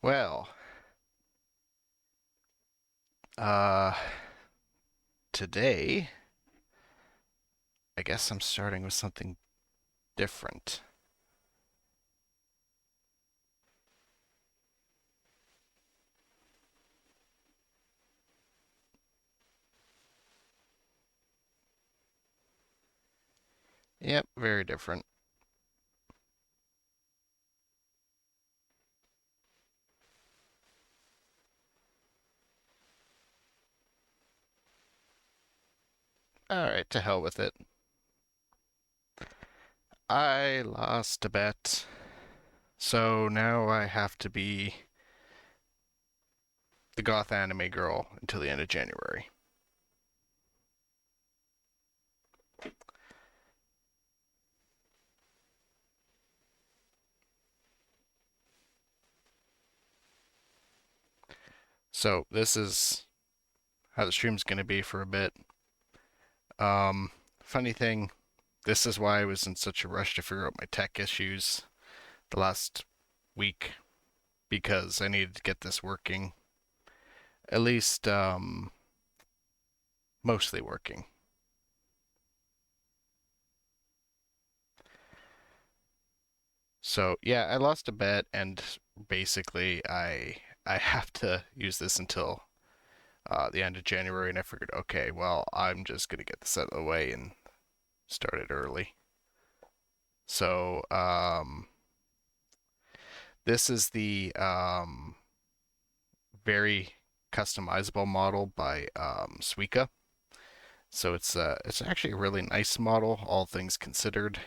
Well, uh, today, I guess I'm starting with something different. Yep, very different. Alright, to hell with it. I lost a bet, so now I have to be the goth anime girl until the end of January. So this is how the stream's going to be for a bit. Um, Funny thing, this is why I was in such a rush to figure out my tech issues the last week, because I needed to get this working. At least, mostly working. So yeah, I lost a bet, and basically I have to use this until the end of January, and I figured, okay, well, I'm just gonna get this out of the way and start it early. So this is the very customizable model by Suiika. So it's actually a really nice model, all things considered.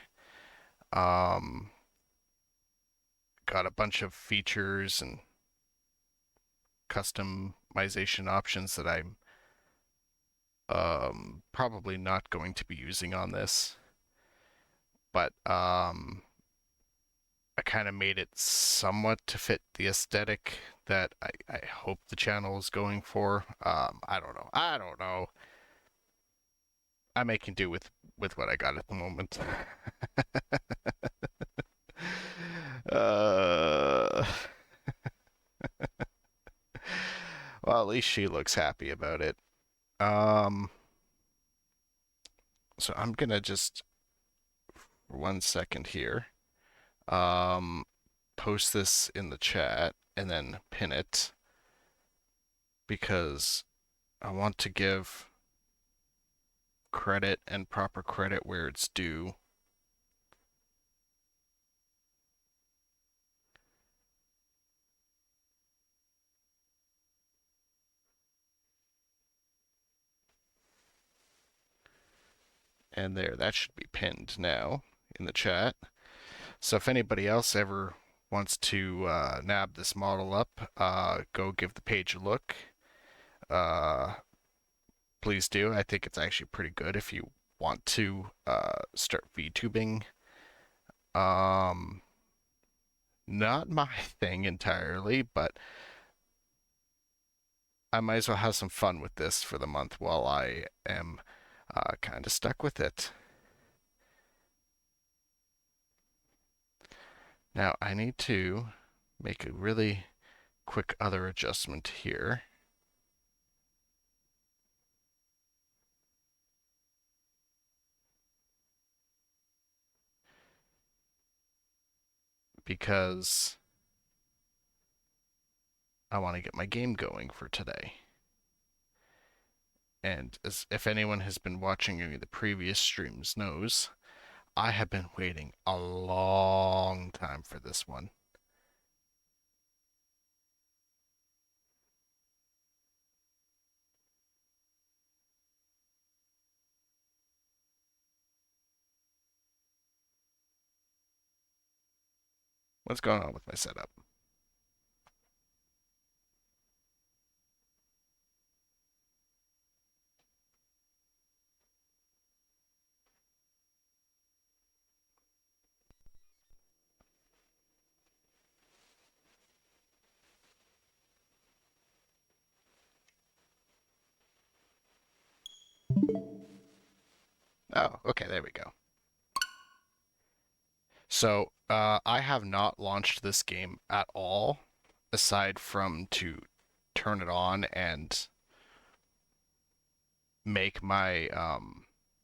Um, got a bunch of features and customization options that I'm probably not going to be using on this, but I kind of made it somewhat to fit the aesthetic that I hope the channel is going for. I don't know. I don't know. I'm making do with what I got at the moment. uh, well, at least she looks happy about it. Um, so I'm gonna just for 1 second here. Um, Post this in the chat and then pin it because I want to give credit and proper credit where it's due. And there, that should be pinned now in the chat. So if anybody else ever wants to nab this model up, go give the page a look. Uh, please do. I think it's actually pretty good if you want to start VTubing. Um, Not my thing entirely, but I might as well have some fun with this for the month while I am kind of stuck with it. Now I need to make a really quick other adjustment here. Because I want to get my game going for today. And as if anyone has been watching any of the previous streams knows, I have been waiting a long time for this one. What's going on with my setup? Oh, okay, there we go. So I have not launched this game at all. aside from to turn it on and make my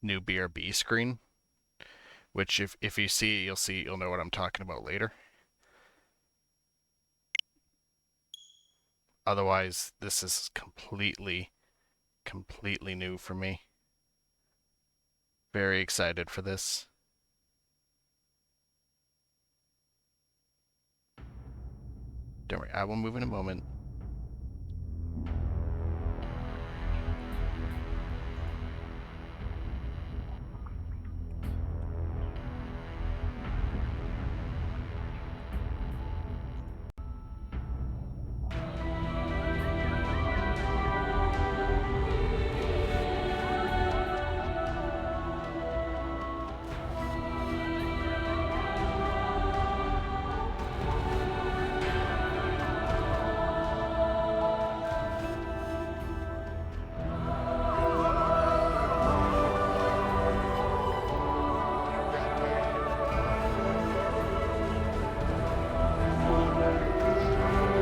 new BRB screen, which if you see, you'll know what I'm talking about later. Otherwise, this is completely new for me. Very excited for this. Don't worry, I will move in a moment.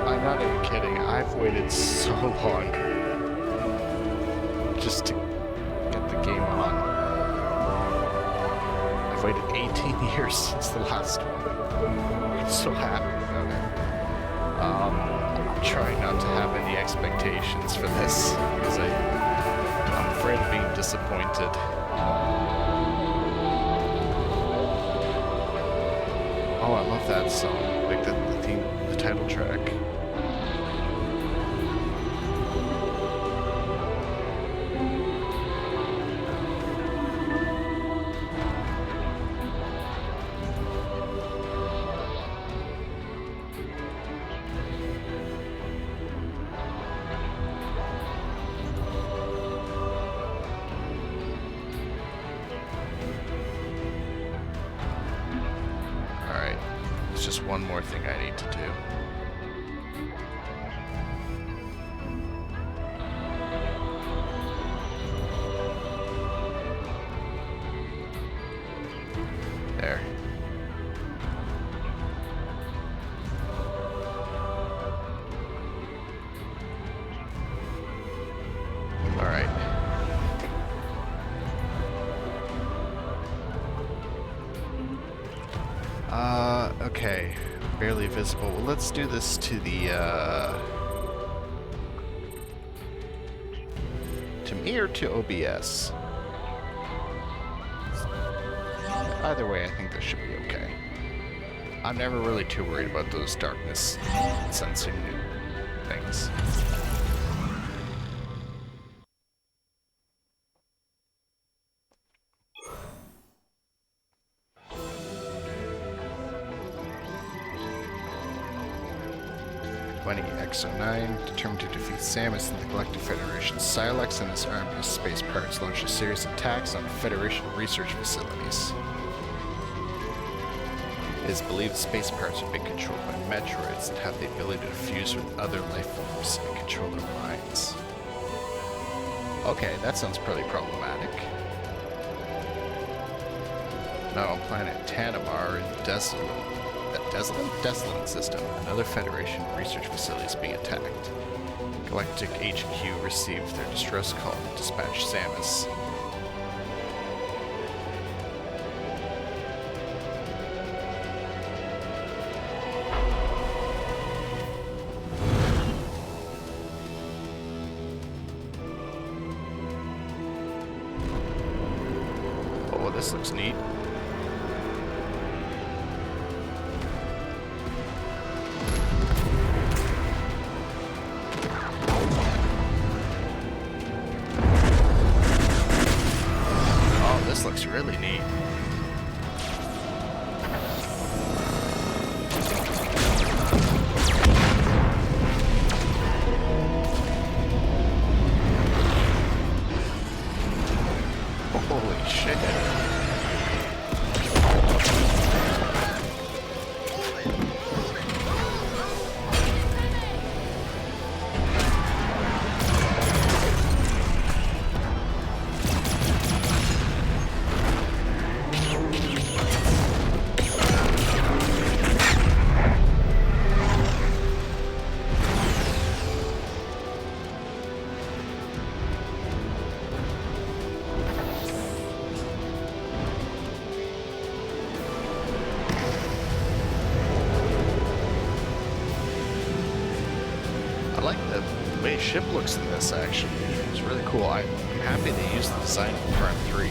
I'm not even kidding. I've waited so long just to get the game on. I've waited 18 years since the last one. I'm so happy about it. I'm trying not to have any expectations for this because I'm afraid of being disappointed. Oh, I love that song, like the theme, the title track. Just one more thing I need to do. There. All right. Okay, barely visible. Well, let's do this to the, to me or to OBS? Either way, I think this should be okay. I'm never really too worried about those darkness sensing things. X09, determined to defeat Samus and the Galactic Federation. Silex and his army of space pirates launched a series of attacks on Federation research facilities. It is believed space pirates are being controlled by Metroids that have the ability to fuse with other life forms and control their minds. Okay, that sounds pretty problematic. Now on planet Tanamar in Desolate system, another Federation research facility is being attacked. Galactic HQ received their distress call to dispatch Samus. Oh, this looks neat. Looks really neat. Holy shit. looks in this, actually. It's really cool. I'm happy they used the design from Prime 3,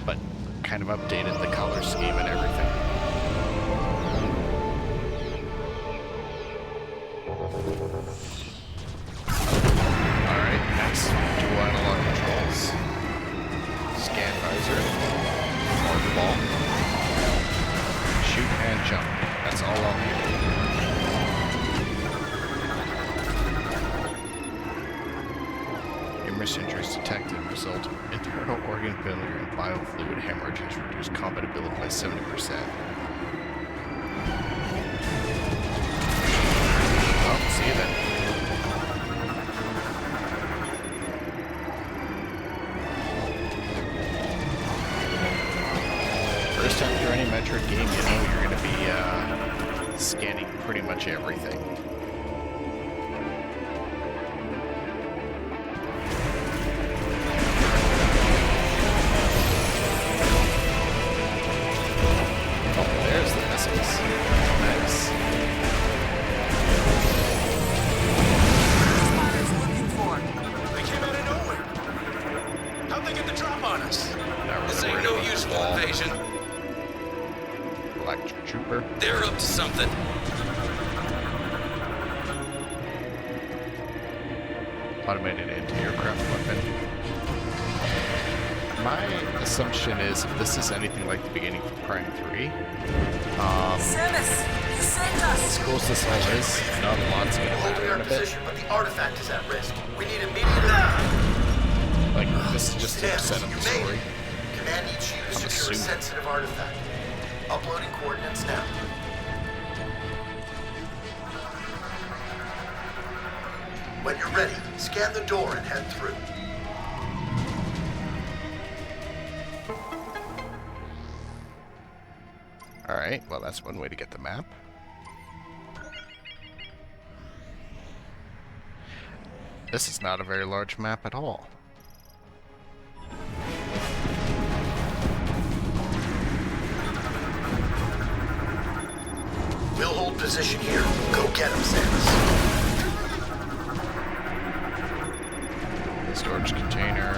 but kind of updated the color scheme and everything. Alright, nice. Dual analog controls. Scan visor. Mark ball. Shoot and jump. That's all I'll need. Numerous injuries detected result in internal organ failure and biofluid hemorrhages reduce combat ability by 70%. Well, see you then. First time through any Metroid game, you know you're going to be scanning pretty much everything. Oh, there's the missiles. Nice. They came out of nowhere. How'd they get the drop on us? This ain't no useful invasion. Electric Trooper. They're up to something. Automated anti-aircraft weapon. My assumption is if this is anything like the beginning from Prime 3, Samus, you saved us! as cool as this all is, not a lot's gonna Holding matter our in a bit. position, but the artifact is at risk. We need immediate... Like, this is just to set up the story. Command needs you to I'm secure a assuming. sensitive artifact. Uploading coordinates now. When you're ready, scan the door and head through. Alright, well that's one way to get the map. This is not a very large map at all. We'll hold position here. Go get him, Samus. Storage container.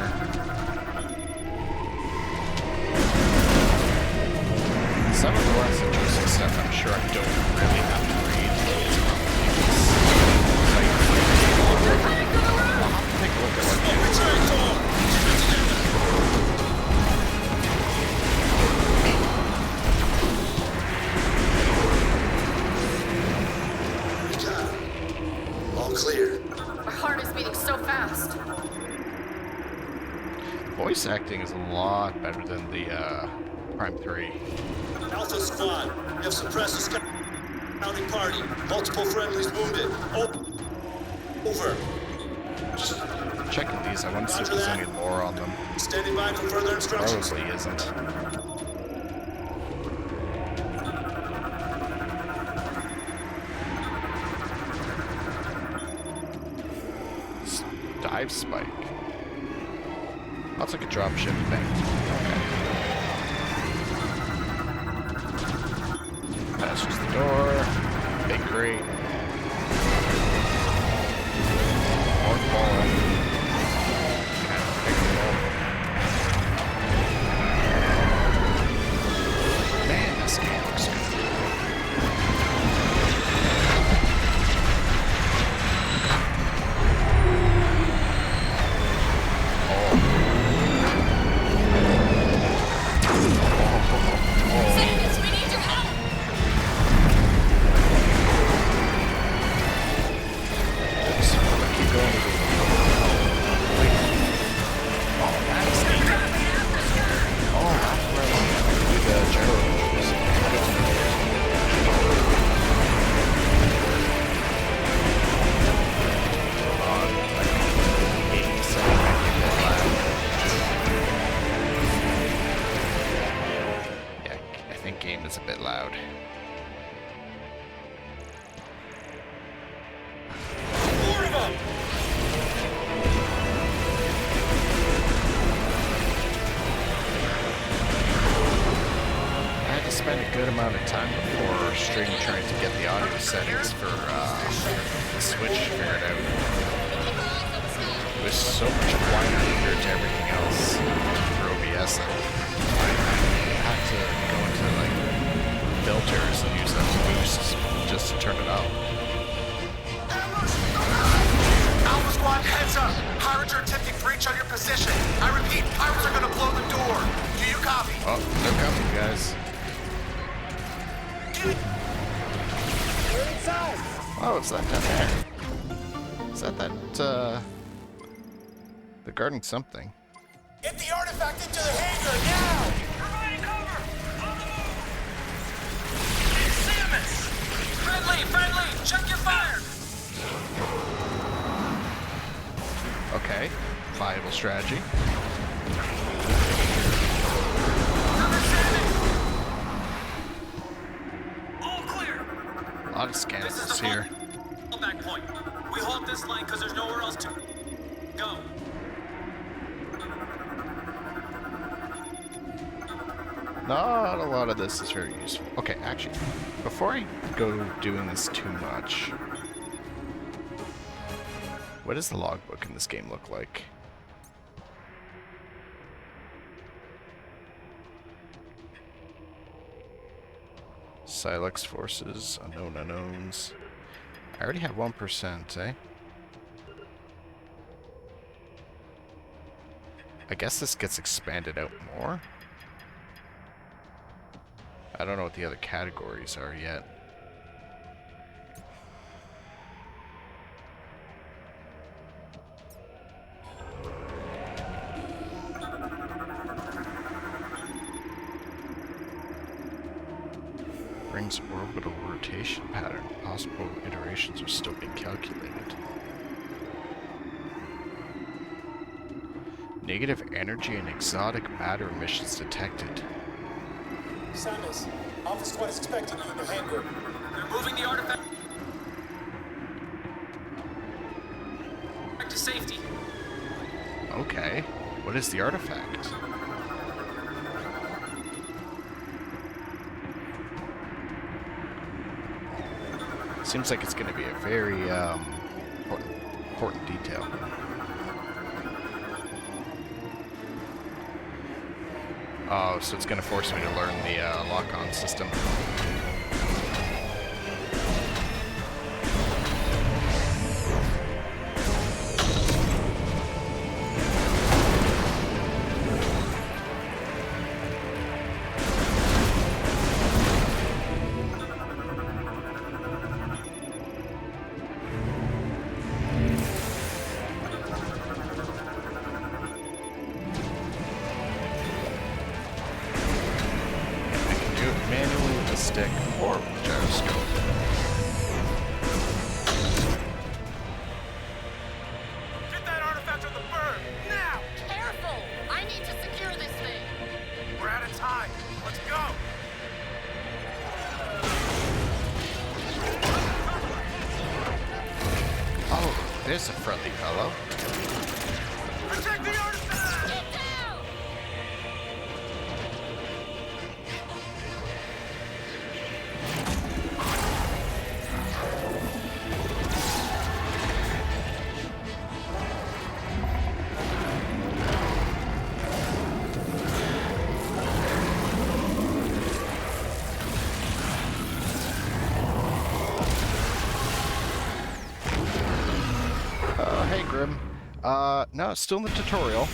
Some of the less interesting stuff I'm sure I don't really have to read. It's probably just like, I'll have to take a look at what All clear. My heart is beating so fast. voice acting is a lot better than the Prime 3. Alpha Squad, you have suppressed a scouting party. Multiple friendlies wounded. Over. Just checking these, I want to see if there's any lore on them. Standing by for further instructions. Probably isn't. Dive spike. That's like a dropship thing. Okay. That's just the door. Big crate. More ball. Kind of predictable. Man, this game looks good. Samus, we need your help! Keep going. Oh, that's neat. Oh, that's where I want to do the gyro moves. Game setting might be a bit loud. Yeah, I think game is a bit loud. More of them! I had to spend a good amount of time before stream trying to get the audio settings for the Switch figured out. was so much quieter compared to everything else for OBS that I had to go into like filters and use that boost just to turn it up. Alpha Squad, heads up! Pirates are attempting breach on your position. I repeat, pirates are gonna blow the door. Do you copy? Oh, they're coming, guys. We're inside. Oh, it's that down there. Is that, they're guarding something. Get the artifact into the hangar now! Providing cover. On the move. Samus! Friendly! Check your fire! Okay, viable strategy. All clear. A lot of scanners here. Back point. We hold this line because there's nowhere else to go. Not a lot of this is very useful. Okay, actually, before I go doing this too much, what does the logbook in this game look like? Silex forces, unknown unknowns. I already have 1%, eh? I guess this gets expanded out more. I don't know what the other categories are yet. Brings orbital rotation pattern. Possible iterations are still being calculated. Negative energy and exotic matter emissions detected. Samus, Alpha Squad is expecting you in the hangar. They're moving the artifact back to safety. Okay. What is the artifact? Seems like it's going to be a very important detail. Oh, so it's going to force me to learn the lock-on system. Manually with a stick or gyroscope. Get that artifact on the bird, now! Careful! I need to secure this thing. We're out of time. Let's go! Oh, there's a friendly fellow. Protect the artifact! Get down! Hey, Grim. No, still in the tutorial.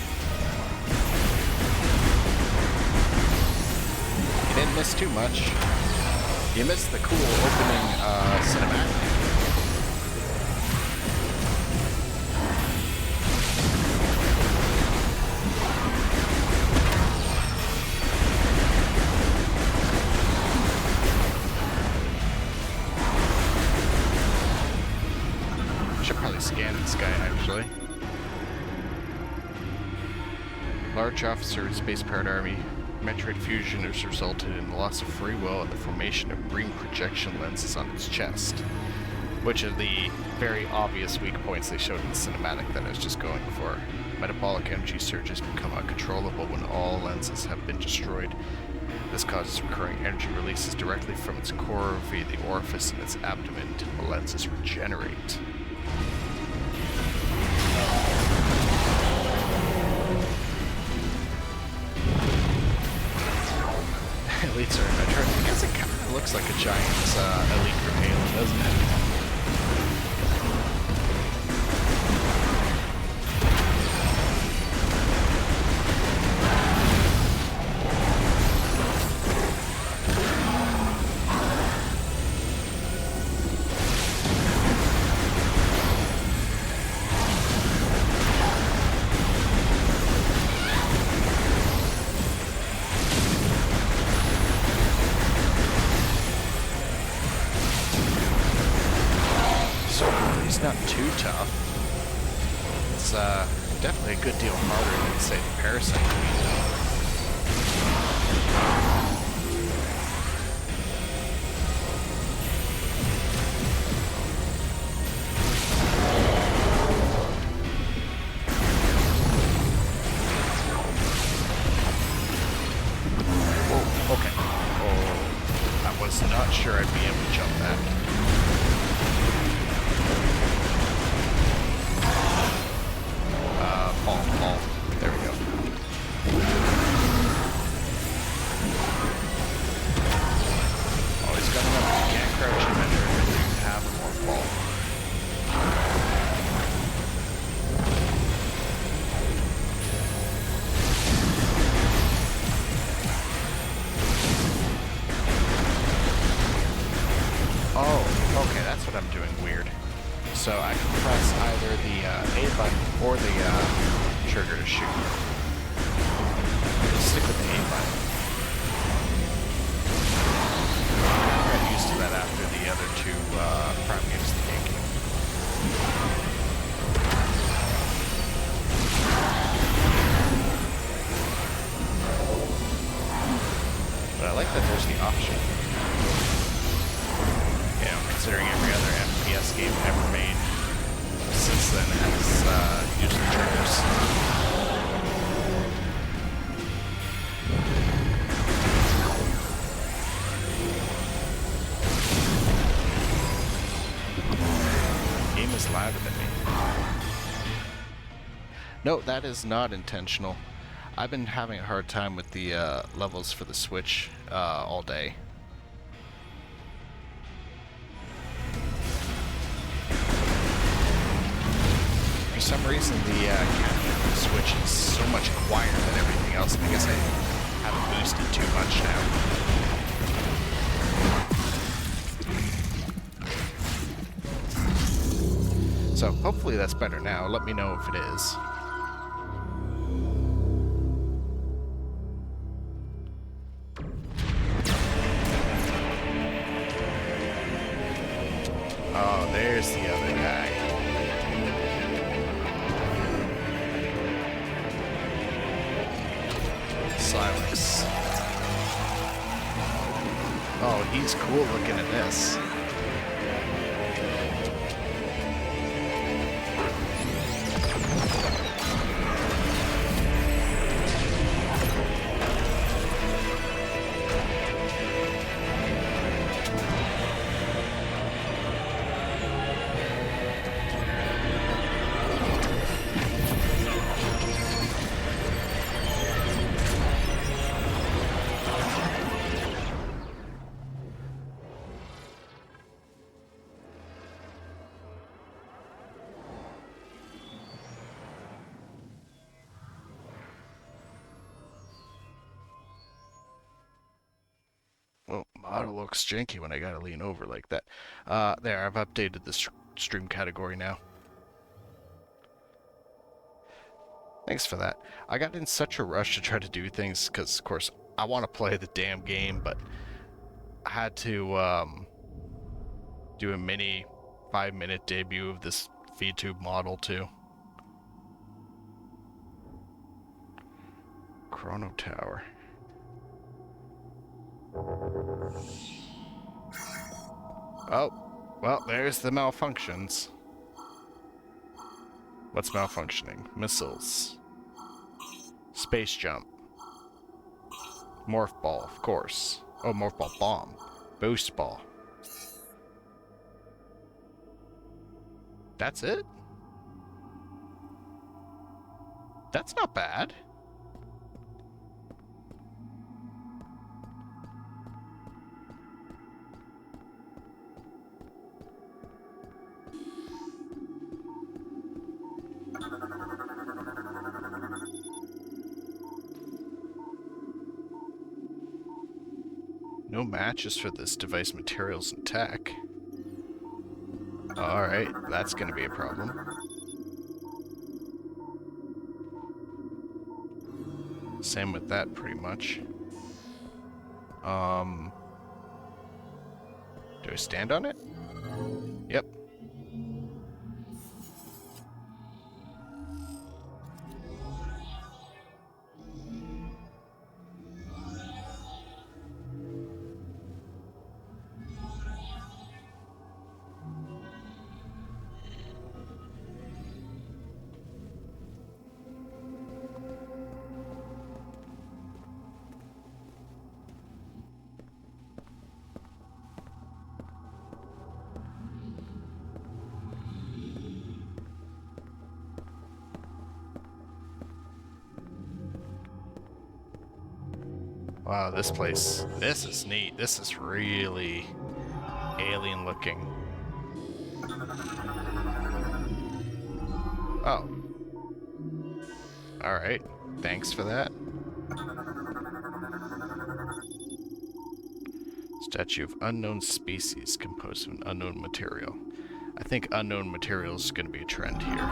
You didn't miss too much. You missed the cool opening cinematic. Should probably scan this guy, actually. Large officer in space-powered army. Metroid fusion has resulted in the loss of free will and the formation of green projection lenses on its chest. Which are the very obvious weak points they showed in the cinematic that I was just going for. Metabolic energy surges become uncontrollable when all lenses have been destroyed. This causes recurring energy releases directly from its core via the orifice in its abdomen until the lenses regenerate. launcer in Metroid. I guess it kind of looks like a giant elite grenade, doesn't it? Not too tough. It's definitely a good deal harder than, say, the Parasite Queen, though. Whoa, okay. Oh, I was not sure I'd be able to jump that. Fall. There we go. Always got enough. You can't crouch in Metroid, but you can have more fall. Oh, okay, that's what I'm doing weird. So I can press either the A button or the trigger to shoot. Let's stick with the A button. I got used to that after the other two Prime games that came. But I like that there's the option. You know, considering every other FPS game ever made since then has used the triggers. Game is louder than me. No, that is not intentional. I've been having a hard time with the levels for the Switch all day. For some reason, the capture for the Switch is so much quieter than everything else. I guess I haven't boosted too much now. So hopefully that's better now. Let me know if it is. Oh, there's the other guy. Silence. Oh, he's cool looking at this. Well, model looks janky when I gotta lean over like that. There, I've updated the stream category now. Thanks for that. I got in such a rush to try to do things, because, of course, I want to play the damn game, but I had to do a mini 5-minute debut of this VTube model, too. Chrono Tower. Oh, well, there's the malfunctions. What's malfunctioning? Missiles. Space jump. Morph ball, of course. Oh, morph ball bomb. Boost ball. That's it? That's not bad. No matches for this device materials and tech. Alright, that's gonna be a problem. Same with that, pretty much. Do I stand on it? Yep. Wow, this place, this is neat. This is really alien looking. Oh. Alright, thanks for that. Statue of unknown species composed of an unknown material. I think unknown material is going to be a trend here.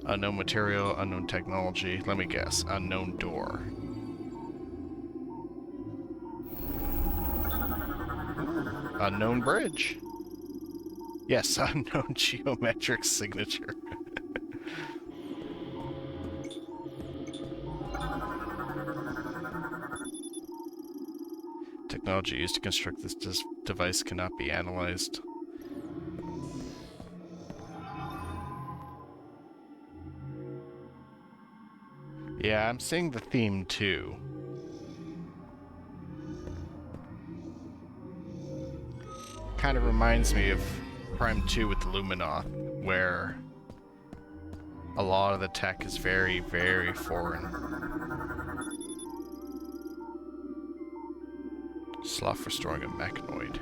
Unknown material, unknown technology. Let me guess. Unknown door. Unknown bridge. Yes, unknown geometric signature. Technology used to construct this device cannot be analyzed. Yeah, I'm seeing the theme too. Kind of reminds me of Prime 2 with the Luminoth, where a lot of the tech is very, very foreign. Slough restoring a mechanoid.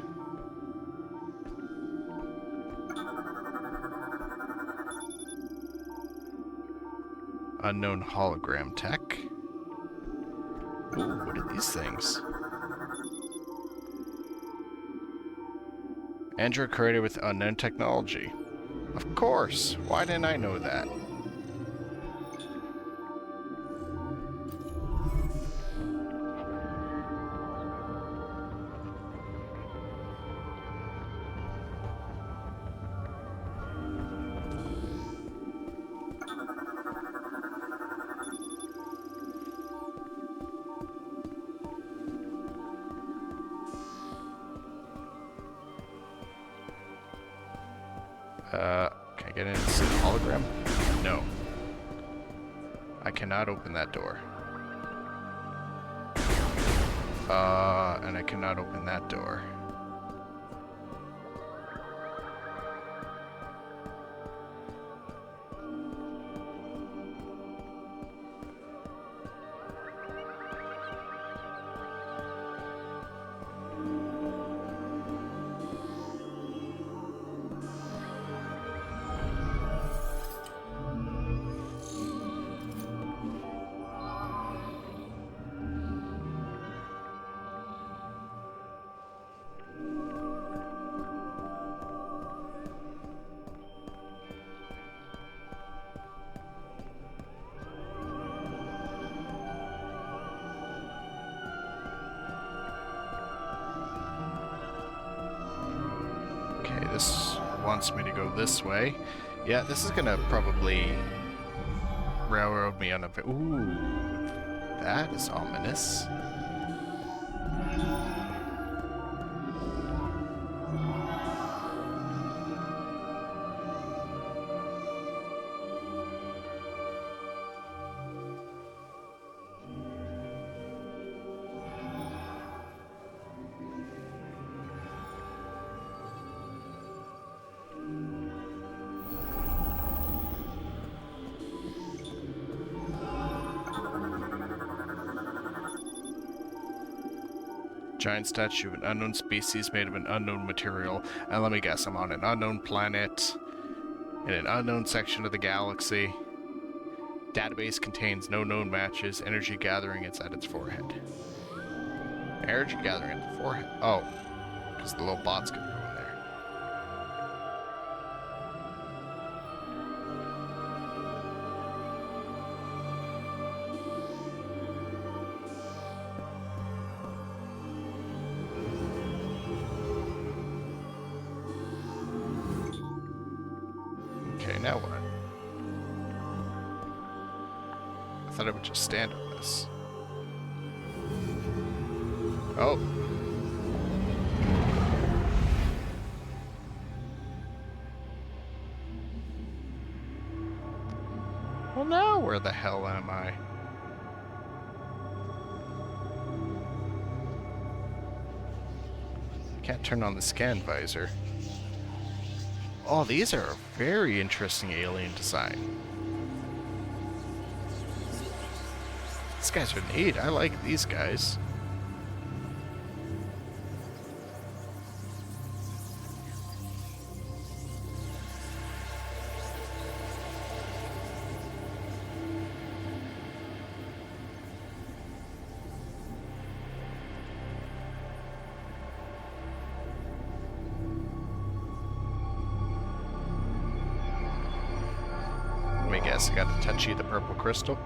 Unknown hologram tech. Ooh, what are these things? Android created with unknown technology. Of course! Why didn't I know that? Can I get in and see the hologram? No. I cannot open that door. And I cannot open that door. This wants me to go this way. Yeah, this is gonna probably railroad me on a... Ooh, that is ominous. Giant statue of an unknown species made of an unknown material. And let me guess, I'm on an unknown planet in an unknown section of the galaxy. Database contains no known matches. Energy gathering is at its forehead. Energy gathering at the forehead. Oh, because the little bot's gonna go in there. Okay, now what? I thought I would just stand on this. Oh. Well, now where the hell am I? Can't turn on the scan visor. Oh, these are a very interesting alien design. These guys are neat. I like these guys. Let me guess, I got to touch you the purple crystal.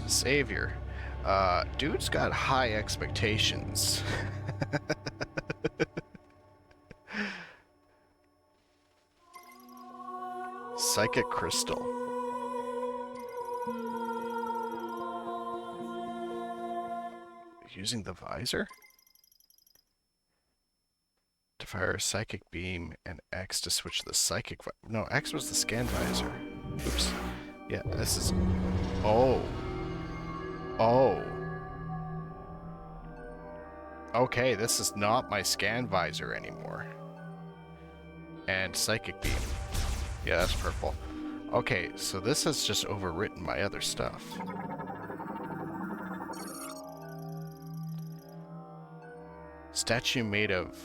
Savior. Dude's got high expectations. Psychic crystal. Using the visor? To fire a psychic beam and X to switch to the psychic no, X was the scan visor. Oops. Yeah, this is... Oh. Oh. Okay, this is not my scan visor anymore. And psychic beam. Yeah, that's purple. Okay, so this has just overwritten my other stuff. Statue made of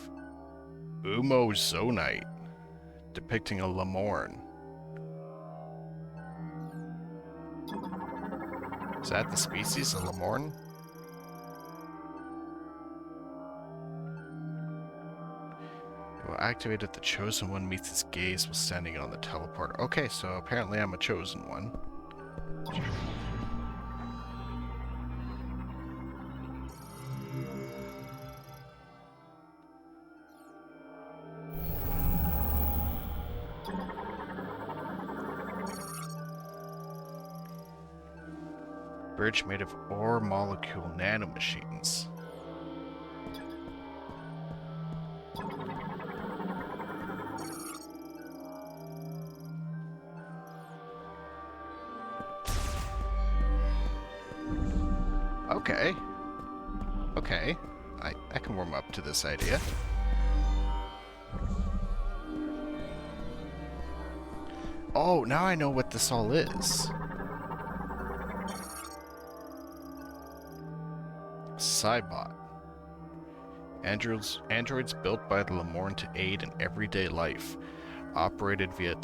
umozonite, depicting a lemorne. Is that the species, a lemorne? Will activate if the chosen one meets its gaze while standing on the teleporter. Okay, so apparently I'm a chosen one. Bridge made of ore molecule nanomachines. Okay. Okay. I can warm up to this idea. Oh, now I know what this all is. Cybot. Androids built by the lemorne to aid in everyday life. Operated via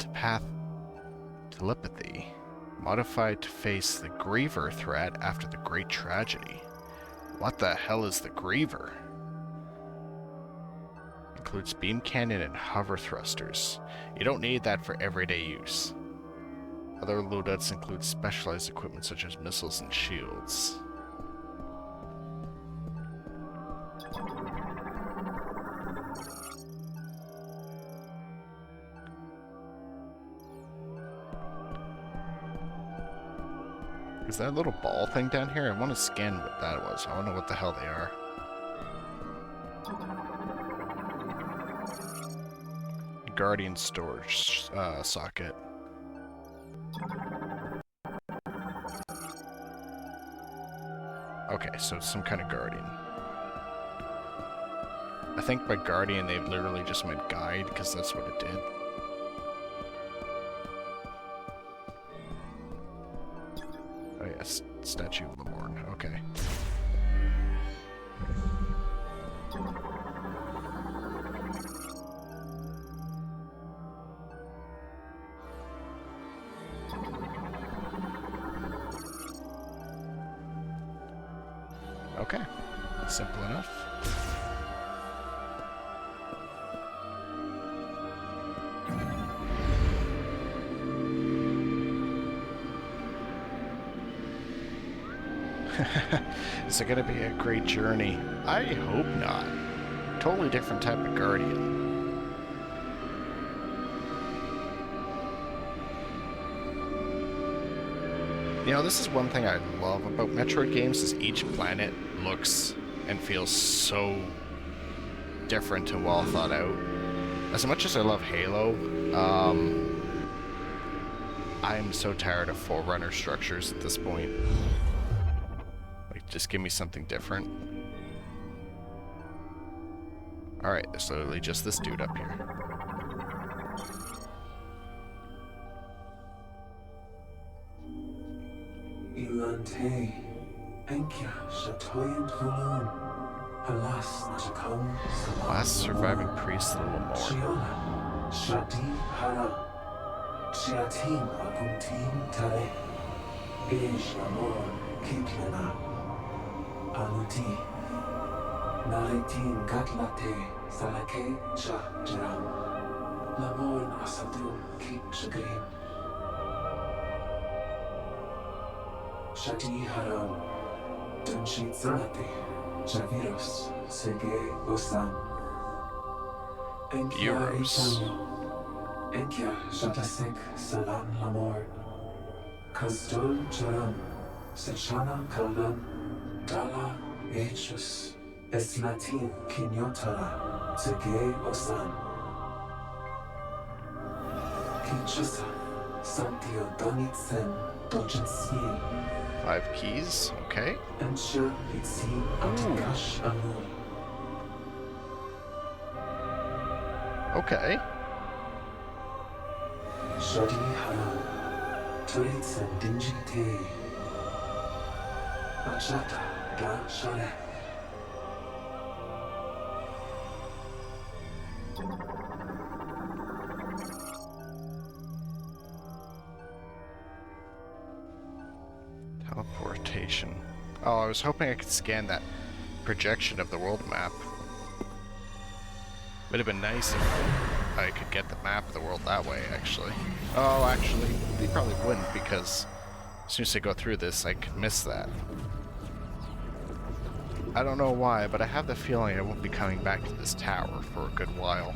telepathy. Modified to face the Griever threat after the Great Tragedy. What the hell is the Griever? Includes beam cannon and hover thrusters. You don't need that for everyday use. Other loadouts include specialized equipment such as missiles and shields. Is that a little ball thing down here? I want to scan what that was. I want to know what the hell they are. Guardian storage socket. Okay, so it's some kind of guardian. I think by guardian they literally just meant guide, because that's what it did. Oh yes, Statue of Lemorn, okay. Okay, simple enough. Is it going to be a great journey? I hope not. Totally different type of guardian. You know, this is one thing I love about Metroid games, is each planet looks and feels so different and well thought out. As much as I love Halo, I'm so tired of Forerunner structures at this point. Like, just give me something different. Alright, there's literally just this dude up here. Ilante, Enkia, Shatoyan Tulun, Halas, Nachakam, Last surviving priest of the Lemorn. Shiola, Shati, Hara, Shiatim, Akuntim, Tare, Ish, Amor, Kitlana, Anuti, Naritin, Gatlate, Salake, Sha, Jaram, Lamorn, Asadun, Kik, Shagrim, Shati, Haram, Dunshit, Zanate, Javiros, Sege, Osam, Enkia, Euros. Enkia, Jatasek, Salam, Lamor, Kazdul, Jaram, Sechana, Kalam, Dala, Echus, Eslatin, Kinyotara, Sege, Osam, Kinshasa, Santio, Donitsen, Dojensi, 5 keys, okay. Ensha, Itzi, Antikash, Amun. Okay. Shadi Haram, Turits and Dingy Te, Achata, Da Shale. Teleportation. Oh, I was hoping I could scan that projection of the world map. Would have been nice if I could get the map of the world that way, actually. Oh, actually, they probably wouldn't, because as soon as I go through this, I could miss that. I don't know why, but I have the feeling I won't be coming back to this tower for a good while.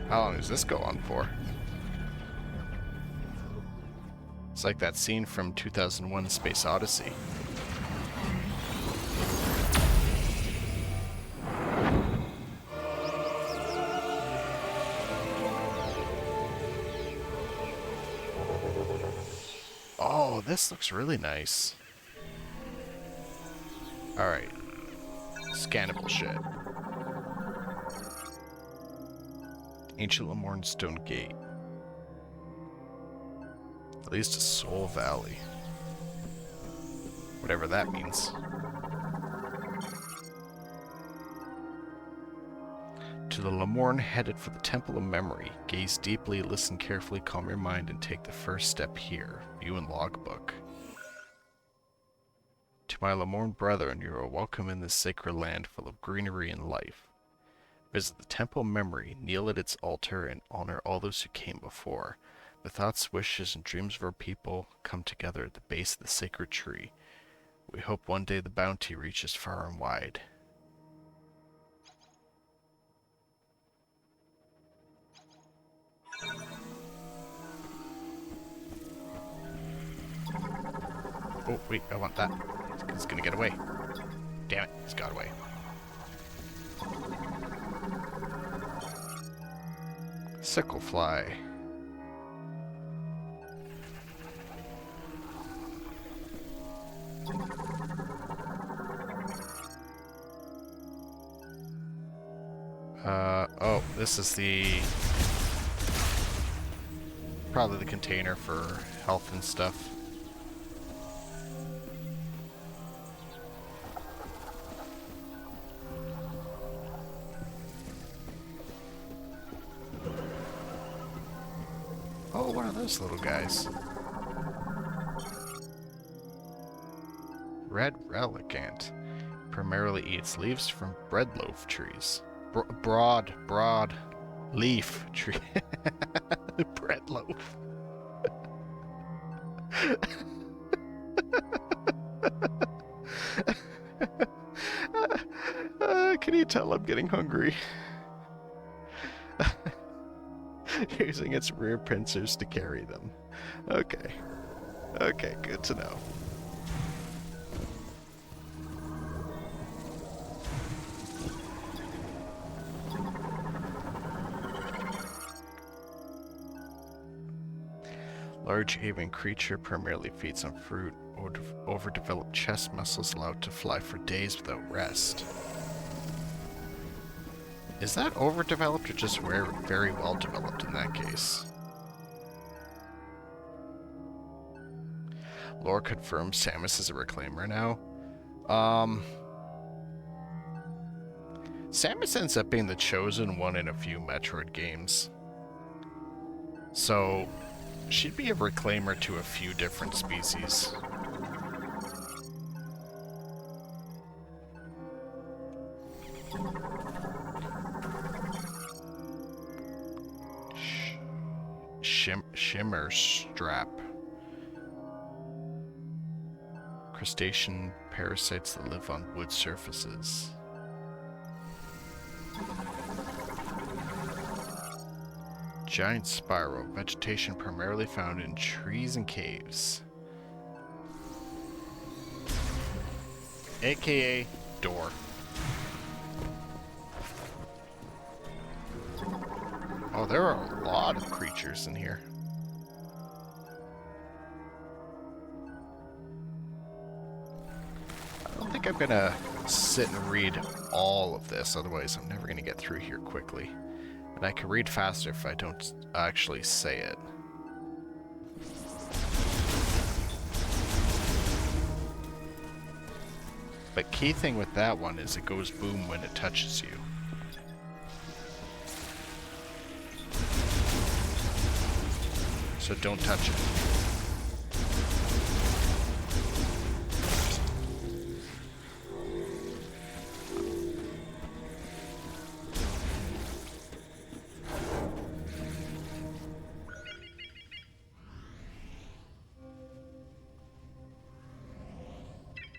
How long does this go on for? It's like that scene from 2001: Space Odyssey. Oh, this looks really nice. Alright. Scannable shit. Ancient Lemorn Stone Gate. At least a Soul Valley. Whatever that means. To the Lemorn headed for the Temple of Memory. Gaze deeply, listen carefully, calm your mind, and take the first step here. View and logbook. To my Lemorn brethren, you are welcome in this sacred land full of greenery and life. Visit the Temple of Memory, kneel at its altar, and honor all those who came before. The thoughts, wishes, and dreams of our people come together at the base of the sacred tree. We hope one day the bounty reaches far and wide. Oh, wait, I want that. He's gonna get away. Damn it, he's got away. Sickle fly. Oh, this is probably the container for health and stuff. Oh, one of those little guys. Red relicant. Primarily eats leaves from breadloaf trees. Broad leaf tree. Breadloaf. Can you tell I'm getting hungry? Using its rear pincers to carry them. Okay. Okay, good to know. Large avian creature primarily feeds on fruit. Overdeveloped chest muscles allowed to fly for days without rest. Is that overdeveloped or just very well developed in that case? Lore confirms Samus is a reclaimer now. Samus ends up being the chosen one in a few Metroid games. So, she'd be a reclaimer to a few different species. Shimmer strap. Crustacean parasites that live on wood surfaces. Giant spiral. Vegetation primarily found in trees and caves. AKA door. Oh, there are a lot of creatures in here. I don't think I'm gonna sit and read all of this, otherwise I'm never gonna get through here quickly. And I can read faster if I don't actually say it. But key thing with that one is it goes boom when it touches you. So don't touch it.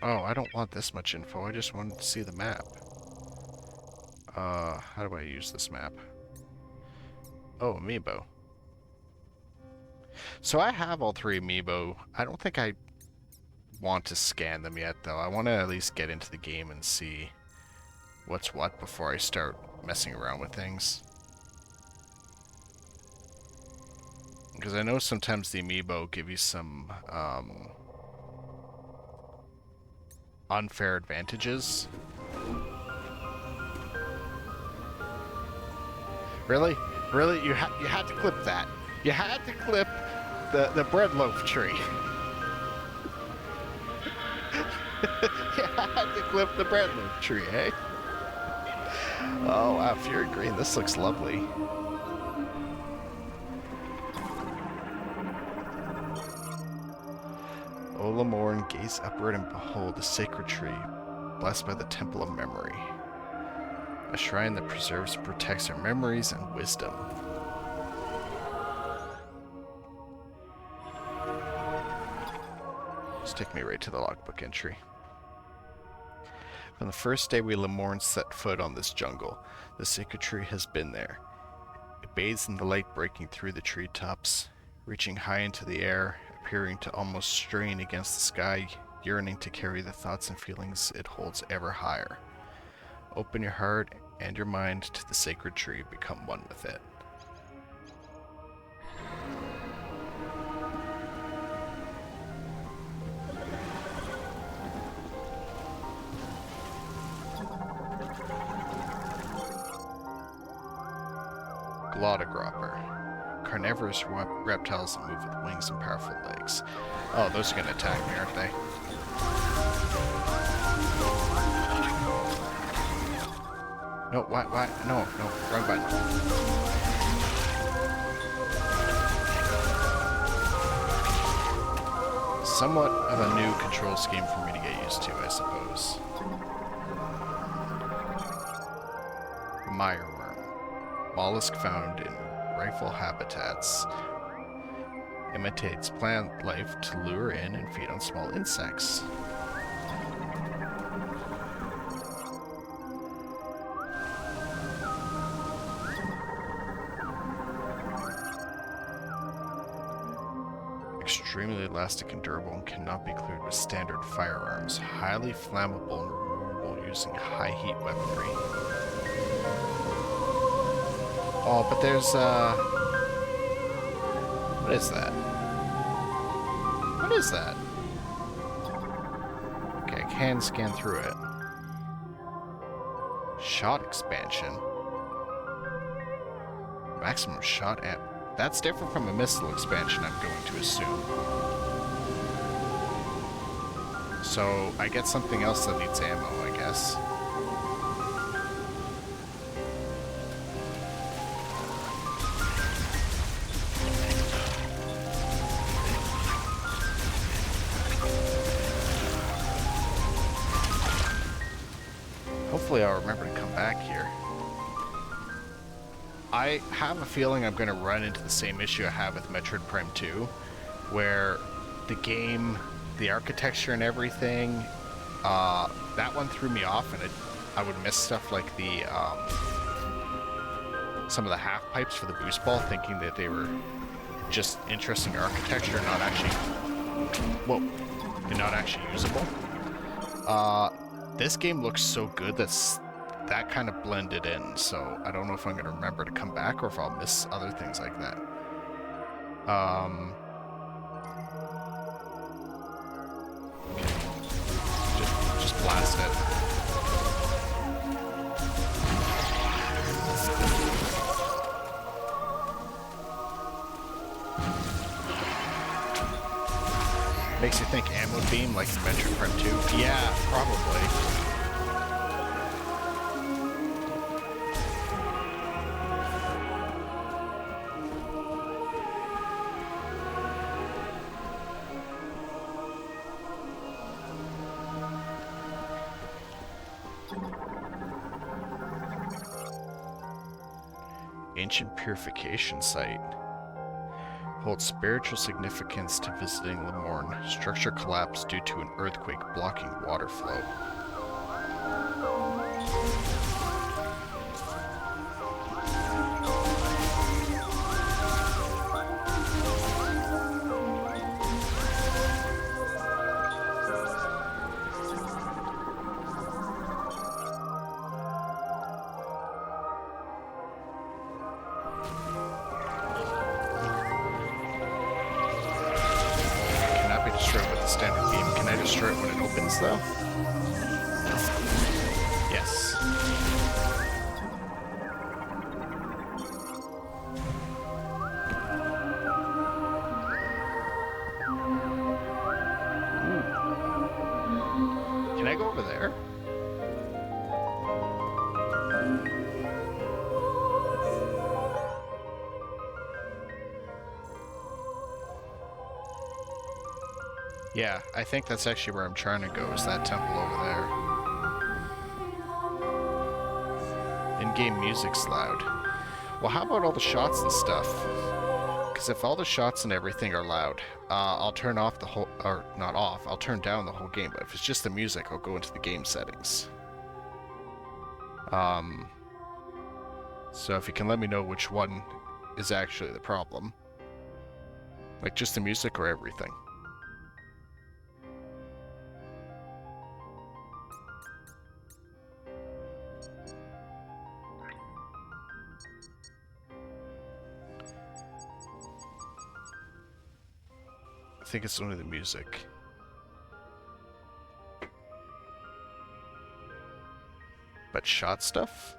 Oh, I don't want this much info. I just wanted to see the map. How do I use this map? Oh, amiibo. So I have all three amiibo. I don't think I want to scan them yet, though. I want to at least get into the game and see what's what before I start messing around with things. Because I know sometimes the amiibo give you some unfair advantages. Really? Really? You had to clip that. You had to clip the bread loaf tree. You had to clip the bread loaf tree, eh? Oh wow, Fury Green, this looks lovely. O Lamorn, gaze upward and behold a sacred tree, blessed by the Temple of Memory. A shrine that preserves and protects our memories and wisdom. Just take me right to the logbook entry. From the first day we Lamorn set foot on this jungle, the sacred tree has been there. It bathes in the light breaking through the treetops, reaching high into the air, appearing to almost strain against the sky, yearning to carry the thoughts and feelings it holds ever higher. Open your heart and your mind to the sacred tree, become one with it. Glottogropper. Carnivorous reptiles that move with wings and powerful legs. Oh, those are gonna attack me, aren't they? No, why? No, wrong button. Somewhat of a new control scheme for me to get used to, I suppose. Mireworm. Mollusk found in rifle habitats. Imitates plant life to lure in and feed on small insects. Extremely elastic and durable and cannot be cleared with standard firearms. Highly flammable and removable using high heat weaponry. Oh, but there's what is that? What is that? Okay, I can scan through it. Shot expansion. Maximum shot amp. That's different from a missile expansion, I'm going to assume. So, I get something else that needs ammo, I guess. Hopefully I'll remember to come back here. I have a feeling I'm going to run into the same issue I have with Metroid Prime 2, where the game, the architecture and everything, that one threw me off, and I would miss stuff like the some of the half pipes for the boost ball, thinking that they were just interesting architecture, not actually, well, not actually usable. This game looks so good that kind of blended in, so I don't know if I'm going to remember to come back or if I'll miss other things like that. Just blast it. Makes you think ammo beam like in Metroid Prime 2? Yeah, probably. Ancient purification site. Holds spiritual significance to visiting Lemorne. Structure collapsed due to an earthquake blocking water flow. Standard beam. Can I destroy it when it opens, though? Yes. Ooh. Can I go over there? Yeah, I think that's actually where I'm trying to go, is that temple over there. In-game music's loud. Well, how about all the shots and stuff? Because if all the shots and everything are loud, I'll turn off the whole, or not off, I'll turn down the whole game, but if it's just the music, I'll go into the game settings. So if you can let me know which one is actually the problem. Like just the music or everything? I think it's only the music. But shot stuff?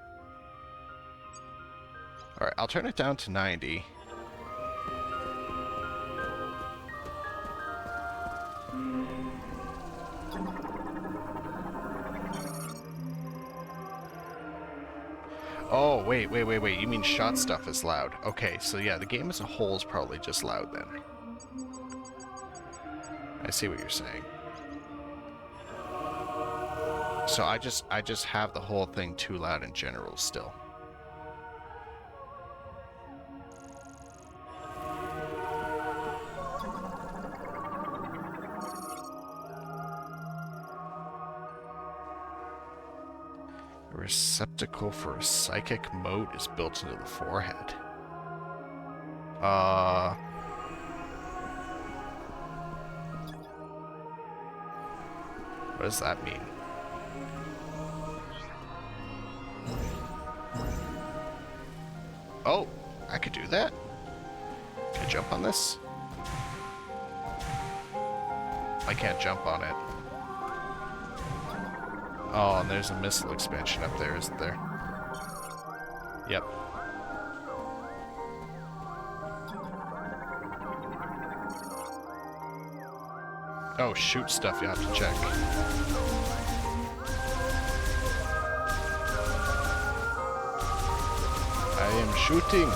Alright, I'll turn it down to 90. Oh, wait. You mean shot stuff is loud. Okay, so yeah, the game as a whole is probably just loud then. I see what you're saying. So I just have the whole thing too loud in general still. A receptacle for a psychic mote is built into the forehead. What does that mean? Oh, I could do that? Can I jump on this? I can't jump on it. Oh, and there's a missile expansion up there, isn't there? Yep. Oh, shoot stuff you have to check. I am shooting.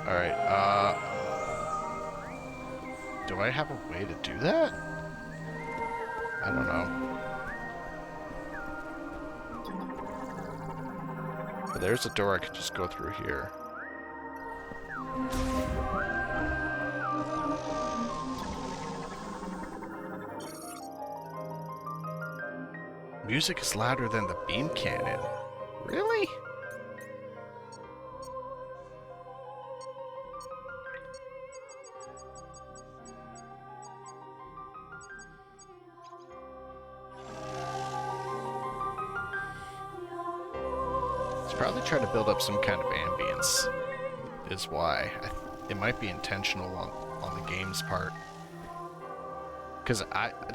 Alright, do I have a way to do that? I don't know. But there's a door I could just go through here. Music is louder than the beam cannon. Really? It's probably trying to build up some kind of ambience, is why. It might be intentional on the game's part. Because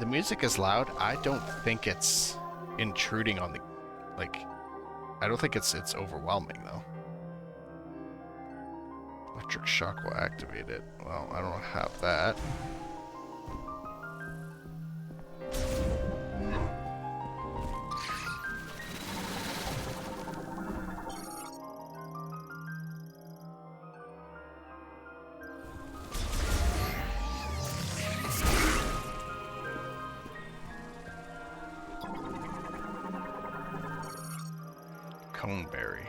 the music is loud, I don't think it's intruding on the, like, I don't think it's overwhelming though. Electric shock will activate it. Well, I don't have that. Coneberry.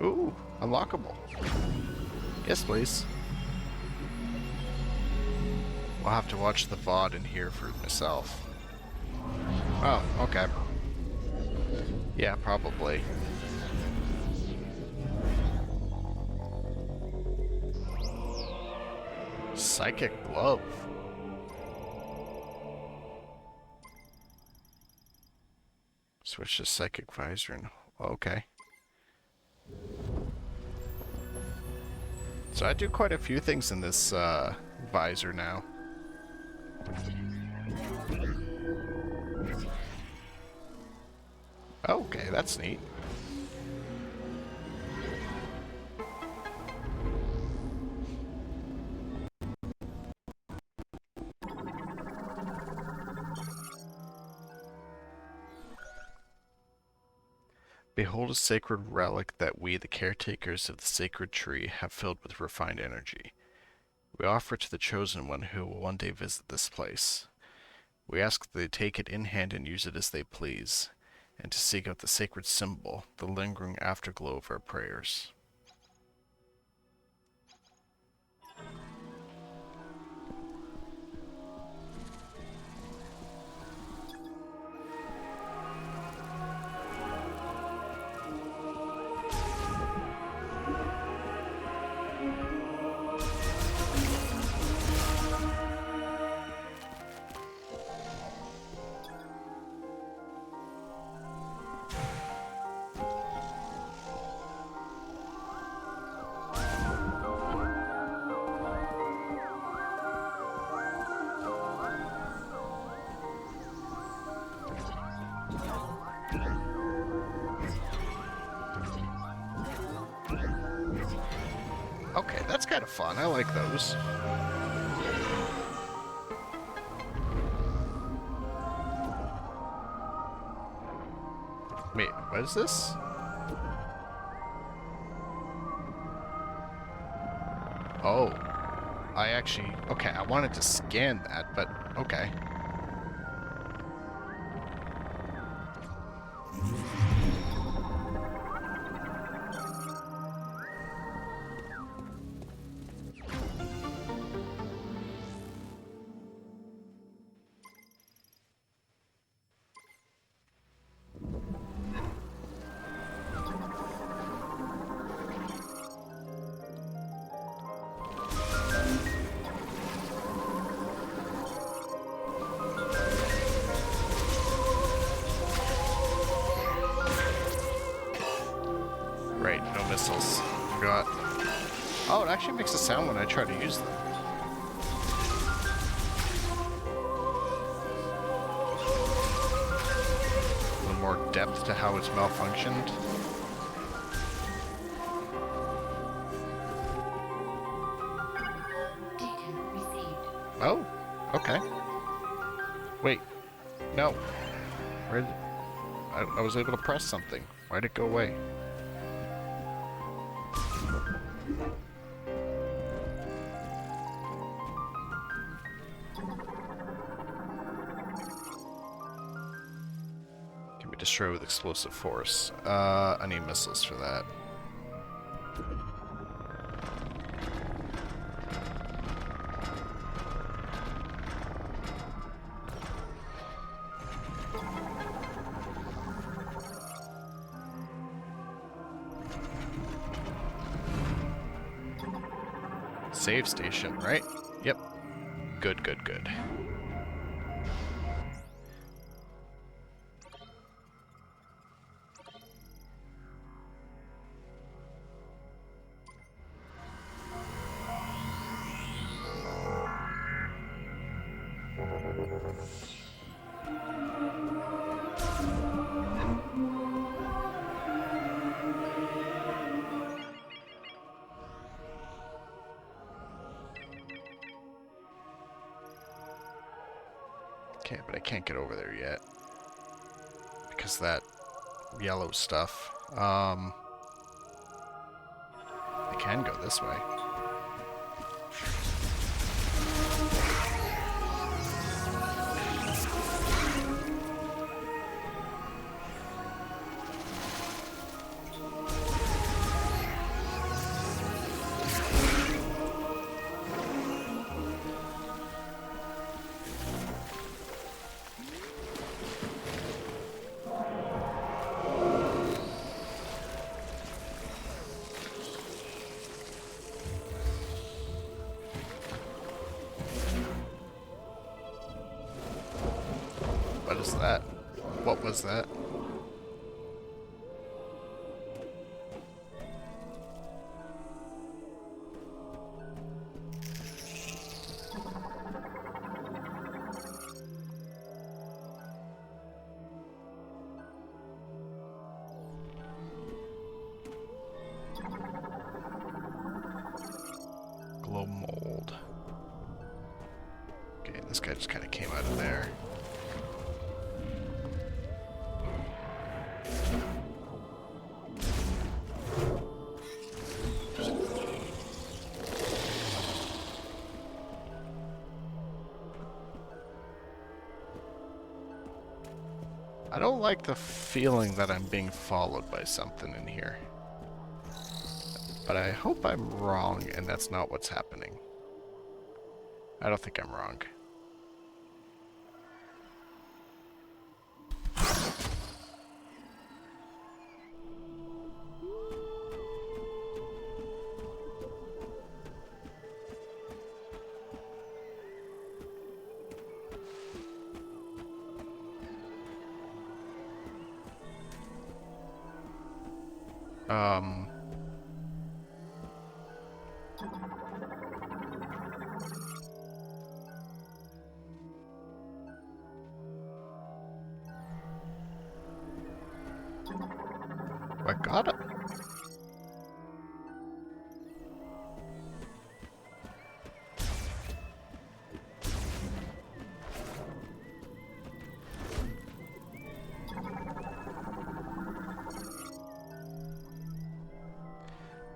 Ooh, unlockable. Yes, please. I'll have to watch the VOD in here for myself. Oh, okay. Yeah, probably. Psychic glove. Switch to psychic visor and okay. So I do quite a few things in this visor now. Okay, that's neat. Behold a sacred relic that we, the caretakers of the sacred tree, have filled with refined energy. We offer it to the chosen one who will one day visit this place. We ask that they take it in hand and use it as they please, and to seek out the sacred symbol, the lingering afterglow of our prayers. Okay, that's kind of fun. I like those. Wait, what is this? Oh, I actually... Okay, I wanted to scan that, but okay. Right, no missiles. Forgot. Oh, it actually makes a sound when I try to use them. A little more depth to how it's malfunctioned. Oh, okay. Wait, no. Where did... I was able to press something. Why'd it go away? Can be destroyed with explosive force. I need missiles for that. Save station, right? Yep. Good, good, good. Okay, but I can't get over there yet. Because that yellow stuff. I can go this way. What is that? What was that? this guy just kind of came out of there. I don't like the feeling that I'm being followed by something in here. But I hope I'm wrong and that's not what's happening. I don't think I'm wrong. I got it.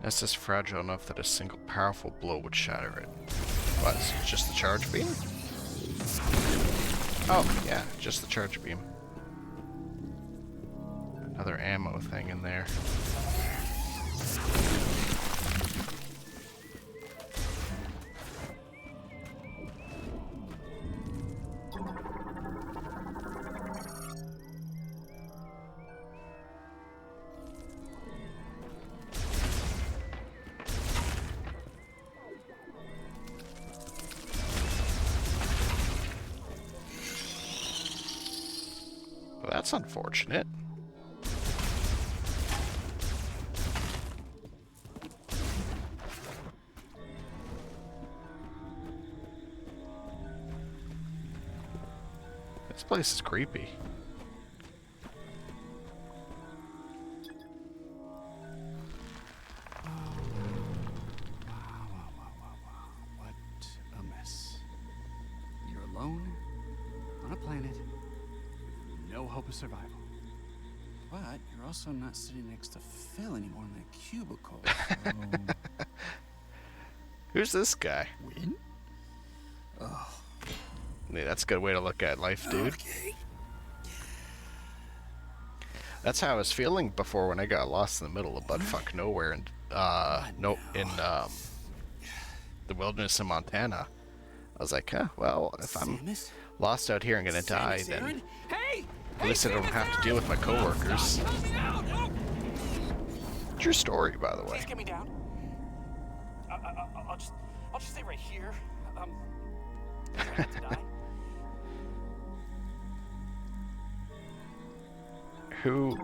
Nest is fragile enough that a single powerful blow would shatter it. What, is it just the charge beam? Oh, yeah, just the charge beam. Another ammo thing in there. Well, that's unfortunate. This place is creepy. What a mess. You're alone on a planet with no hope of survival. But you're also not sitting next to Phil anymore in that cubicle. So... Who's this guy? Win? Oh. Yeah, that's a good way to look at life, dude. Okay. That's how I was feeling before when I got lost in the middle of buttfuck nowhere in the wilderness in Montana. I was like, huh, well, if I'm lost out here and gonna die, then at least I don't have to deal with my coworkers. True story, by the way. Please get me down. I'll just stay right here. I have to die. Who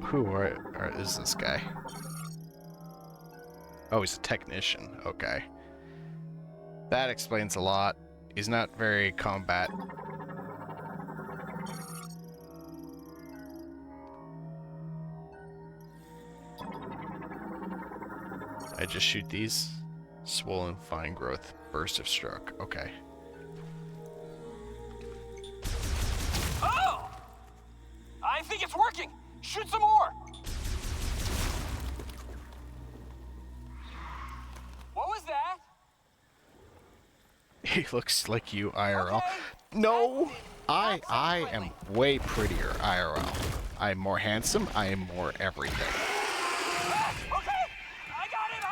is this guy? Oh, he's a technician. Okay. That explains a lot. He's not very combat. I just shoot these. Swollen, fine growth, burst of stroke. Okay. Oh! I think it's working. Shoot some more. What was that? He looks like you IRL. Okay. No! I am way prettier IRL. I am more handsome. I am more everything. Okay, I got it.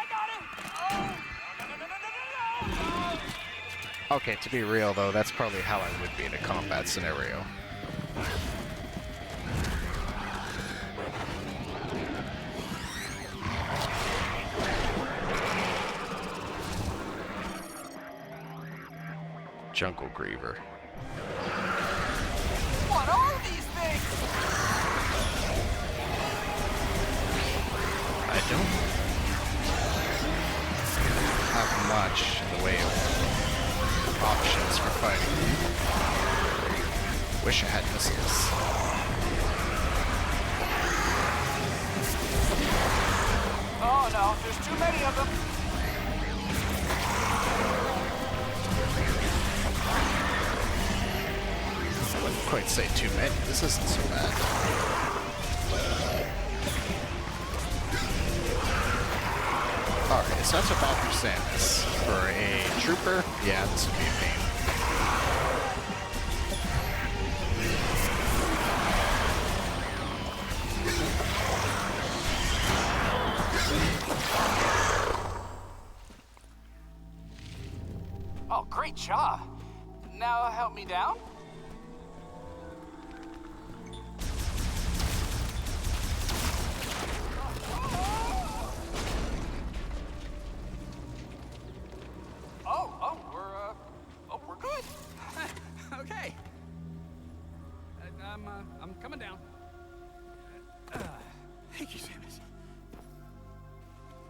Oh, no. Okay, to be real though, that's probably how I would be in a combat scenario. Jungle Griever. What are these things? I don't have much in the way of options for fighting. Wish I had missiles. Oh no, there's too many of them. quite say too many. This isn't so bad. Alright, it's not so bad for Samus. For a trooper, yeah, this would be a pain. Oh, great job. Now help me down. We're good. Okay. I'm coming down. Thank you, Samus.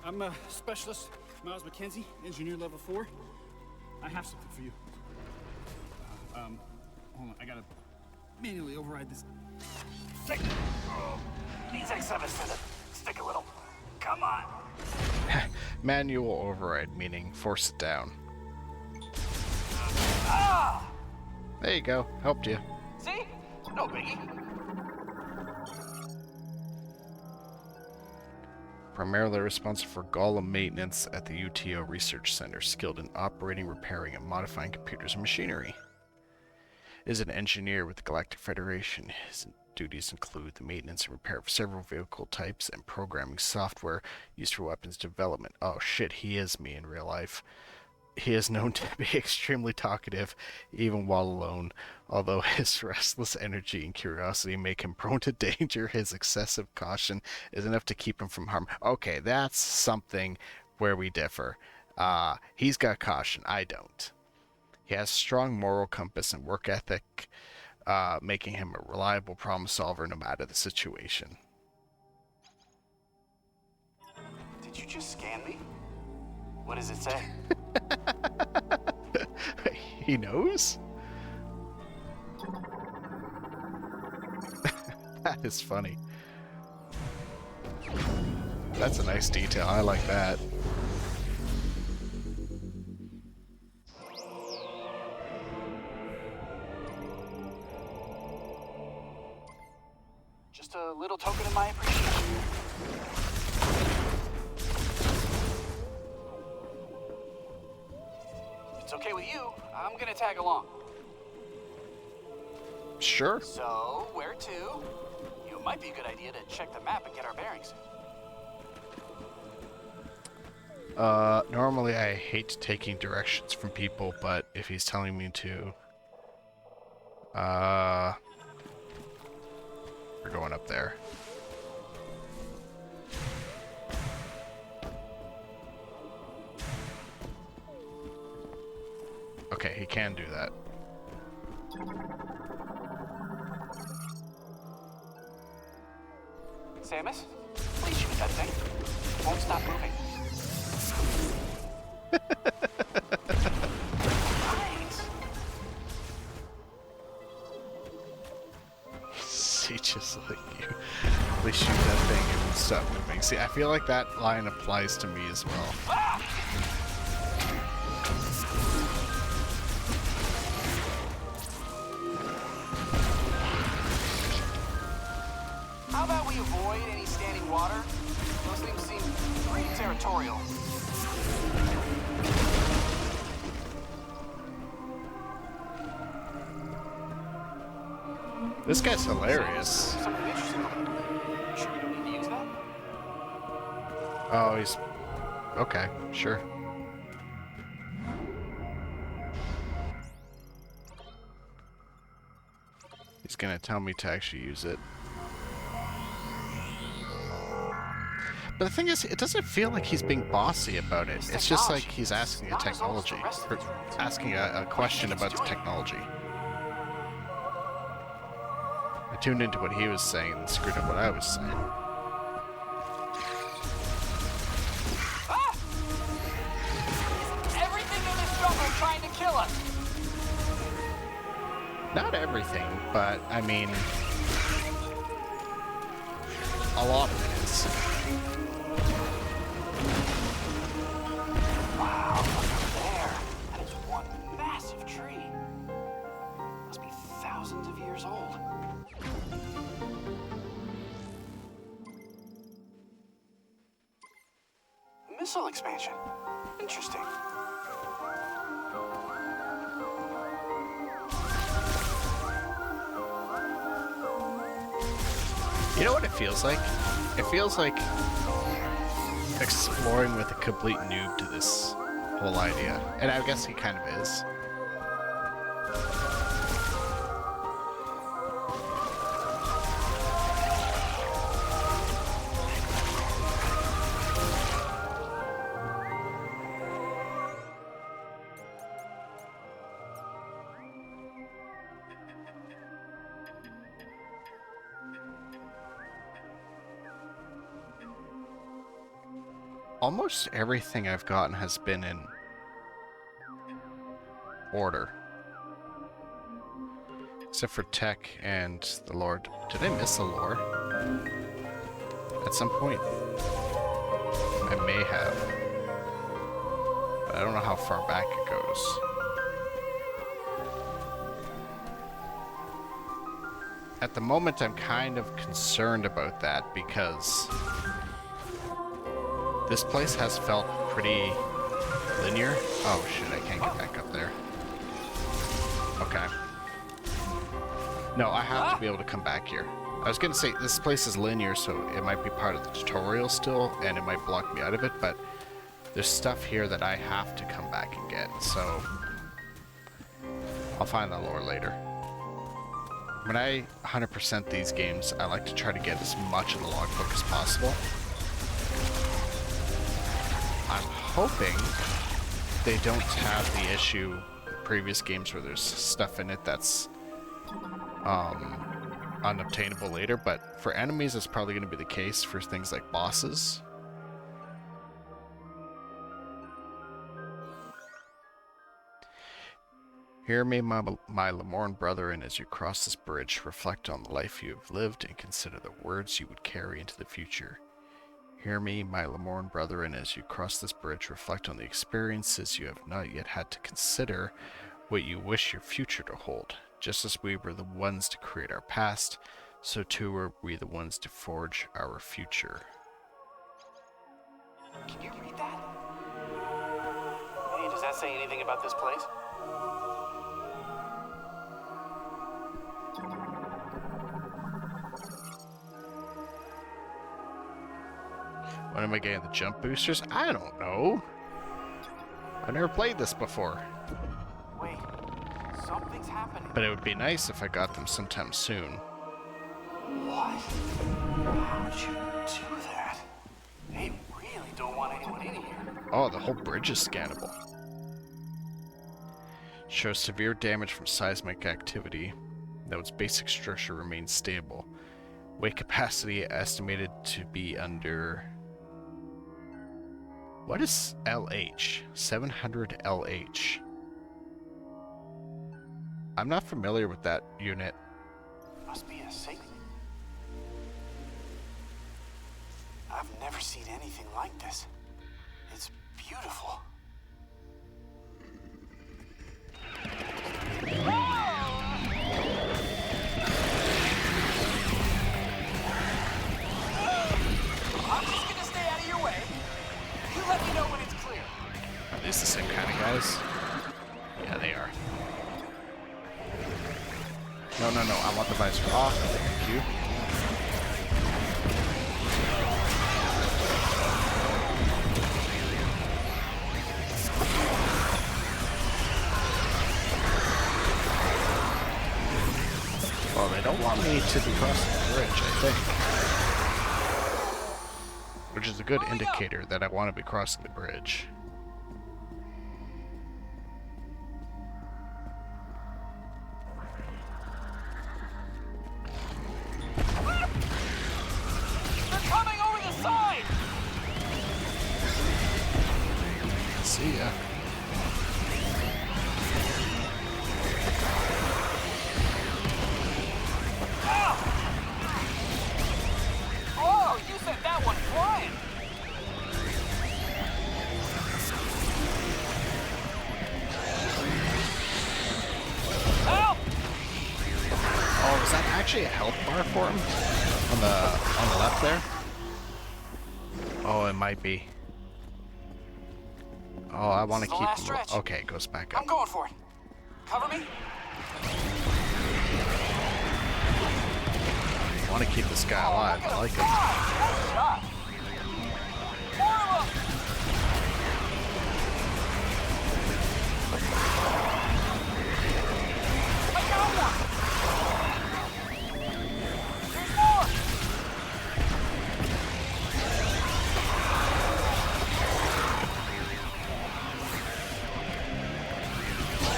I'm a specialist, Miles McKenzie, engineer level 4. I have something for you. Hold on, I gotta manually override this. These X7s to stick a little. Come on. Manual override, meaning force it down. There you go. Helped you. See? No biggie. Primarily responsible for Golem maintenance at the UTO Research Center, skilled in operating, repairing, and modifying computers and machinery. Is an engineer with the Galactic Federation. His duties include the maintenance and repair of several vehicle types and programming software used for weapons development. Oh shit, he is me in real life. He is known to be extremely talkative, even while alone. Although his restless energy and curiosity make him prone to danger, his excessive caution is enough to keep him from harm. Okay, that's something where we differ. He's got caution, I don't. He has strong moral compass and work ethic, making him a reliable problem solver no matter the situation. Did you just scan me? What does it say? He knows? That is funny. That's a nice detail. I like that. Just a little token of my appreciation. If it's okay with you, I'm gonna tag along. Sure. So, where to? It might be a good idea to check the map and get our bearings. Normally I hate taking directions from people, but if he's telling me to, we're going up there. Okay, he can do that. Samus, please shoot that thing. It won't stop moving. Nice. See, just like you. Please shoot that thing and it'll stop moving. See, I feel like that line applies to me as well. How about we avoid any standing water? Those things seem pretty territorial. This guy's hilarious. Something interesting. Sure you don't need to use that? Oh, he's... Okay, sure. He's gonna tell me to actually use it. But the thing is, it doesn't feel like he's being bossy about it. It's just like he's asking a technology, or asking a question about the technology. I tuned into what he was saying and screwed up what I was saying. Ah! Everything in this jungle trying to kill us. Not everything, but I mean, a lot of it is. Wow, look up there. That is one massive tree. Must be thousands of years old. old. Missile expansion. Interesting. You know what it feels like? It feels like exploring with a complete noob to this whole idea. And I guess he kind of is. Almost everything I've gotten has been in order. Except for tech and the lore. Did I miss a lore? At some point. I may have. But I don't know how far back it goes. At the moment, I'm kind of concerned about that because this place has felt pretty linear. Oh shit, I can't get back up there. Okay. No, I have to be able to come back here. I was gonna say, this place is linear, so it might be part of the tutorial still, and it might block me out of it, but there's stuff here that I have to come back and get, so I'll find that lore later. When I 100% these games, I like to try to get as much of the logbook as possible. I'm hoping they don't have the issue in previous games where there's stuff in it that's unobtainable later, but for enemies it's probably going to be the case for things like bosses. Hear me, my Lamorne brother, and as you cross this bridge, reflect on the life you have lived and consider the words you would carry into the future. Hear me, my Lamorne brother, and as you cross this bridge, reflect on the experiences you have not yet had to consider what you wish your future to hold. Just as we were the ones to create our past, so too are we the ones to forge our future. Can you read that? Hey, does that say anything about this place? When am I getting the jump boosters? I don't know. I've never played this before. Wait, something's happening. But it would be nice if I got them sometime soon. What? How'd you do that? They really don't want anyone in here. Oh, the whole bridge is scannable. Shows severe damage from seismic activity, though its basic structure remains stable. Weight capacity estimated to be under... What is LH? 700 LH. I'm not familiar with that unit. Must be a signal. I've never seen anything like this. It's beautiful. I'm just gonna stay out of your way. You let me know when it's clear. Are these the same kind of guys? Yeah, they are. No, I want the visor off. Thank you. Well, they don't want me to be crossing the bridge, I think. Which is a good indicator that I want to be crossing the bridge. They're coming over the side! See ya. Oh, you sent that one flying! Help! All of a is that actually a health bar for him? On the left there? Oh, it might be. Oh, I want to This is the keep last him. stretch. Okay, it goes back up. I'm going for it. Cover me. I want to keep this guy alive. I like him. Nice shot. More of them. I got one. There's more.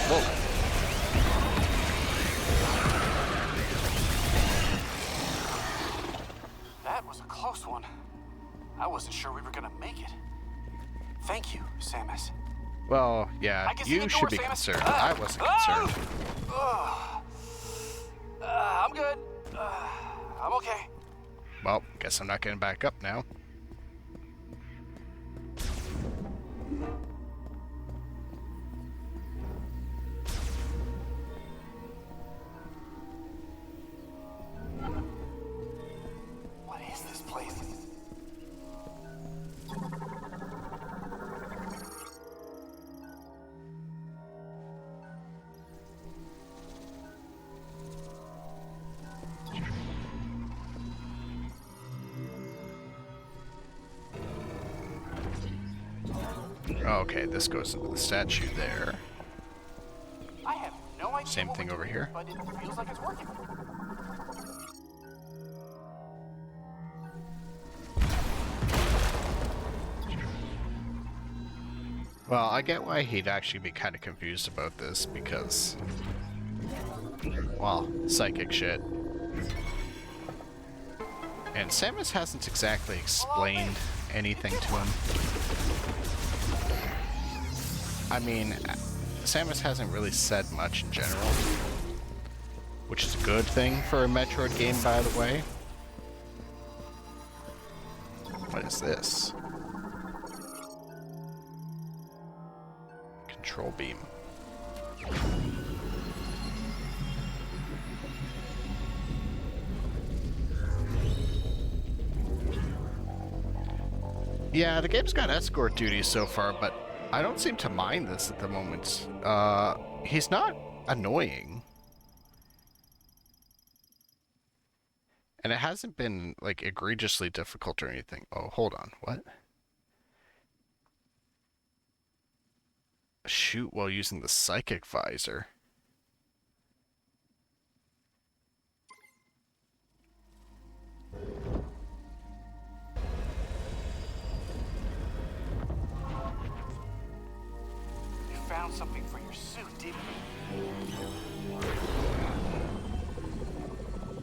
Whoa. That was a close one. I wasn't sure we were gonna make it. Thank you, Samus. Well, yeah, I can see you the should door, be Samus. concerned. I wasn't concerned. I'm good. I'm okay. Well, guess I'm not getting back up now. What is this place? Okay, this goes into the statue there. I have no idea. Same what thing we're over doing, here. but it feels like it's working. Well, I get why he'd actually be kind of confused about this because, well, psychic shit. And Samus hasn't exactly explained anything to him. I mean, Samus hasn't really said much in general, which is a good thing for a Metroid game, by the way. What is this? Control beam. Yeah, the game's got escort duty so far, but I don't seem to mind this at the moment. He's not annoying. And it hasn't been, like, egregiously difficult or anything. Oh, hold on. What? Shoot while using the psychic visor. You found something for your suit, didn't you?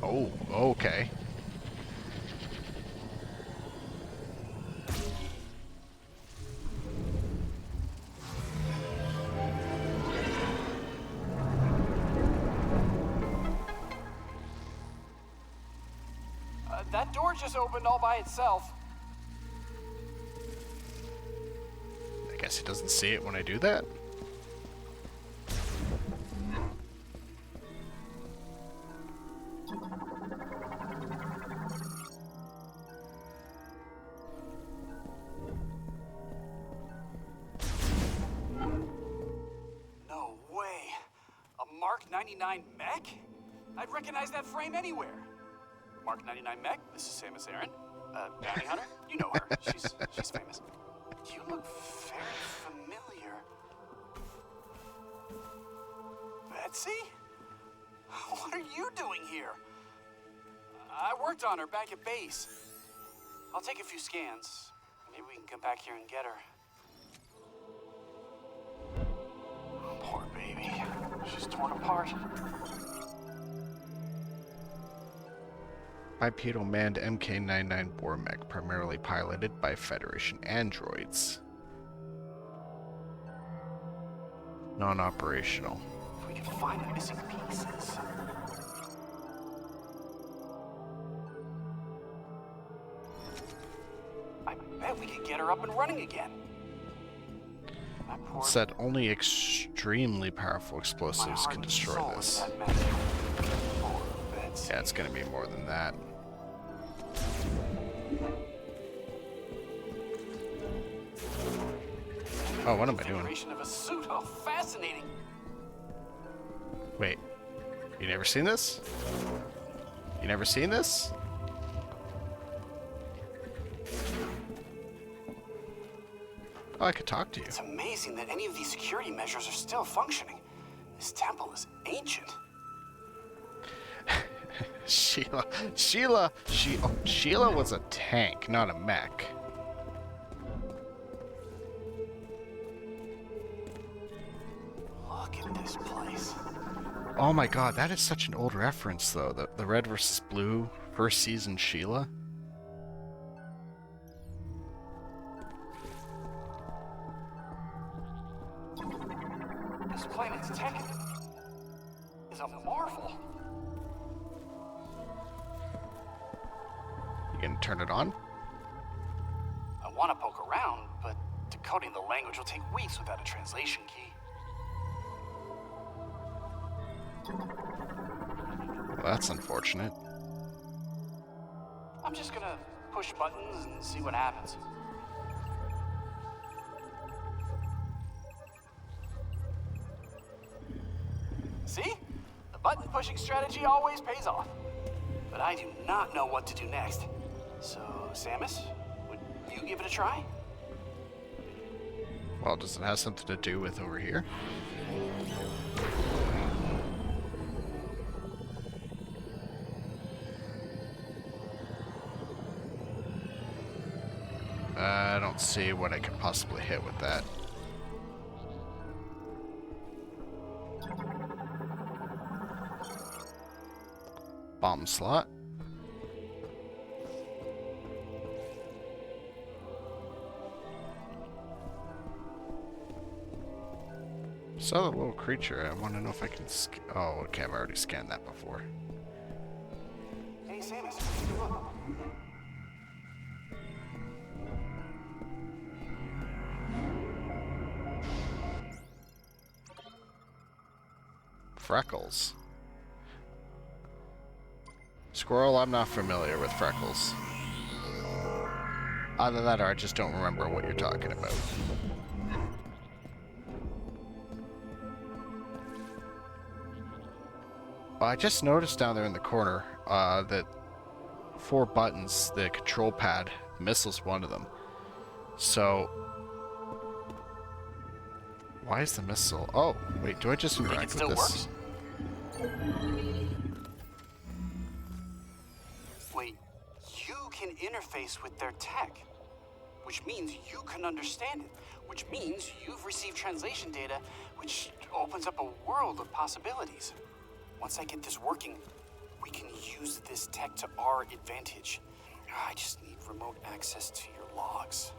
Oh, okay. That door just opened all by itself. I guess he doesn't see it when I do that. No way. A Mark 99 mech? I'd recognize that frame anywhere. Mark 99 mech, this is Samus Aran. Bounty Hunter, you know her. She's famous. You look very familiar. Betsy? What are you doing here? I worked on her back at base. I'll take a few scans. Maybe we can come back here and get her. Poor baby. She's torn apart. Bipedal manned MK-99 bore mech, primarily piloted by Federation androids. Non-operational. If we can find the missing pieces. I bet we could get her up and running again. That poor Said only extremely powerful my explosives heart can and destroy soul this. into that mess. Poor Betsy. Let's see. Yeah, it's gonna be more than that. Oh, what am I doing? Configuration of a suit. Oh, fascinating. Wait, you never seen this? You never seen this? Oh, I could talk to you. It's amazing that any of these security measures are still functioning. This temple is ancient. Sheila was a tank, not a mech. Look at this place. Oh my god, that is such an old reference, though. The red versus blue first season Sheila. This planet's tech is a marvel. You gonna turn it on? I want to poke around, but decoding the language will take weeks without a translation key. Well, that's unfortunate. I'm just gonna push buttons and see what happens. See? The button pushing strategy always pays off. But I do not know what to do next. So, Samus, would you give it a try? Well, does it have something to do with over here? I don't see what I could possibly hit with that. Bomb slot. Saw the little creature. I want to know if I can. Oh, okay. I've already scanned that before. Hey, Samus, look. Freckles. Squirrel, I'm not familiar with Freckles. Either that or I just don't remember what you're talking about. I just noticed down there in the corner that 4 buttons, the control pad, missile's one of them. So, why is the missile? Oh, wait, do I just Think it interact still with this? works? Wait, you can interface with their tech, which means you can understand it, which means you've received translation data, which opens up a world of possibilities. Once I get this working, we can use this tech to our advantage. I just need remote access to your logs.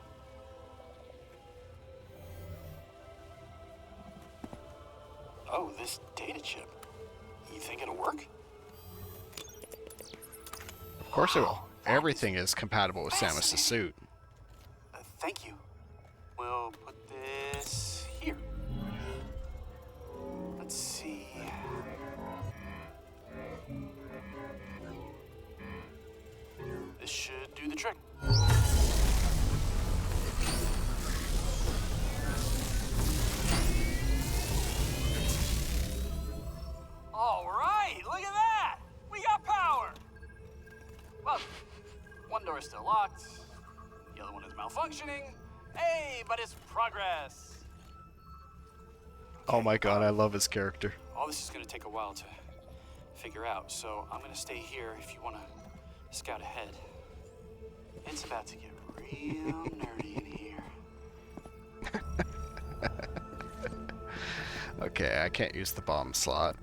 Oh, this data chip. You think it'll work? Of course it will. Everything is compatible with Samus' suit. Thank you. We'll put this here. Let's see. This should do the trick. All right, look at that! We got power! Well, one door is still locked, the other one is malfunctioning. Hey, but it's progress. Oh my god, I love his character. All this is gonna take a while to figure out, so I'm gonna stay here if you wanna scout ahead. It's about to get real nerdy in here. Okay, I can't use the bomb slot.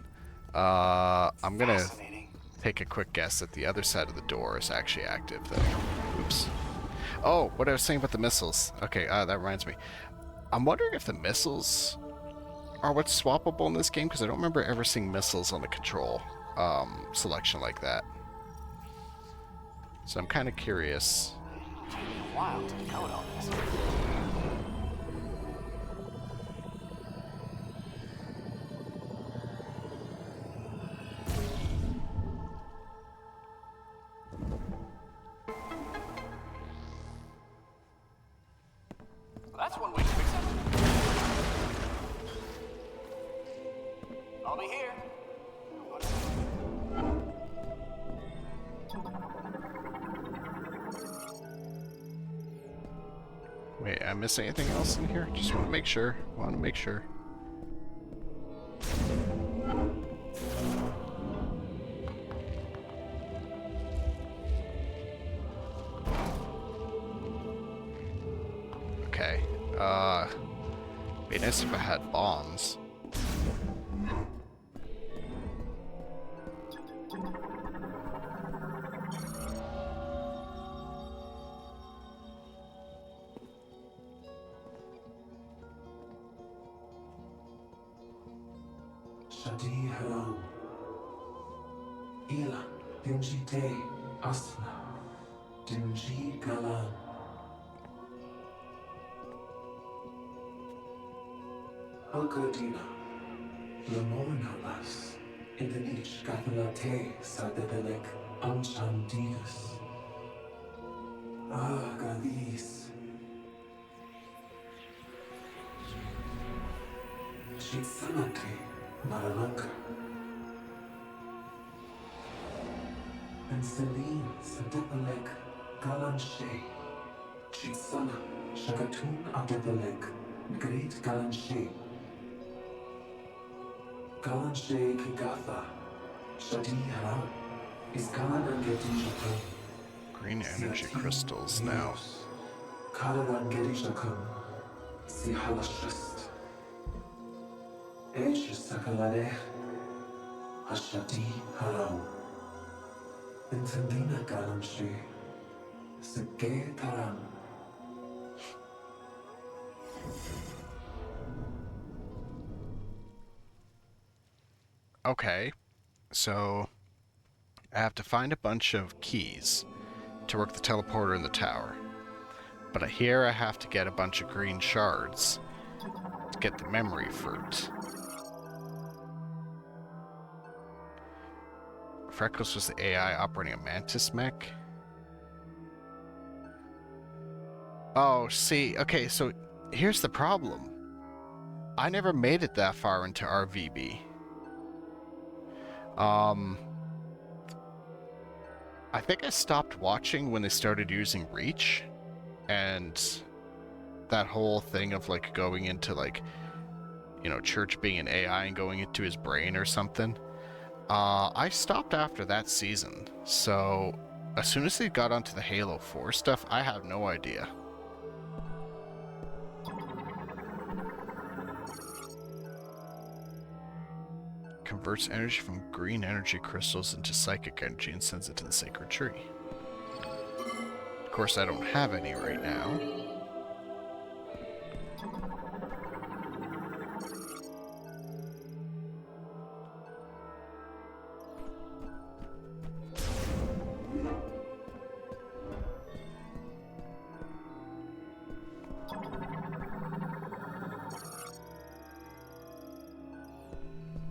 I'm gonna Fascinating. take a quick guess that the other side of the door is actually active, though. Oops. Oh, what I was saying about the missiles. Okay, that reminds me. I'm wondering if the missiles are what's swappable in this game, because I don't remember ever seeing missiles on the control selection like that. So I'm kind of curious. It'll take me a while to decode all this. That's one way to fix it. I'll be here. Wait, I miss anything else in here? Just want to make sure. Want to make sure. Okay. Be nice if I had bombs. Shadi hello. Ila, Dinji te, Asna, Dinji galan. Algodina, Lamorna las, Indanich Gatalate, Sadebelek, Anchandigas. Ah, Galis. Chitsanate, Maranaka. And Celine, Sadebelek, Galanshe. Chitsana, Shakatun Adebelek, Great Galanshe. Galanshe Kigatha, Shadi Haram, is Galan Gedishakam. Green energy crystals now. Kalaran Gedishakam, Si Halashist. Esh Sakalade, Ashadi Haram. Intendina Galanshe, Sege Taram. Okay, so I have to find a bunch of keys to work the teleporter in the tower. But here I have to get a bunch of green shards to get the memory fruit. Freckles was the AI operating a mantis mech. Oh, see, okay, so here's the problem. I never made it that far into RVB. I think I stopped watching when they started using Reach, and that whole thing of like going into like, you know, Church being an AI and going into his brain or something. I stopped after that season, so as soon as they got onto the Halo 4 stuff, I have no idea. Converts energy from green energy crystals into psychic energy and sends it to the sacred tree. Of course, I don't have any right now.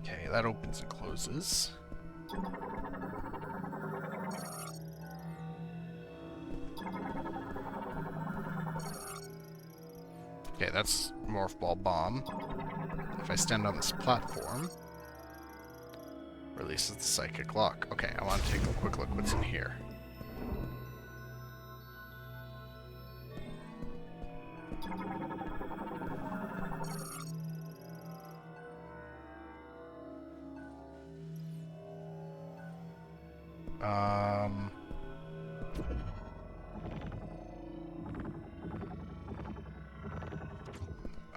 Okay, that opens and closes. Okay, that's Morph Ball Bomb. If I stand on this platform, releases the Psychic Lock. Okay, I want to take a quick look what's in here.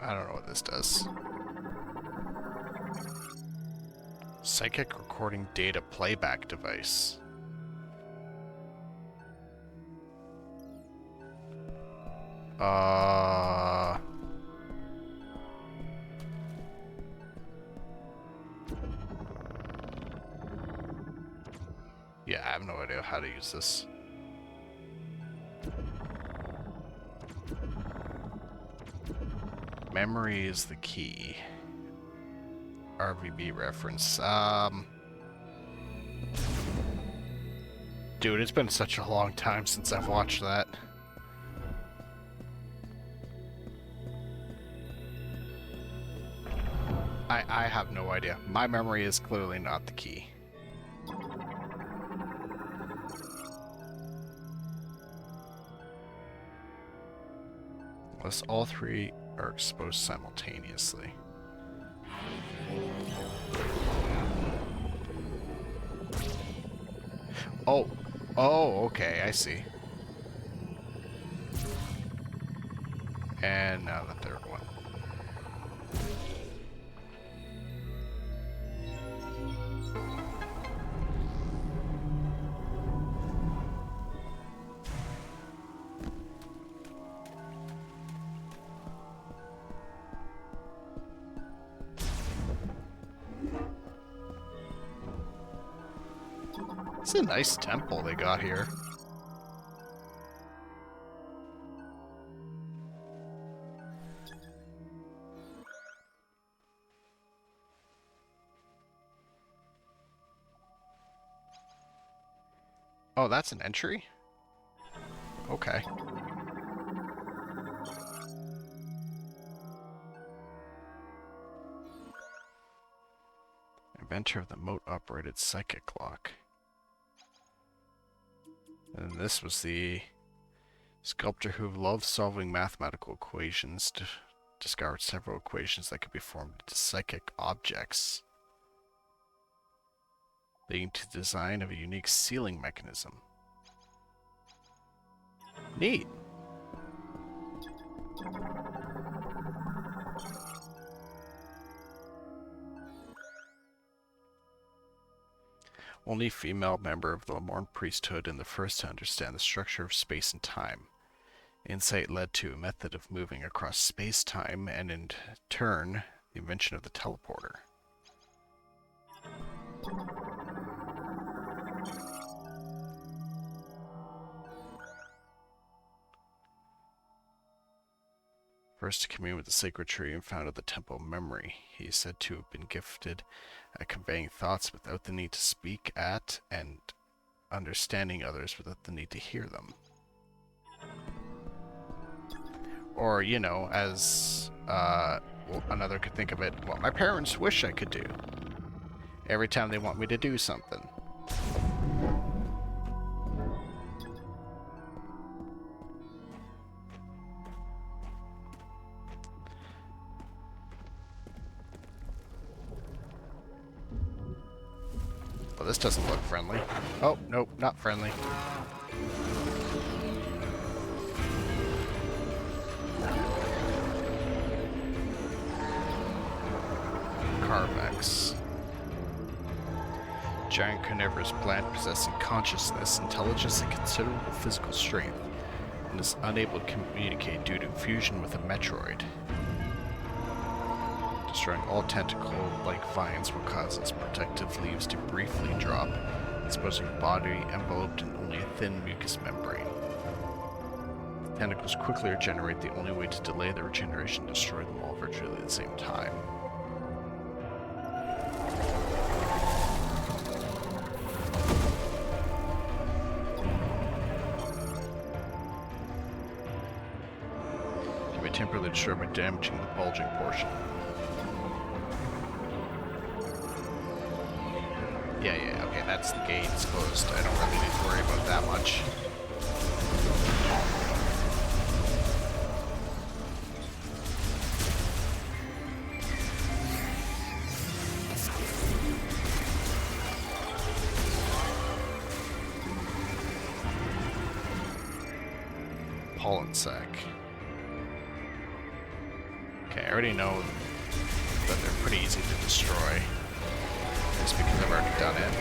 I don't know what this does. Psychic recording data playback device. Yeah, I have no idea how to use this. Memory is the key. RVB reference. Dude, it's been such a long time since I've watched that. I have no idea. My memory is clearly not the key. Unless all three are exposed simultaneously. Oh. Oh, okay, I see. And now the third one. It's a nice temple they got here. Oh, that's an entry? Okay. Inventor of the mote-operated psychic lock. And this was the sculptor who loved solving mathematical equations, discovered several equations that could be formed into psychic objects, leading to the design of a unique sealing mechanism. Neat. Only female member of the Lamorne priesthood and the first to understand the structure of space and time. Insight led to a method of moving across space-time and in turn, the invention of the teleporter. First to commune with the sacred tree and founded the Temple of Memory. He is said to have been gifted at conveying thoughts without the need to speak at and understanding others without the need to hear them. Or, you know, as well, another could think of it, what my parents wish I could do. Every time they want me to do something. Well, this doesn't look friendly. Oh, nope, not friendly. Carvex. Giant carnivorous plant possessing consciousness, intelligence, and considerable physical strength, and is unable to communicate due to fusion with a Metroid. Destroying all tentacle-like vines will cause its protective leaves to briefly drop, exposing a body enveloped in only a thin mucous membrane. The tentacles quickly regenerate, the only way to delay the regeneration and destroy them all virtually at the same time. Can be temporarily destroyed by damaging the bulging portion. Yeah, okay, that's the gate. It's closed. I don't really need to worry about that much. Pollen sac. Okay, I already know that they're pretty easy to destroy. Just because I've already done it.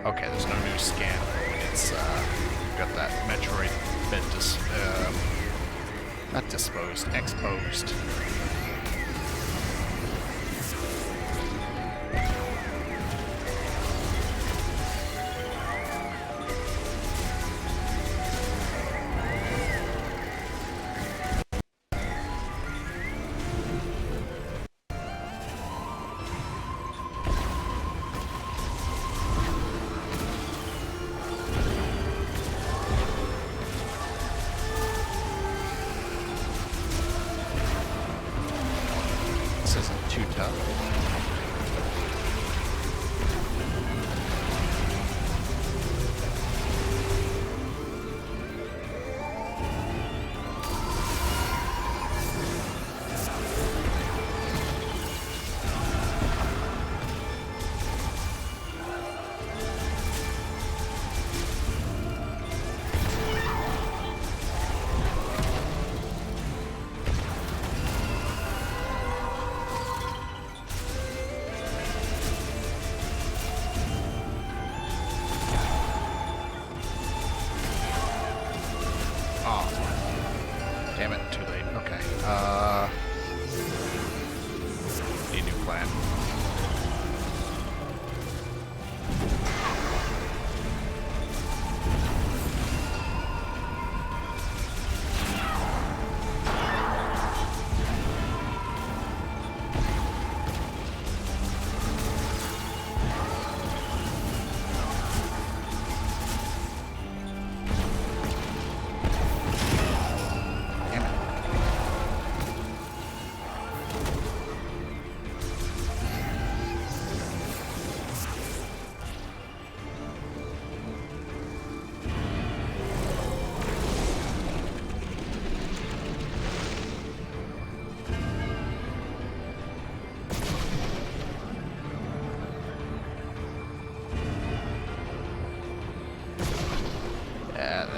Okay, there's no new scan. It's got that Metroid bit not disposed, exposed.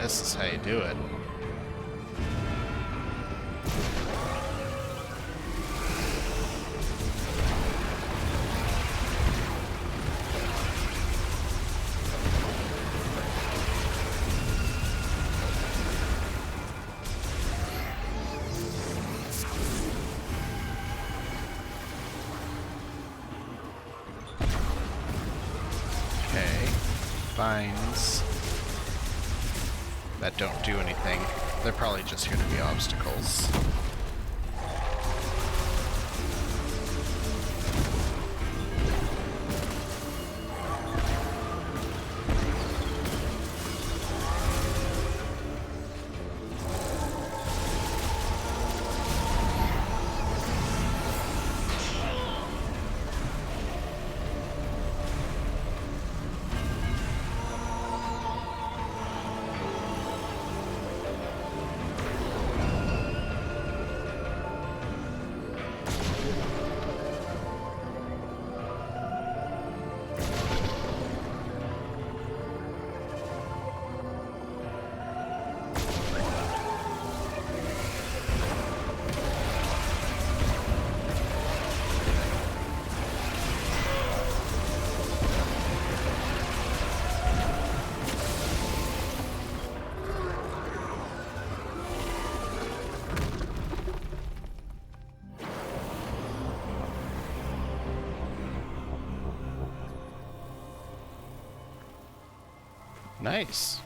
this is how you do it. Vines that don't do anything. They're probably just here to be obstacles. Nice.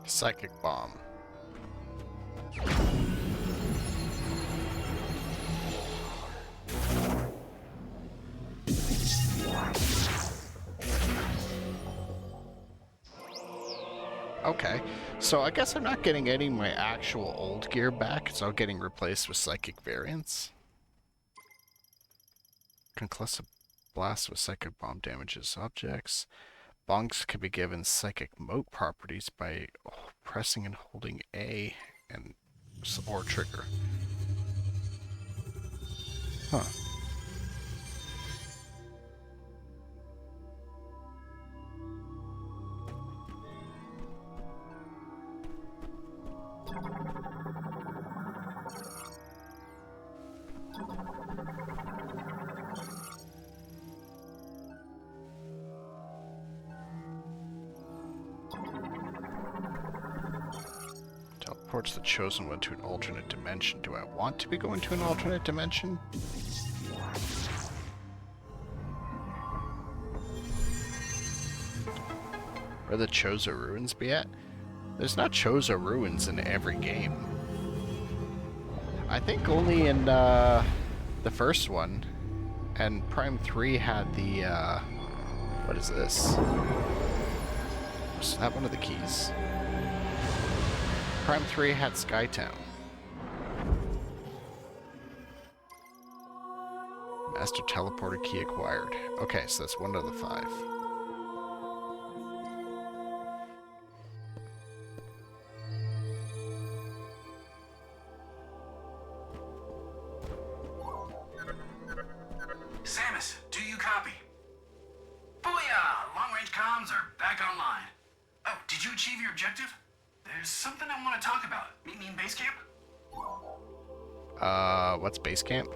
Psychic bomb. Okay, so I guess I'm not getting any of my actual old gear back. It's all getting replaced with psychic variants. Concussive blast with psychic bomb damages objects. Bonks can be given psychic mote properties by pressing and holding A and or trigger. Huh. Teleports the chosen one to an alternate dimension. Do I want to be going to an alternate dimension? Where the Chozo ruins be at? There's not Chozo ruins in every game. I think only in the first one. And Prime 3 had the, what is this? Is that one of the keys? Prime 3 had Skytown. Master Teleporter key acquired. Okay, so that's one of the 5. Samus, do you copy? Booyah! Long-range comms are back online. Oh, did you achieve your objective? There's something I want to talk about. Meet me in base camp? What's base camp?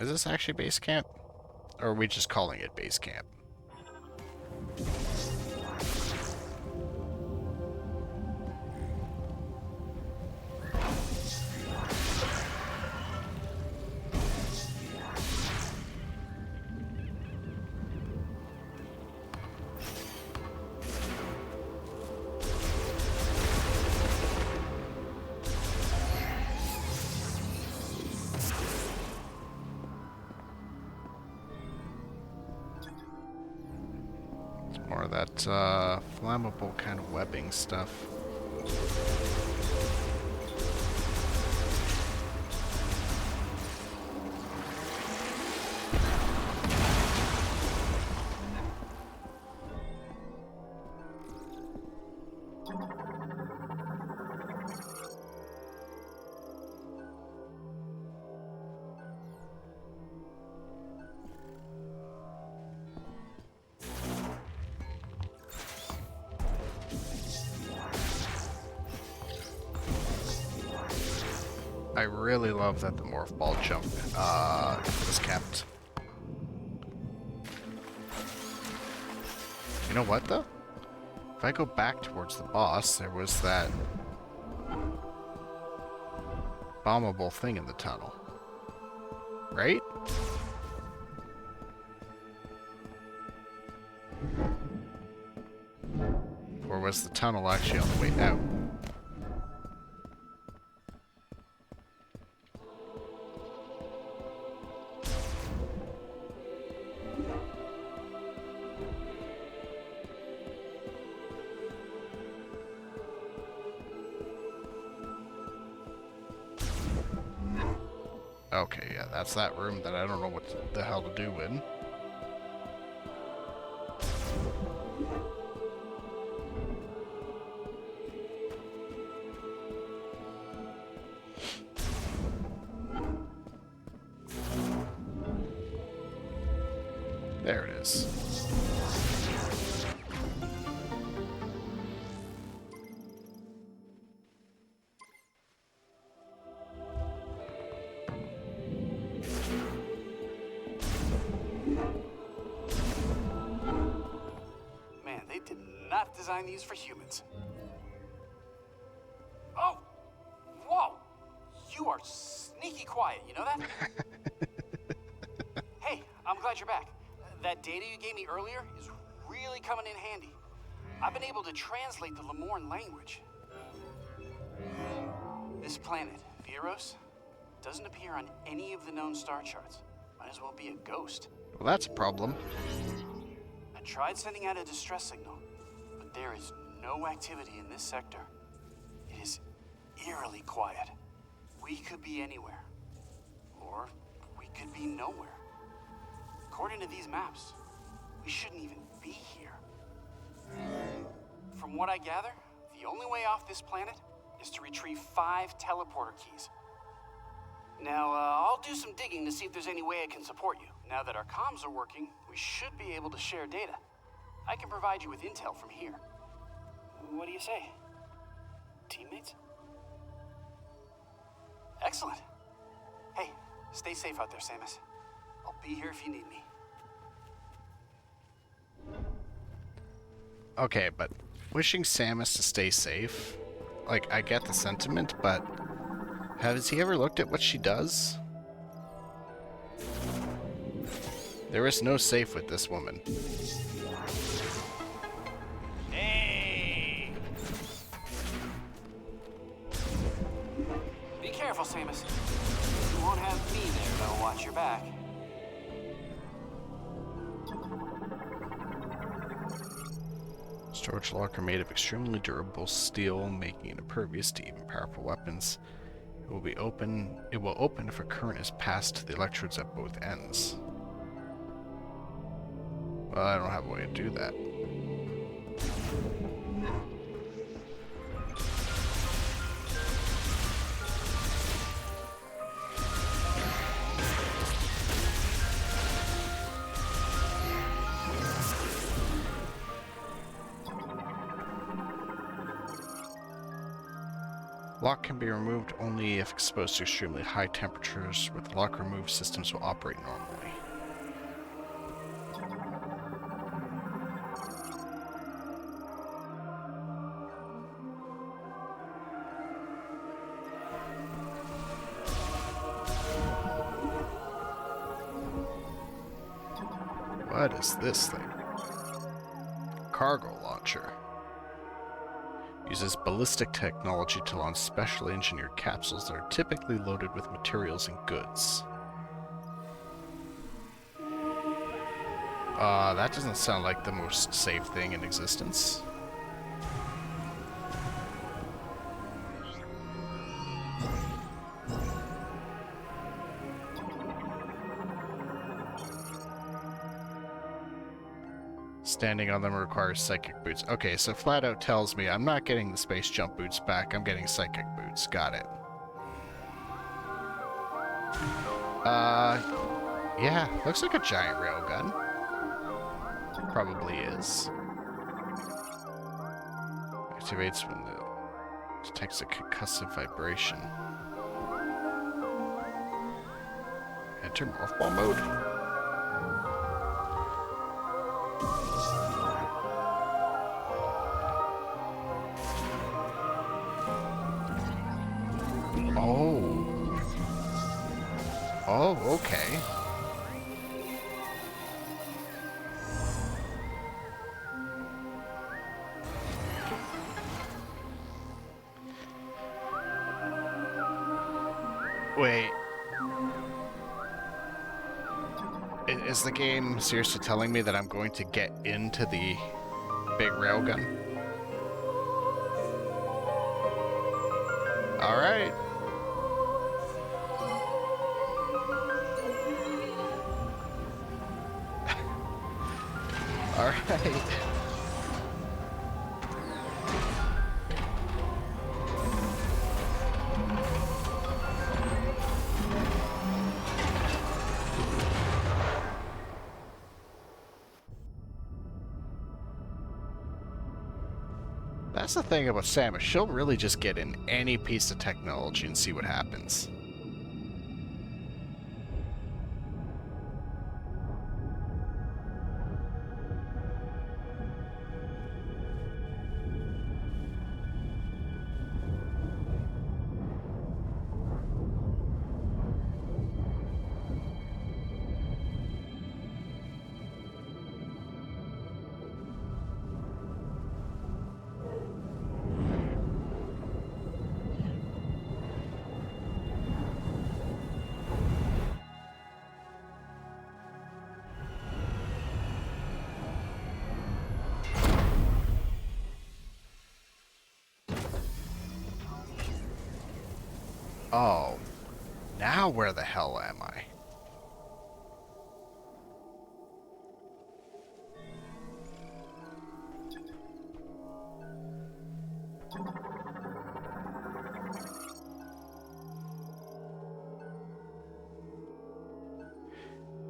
Is this actually base camp? Or are we just calling it base camp? More of that flammable kind of webbing stuff. I really love that the morph ball jump was kept. You know what though? If I go back towards the boss, there was that bombable thing in the tunnel. Right? Or was the tunnel actually on the way out? Okay, yeah, that's that room that I don't know what the hell to do in. There it is. Man, they did not design these for humans. Oh! Whoa! You are sneaky quiet, you know that? Hey, I'm glad you're back. That data you gave me earlier is really coming in handy. I've been able to translate the Lemorn language. This planet, Viros, doesn't appear on any of the known star charts. Might as well be a ghost. Well, that's a problem. I tried sending out a distress signal, but there is no activity in this sector. It is eerily quiet. We could be anywhere, or we could be nowhere. According to these maps, we shouldn't even be here. From what I gather, the only way off this planet is to retrieve 5 teleporter keys. Now, I'll do some digging to see if there's any way I can support you. Now that our comms are working, we should be able to share data. I can provide you with intel from here. What do you say? Teammates? Excellent. Hey, stay safe out there, Samus. I'll be here if you need me. Okay, but wishing Samus to stay safe, like, I get the sentiment, but has he ever looked at what she does? There is no safe with this woman. Hey! Be careful, Samus. You won't have me there to watch your back. Storage locker made of extremely durable steel, making it impervious to even powerful weapons. It will open if a current is passed to the electrodes at both ends. Well, I don't have a way to do that. Lock can be removed only if exposed to extremely high temperatures. With the lock removed, systems will operate normally. What is this thing? Cargo launcher. Uses ballistic technology to launch specially engineered capsules that are typically loaded with materials and goods. That doesn't sound like the most safe thing in existence. Standing on them requires psychic boots. Okay, so flat out tells me I'm not getting the space jump boots back, I'm getting psychic boots. Got it. Yeah, looks like a giant railgun. Probably is. Activates when the detects a concussive vibration. Enter morphball mode. Oh. Oh, okay. Wait. Is the game seriously telling me that I'm going to get into the big railgun? Alright. Alright. That's the thing about Samus. She'll really just get in any piece of technology and see what happens. Oh, now where the hell am I?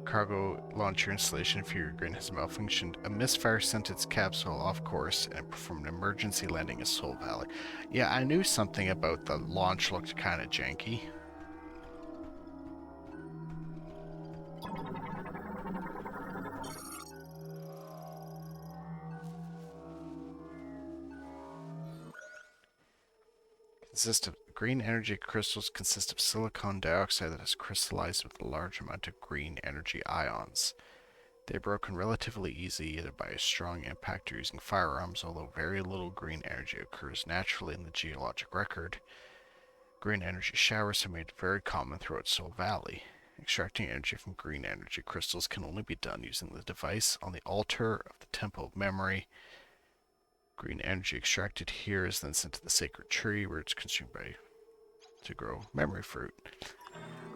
Cargo launcher installation for your grid has malfunctioned. A misfire sent its capsule off course and performed an emergency landing in Soul Valley. Yeah, I knew something about the launch looked kind of janky. Green energy crystals consist of silicon dioxide that has crystallized with a large amount of green energy ions. They are broken relatively easy either by a strong impact or using firearms, although very little green energy occurs naturally in the geologic record. Green energy showers have made it very common throughout Soul Valley. Extracting energy from green energy crystals can only be done using the device on the altar of the Temple of Memory. Green energy extracted here is then sent to the sacred tree where it's consumed to grow memory fruit.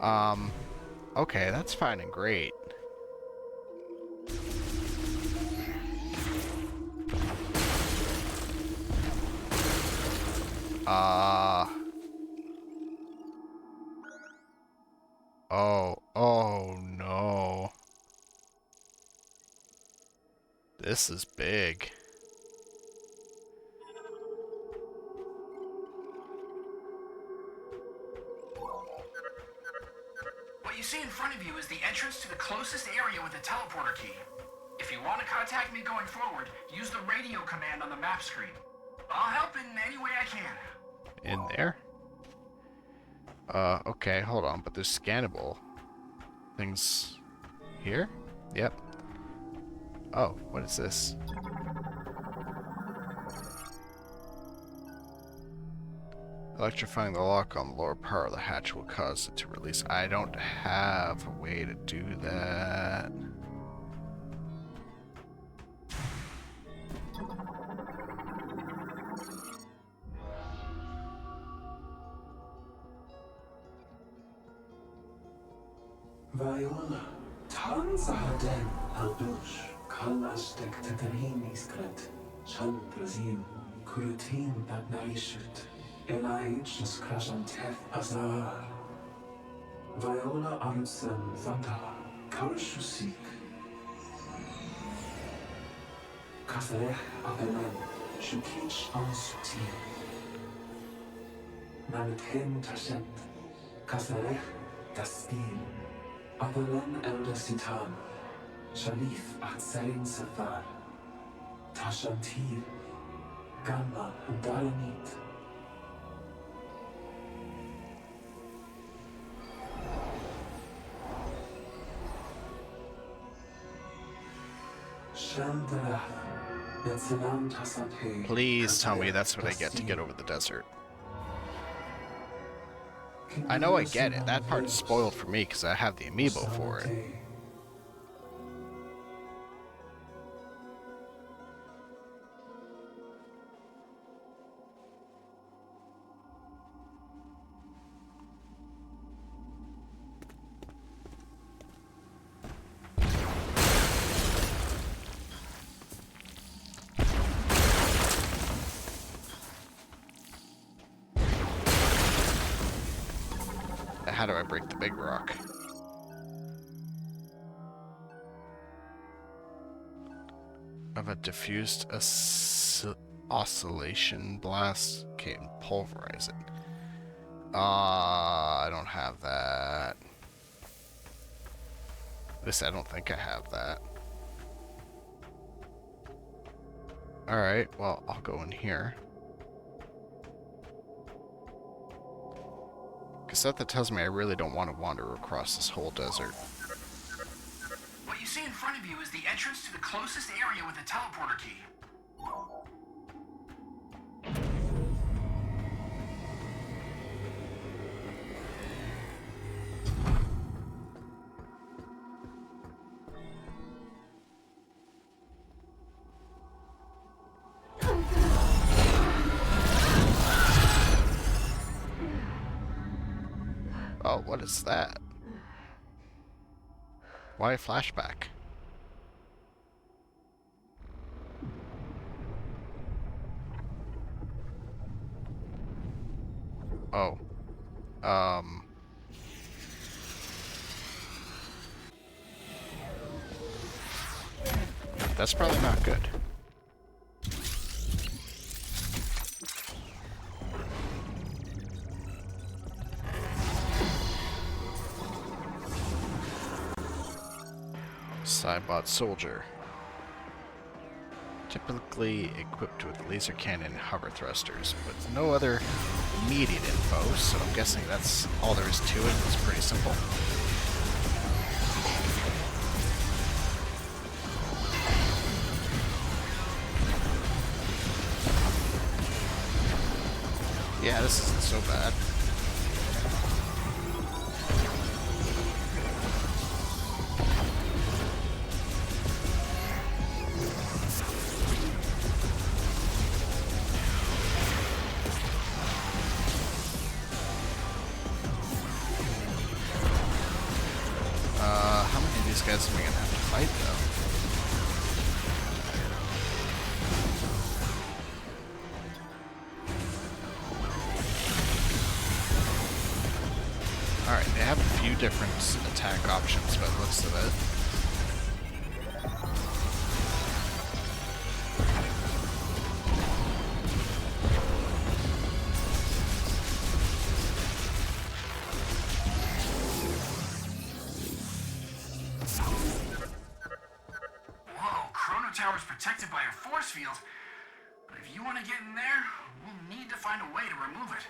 Okay, that's fine and great. Oh no. This is big. What you see in front of you is the entrance to the closest area with a teleporter key. If you want to contact me going forward, use the radio command on the map screen. I'll help in any way I can. In there? Okay, hold on, but there's scannable things here? Yep. Oh, what is this? Electrifying the lock on the lower part of the hatch will cause it to release. I don't have a way to do that. Viola, Tanzahaden, Albush, Kalastek Tetaniskret, Chan Brazil, Kurutin Bagnaishut, Elijah's Krashan Teth Azar, Viola Arutsan Vanda, Karshusik, Kasarech Apelen, Shukich Ansuti, Nanten Tashent, Kasarech Daspil, Apelen Eldesitan, Shalif Atzarin Safar, Tashantir, Gamma and Daranit. Please tell me that's what I get to get over the desert. I know I get it. That part is spoiled for me because I have the amiibo for it. How do I break the big rock? Of a diffused oscillation blast can pulverize it. I don't have that. At least I don't think I have that. Alright, well, I'll go in here. Because that tells me I really don't want to wander across this whole desert. What you see in front of you is the entrance to the closest area with a teleporter key. Oh, what is that? Why a flashback? Oh. That's probably not good. Cybot soldier. Typically equipped with laser cannon and hover thrusters, but no other immediate info, so I'm guessing that's all there is to it. It's pretty simple. Yeah, this isn't so bad. How many of these guys are we gonna have to fight, though? Alright, they have a few different attack options by the looks of it. Whoa, Chrono Tower's protected by a force field. But if you want to get in there, we'll need to find a way to remove it.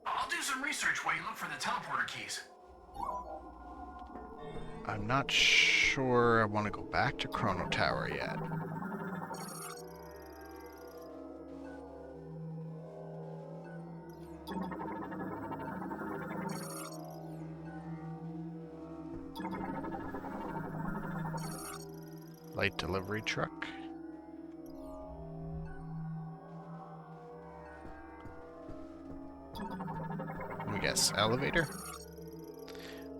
I'll do some research while you look for the teleporter keys. I'm not sure I want to go back to Chrono Tower yet. Light delivery truck. Let me guess, elevator?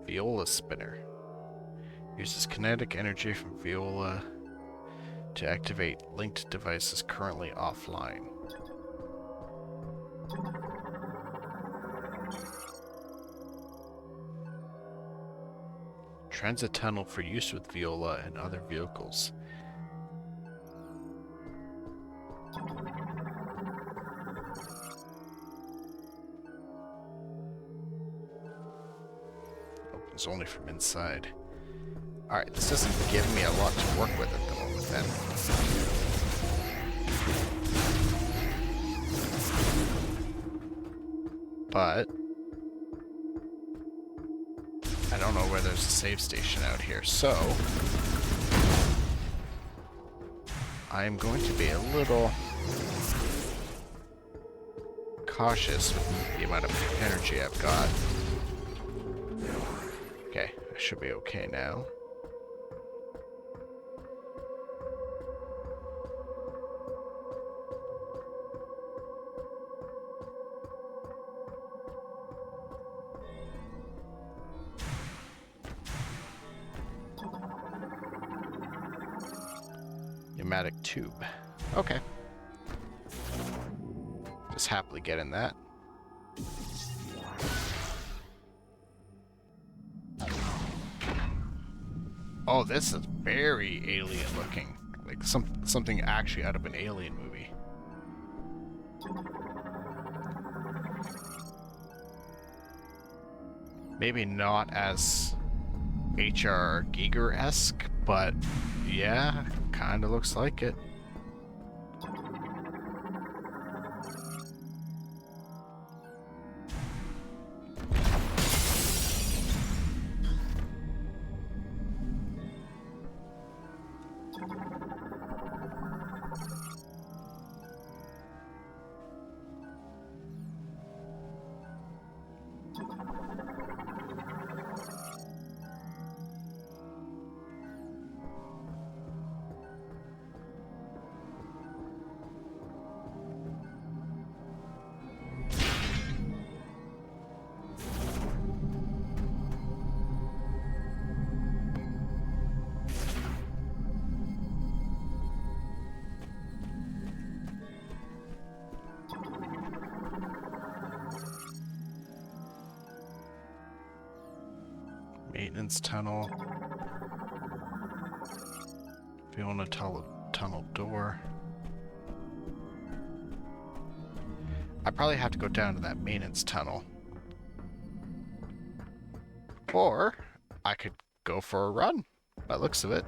Viola spinner. Uses kinetic energy from Viola to activate linked devices currently offline. Transit tunnel for use with Viola and other vehicles. Opens only from inside. Alright, this doesn't give me a lot to work with at the moment then. But I don't know where there's a save station out here, so I'm going to be a little cautious with the amount of energy I've got. Okay, I should be okay now. Pneumatic tube. Okay. Just happily get in that. Oh, this is very alien looking. Like something actually out of an Alien movie. Maybe not as H.R. Giger-esque, but yeah, kinda looks like it. Maintenance tunnel. Fiona tunnel door. I probably have to go down to that maintenance tunnel. Or I could go for a run, by the looks of it.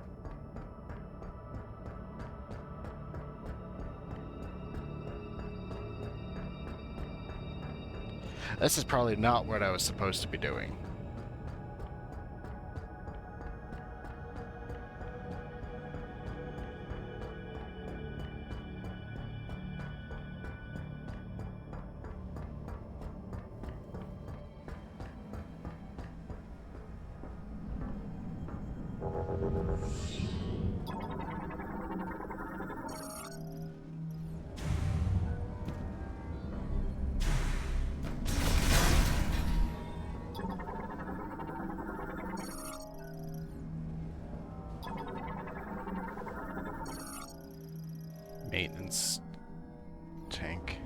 This is probably not what I was supposed to be doing. Maintenance tank.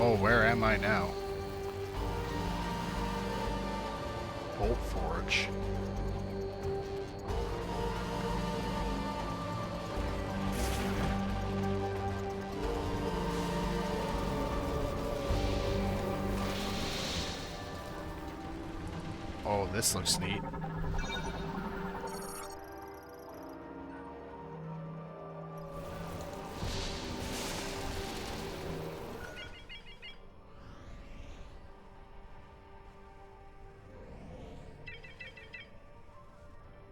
Oh, where am I now? Bolt Forge. Oh, this looks neat.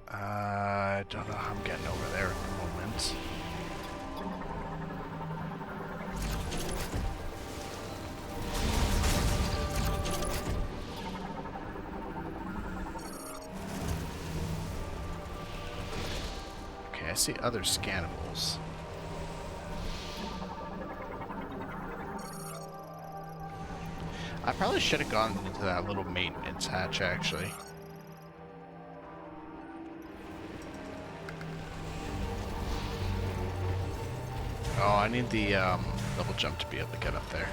I don't know how I'm getting over there at the moment. see other scannables. I probably should have gone into that little maintenance hatch, actually. Oh, I need the double jump to be able to get up there.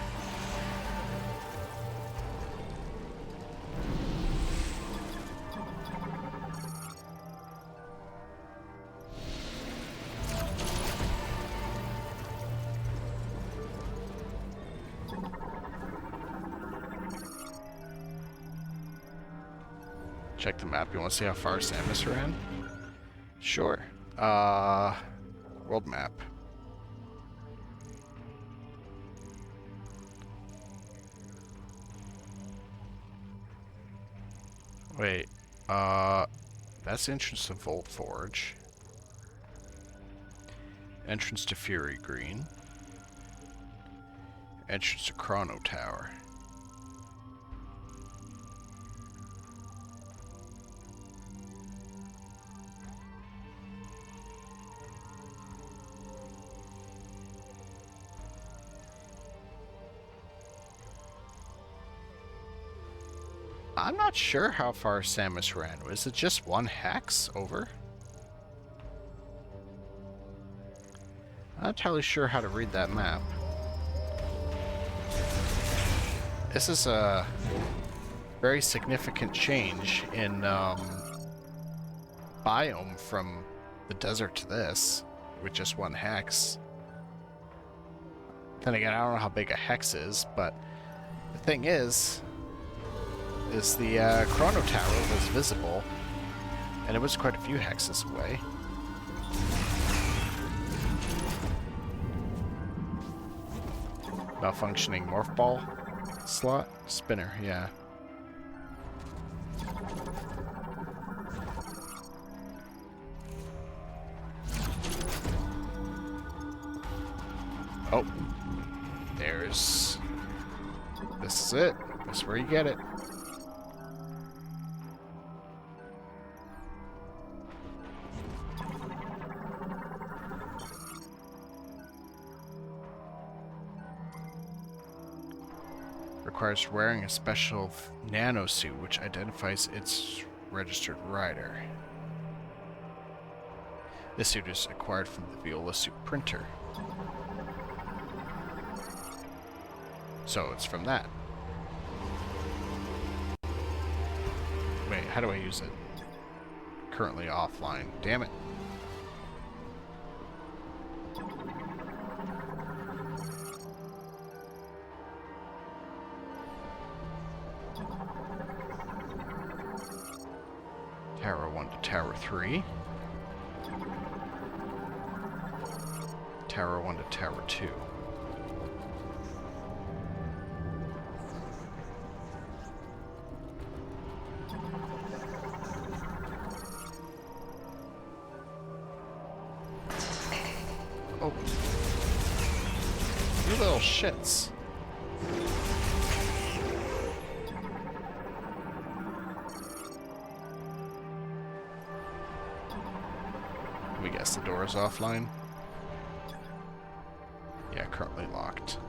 Check the map. You want to see how far Samus ran? Sure. World map. Wait, that's the entrance to Volt Forge. Entrance to Fury Green. Entrance to Chrono Tower. I'm not sure how far Samus ran. Was it just one hex over? I'm not entirely sure how to read that map. This is a very significant change in biome from the desert to this, with just one hex. Then again, I don't know how big a hex is, but the thing is the Chrono Tower was visible, and it was quite a few hexes away. Malfunctioning morph ball slot? Spinner, yeah. Oh. There's... This is it. This is where you get it. Requires wearing a special nano suit which identifies its registered rider. This suit is acquired from the Viola suit printer. So it's from that. Wait, how do I use it? Currently offline. Damn it. Tower 1 to Tower 3. Tower 1 to Tower 2. Oh. You little shits. We guess the door is offline. Yeah, currently locked.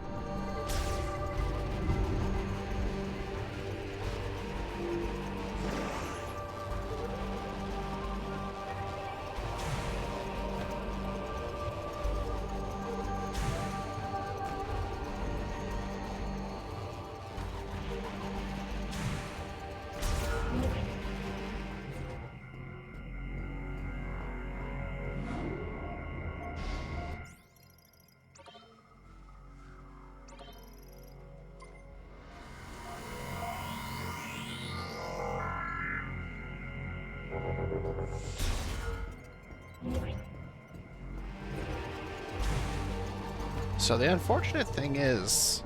So the unfortunate thing is,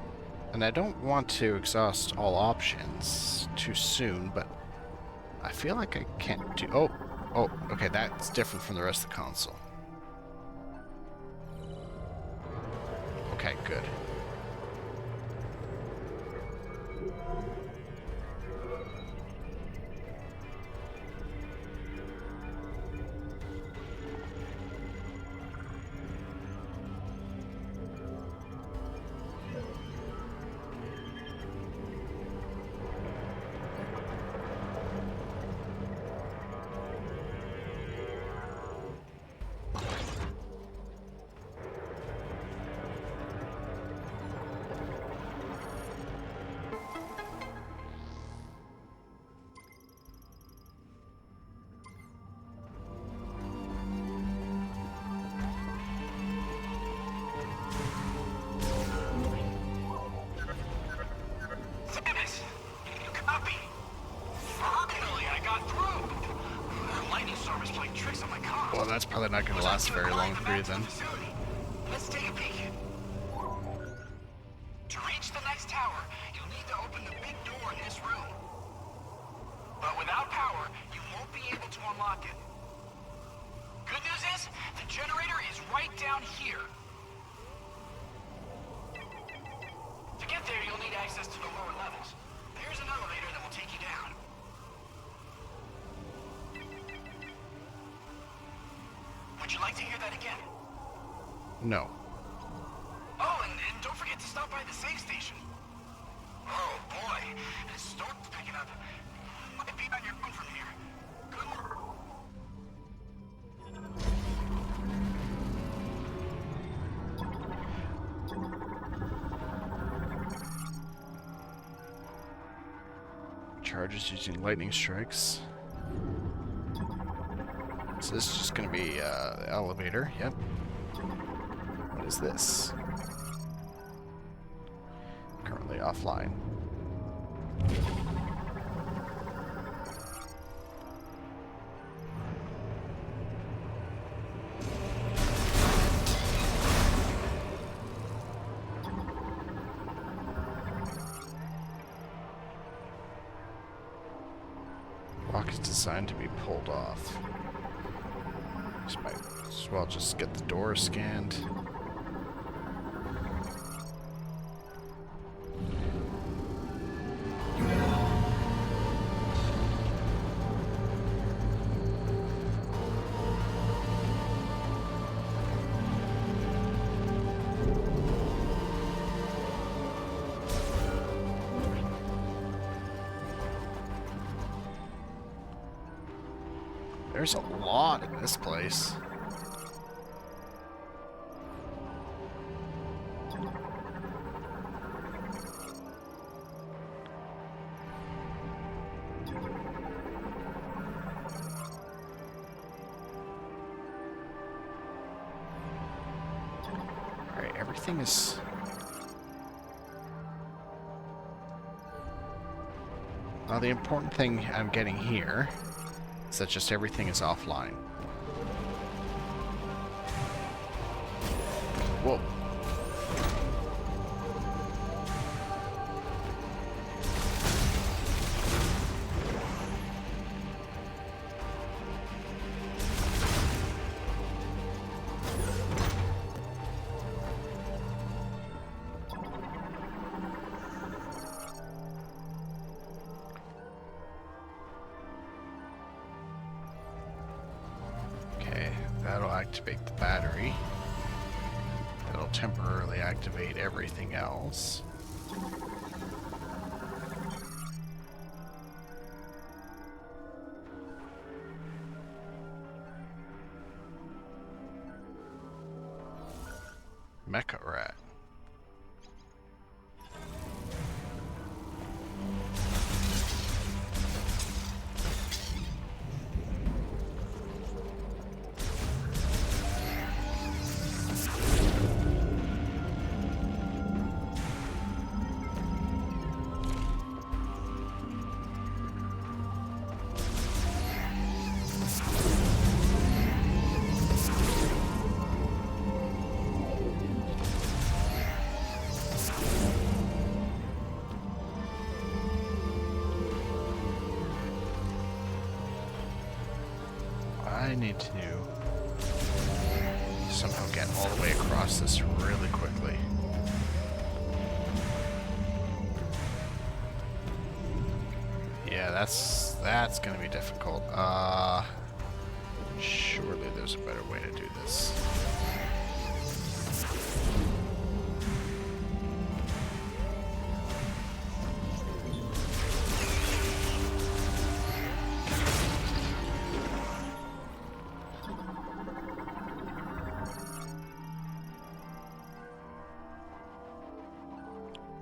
and I don't want to exhaust all options too soon, but I feel like I can't do... Oh, okay, that's different from the rest of the console. Okay, good. it's probably not going to last very long for you then. Let's take a peek. To reach the next tower, you'll need to open the big door in this room. But without power, you won't be able to unlock it. Good news is, the generator is right down here. To get there, you'll need access to the lower levels. There's an elevator that will take you down. Would you like to hear that again? No. Oh, and don't forget to stop by the safe station. Oh boy, this storm's picking up. Might be on your own from here. Good luck. Charges using lightning strikes. So this is just going to be the elevator. Yep. What is this? Currently offline. Lock is designed to be pulled off. Just might as well just get the door scanned. There's a lot in this place. Alright, everything is... Well, the important thing I'm getting here is that just everything is offline. Whoa. That'll activate the battery. That'll temporarily activate everything else. Mecha rat. I need to somehow get all the way across this really quickly. Yeah, that's gonna be difficult. Surely there's a better way to do this.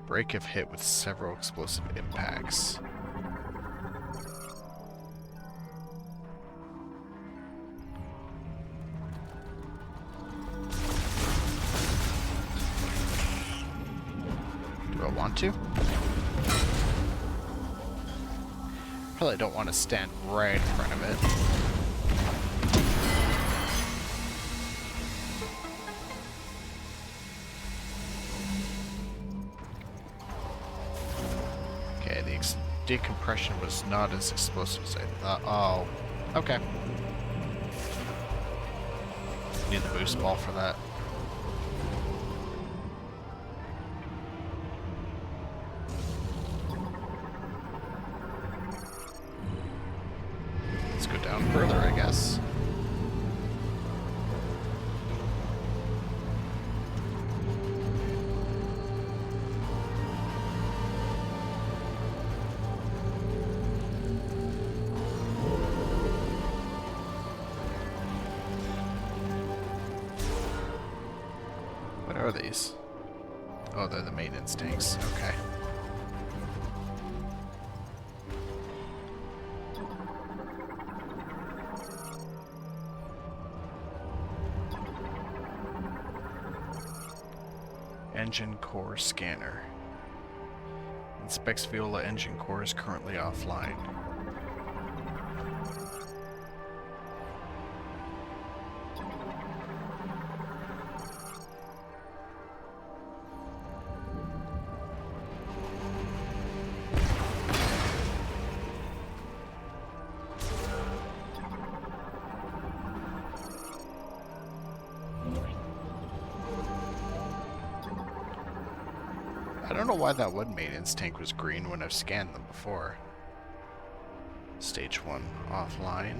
Break if hit with several explosive impacts. Do I want to? Probably don't want to stand right in front of it. decompression was not as explosive as I thought. Oh, okay. Need the boost ball for that. Let's go down further, I guess. What are these? Oh, they're the maintenance tanks. Okay. Engine core scanner. Inspects Viola engine core is currently offline. I don't know why that one maintenance tank was green when I've scanned them before. Stage 1 offline.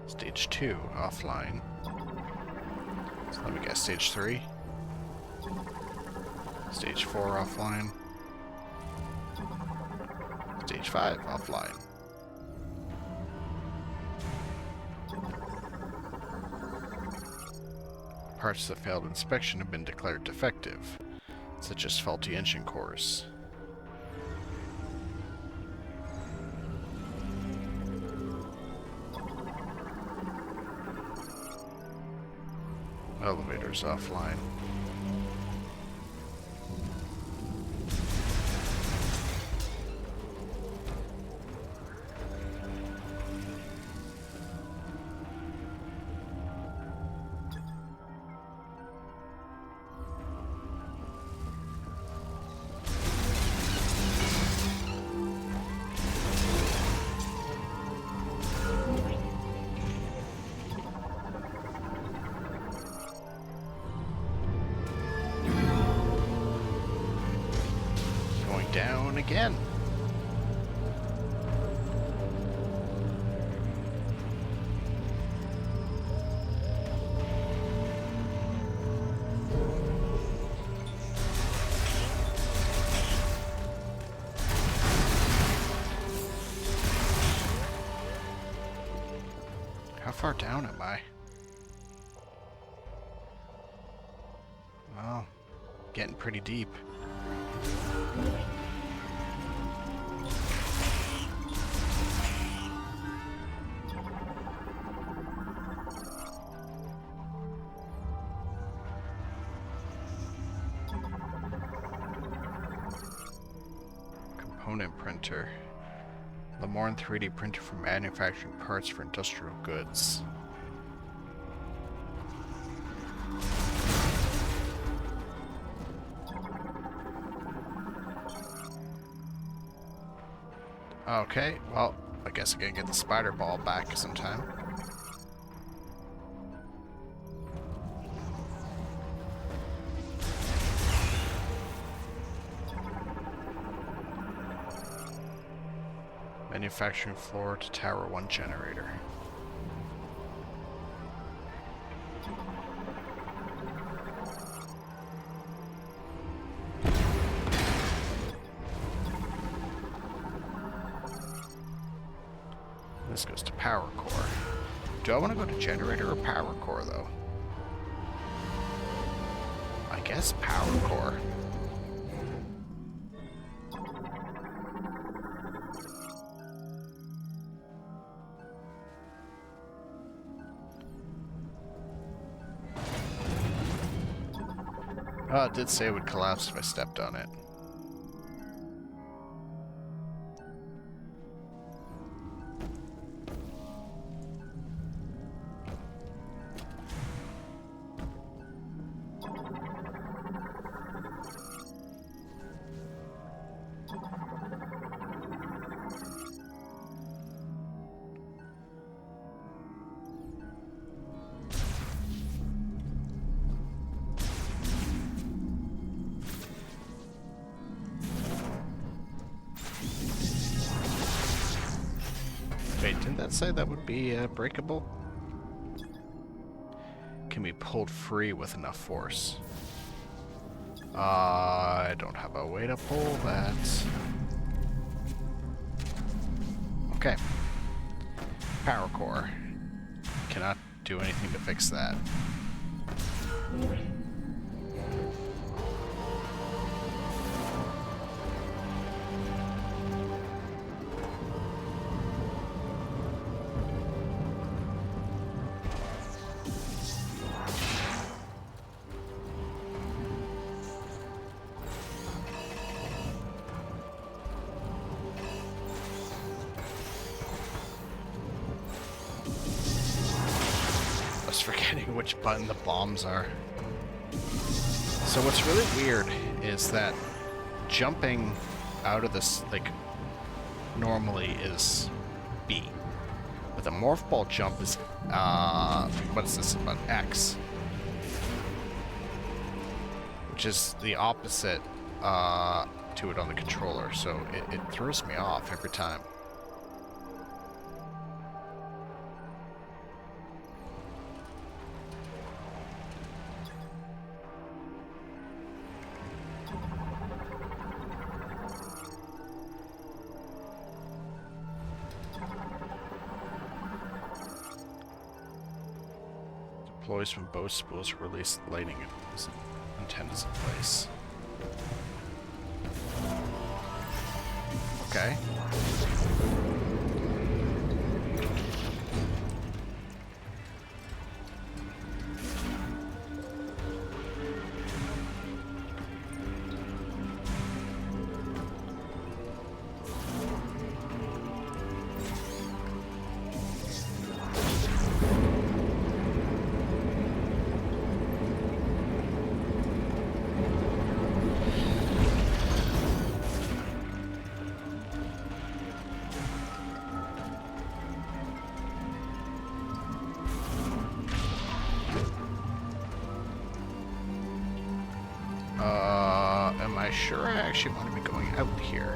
Stage 2 offline. So let me guess, stage 3. Stage 4 offline. Stage 5 offline. Parts that failed inspection have been declared defective, such as faulty engine cores. Elevators offline. Down again. How far down am I? Well, getting pretty deep. Component printer. Lemoine 3D printer for manufacturing parts for industrial goods. Okay, well, I guess I gotta get the spider ball back sometime. Manufacturing floor to Tower 1 generator. This goes to power core. Do I want to go to generator or power core though? I guess power core. Oh, it did say it would collapse if I stepped on it. Wait, didn't that say that would be breakable? Can be pulled free with enough force. I don't have a way to pull that. Okay. Power core. Cannot do anything to fix that. Forgetting which button the bombs are. So what's really weird is that jumping out of this, like, normally is B. But the morph ball jump is, what is this about? X. Which is the opposite to it on the controller, so it throws me off every time. Deploys from both spools to release lighting antennas in place. Okay. Am I sure I actually want to be going out here?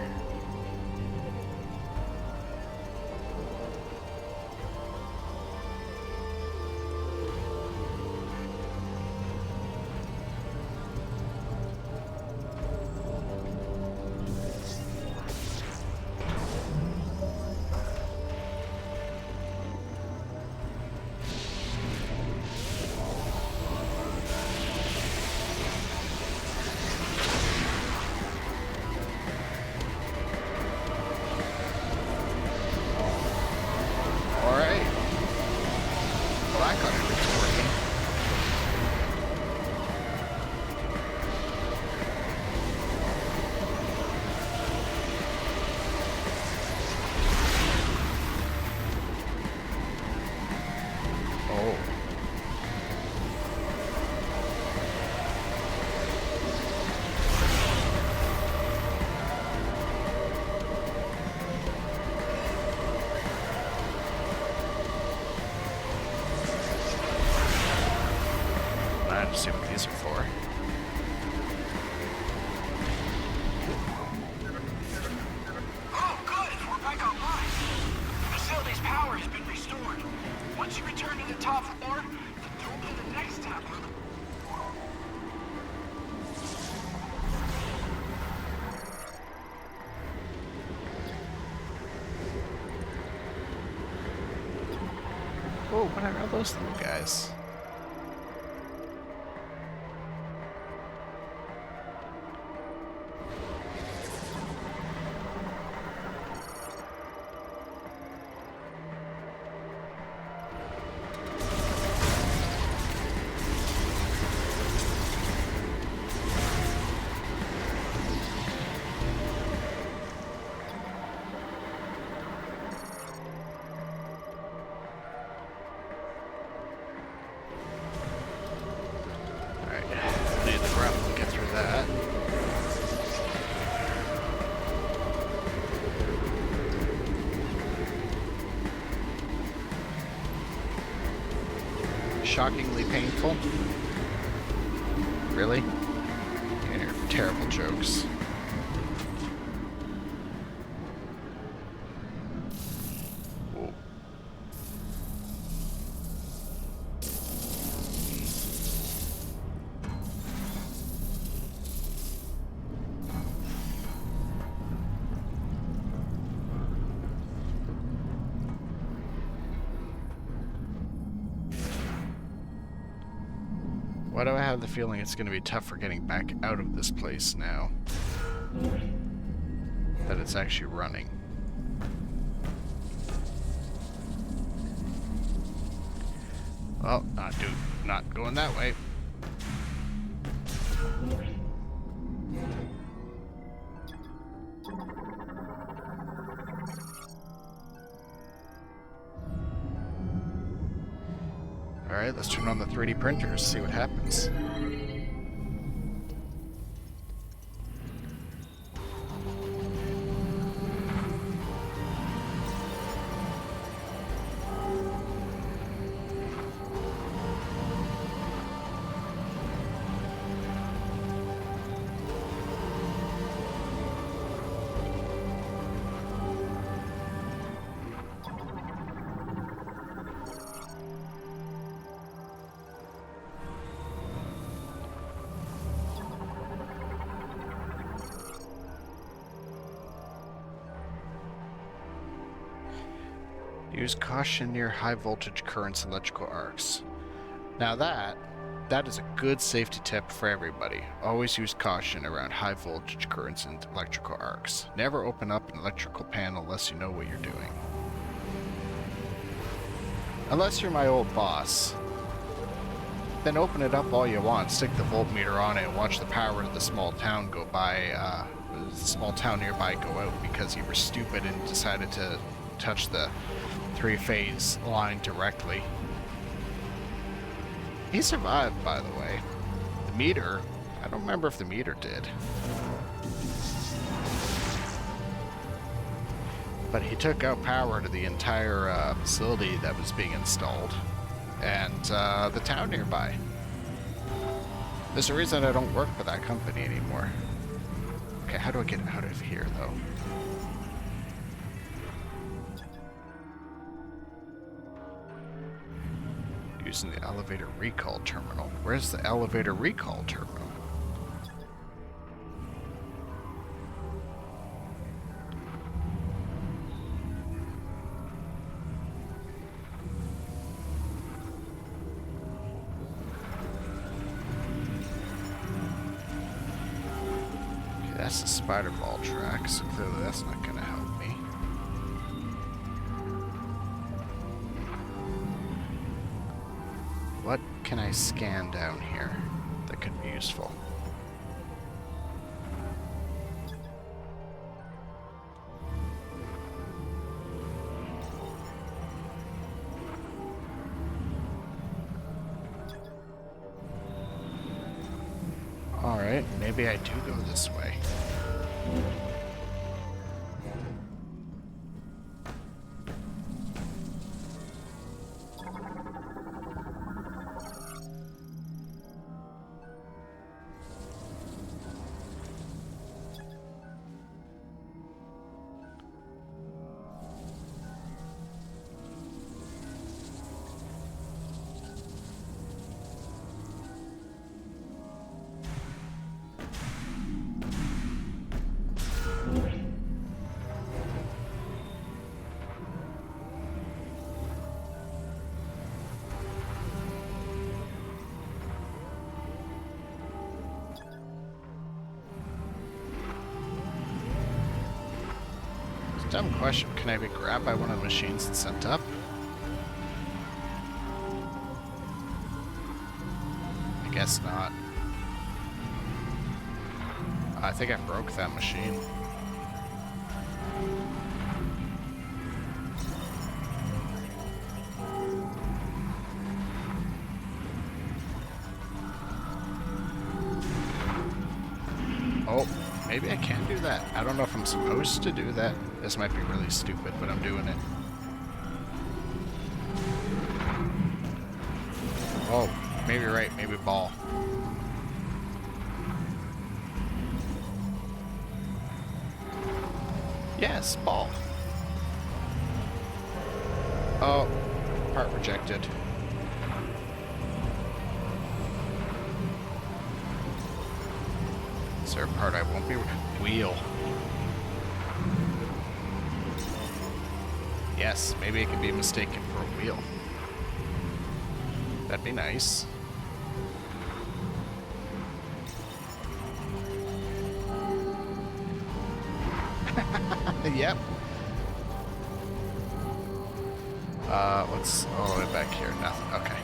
See what these are for. Oh, good! We're back online. The facility's power has been restored. Once you return to the top floor, the door to the next tower. Oh, what are those little guys? Shockingly painful? Really? And your terrible jokes. Whoa. Why do I have the feeling it's going to be tougher getting back out of this place now that it's actually running? Well, not going that way. Alright, let's turn on the 3D printers, see what happens. Use caution near high voltage currents and electrical arcs. Now that is a good safety tip for everybody. Always use caution around high voltage currents and electrical arcs. Never open up an electrical panel unless you know what you're doing. Unless you're my old boss. Then open it up all you want, stick the voltmeter on it, and watch the power of the small town go by, the small town nearby go out because you were stupid and decided to touch the three-phase line directly. He survived, by the way. The meter, I don't remember if the meter did. But he took out power to the entire facility that was being installed. And the town nearby. There's a reason I don't work for that company anymore. Okay, how do I get out of here, though? Using the elevator recall terminal. Where's the elevator recall terminal? Okay, that's the spider ball track, so clearly that's not going to help me. What can I scan down here that could be useful? Alright, maybe I do go this way. Dumb question. Can I be grabbed by one of the machines and sent up? I guess not. I think I broke that machine. Oh, maybe I can do that. I don't know if I'm supposed to do that. This might be really stupid, but I'm doing it. Oh, maybe right, maybe ball. Yes, ball. Oh, part rejected. Is there a part I won't be? Wheel. Yes, maybe it can be mistaken for a wheel. That'd be nice. Yep. What's all the way back here? Nothing. Okay.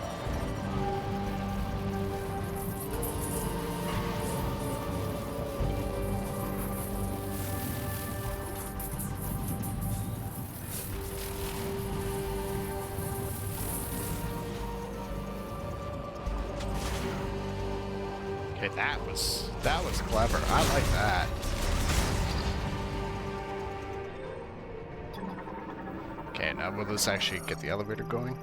Okay, that was clever. I like that. Okay, now will this actually get the elevator going?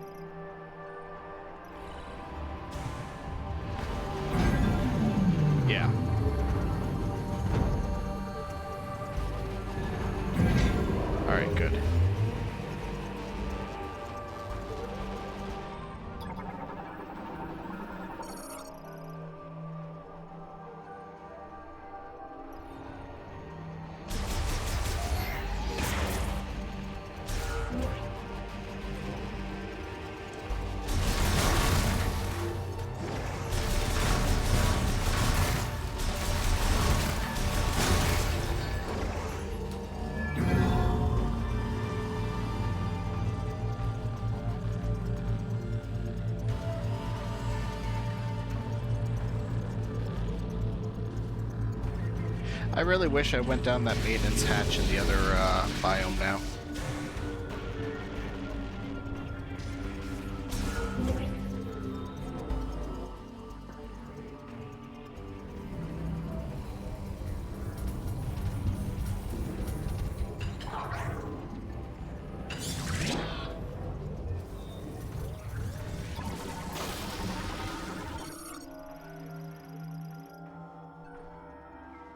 Yeah. Alright, good. I really wish I went down that maintenance hatch in the other biome now.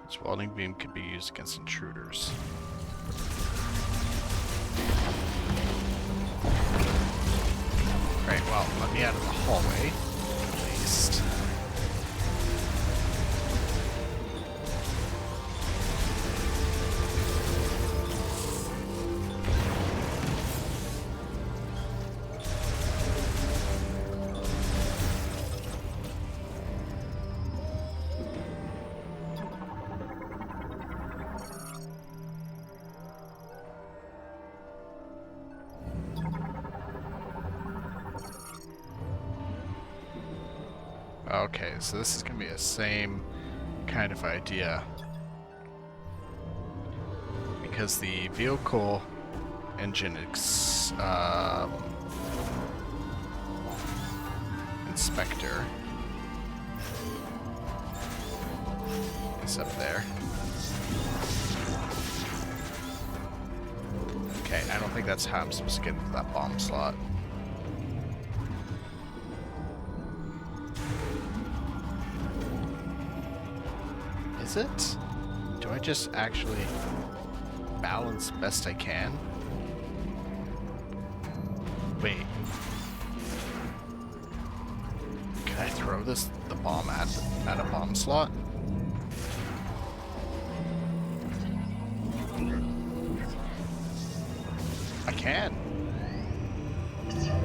This welding beam can be used against intruders. Right, well, let me out of the hallway, at least. Okay, so this is going to be the same kind of idea. Because the vehicle engine inspector is up there. Okay, I don't think that's how I'm supposed to get into that bomb slot. Is it? Do I just actually balance best I can? Wait. Can I throw the bomb at a bomb slot? I can.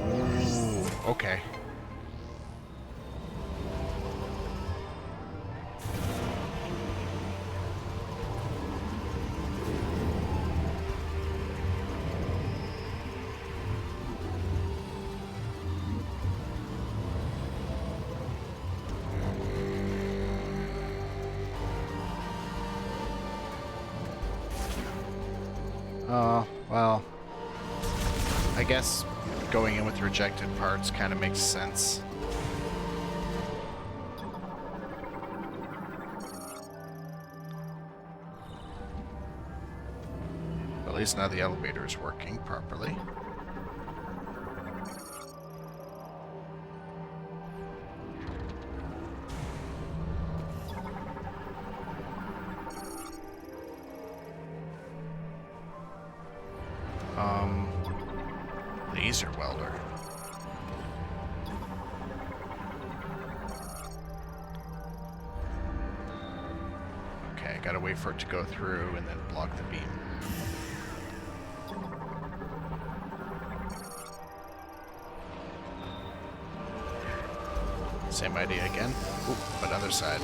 Ooh, okay. Well, I guess going in with rejected parts kind of makes sense. At least now the elevator is working properly. Laser welder. Okay, I gotta wait for it to go through and then block the beam. Same idea again. Oop, but other side.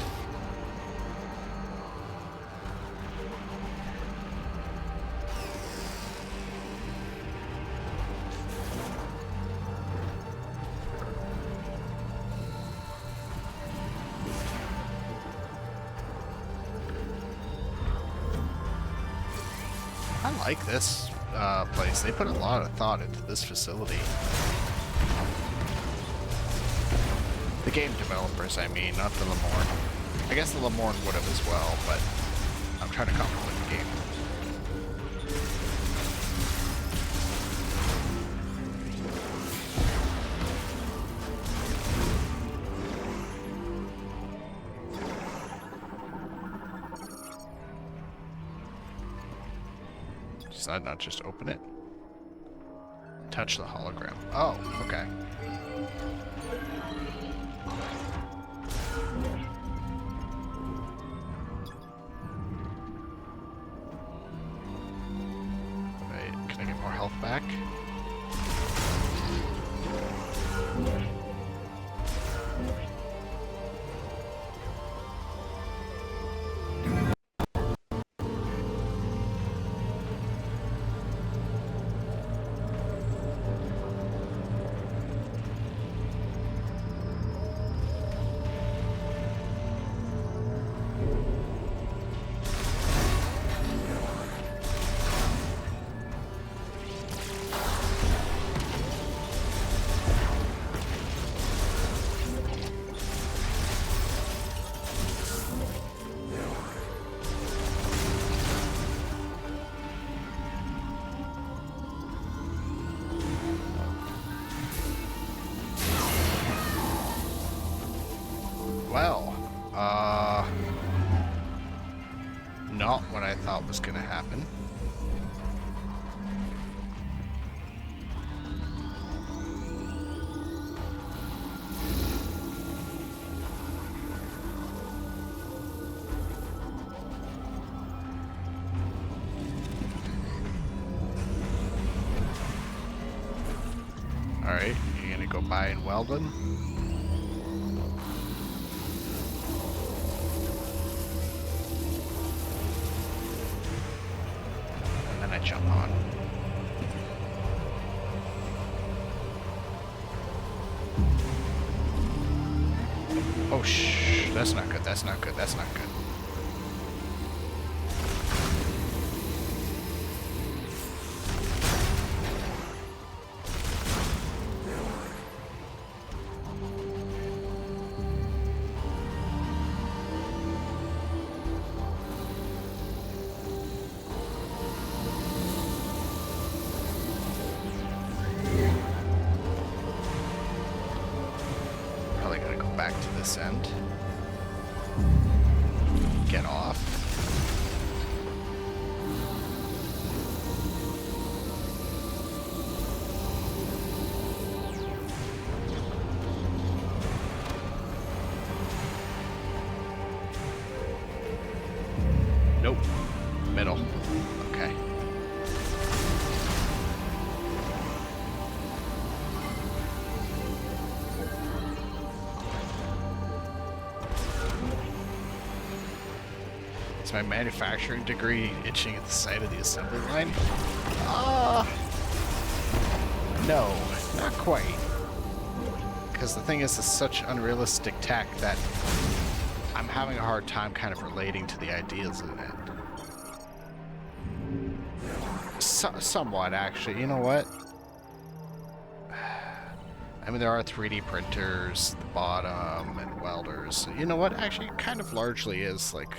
like this place. They put a lot of thought into this facility. The game developers, I mean, not the Lemorn. I guess the Lemorn would have as well, but I'm trying to compliment the game. Does that not just open it? Touch the hologram. Oh, okay. Wait, can I get more health back? Well, not what I thought was gonna happen. Alright, you're gonna go by and weld them? Jump on. Oh shh, that's not good, that's not good, that's not good. Back to this end. Get off. Nope. Middle. Okay. Is my manufacturing degree itching at the sight of the assembly line? No, not quite. Because the thing is, it's such unrealistic tech that I'm having a hard time kind of relating to the ideas in it. Somewhat, actually. You know what? I mean, there are 3D printers, the bottom, and welders. You know what? Actually, it kind of largely is like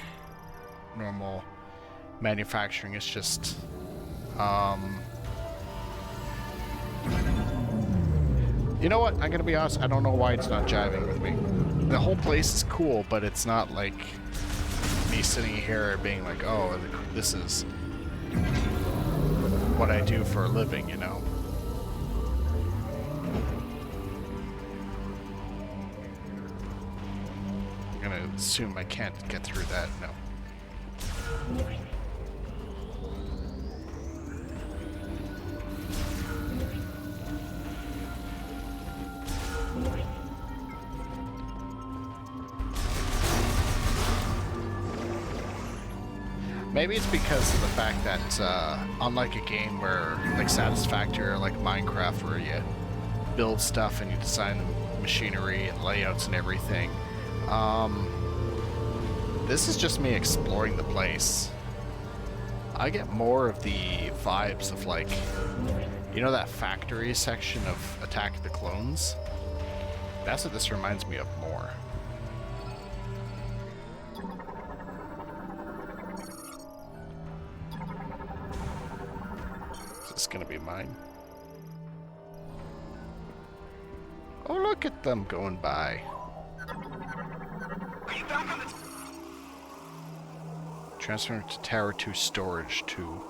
normal manufacturing. It's just you know what, I'm gonna be honest, I don't know why it's not jiving with me. The whole place is cool, but it's not like me sitting here being like, oh, this is what I do for a living, you know. I'm gonna assume I can't get through that. No. Maybe it's because of the fact that, unlike a game where, like Satisfactory or like Minecraft, where you build stuff and you design the machinery and layouts and everything, this is just me exploring the place. I get more of the vibes of, like, you know that factory section of Attack of the Clones? That's what this reminds me of more. Is this gonna be mine? Oh, look at them going by. Are you back on the... Transfer to Tower 2 storage to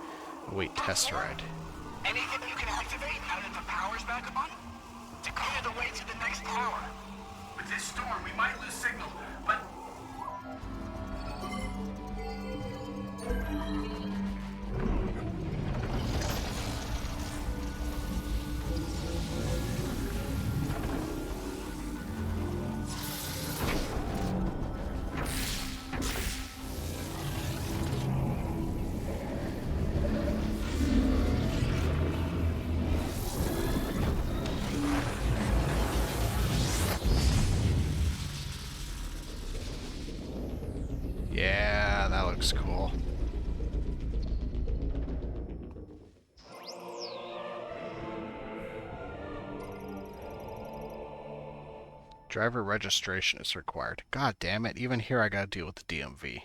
await test ride. Anything you can activate now that the power's back on? To clear the way to the next tower. With this storm, we might lose signal, but... Yeah, that looks cool. Driver registration is required. God damn it, even here I gotta deal with the DMV.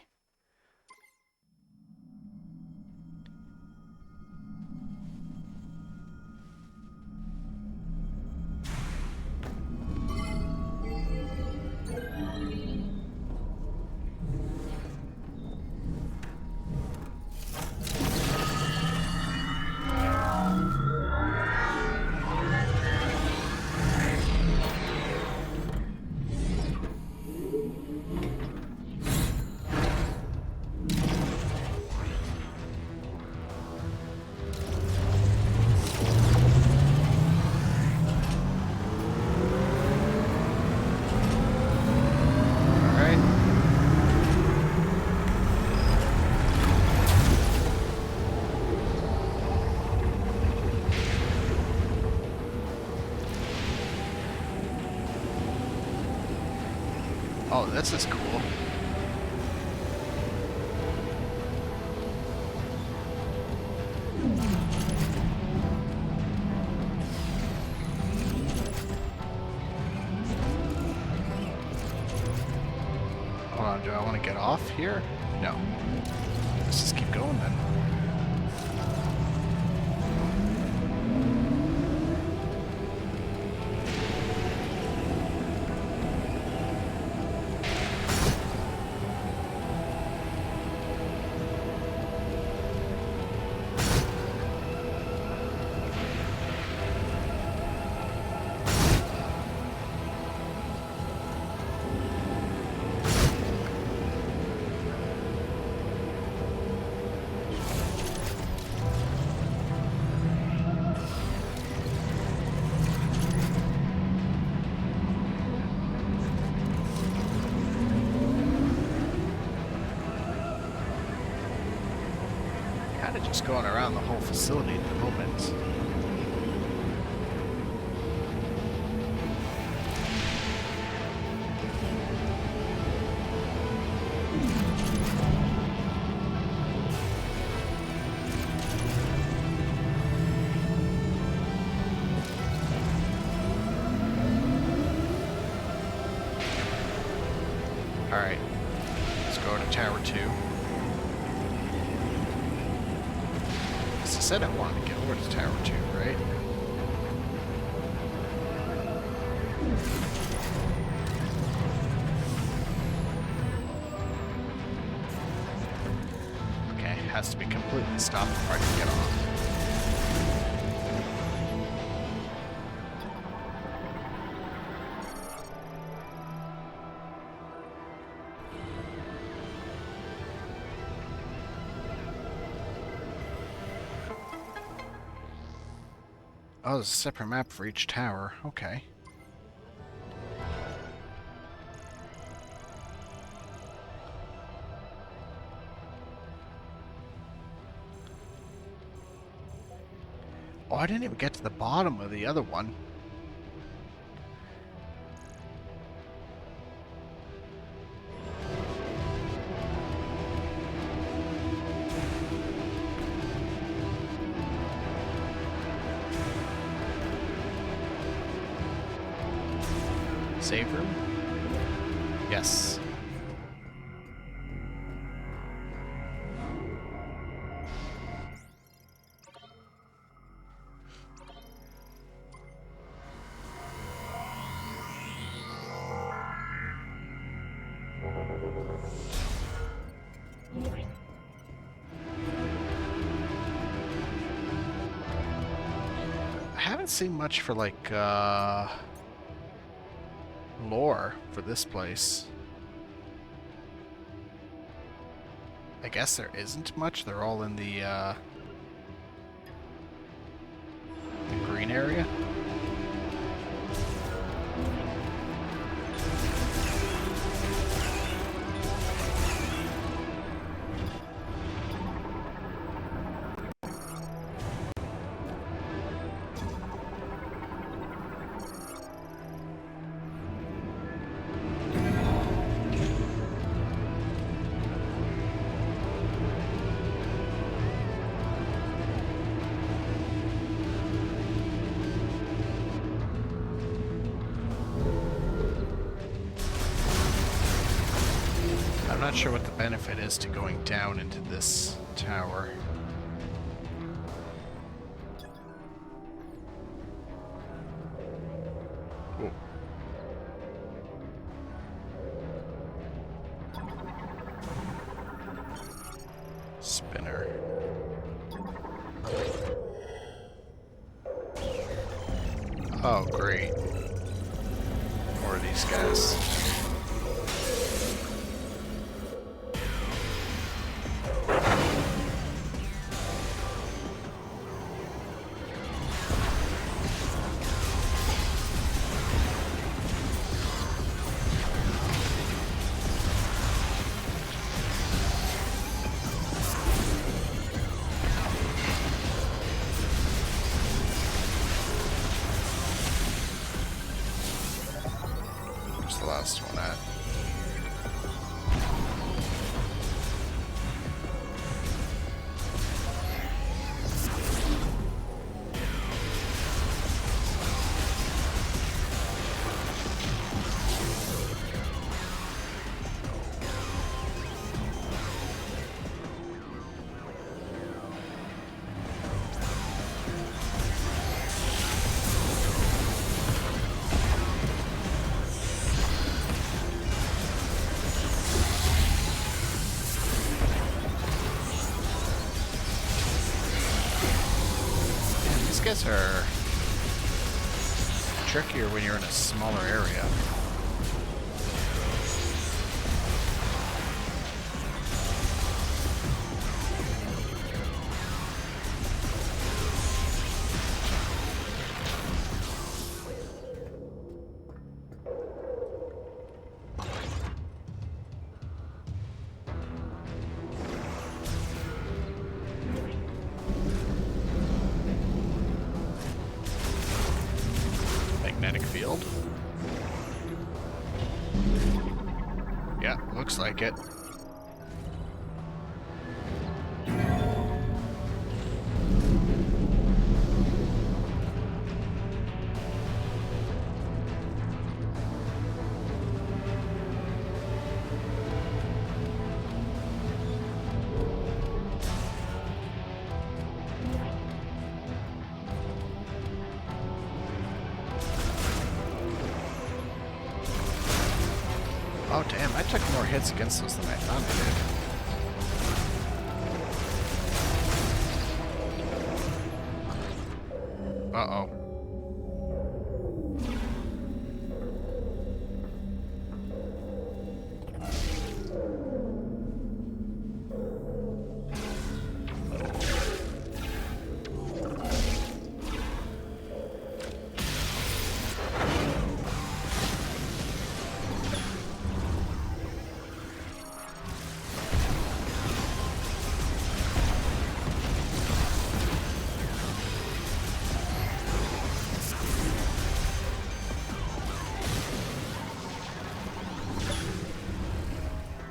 Oh, this is cool. Hold on, do I want to get off here? No. Let's just keep going then. Kind of just going around the whole facility at the moment. Alright, let's go to Tower 2. I said I wanted to get over to Tower 2, right? Okay, has to be completely stopped before I can get off. Oh, there's a separate map for each tower. Okay. Oh, I didn't even get to the bottom of the other one. Save room? Yes. I haven't seen much for like lore for this place. I guess there isn't much. They're all in the green area. I'm not sure what the benefit is to going down into this tower. Whoa. Spinner. Oh, great. More of these guys. Where's the last one at? These guys are trickier when you're in a smaller area. Magnetic field? Yeah, looks like it. Oh damn, I took more hits against those than I thought I did. Uh-oh.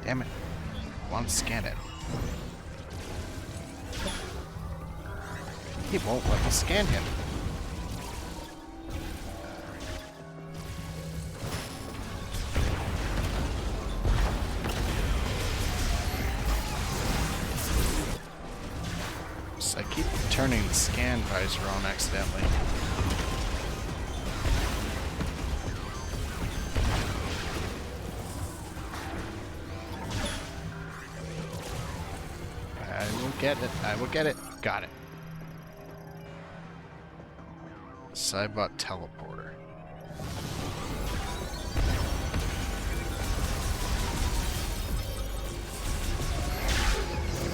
Damn it. I want to scan it. He won't let me scan him. I keep turning the scan visor on accidentally. I will get it. I will get it. Got it. Cybot teleporter.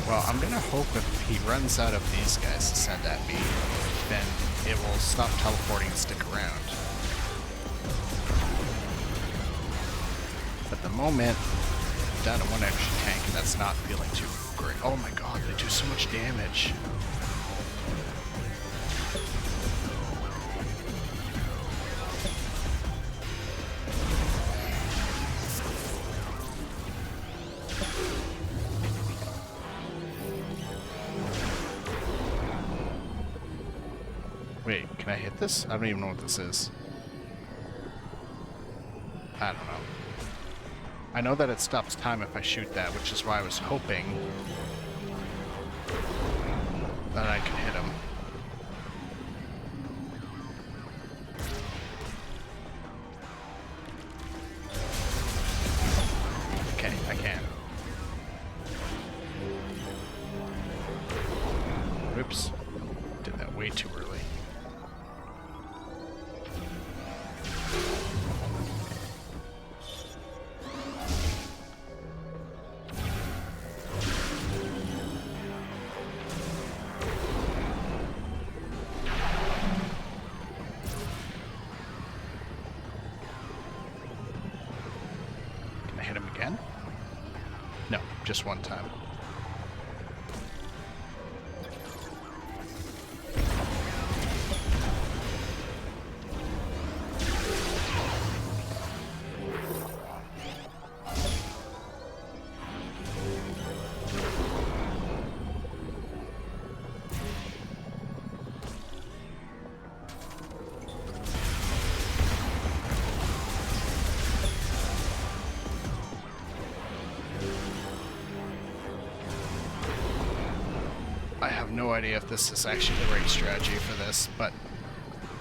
Well, I'm gonna hope if he runs out of these guys to send at me, then it will stop teleporting and stick around. At the moment, I'm down to one extra tank, and that's not feeling too great. Oh my god, they do so much damage. Wait, can I hit this? I don't even know what this is. I don't know. I know that it stops time if I shoot that, which is why I was hoping that I could hit him. Okay, I can. Oops. Did that way too early. Hit him again? No, just one time. I have no idea if this is actually the right strategy for this, but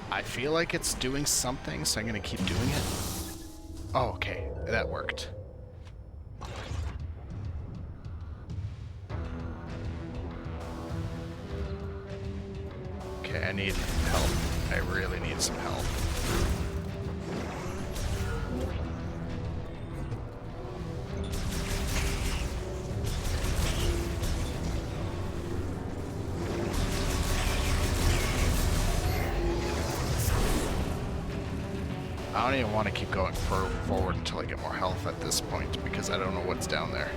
I feel like it's doing something, so I'm gonna keep doing it. Oh, okay, that worked. Okay, I need help. I really need some help. I don't even want to keep going forward until I get more health at this point, because I don't know what's down there.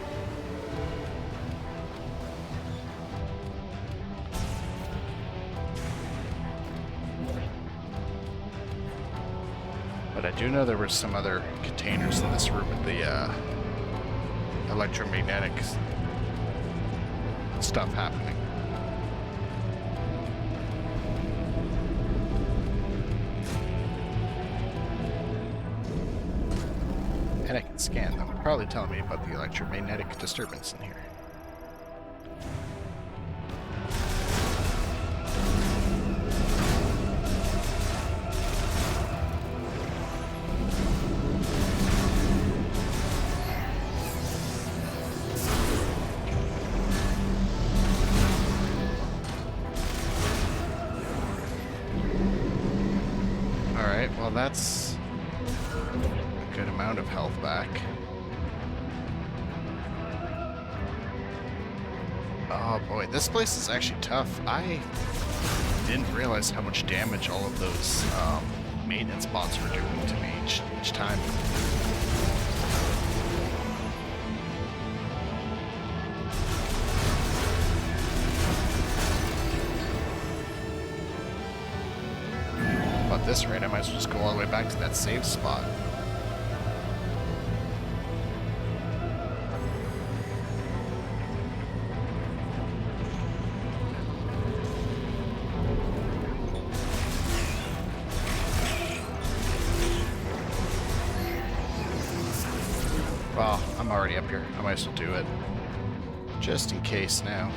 But I do know there were some other containers in this room with the electromagnetic stuff happening. And I can scan them, probably telling me about the electromagnetic disturbance in here. Alright, well that's a good amount of health back. Oh boy, this place is actually tough. I didn't realize how much damage all of those maintenance bots were doing to me each time. But at this rate, I might as well just go all the way back to that save spot. Well, I'm already up here. I might as well do it. Just in case now.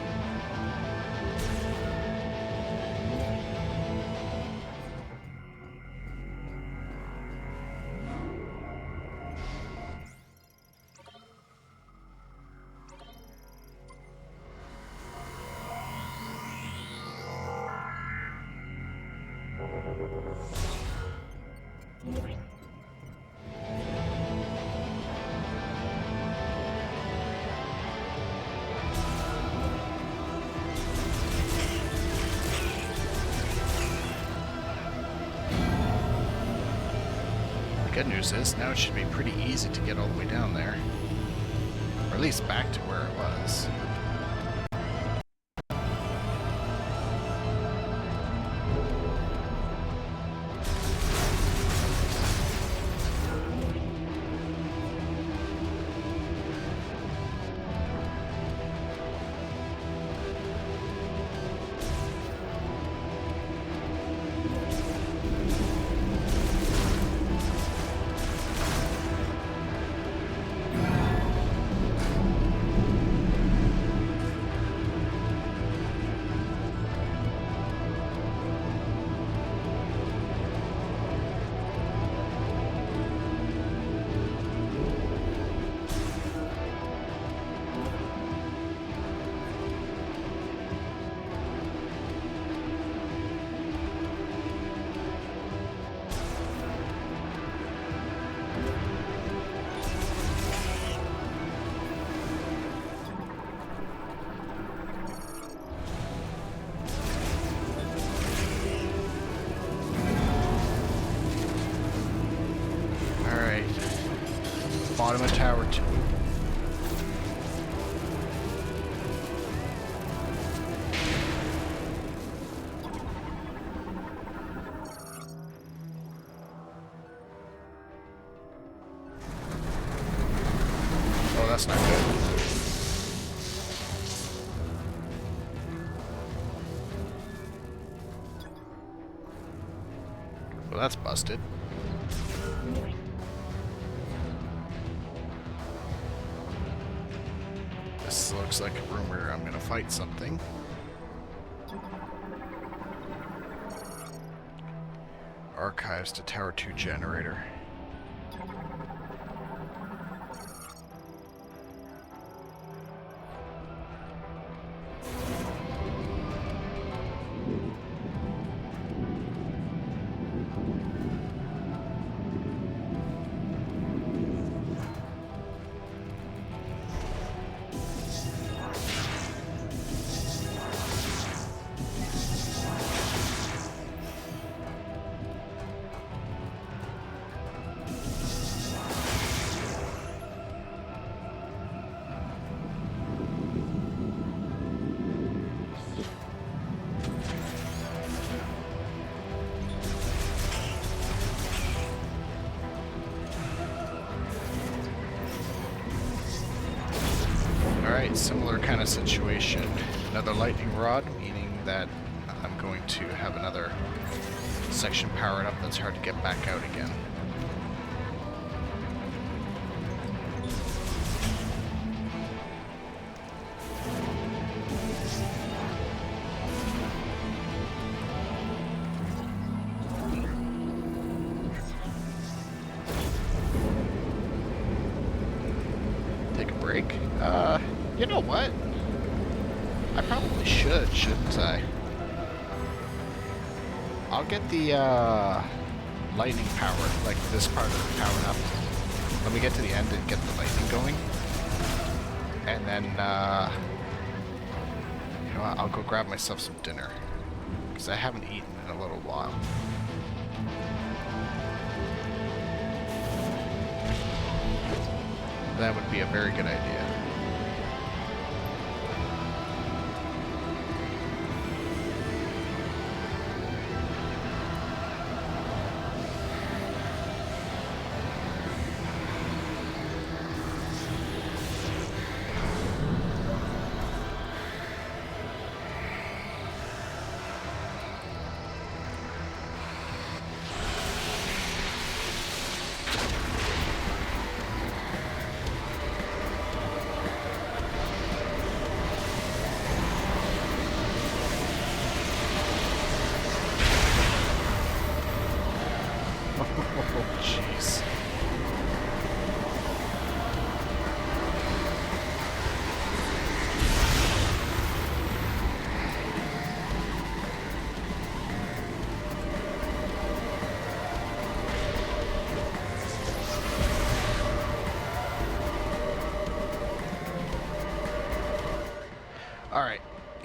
Good news is, now it should be pretty easy to get all the way down there. Or at least back to where it was. Bottom of tower 2. Oh, that's not good. Well, that's busted. This looks like a room where I'm gonna fight something. Archives to Tower 2 generator. Alright, similar kind of situation. Another lightning rod, meaning that I'm going to have another section powered up that's hard to get back out again. Take a break? You know what? I probably should, shouldn't I? I'll get the, lightning power, like this part of it powered up. Let me get to the end and get the lightning going. And then, you know what, I'll go grab myself some dinner. Because I haven't eaten in a little while. That would be a very good idea. Oh, jeez.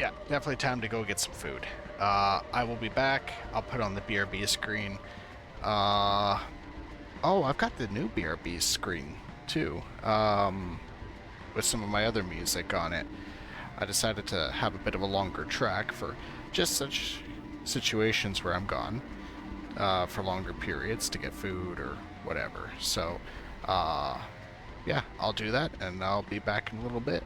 yeah, definitely time to go get some food. I will be back. I'll put on the BRB screen. Oh, I've got the new BRB screen too, with some of my other music on it. I decided to have a bit of a longer track for just such situations where I'm gone for longer periods to get food or whatever. So, yeah, I'll do that, and I'll be back in a little bit.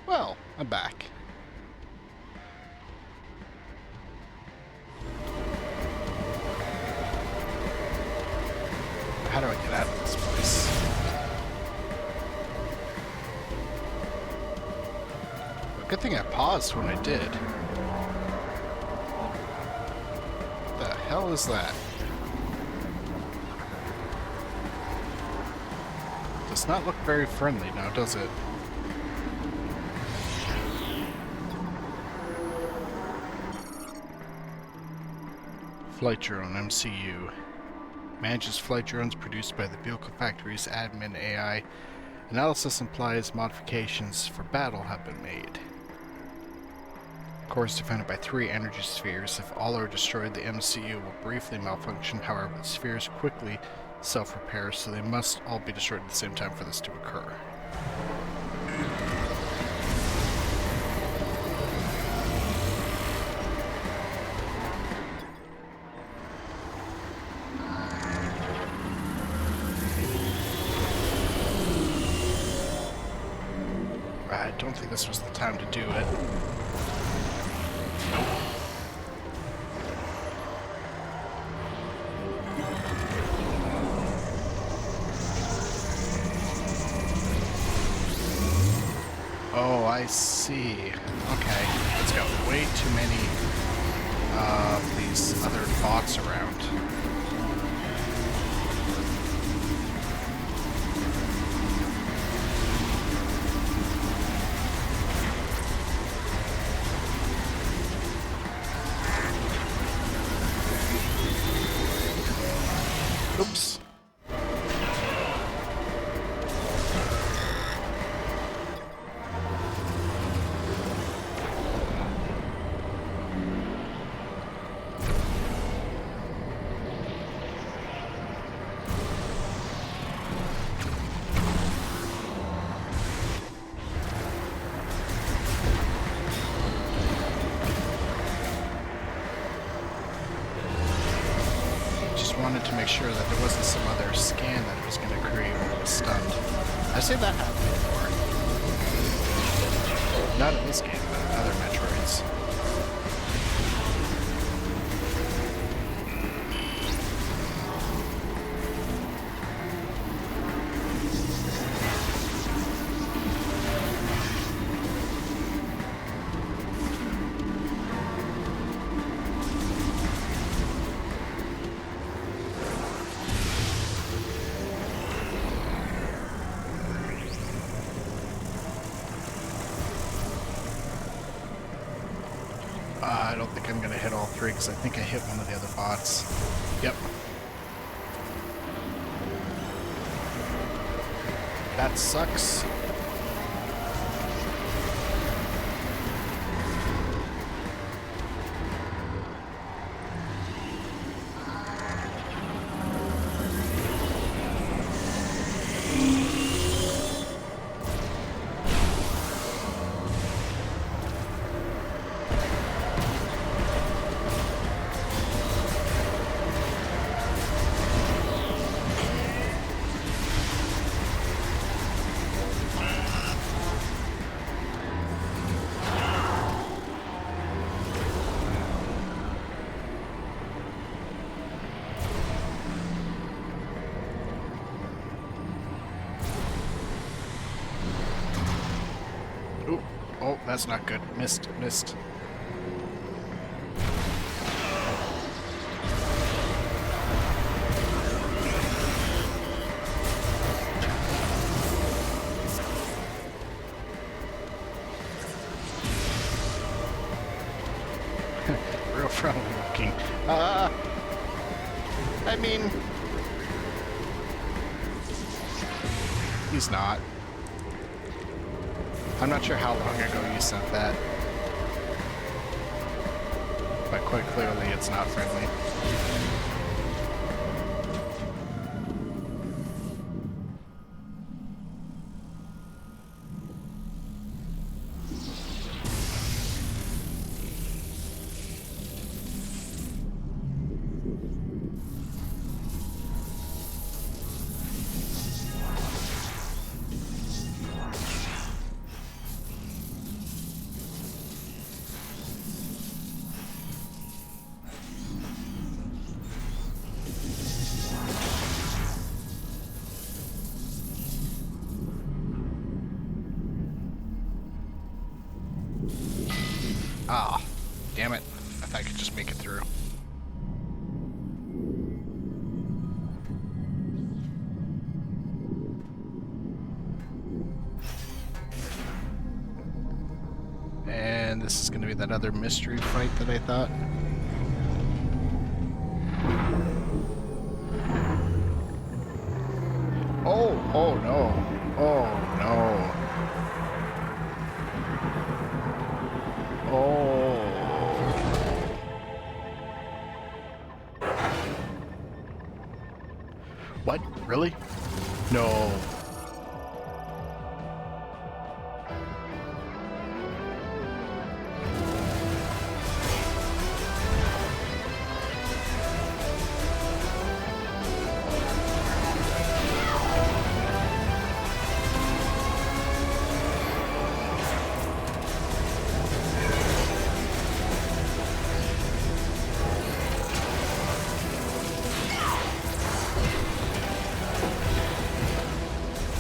Well, I'm back. How do I get out of this place? Good thing I paused when I did. What the hell is that? Does not look very friendly now, does it? Flight drone MCU. Manages flight drones produced by the vehicle factory's admin AI. Analysis implies modifications for battle have been made. Core is defended by 3 energy spheres. If all are destroyed, the MCU will briefly malfunction. However, the spheres quickly self-repair, so they must all be destroyed at the same time for this to occur. I don't think this was the time to do it. Oh, I see. Okay, it's got way too many of these other bots around. Oops. Wanted to make sure that there wasn't some other scan that it was going to create when it was stunned. I've seen that happen before. Not in this game, but in other Metroids. I don't think I'm going to hit all 3 because I think I hit one of the other bots. Yep. That sucks. Ooh. Oh, that's not good. Missed. Real friendly looking. I mean... He's not. I'm not sure how long ago you sent that. But quite clearly it's not friendly. Ah, damn it. I thought I could just make it through. And this is going to be that other mystery fight that I thought. Oh no. Oh no. Oh. What? Really? No.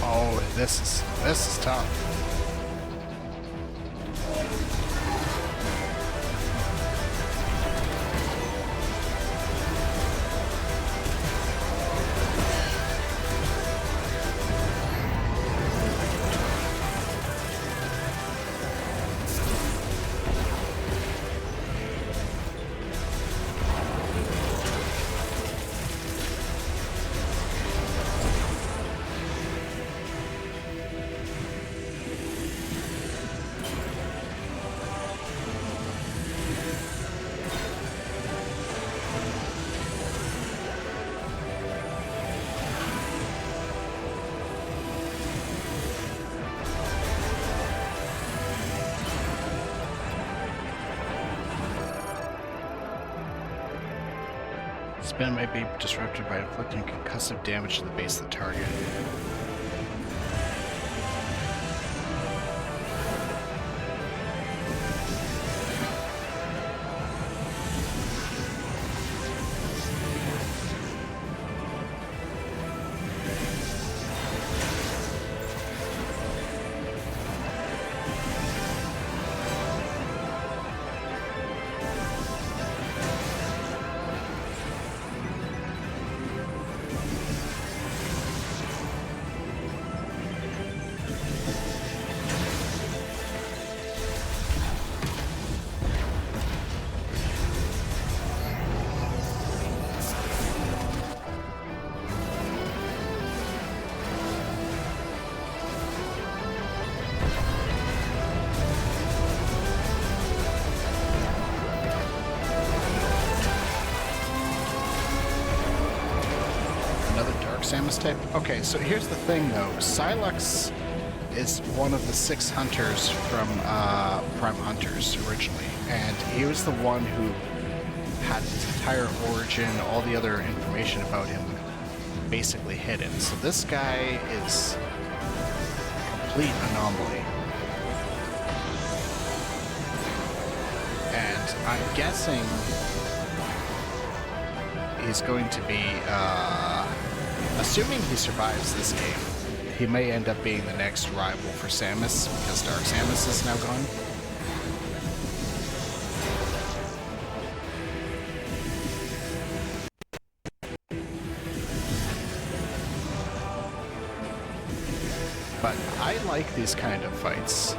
Oh, this is tough. Spin might be disrupted by inflicting concussive damage to the base of the target. Samus type? Okay, so here's the thing though. Silux is one of the 6 hunters from Prime Hunters originally, and he was the one who had his entire origin, all the other information about him basically hidden. So this guy is a complete anomaly. And I'm guessing he's going to be, assuming he survives this game, he may end up being the next rival for Samus, because Dark Samus is now gone. But I like these kind of fights.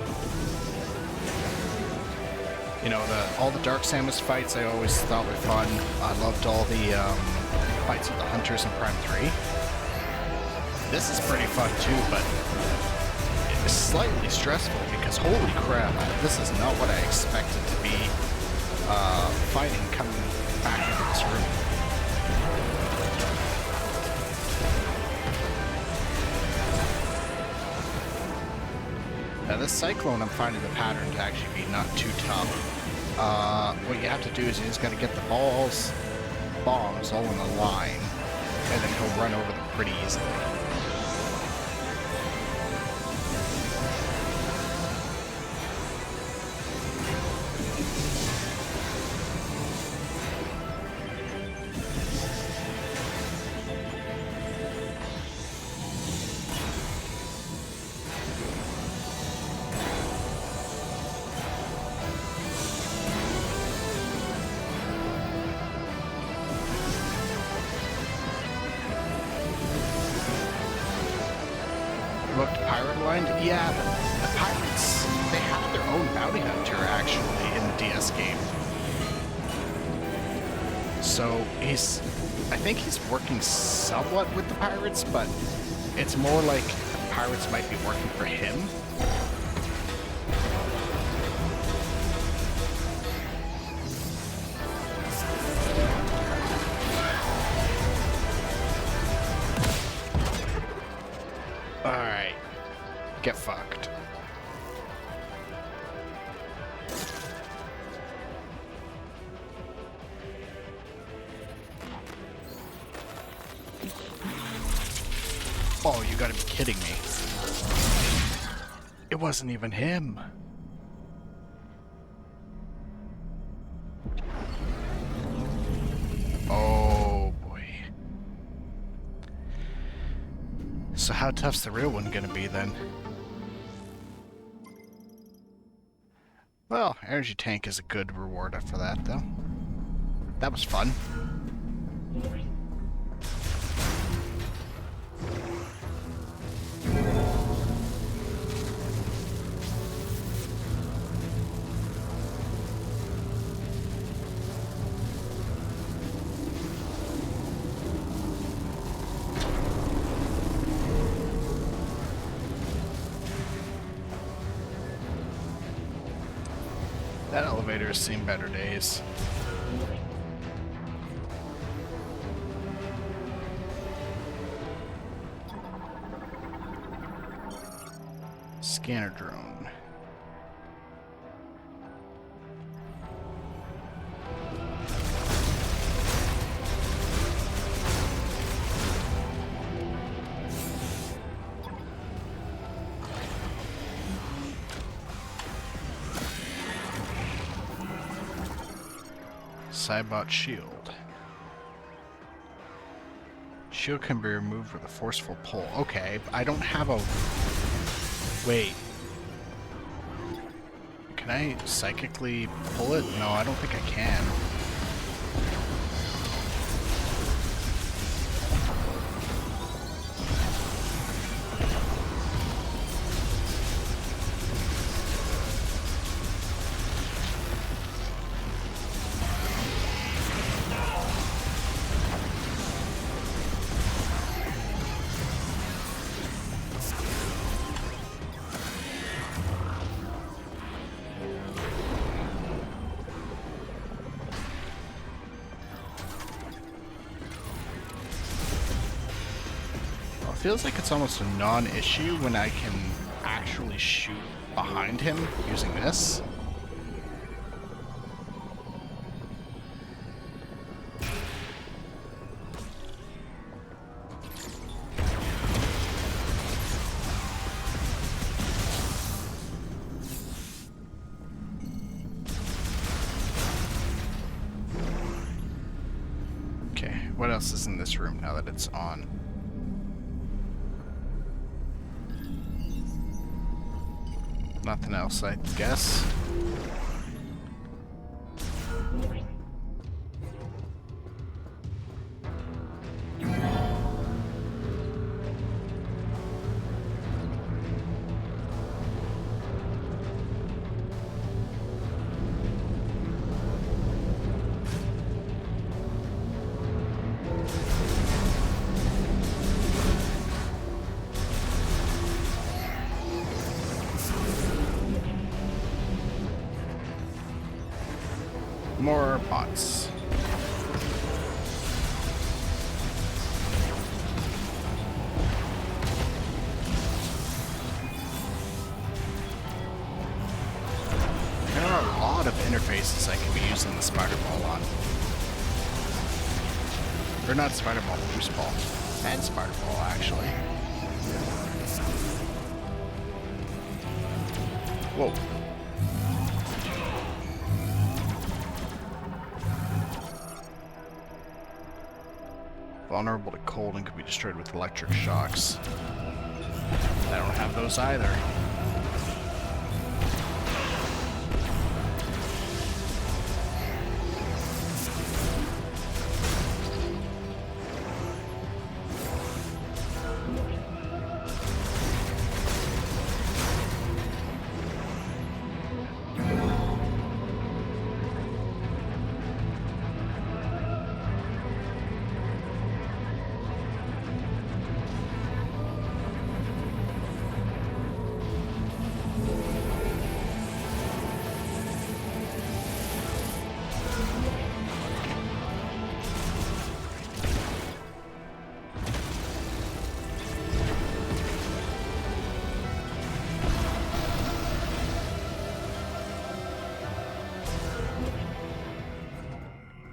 You know, all the Dark Samus fights I always thought were fun. I loved all the fights with the Hunters in Prime 3. This is pretty fun too, but it's slightly stressful because holy crap, this is not what I expected to be fighting coming back into this room. Now this Cyclone, I'm finding the pattern to actually be not too tough. What you have to do is you just got to get the bombs all in a line, and then he'll run over them pretty easily. looked pirate-aligned? Yeah, the pirates, they have their own bounty hunter, actually, in the DS game. So I think he's working somewhat with the pirates, but it's more like pirates might be working for him. Alright. Get fucked. Oh, you gotta be kidding me. It wasn't even him. Oh boy. So how tough's the real one gonna be then? Well, energy tank is a good reward for that though. That was fun. That elevator has seen better days. Scanner drone. Cybot shield. Shield can be removed with a forceful pull. Okay, I don't have a... Wait. Can I psychically pull it? No, I don't think I can. Feels like it's almost a non-issue when I can actually shoot behind him using this. Okay, what else is in this room now that it's on? Nothing else, I guess. More bots. There are a lot of interfaces I can be using the spider ball on. Or not spider ball, boost ball. And spider ball, actually. Whoa. Vulnerable to cold and can be destroyed with electric shocks. I don't have those either.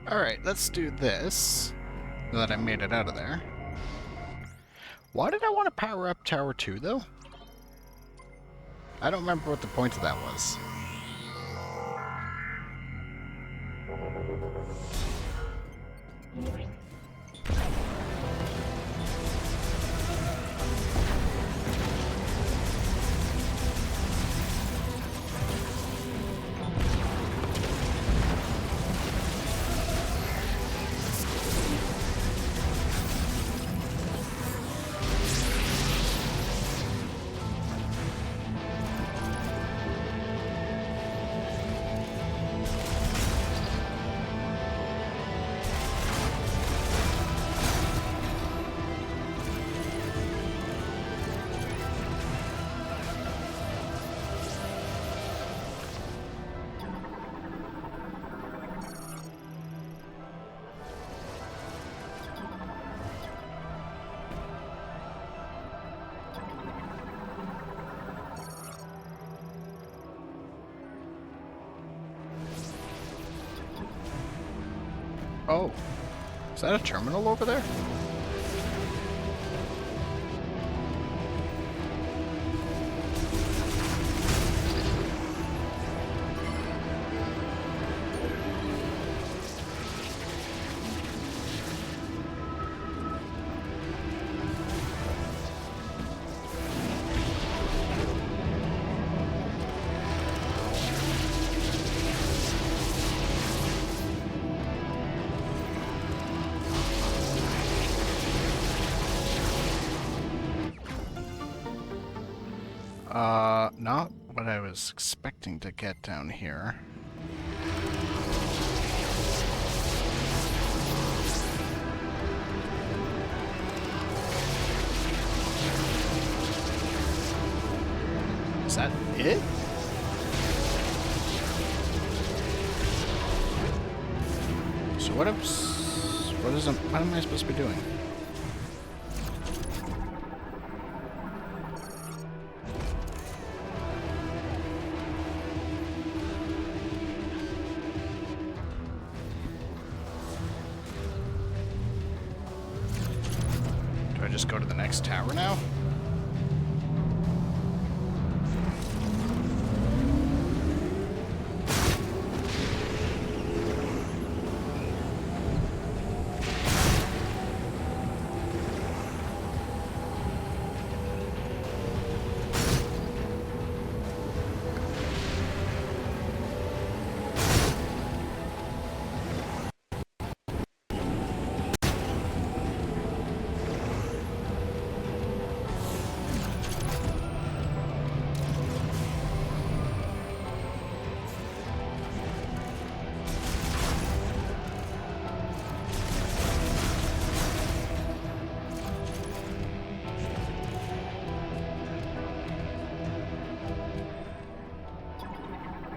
Alright, let's do this. Now that I made it out of there. Why did I want to power up Tower 2, though? I don't remember what the point of that was. Oh, is that a terminal over there? Not what I was expecting to get down here. Is that it? So what am I supposed to be doing? Do I just go to the next tower now?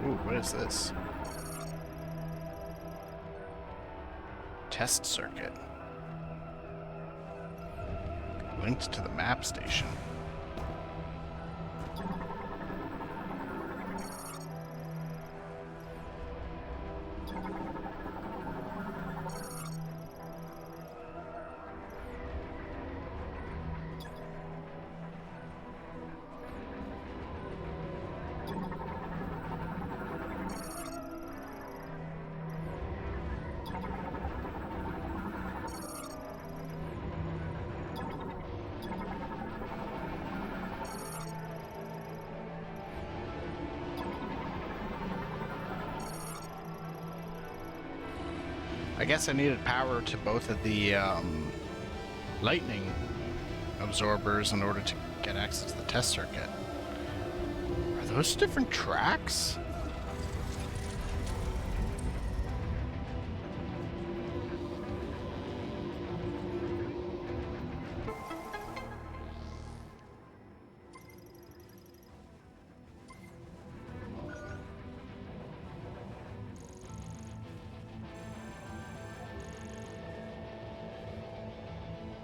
Ooh, what is this? Test circuit. Linked to the map station. I guess I needed power to both of the lightning absorbers in order to get access to the test circuit. Are those different tracks?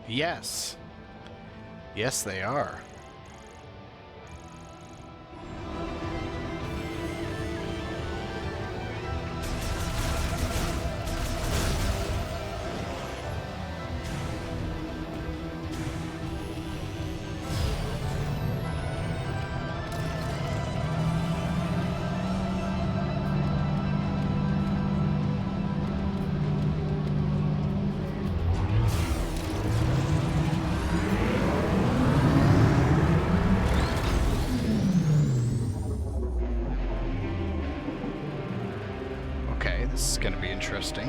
Yes. Yes, they are. This is gonna be interesting.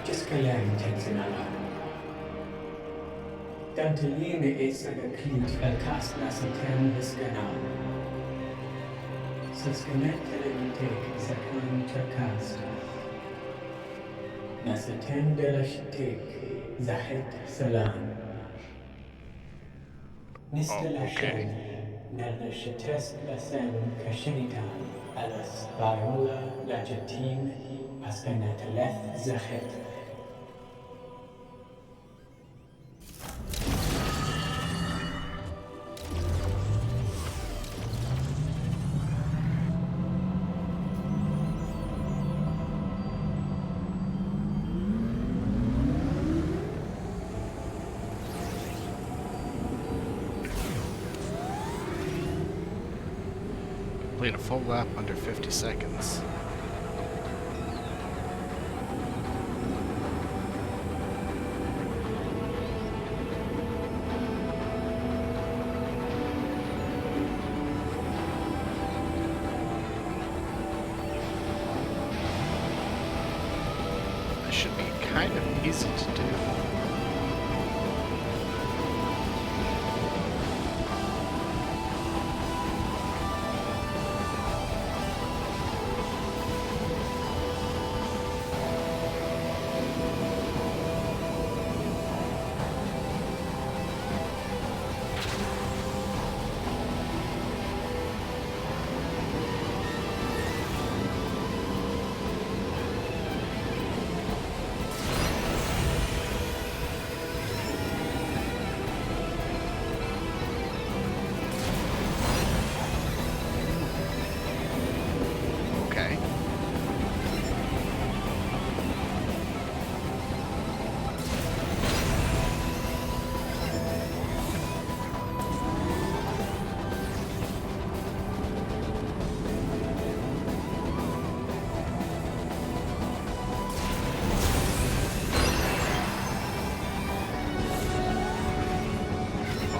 Just كلام تنزنها. Danteline is an acute cast nasatem hiscanal. Suscanet take zakan cast. Nasatem delashtik zahit salam. Mr. Lashen, Nalashitest Lasen Kashinitan, Alas Viola Lajatim, Ascanataleth Zachet. Complete a full lap under 50 seconds. This should be kind of easy to do. Okay.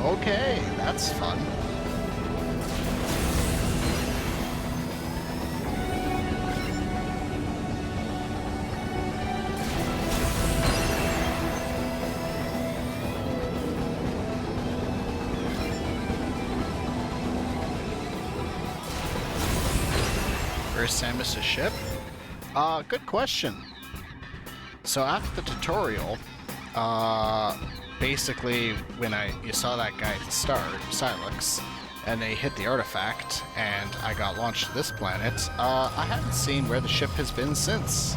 Okay, that's fun. Where's Samus's ship? Good question. So after the tutorial, basically when you saw that guy at the start, Silex, and they hit the artifact, and I got launched to this planet, I haven't seen where the ship has been since.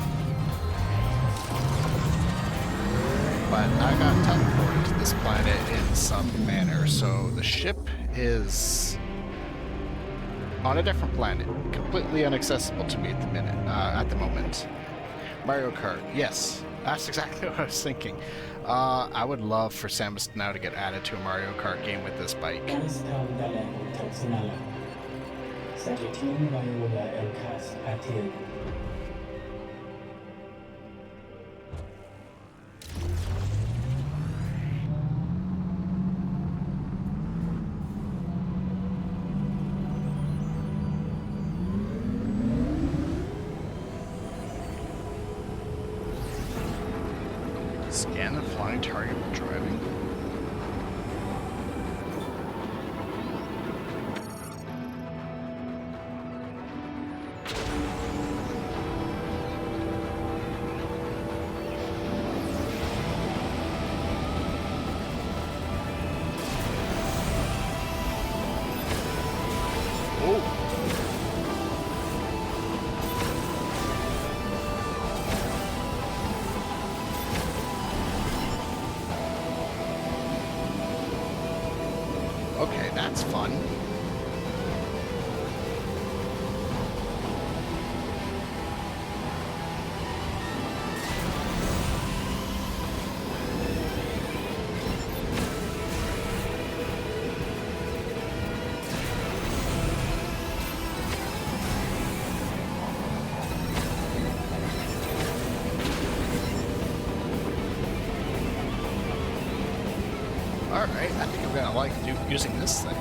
But I got teleported to this planet in some manner, so the ship is on a different planet, completely inaccessible to me at the moment. Mario Kart, yes, that's exactly what I was thinking. I would love for Samus now to get added to a Mario Kart game with this bike. Kanistam Dalen Tansanala. Sajatim Viola El Cast Atil. Scan the flying target while driving. Okay, that's fun. Alright, I think I'm gonna like using this thing.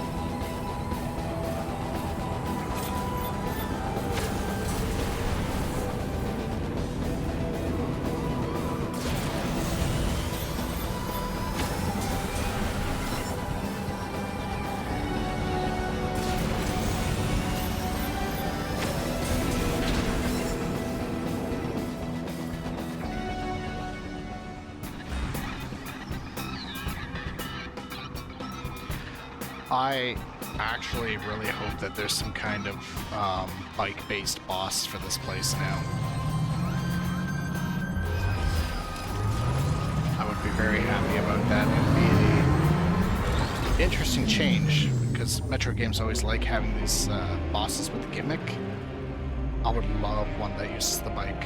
I actually really hope that there's some kind of bike-based boss for this place now. I would be very happy about that. It'd be an interesting change, because Metro games always like having these bosses with a gimmick. I would love one that uses the bike.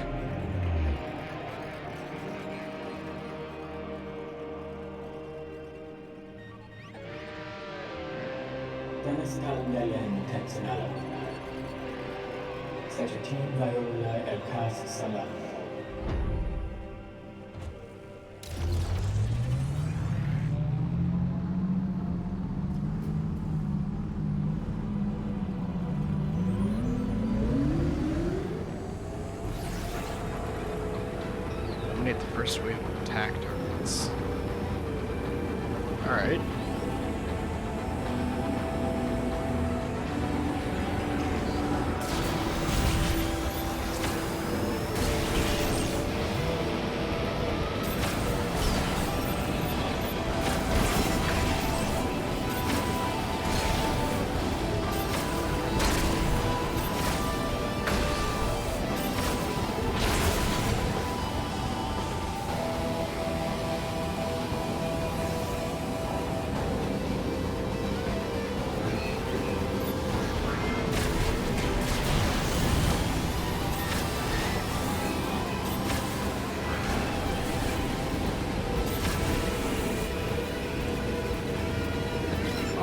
Eliminate the first wave of attack targets. Alright.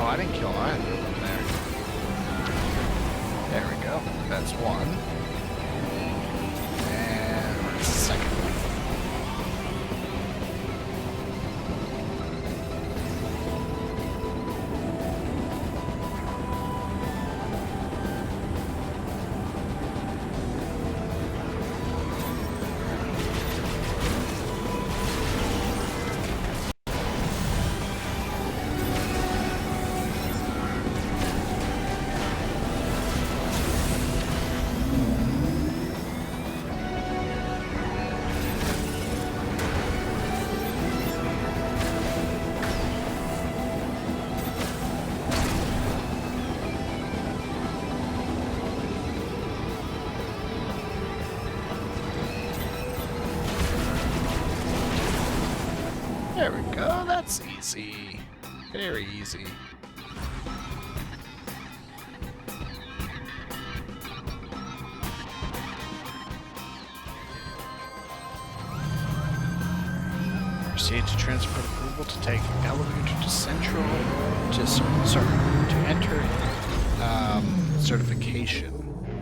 Oh, I didn't kill either of them there. There we go. That's one. And where's the second one? There we go, that's easy. Very easy. Proceed to transport approval to take elevator to Central to enter certification.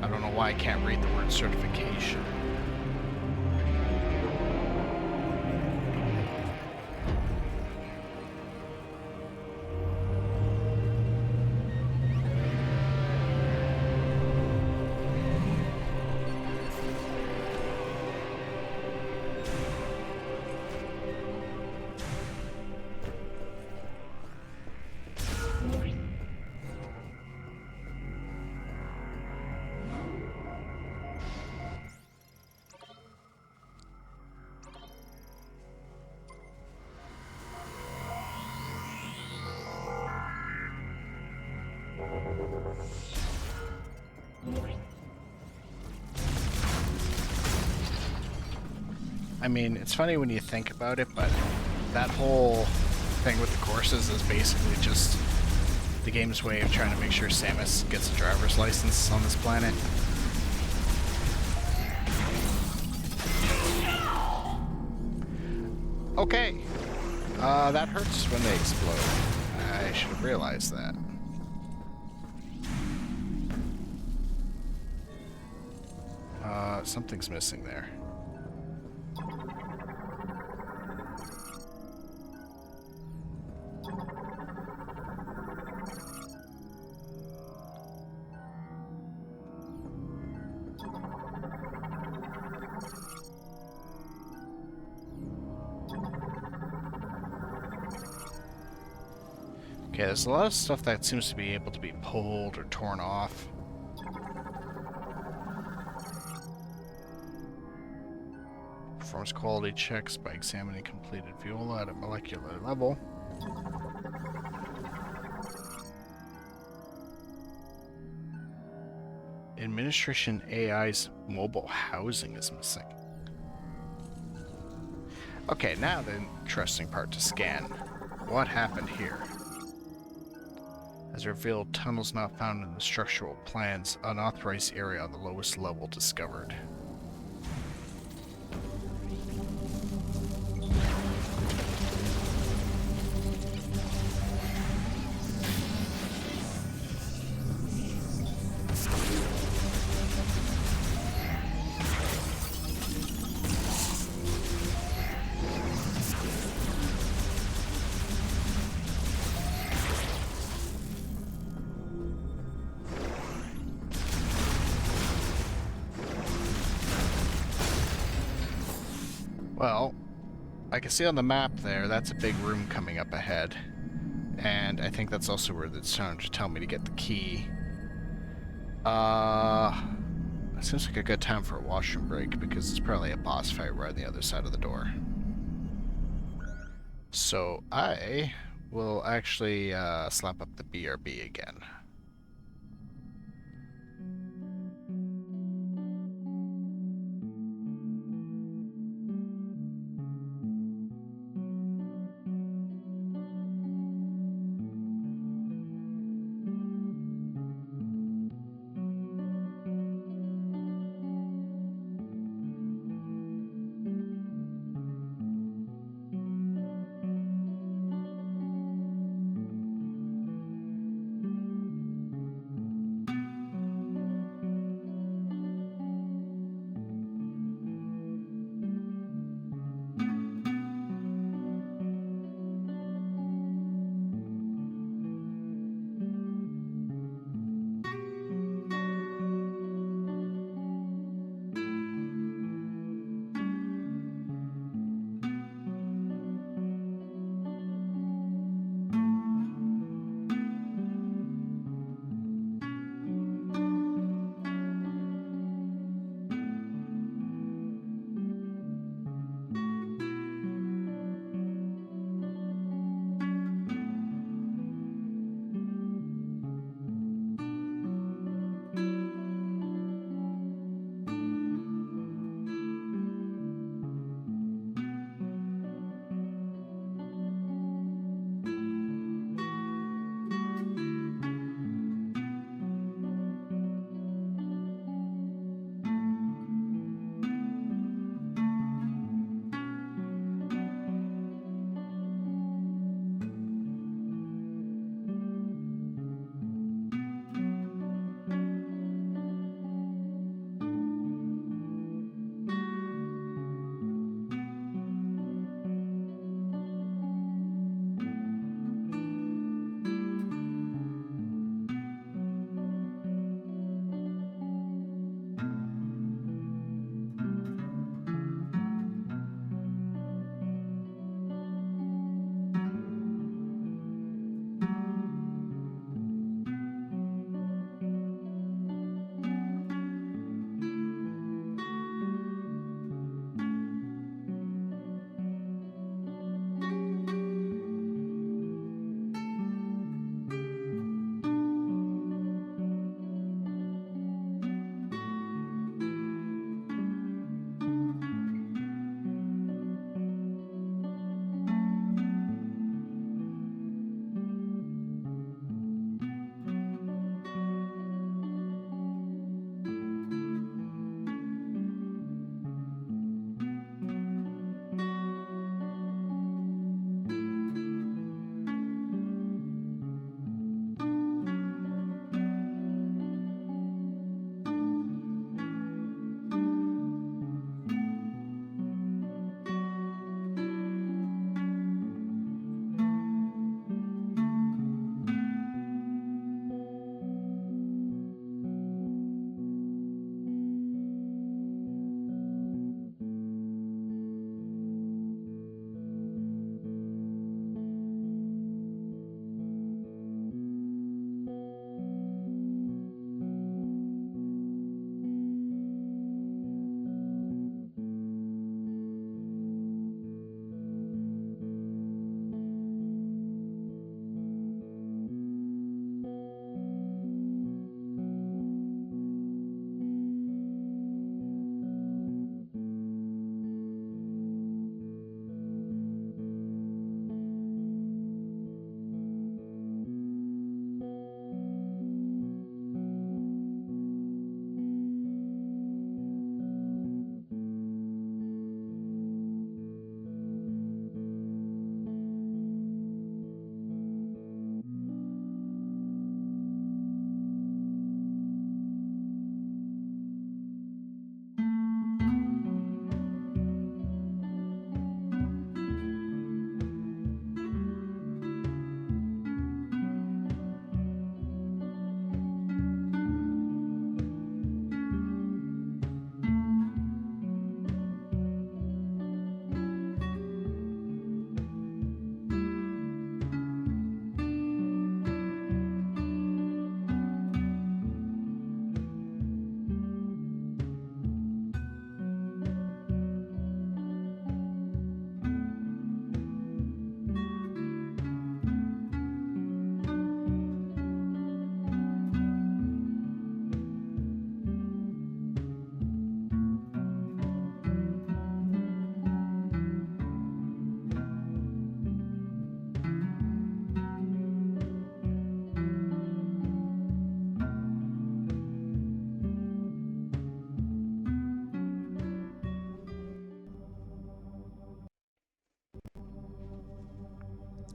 I don't know why I can't read the word certification. I mean, it's funny when you think about it, but that whole thing with the courses is basically just the game's way of trying to make sure Samus gets a driver's license on this planet. Okay. That hurts when they explode. I should have realized that. Something's missing there. Okay, there's a lot of stuff that seems to be able to be pulled or torn off. Performs quality checks by examining completed view layout and molecular level. Okay, there's a lot of stuff that seems to be able to be pulled or torn off. Performs quality checks by examining completed view layout at a molecular level. Administration AI's mobile housing is missing. Okay, now the interesting part to scan. What happened here? As revealed, tunnels not found in the structural plans, unauthorized area on the lowest level discovered. Well, I can see on the map there, that's a big room coming up ahead. And I think that's also where it's trying to tell me to get the key. It seems like a good time for a washroom break because it's probably a boss fight right on the other side of the door. So I will actually slap up the BRB again.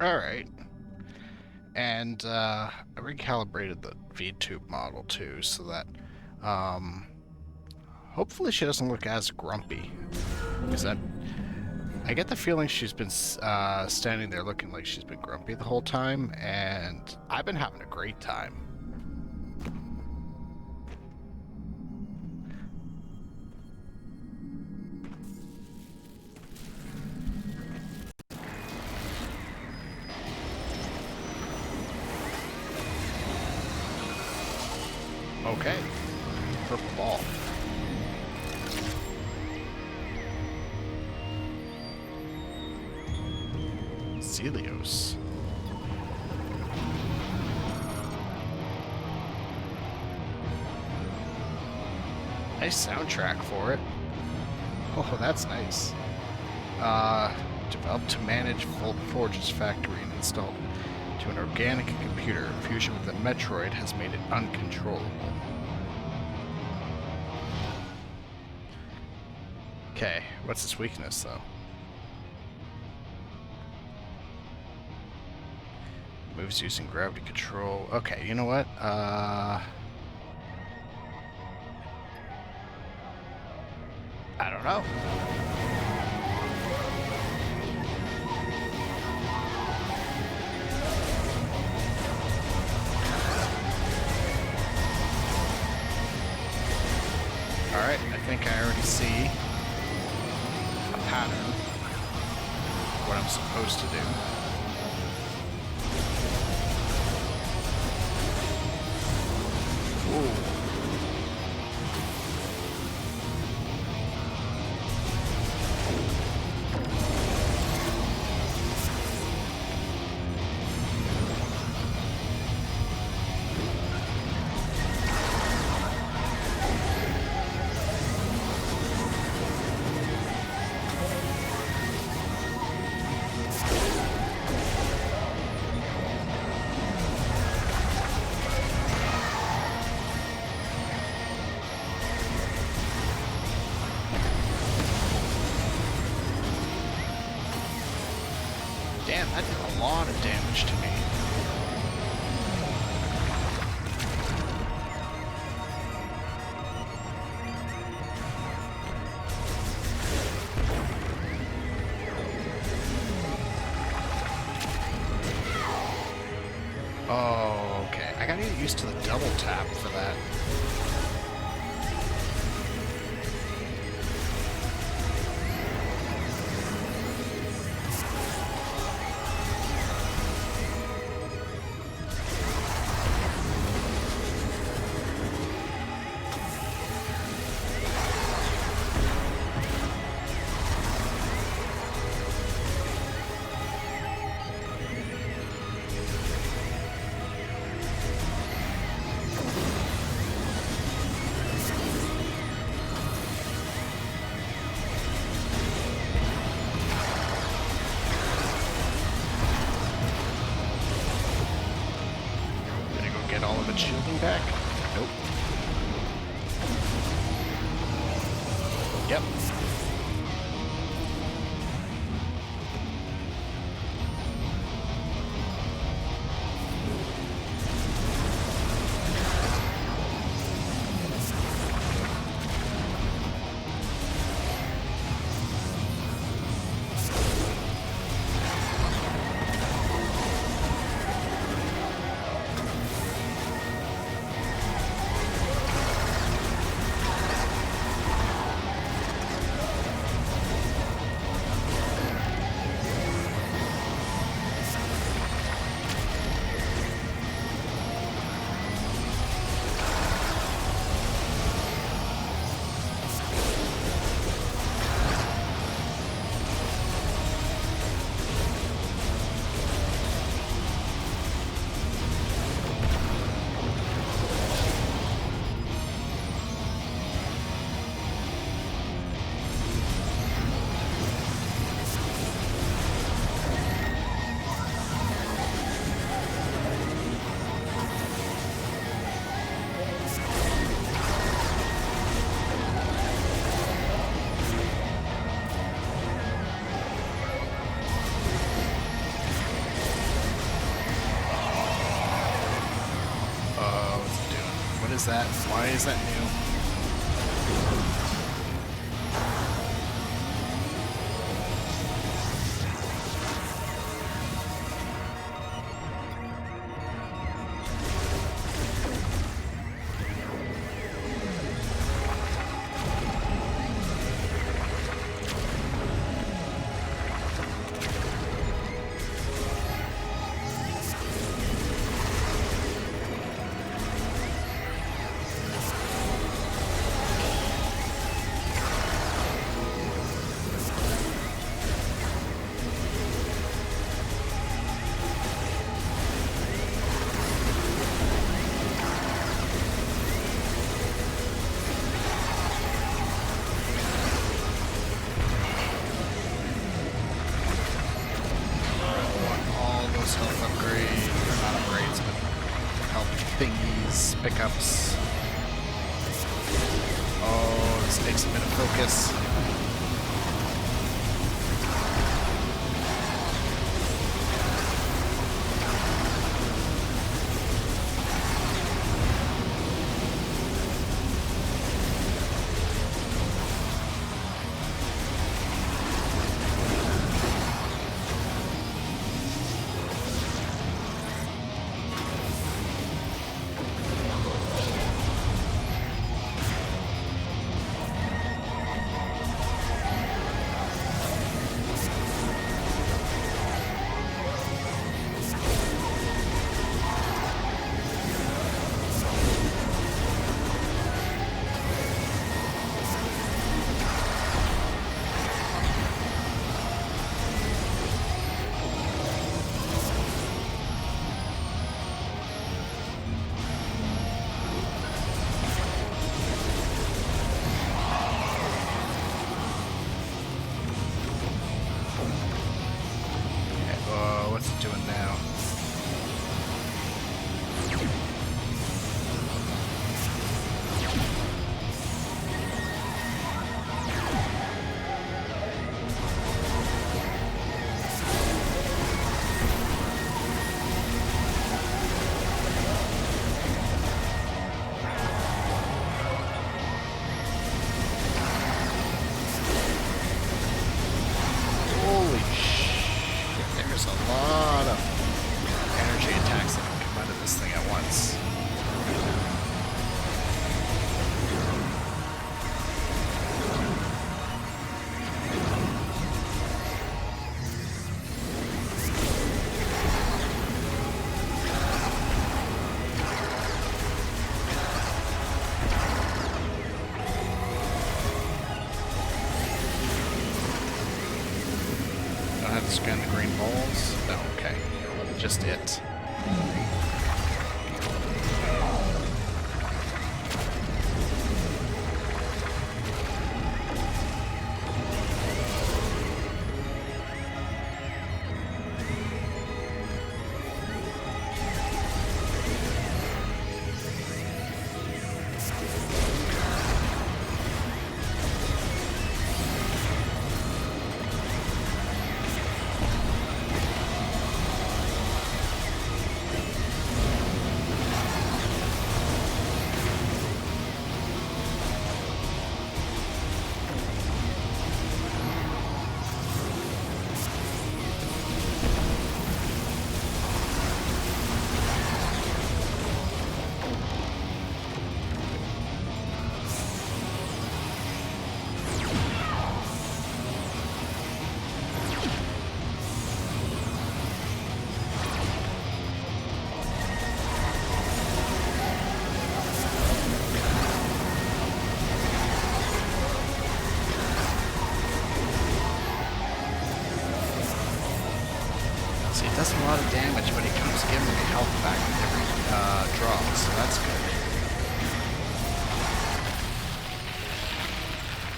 Alright. And I recalibrated the VTube model too, so that hopefully she doesn't look as grumpy. Because I get the feeling she's been standing there looking like she's been grumpy the whole time, and I've been having a great time. Okay. Purple ball. Zelios. Nice soundtrack for it. Oh, that's nice. Developed to manage Forge's factory and installed to an organic computer. Fusion with the Metroid has made it uncontrollable. Okay, what's its weakness though? Moves using gravity control. Okay, you know what? I don't know. Alright, I think I already see a pattern. What I'm supposed to do. Ooh. Damn, that did a lot of damage to me. Oh, okay. I gotta get used to the double tap for that. Get all of its shielding back? Nope. Yep. What is that? Why is that new? Pickups. Oh, this takes a bit of focus. What's it doing now? Holy shit, there's a lot of energy attacks that can come out of this thing at once. Don't have to scan the green balls? No, okay. Just it. See, it does a lot of damage, but it keeps giving me health back with every draw, so that's good.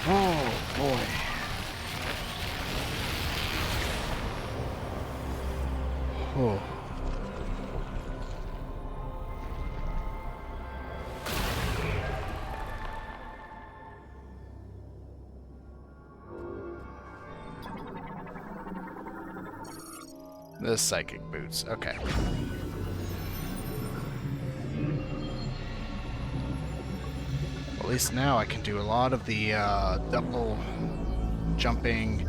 Oh, boy. Oh. The psychic boots, okay. least now I can do a lot of the double jumping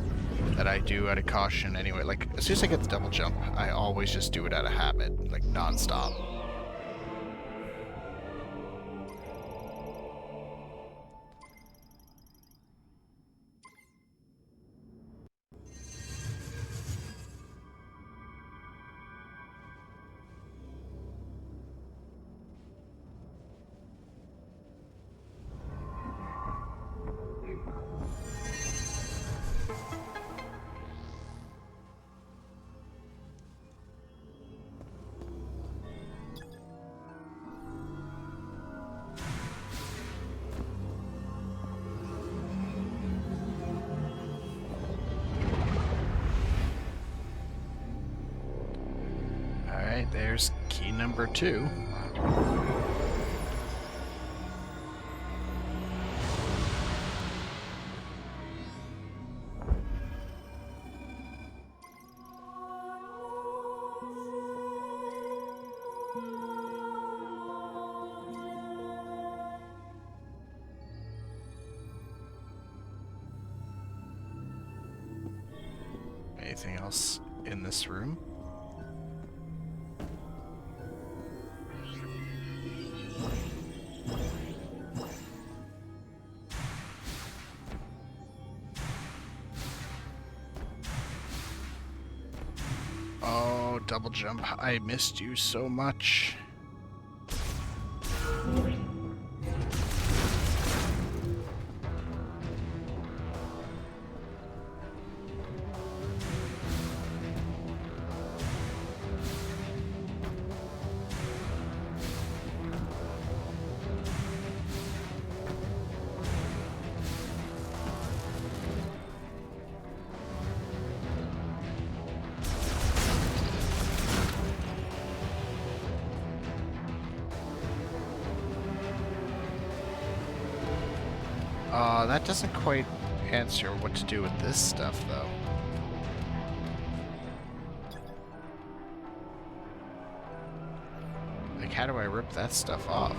that I do out of caution anyway. Like, as soon as I get the double jump, I always just do it out of habit, like non-stop. Alright, there's key number 2. Anything else in this room? Oh, double jump. I missed you so much. That doesn't quite answer what to do with this stuff, though. Like, how do I rip that stuff off?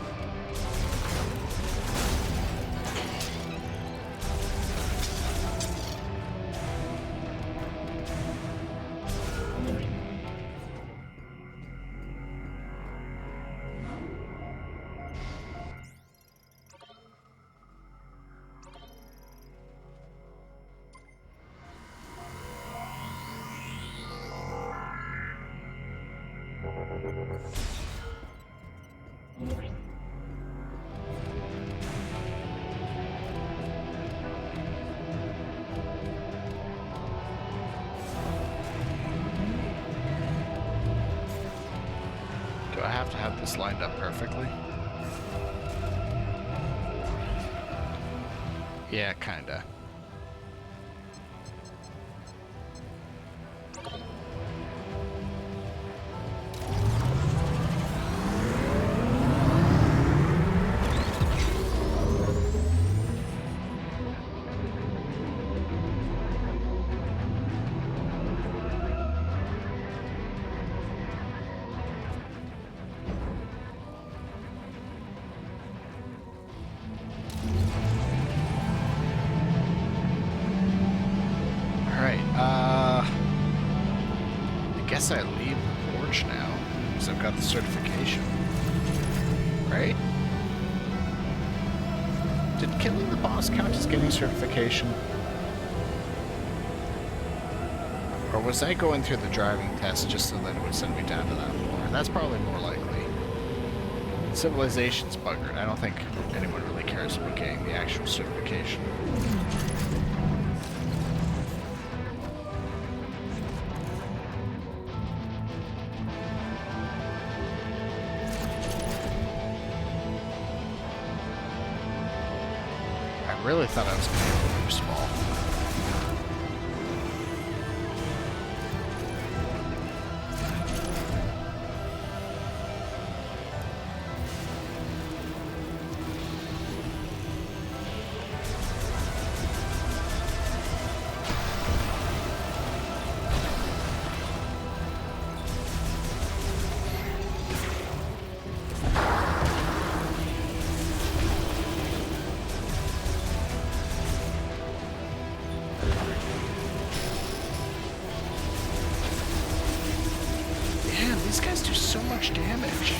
Do I have to have this lined up perfectly? Yeah, kinda. I guess I leave the porch now, because I've got the certification. Right? Did killing the boss count as getting certification? Or was I going through the driving test just so that it would send me down to that floor? That's probably more likely. Civilization's buggered. I don't think anyone really cares about getting the actual certification. I really thought I was going to be able to move small. so much damage?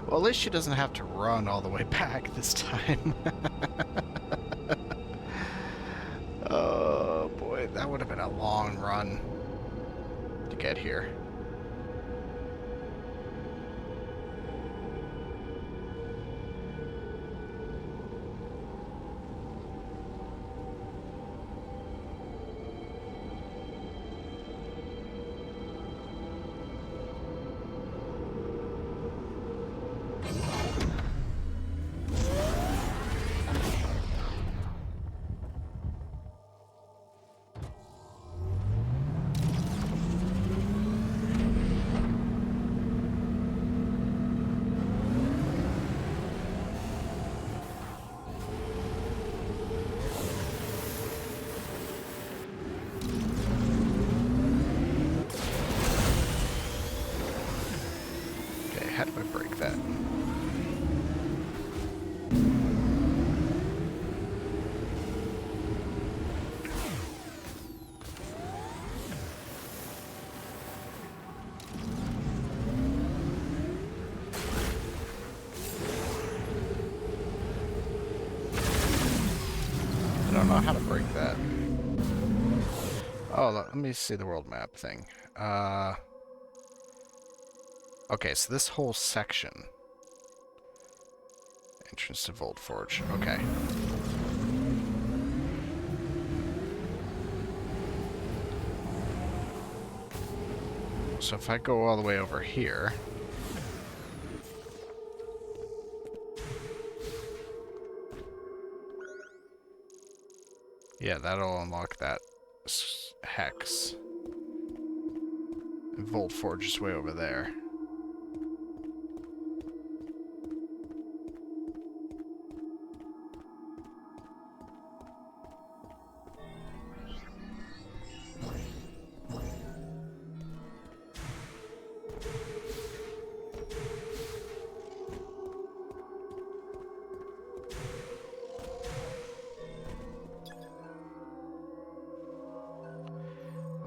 Well, at least she doesn't have to run all the way back this time. Oh boy, that would have been a long run to get here. How do I break that? I don't know how to break that. Oh, let me see the world map thing. Okay, so this whole section. Entrance to Vault Forge. Okay. So if I go all the way over here. Yeah, that'll unlock that hex. And Vault Forge is way over there.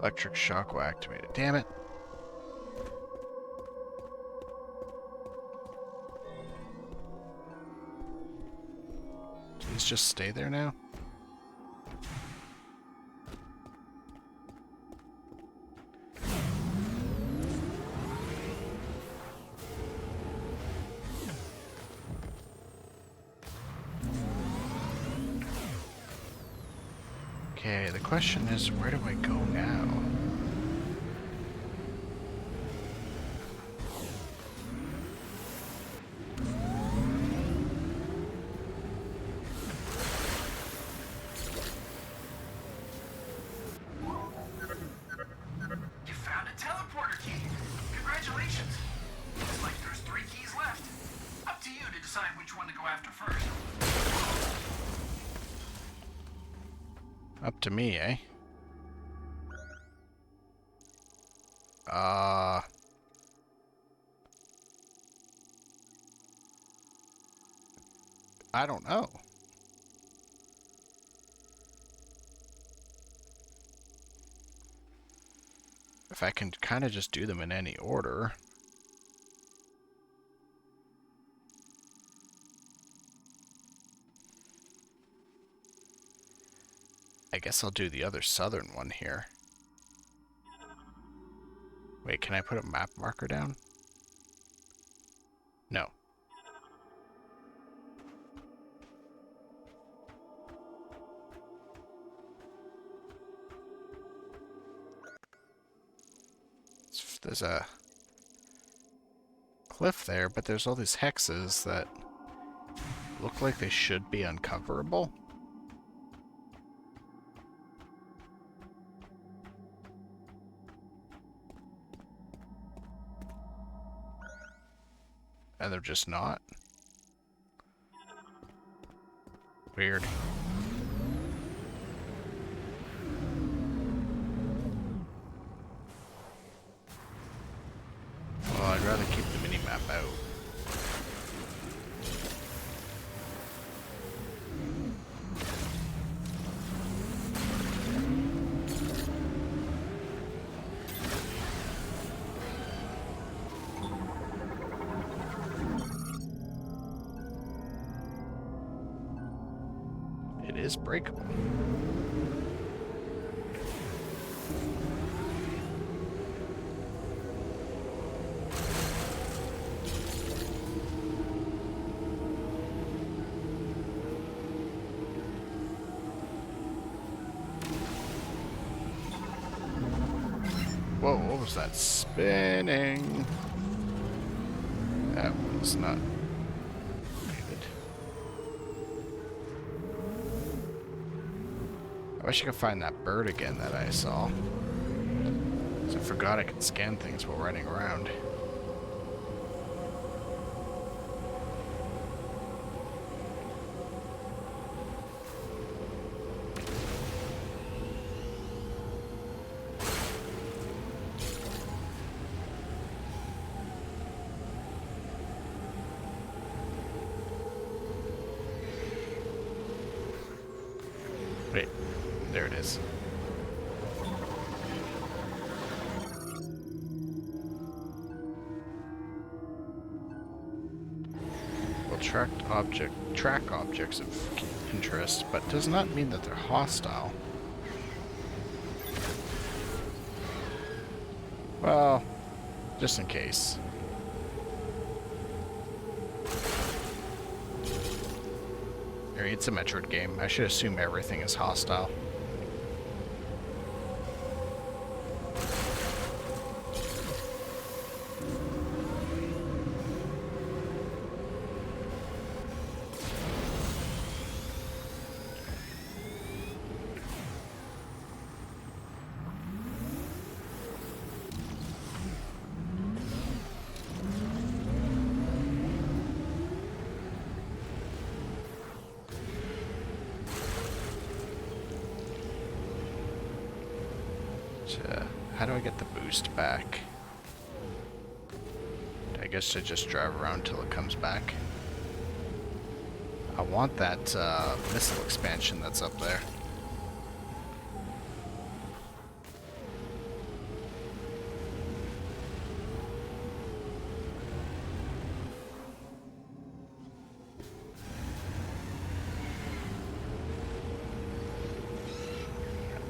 Electric shock will activate it. Damn it. Please just stay there now. Okay, the question is, where do I go now? You found a teleporter key. Congratulations. Looks like there's 3 keys left. Up to you to decide which one to go after first. Up to me, eh? I don't know. If I can kind of just do them in any order. I guess I'll do the other southern one here. Wait, can I put a map marker down? No. There's a cliff there, but there's all these hexes that look like they should be uncoverable. And they're just not. Weird. Well, I'd rather keep the mini-map out. It is breakable. Whoa, what was that? Spinning. That was not needed. I wish I could find that bird again that I saw. 'Cause I forgot I could scan things while running around. Wait, there it is. Well, track objects of interest, but does not mean that they're hostile. Well, just in case. It's a Metroid game. I should assume everything is hostile. How do I get the boost back? I guess I just drive around till it comes back. I want that missile expansion that's up there.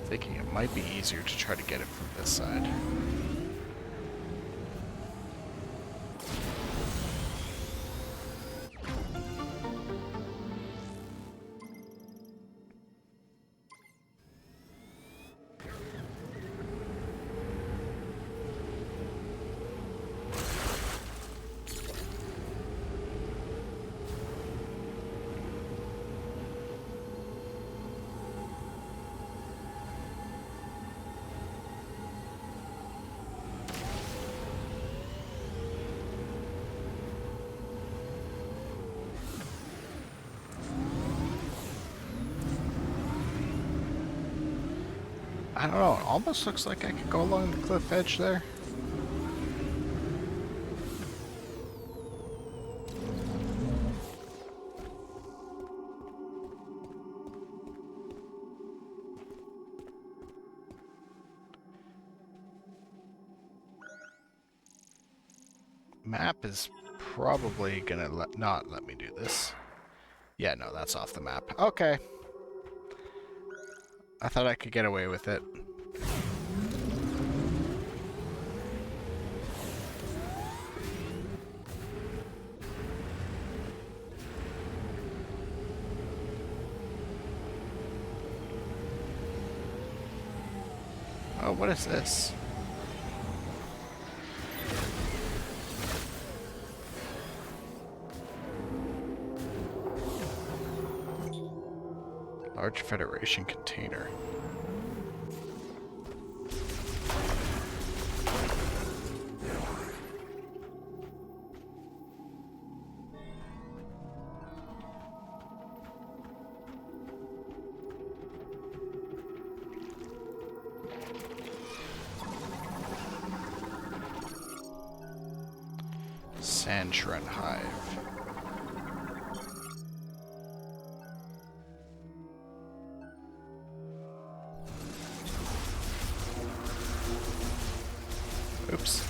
Thinking it might be easier to try to get it from this side. I don't know, it almost looks like I could go along the cliff edge there. Map is probably gonna not let me do this. Yeah, no, that's off the map. Okay. I thought I could get away with it. Oh, what is this? Large Federation container. Sandshred Hive. Oops.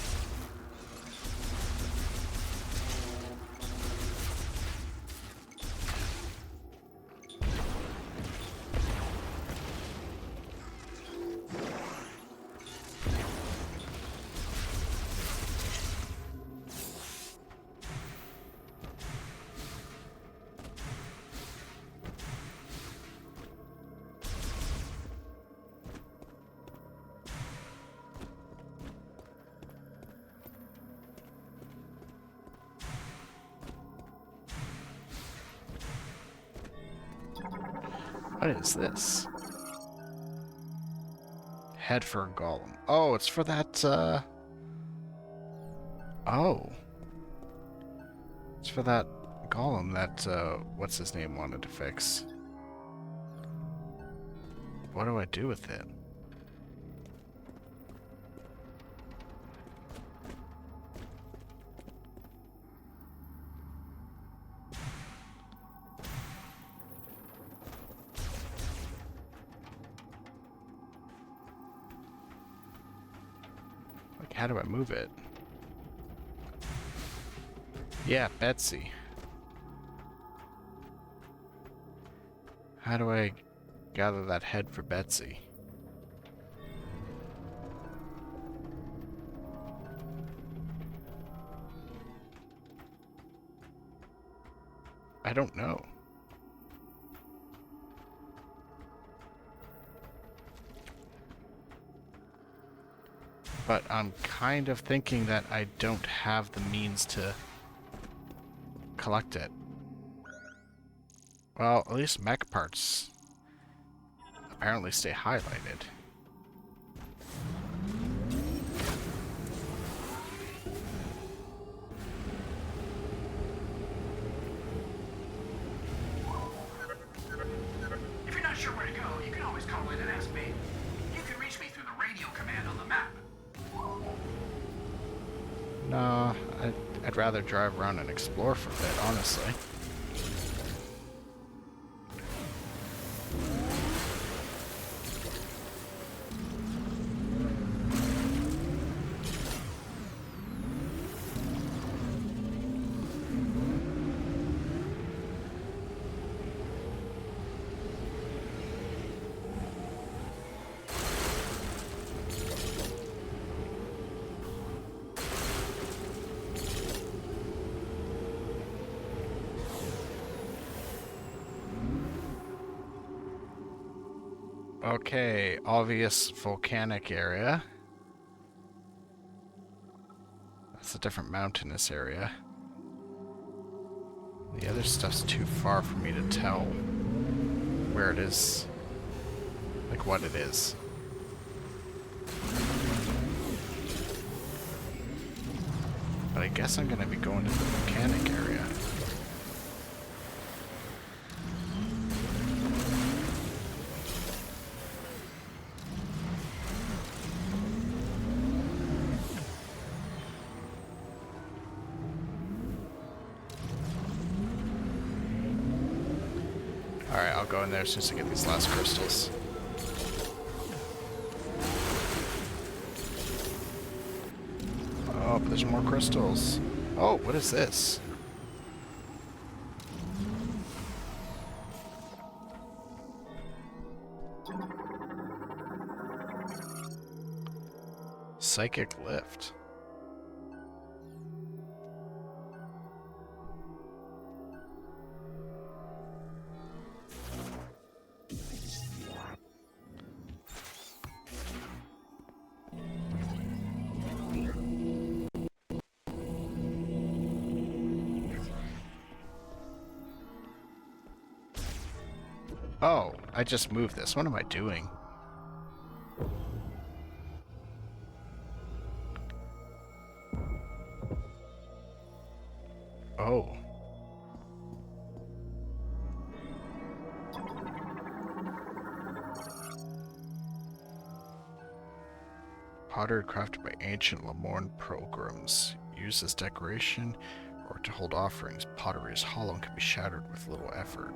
What is this? Head for a golem. Oh, it's for that, Oh. It's for that golem that, what's his name wanted to fix. What do I do with it? Like, how do I move it? Yeah, Betsy. How do I gather that head for Betsy? I don't know. But I'm kind of thinking that I don't have the means to collect it. Well, at least mech parts apparently stay highlighted. If you're not sure where to go, you can always call in and ask me. You can reach me through the radio command on the map. No, I'd rather drive around and explore for a bit, honestly. Okay, obvious volcanic area. That's a different mountainous area. The other stuff's too far for me to tell where it is. Like what it is. But I guess I'm gonna be going to the volcanic area. Alright, I'll go in there as soon as I get these last crystals. Oh, but there's more crystals. Oh, what is this? Psychic lift. Oh, I just moved this. What am I doing? Oh. Pottery crafted by ancient Lemorne pilgrims. Used as decoration or to hold offerings. Pottery is hollow and can be shattered with little effort.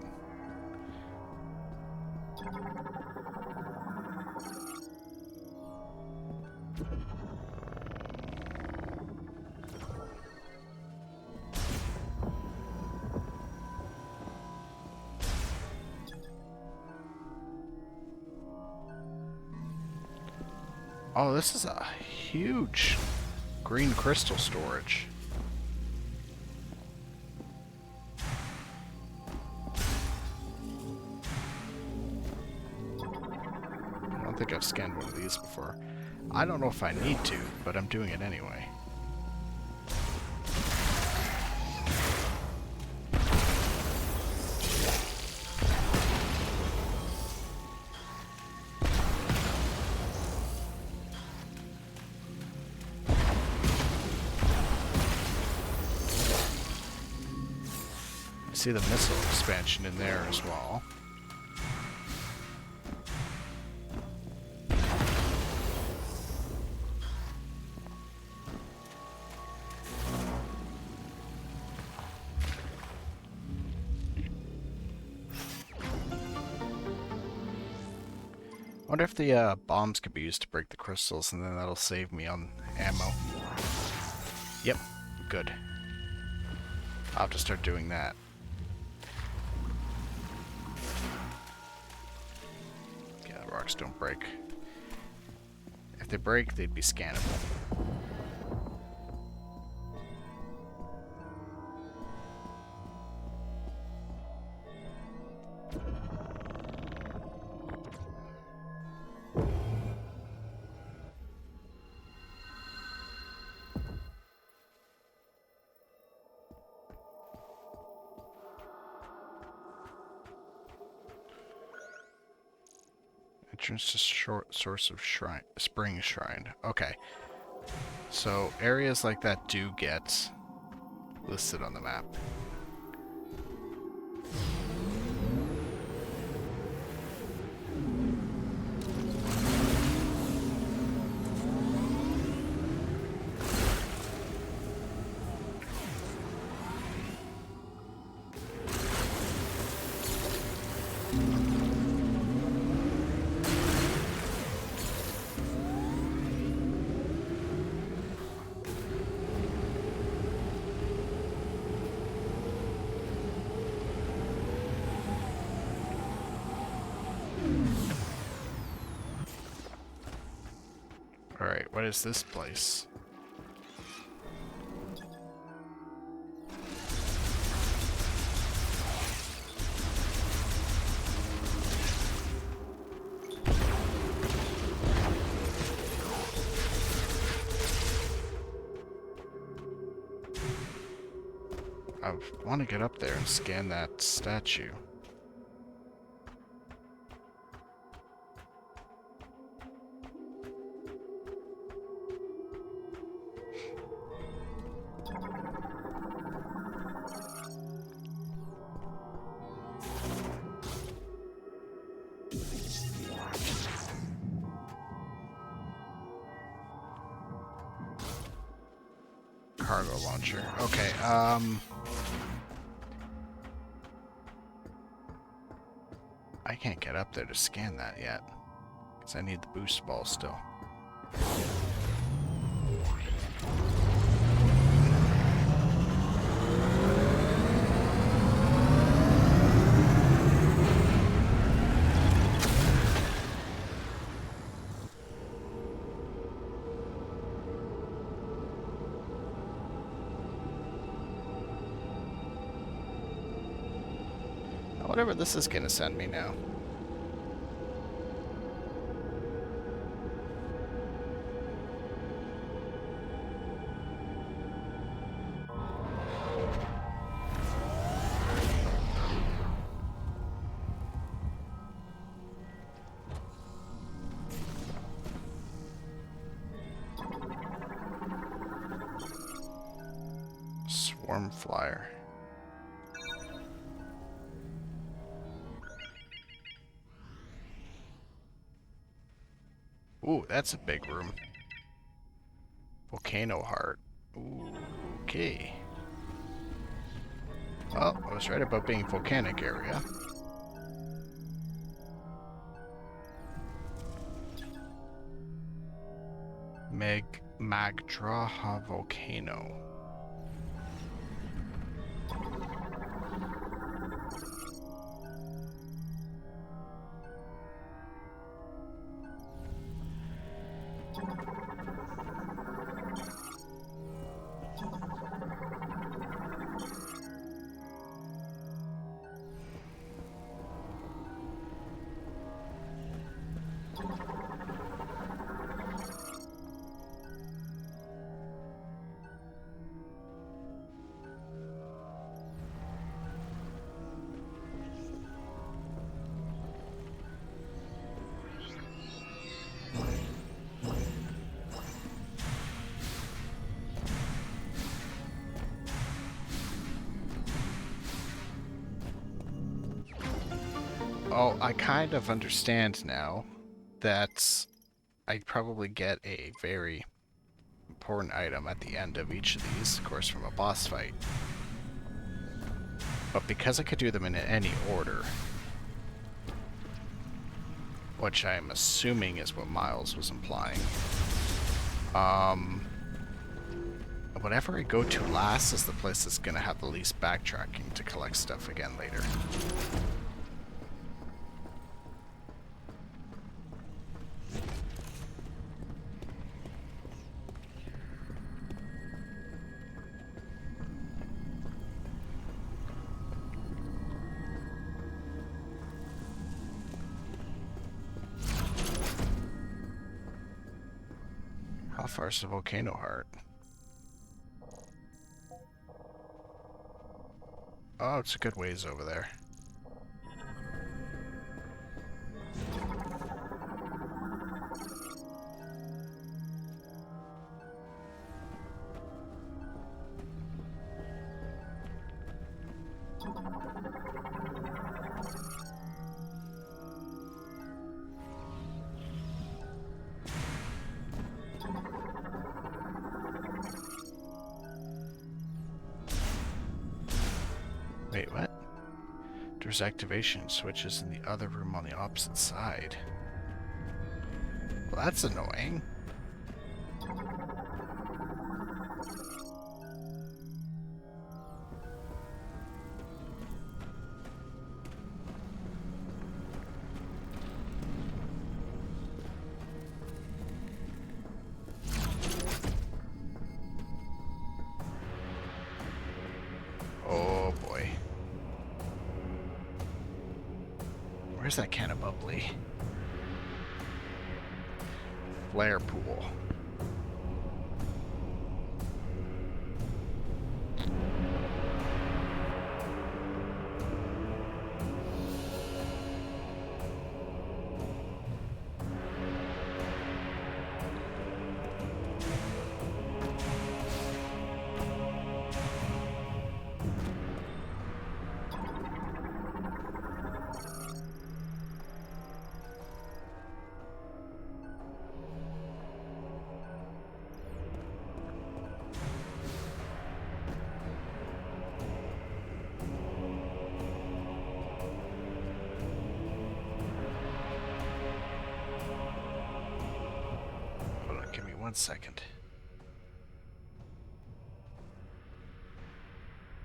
Oh, this is a huge green crystal storage. I don't think I've scanned one of these before. I don't know if I need to, but I'm doing it anyway. See the missile expansion in there as well. I wonder if the bombs could be used to break the crystals, and then that'll save me on ammo. Yep, good. I'll have to start doing that. Rocks don't break. If they break, they'd be scannable. Entrance to source of shrine, spring shrine. Okay, so areas like that do get listed on the map. Alright, what is this place? I want to get up there and scan that statue. Cargo launcher. Okay, I can't get up there to scan that yet, because I need the boost ball still. Whatever this is gonna send me now. Swarm flyer. Ooh, that's a big room. Volcano heart. Ooh, okay. Well, I was right about being volcanic area. Magdraha volcano. Oh, I kind of understand now that I probably get a very important item at the end of each of these, of course, from a boss fight. But because I could do them in any order, which I'm assuming is what Miles was implying, whatever I go to last is the place that's going to have the least backtracking to collect stuff again later. How far is the volcano heart? Oh, it's a good ways over there. Wait, what? There's activation switches in the other room on the opposite side. Well, that's annoying. Oh boy. Where's that can of bubbly? Flare pool. Hold on, give me 1 second.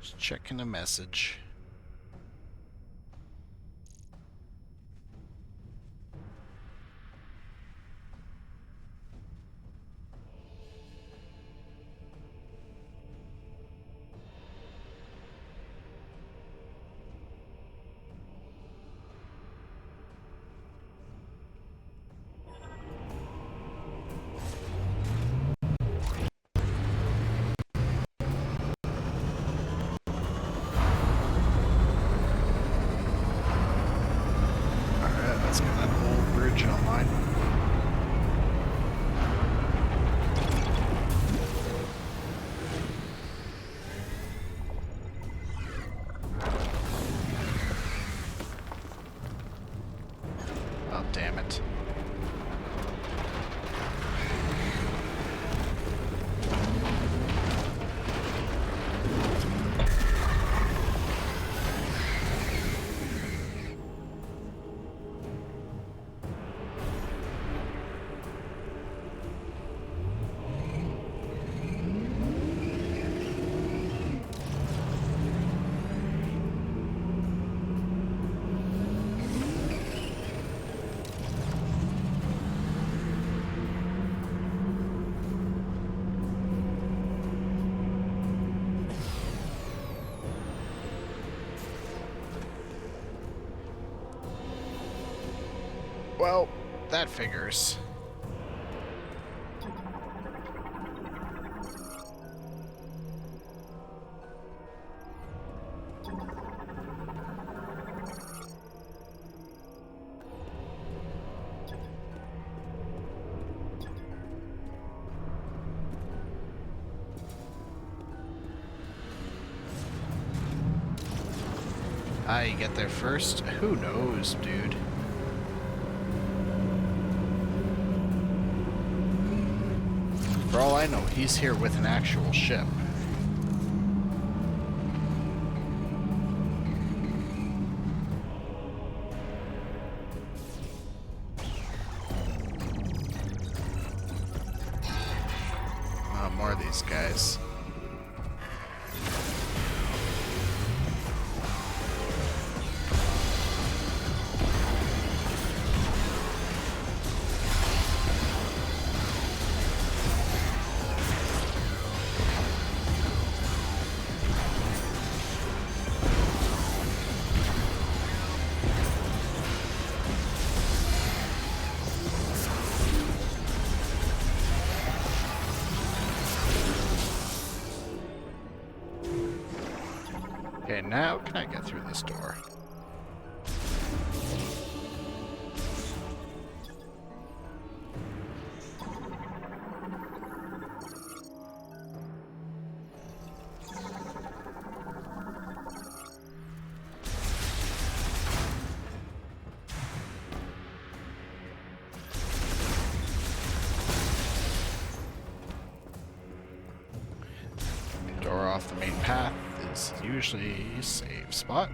Just checking a message. Well, that figures. How you get there first? Who knows, dude? For all I know, he's here with an actual ship. More of these guys. Okay, now can I get through this door? Door off the main path is usually a safe spot.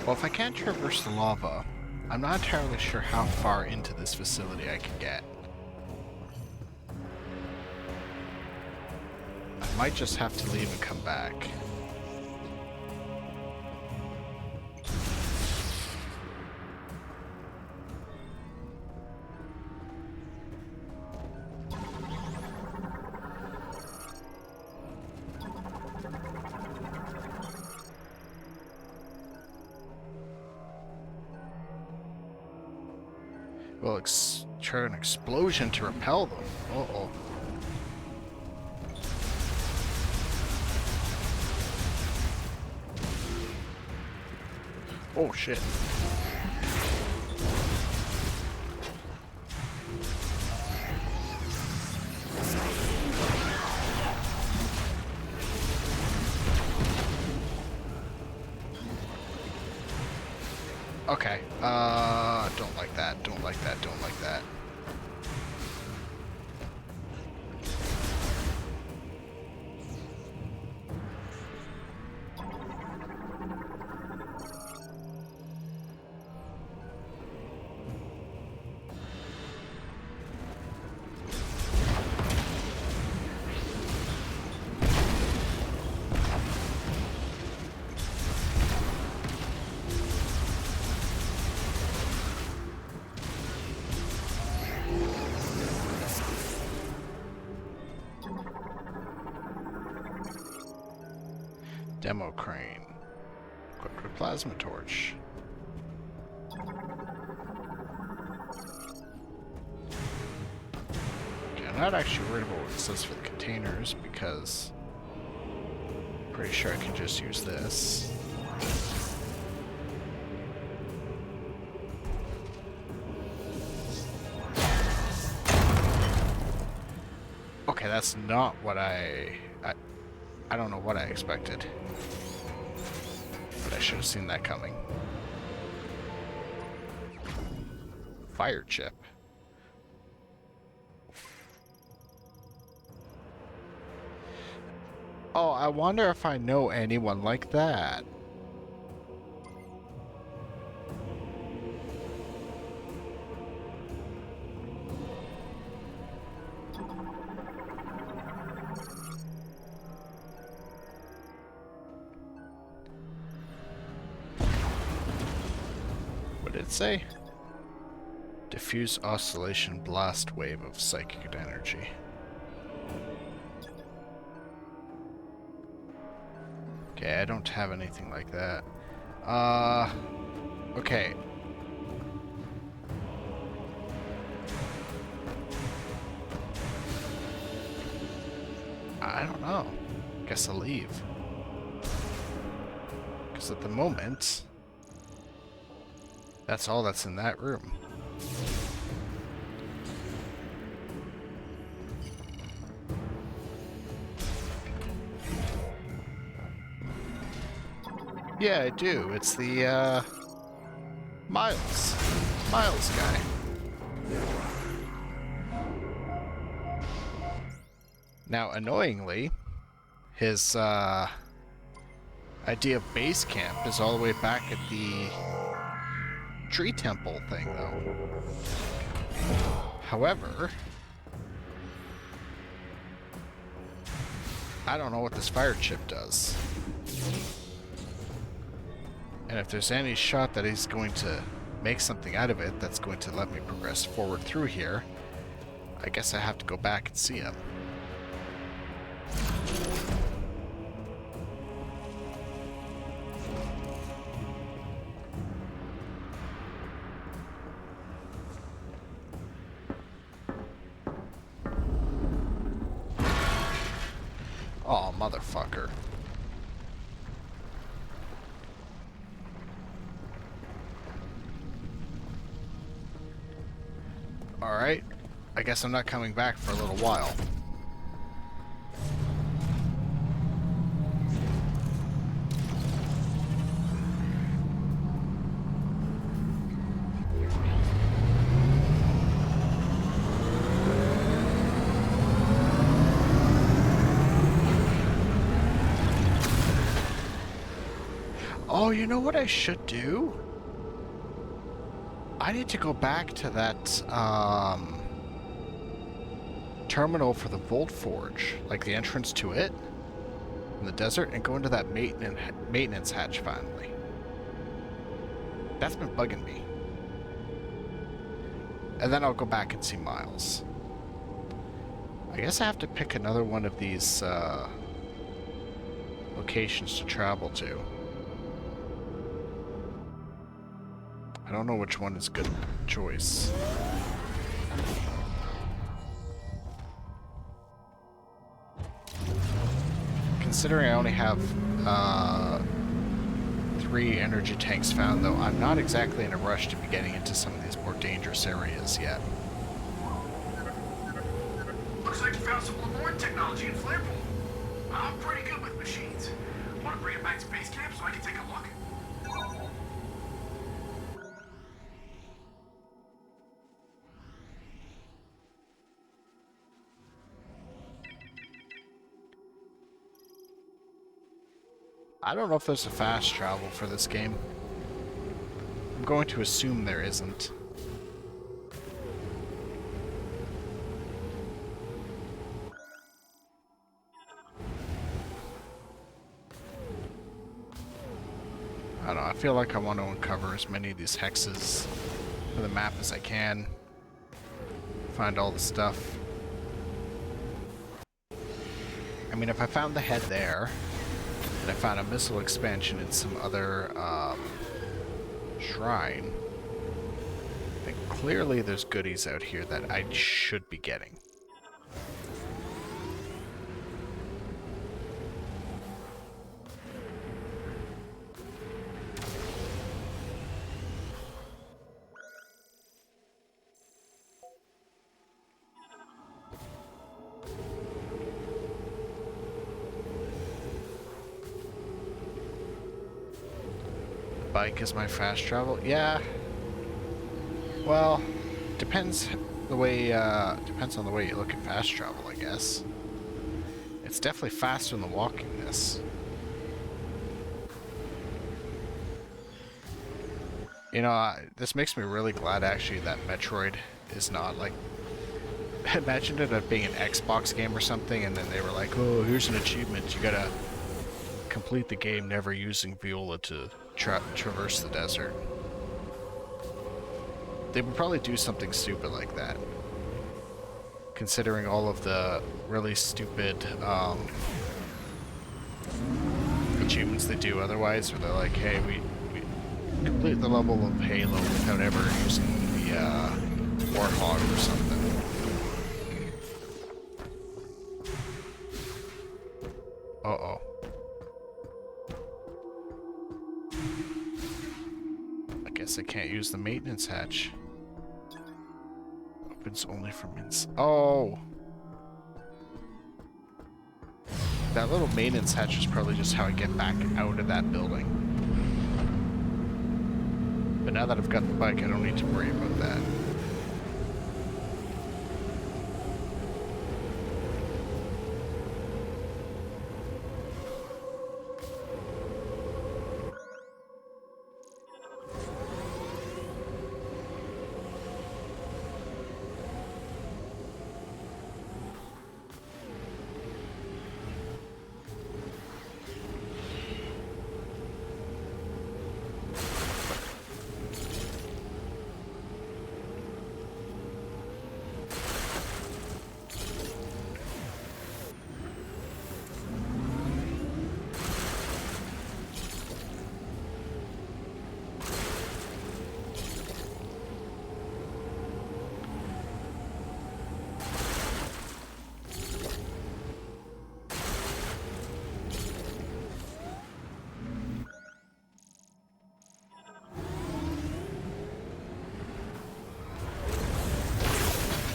Well, if I can't traverse the lava, I'm not entirely sure how far into this facility I can get. I might just have to leave and come back. Well, try an explosion to repel them. Uh-oh. Oh shit. Okay, don't like that, don't like that, don't like that. Demo crane. Equipped with plasma torch. Okay, I'm not actually worried about what it says for the containers because I'm pretty sure I can just use this. Okay, that's not what I don't know what I expected. But I should have seen that coming. Fire chip. Oh, I wonder if I know anyone like that. What did it say? Diffuse oscillation blast wave of psychic energy. Okay, I don't have anything like that. Okay. I don't know. Guess I'll leave. Because at the moment, that's all that's in that room. Yeah, I do. It's the, Miles guy. Now, annoyingly, his, idea of base camp is all the way back at the tree temple thing, though. However, I don't know what this fire chip does. And if there's any shot that he's going to make something out of it that's going to let me progress forward through here, I guess I have to go back and see him. Oh, motherfucker. Alright, I guess I'm not coming back for a little while. Oh, you know what I should do? I need to go back to that, terminal for the Volt Forge, like the entrance to it, in the desert, and go into that maintenance hatch finally. That's been bugging me. And then I'll go back and see Miles. I guess I have to pick another one of these, locations to travel to. I don't know which one is good choice. Considering I only have 3 energy tanks found, though, I'm not exactly in a rush to be getting into some of these more dangerous areas yet. Looks like you found some Lemoyne technology in Flarepool. I'm pretty good with machines. Want to bring it back to base camp so I can take a look? I don't know if there's a fast travel for this game. I'm going to assume there isn't. I don't know, I feel like I want to uncover as many of these hexes for the map as I can. Find all the stuff. I mean, if I found the head there, and I found a missile expansion in some other shrine, then clearly there's goodies out here that I should be getting. Bike is my fast travel? Yeah. Well, depends on the way you look at fast travel, I guess. It's definitely faster than walking this. You know, this makes me really glad actually that Metroid is not like. Imagine it being an Xbox game or something, and then they were like, "Oh, here's an achievement. You gotta complete the game never using Viola to traverse the desert." they would probably do something stupid like that. Considering all of the really stupid achievements they do otherwise, where they're like, hey, we complete the level of Halo without ever using the Warthog or something. Uh-oh. I guess I can't use the maintenance hatch. Opens only from inside. Oh! That little maintenance hatch is probably just how I get back out of that building. But now that I've got the bike, I don't need to worry about that.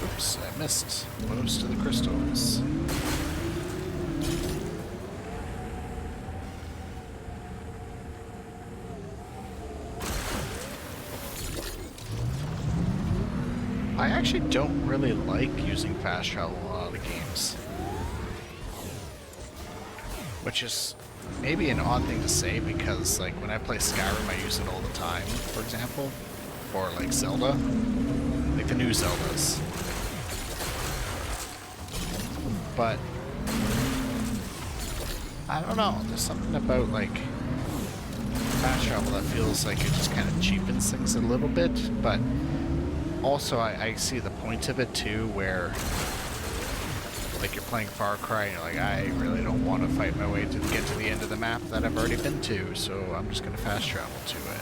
Oops, I missed most of the crystals. I actually don't really like using fast travel in a lot of games. Which is maybe an odd thing to say because, like, when I play Skyrim, I use it all the time, for example. Or, like, Zelda. Like the new Zeldas. But I don't know, there's something about, like, fast travel that feels like it just kind of cheapens things a little bit, but also I see the point of it too, where like you're playing Far Cry and you're like, I really don't want to fight my way to get to the end of the map that I've already been to, so I'm just going to fast travel to it.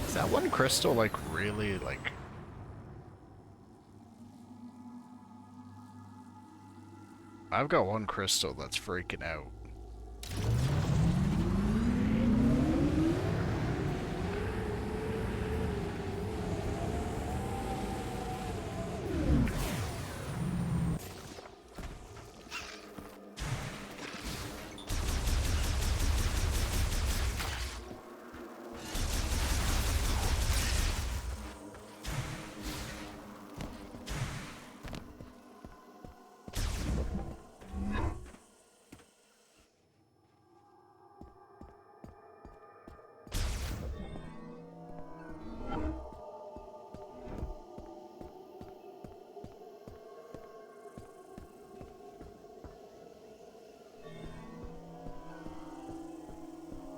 Is that one crystal like really like... I've got one crystal that's freaking out.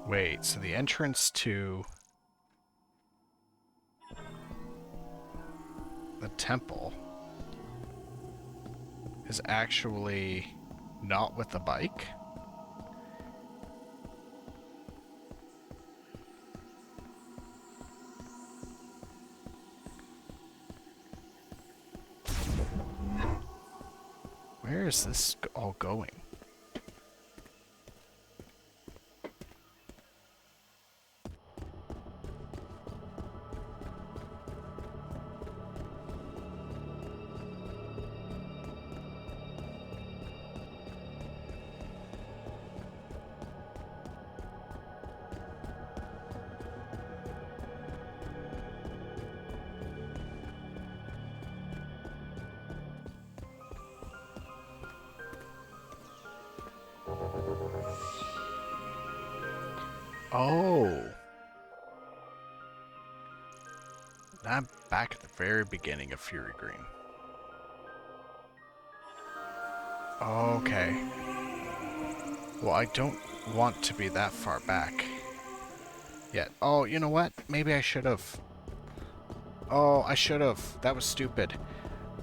Wait, so the entrance to the temple is actually not with the bike? Where is this all going? Oh. I'm back at the very beginning of Fury Green. Okay. Well, I don't want to be that far back yet. Oh, you know what? Maybe I should have. Oh, I should have. That was stupid.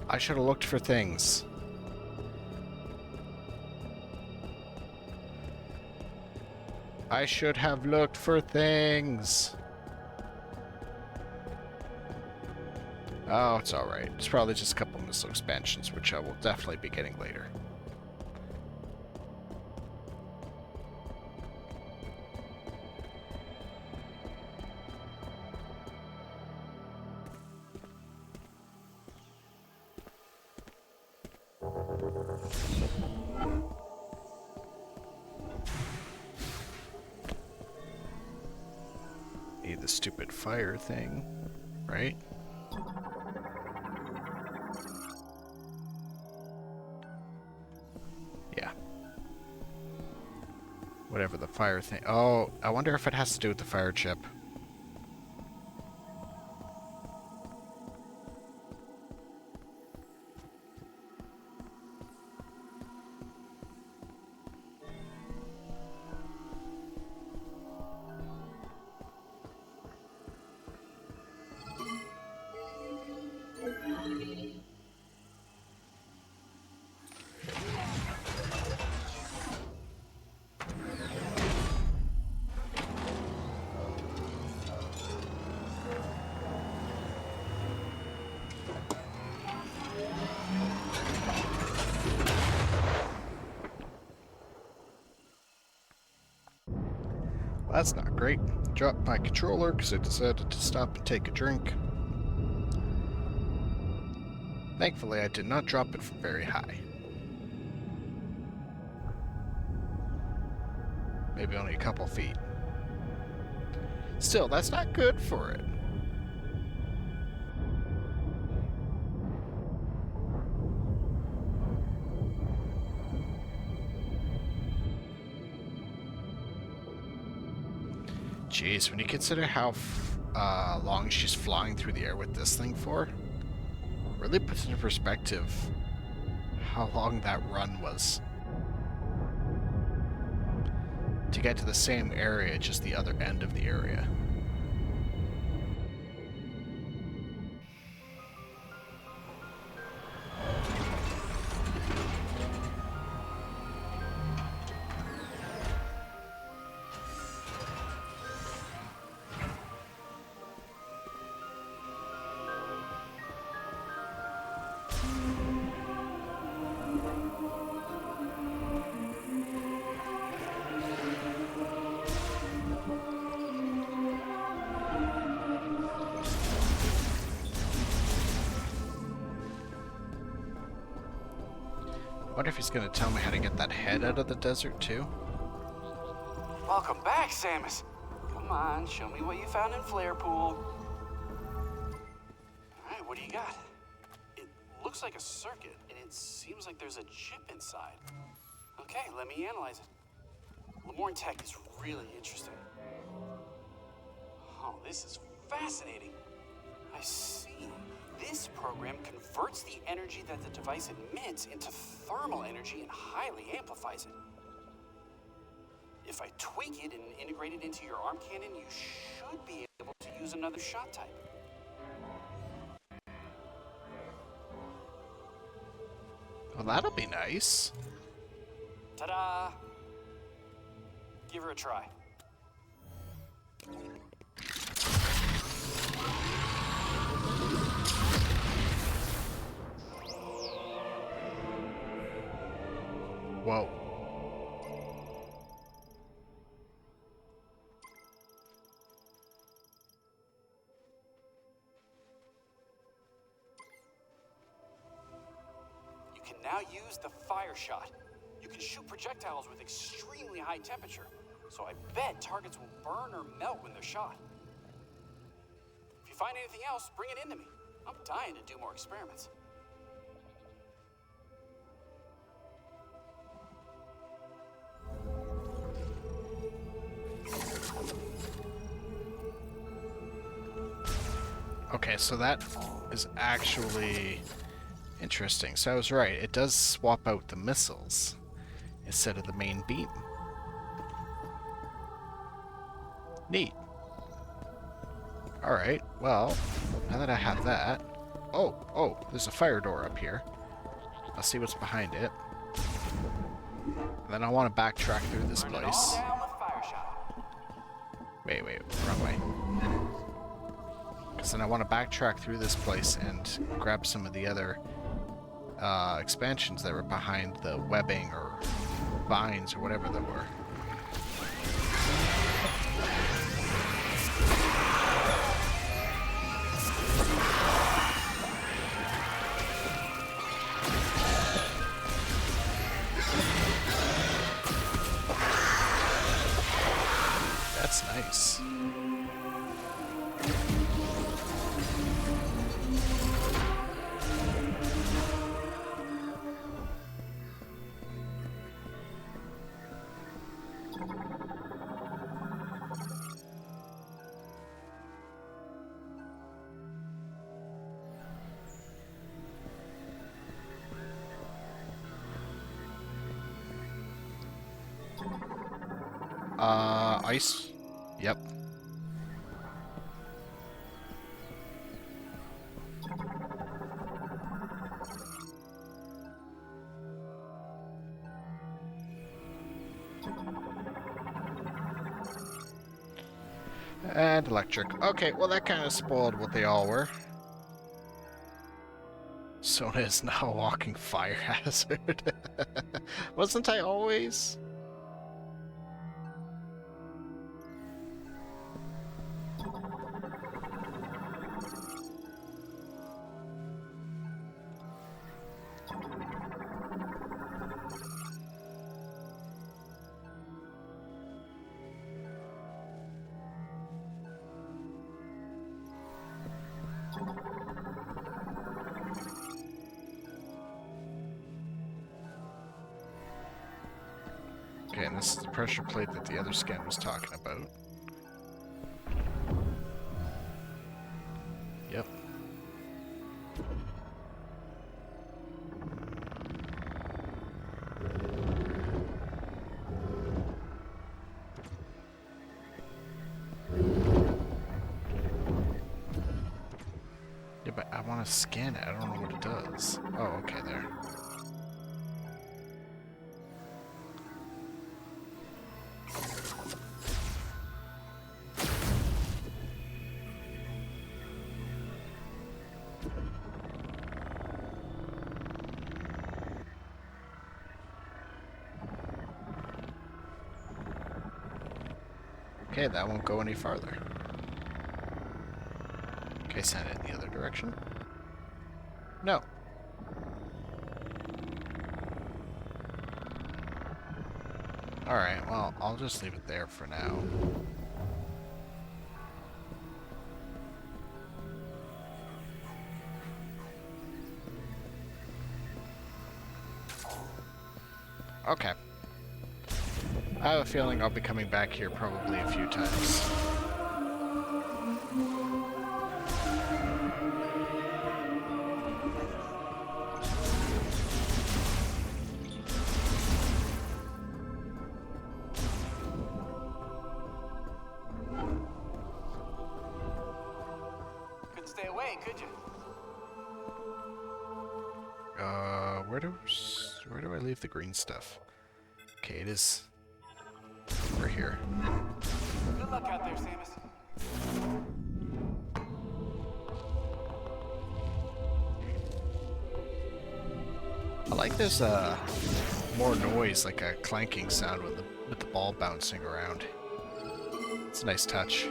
I should have looked for things. I should have looked for things. Oh, it's alright. It's probably just a couple missile expansions, which I will definitely be getting later. Need the stupid fire thing, right? Yeah. Whatever the fire thing. Oh, I wonder if it has to do with the fire chip. That's not great. Dropped my controller because I decided to stop and take a drink. Thankfully, I did not drop it from very high. Maybe only a couple feet. Still, that's not good for it. Jeez, when you consider how long she's flying through the air with this thing for, really puts into perspective how long that run was. To get to the same area, just the other end of the area. I wonder if he's gonna tell me how to get that head out of the desert too. Welcome back, Samus. Come on, show me what you found in Flare Pool. Alright, what do you got? It looks like a circuit, and it seems like there's a chip inside. Okay, let me analyze it. Lemorn tech is really interesting. Oh, this is fascinating. I see. This program converts the energy that the device emits into thermal energy and highly amplifies it. If I tweak it and integrate it into your arm cannon, you should be able to use another shot type. Well, that'll be nice. Ta-da! Give her a try. Whoa. You can now use the fire shot. You can shoot projectiles with extremely high temperature, so I bet targets will burn or melt when they're shot. If you find anything else, bring it into me. I'm dying to do more experiments. Okay, so that is actually interesting. So I was right. It does swap out the missiles instead of the main beam. Neat. Alright, well, now that I have that... Oh, there's a fire door up here. I'll see what's behind it. And then I want to backtrack through this place. Wait, wrong way. Because then I want to backtrack through this place and grab some of the other expansions that were behind the webbing or vines or whatever they were. That's nice. Ice? Yep. And electric. Okay, well that kind of spoiled what they all were. Sona is now a walking fire hazard. Wasn't I always? Okay, and this is the pressure plate that the other scan was talking about. Yep. Yeah, but I want to scan it. I don't know what it does. Oh, okay, there. Okay, that won't go any farther. Okay, send it in the other direction. No. Alright, well, I'll just leave it there for now. Okay. I have a feeling I'll be coming back here probably a few times. Couldn't stay away, could you? Where do I leave the green stuff? Okay, it is over here. Good luck out there, Samus. I like this more noise, like a clanking sound with the ball bouncing around. It's a nice touch.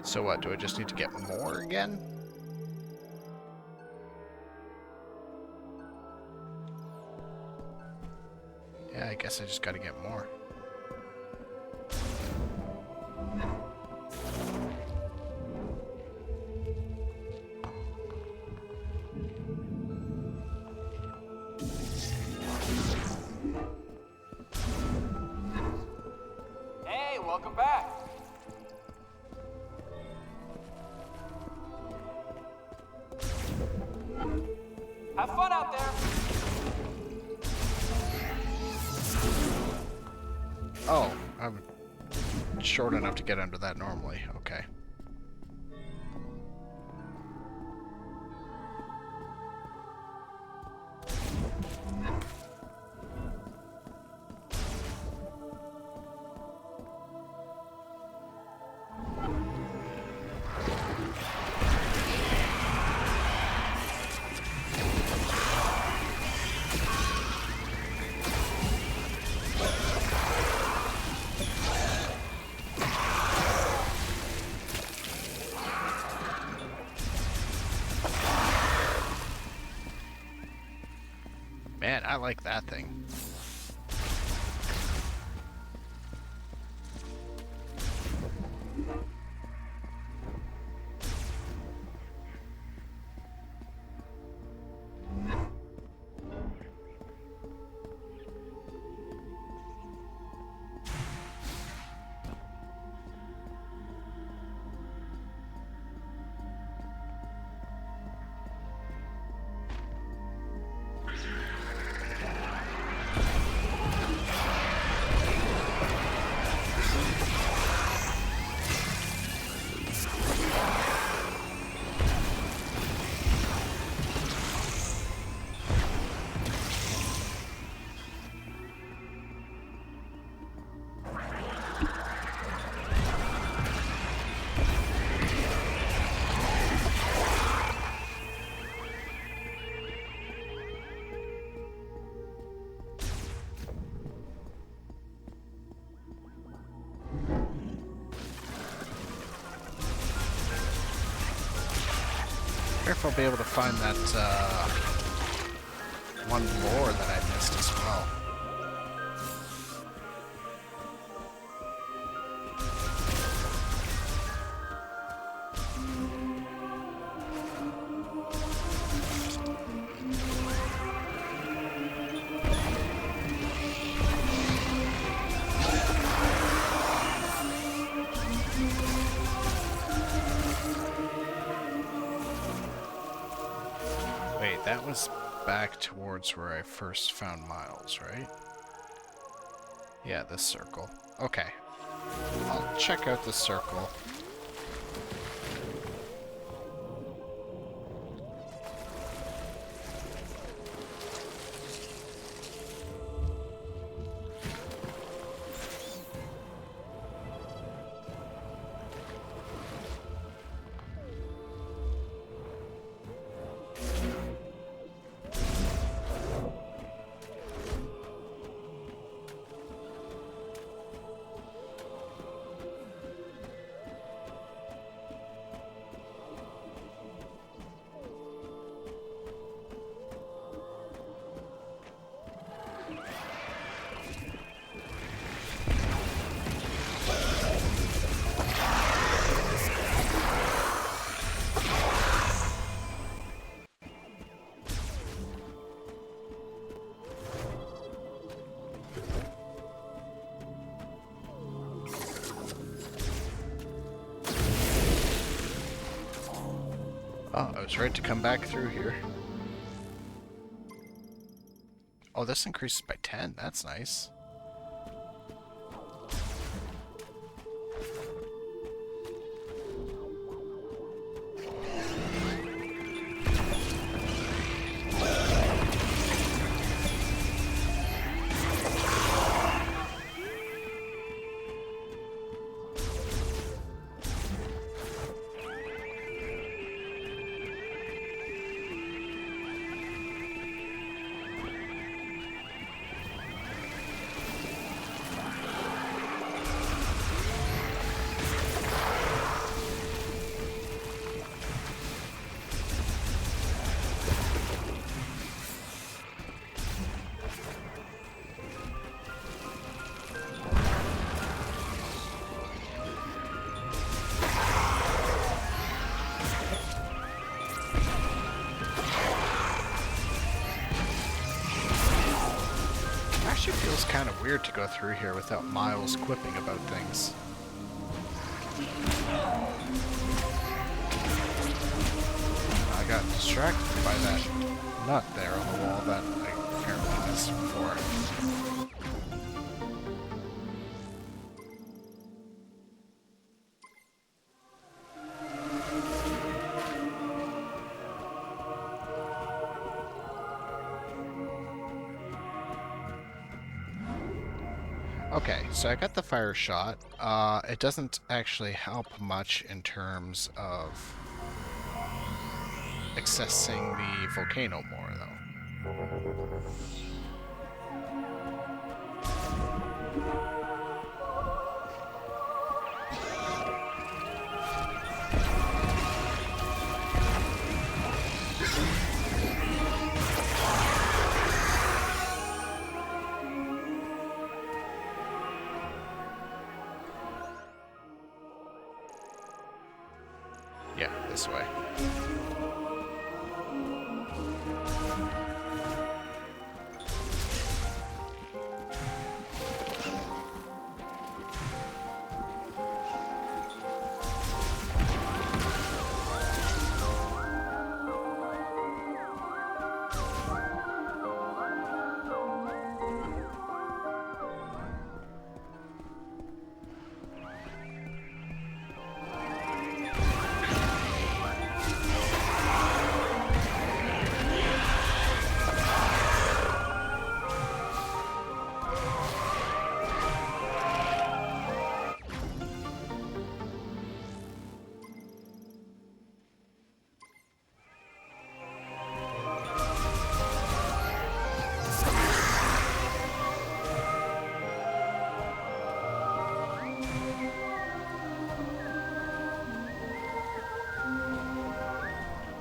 So what, do I just need to get more again? Yeah, I guess I just gotta get more. Welcome back. Have fun out there. Oh, I'm short enough to get under that normally. Okay. Man, I like that thing. I wonder if I'll be able to find that one lore that I missed as well. Wait, that was back towards where I first found Miles, right? Yeah, this circle. Okay. I'll check out this circle. Oh, I was right to come back through here. Oh, this increases by 10. That's nice. kind of weird to go through here without Miles quipping about things. I got distracted by that nut there on the wall that I apparently missed before. Okay, so I got the fire shot. It doesn't actually help much in terms of accessing the volcano more, though. Yeah, this way.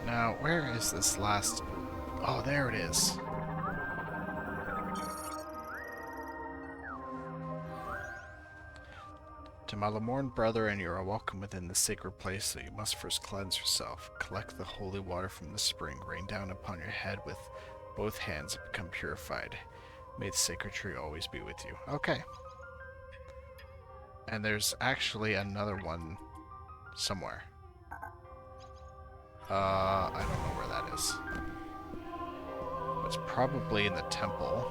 Now, where is this last... Oh, there it is. To my Lamorne brethren, you are welcome within the sacred place, so you must first cleanse yourself. Collect the holy water from the spring, rain down upon your head with both hands, and become purified. May the sacred tree always be with you. Okay. And there's actually another one somewhere. I don't know where that is. It's probably in the temple.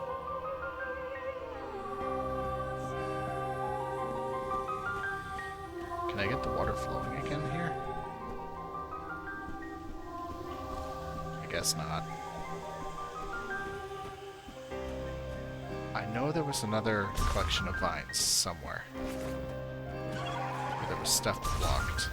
Can I get the water flowing again here? I guess not. I know there was another collection of vines somewhere. Where there was stuff blocked.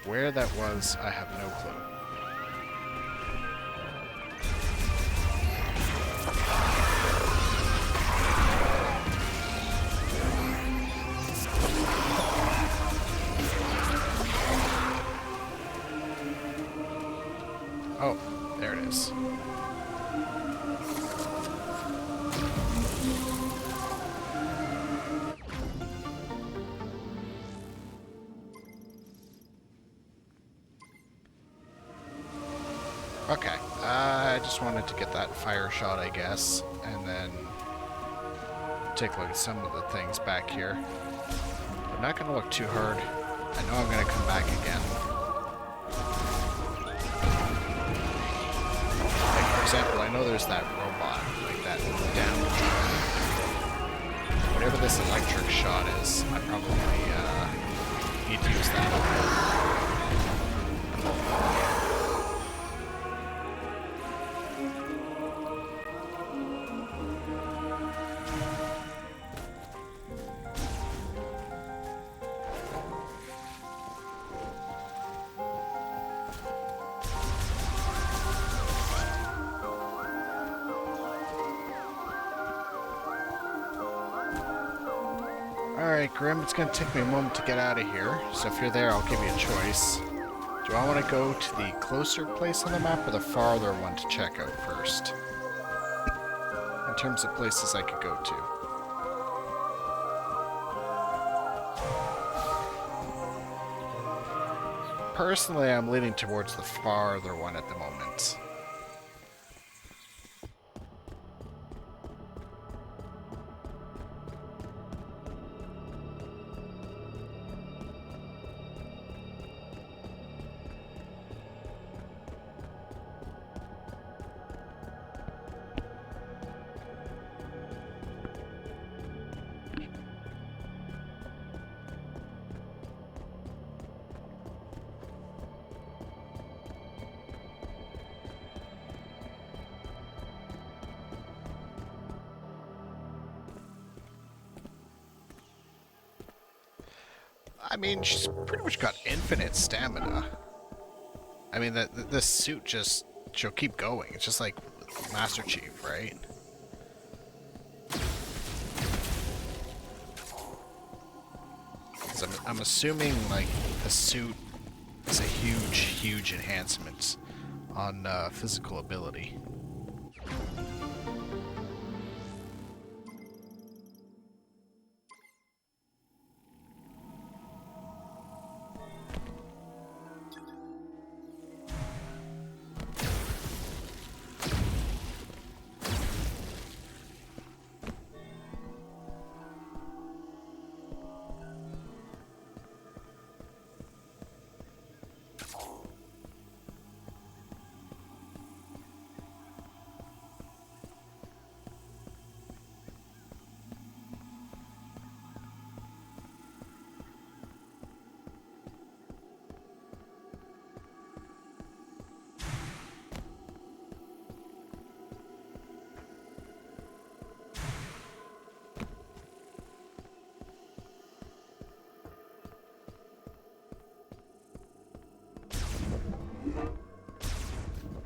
Where that was, I have no clue. Oh, there it is. Okay, I just wanted to get that fire shot, I guess, and then take a look at some of the things back here. I'm not going to look too hard. I know I'm going to come back again. Like, for example, I know there's that robot, like that down. Whatever this electric shot is, I probably need to use that. Alright, Grim, it's going to take me a moment to get out of here, so if you're there, I'll give you a choice. Do I want to go to the closer place on the map or the farther one to check out first? And terms of places I could go to. Personally, I'm leaning towards the farther one at the moment. I mean, she's pretty much got infinite stamina. I mean, this suit just, she'll keep going. It's just like Master Chief, right? So I'm assuming, like, the suit is a huge, huge enhancement on physical ability.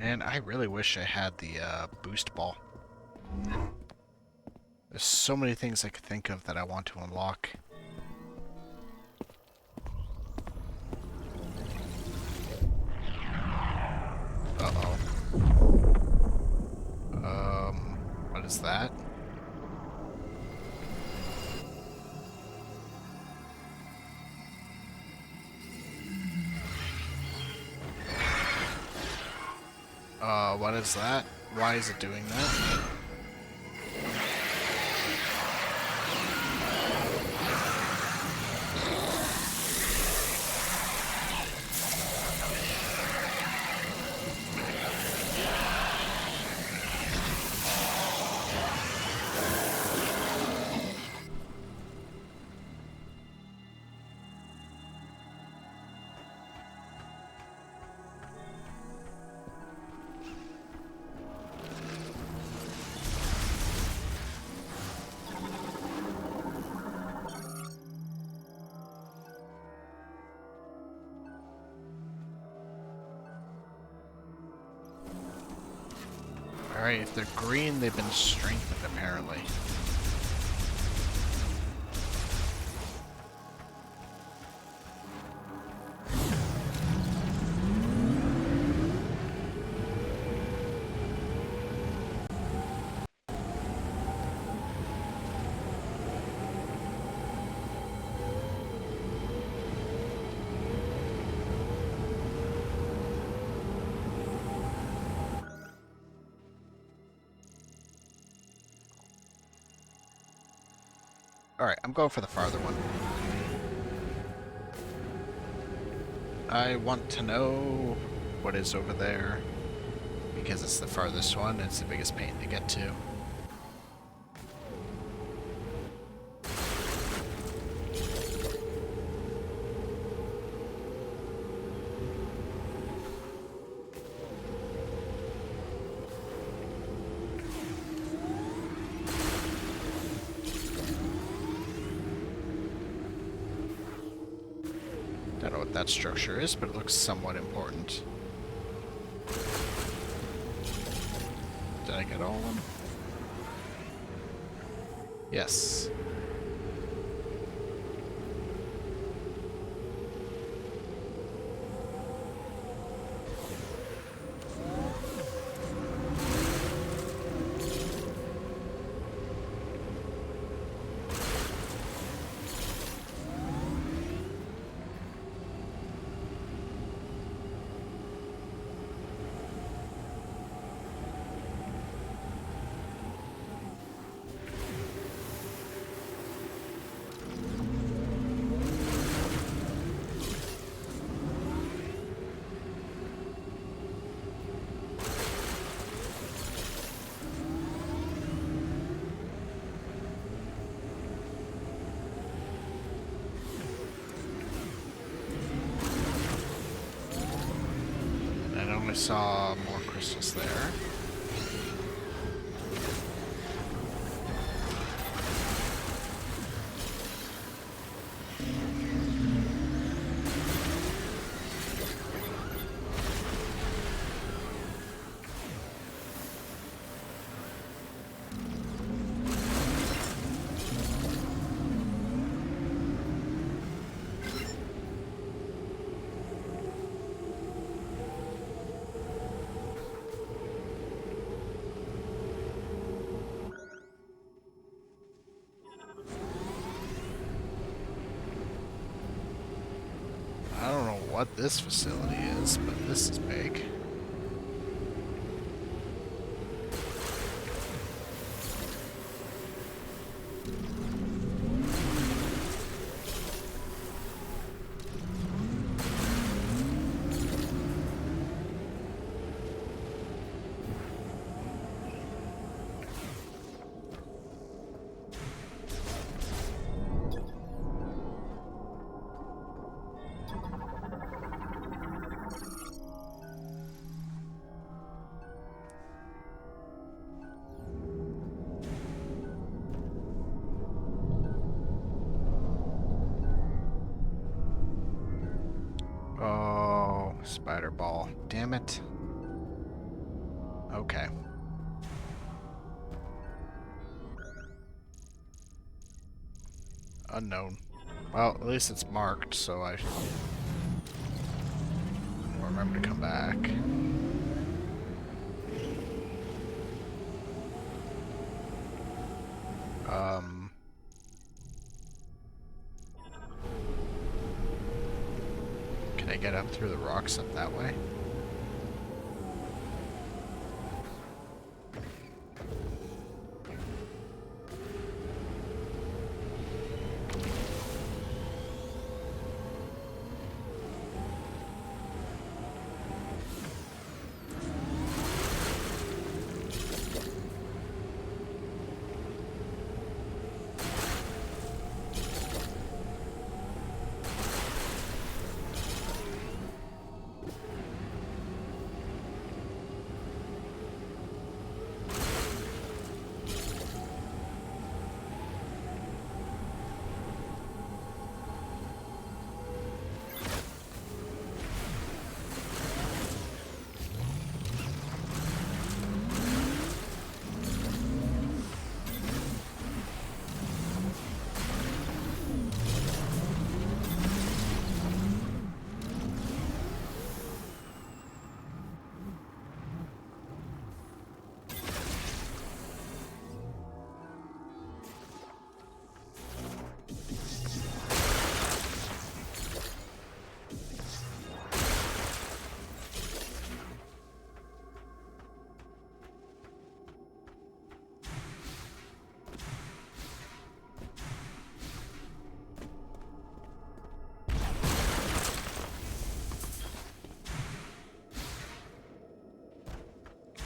Man, I really wish I had the boost ball. There's so many things I could think of that I want to unlock. Uh-oh. What is that? What is that? Why is it doing that? Alright, if they're green, they've been strengthened, apparently. Alright, I'm going for the farther one. I want to know what is over there, because it's the farthest one, it's the biggest pain to get to. Don't know what that structure is, but it looks somewhat important. Did I get all of them? Yes. we saw more crystals there. I don't know what this facility is, but this is big. Oh, spider ball. Damn it. Okay. Unknown. Well, at least it's marked, so I will remember to come back. Can I get up through the rocks up that way?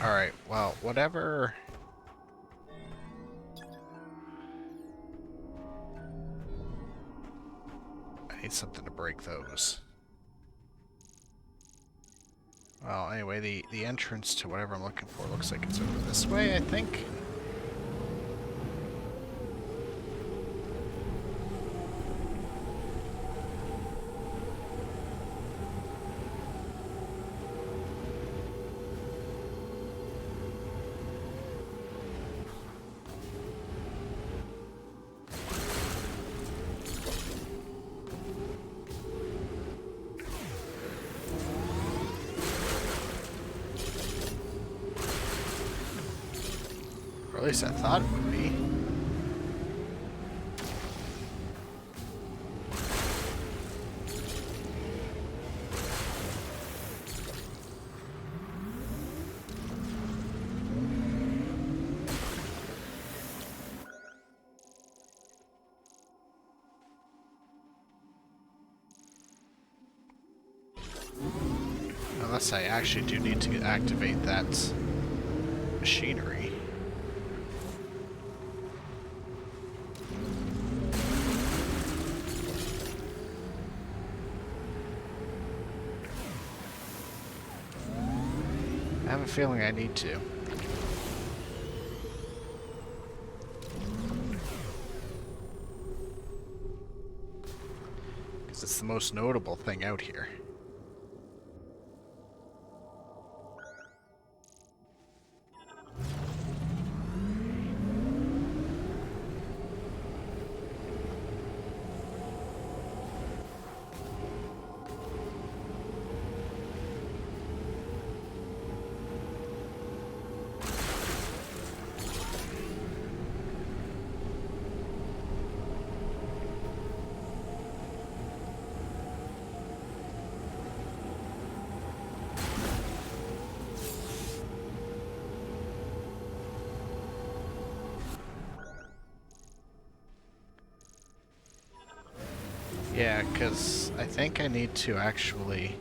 Alright, well, whatever... I need something to break those. Well, anyway, the entrance to whatever I'm looking for looks like it's over this way, I think. Or at least I thought it would be. Unless I actually do need to activate that machinery. feeling I need to. Because it's the most notable thing out here. Yeah, because I think I need to actually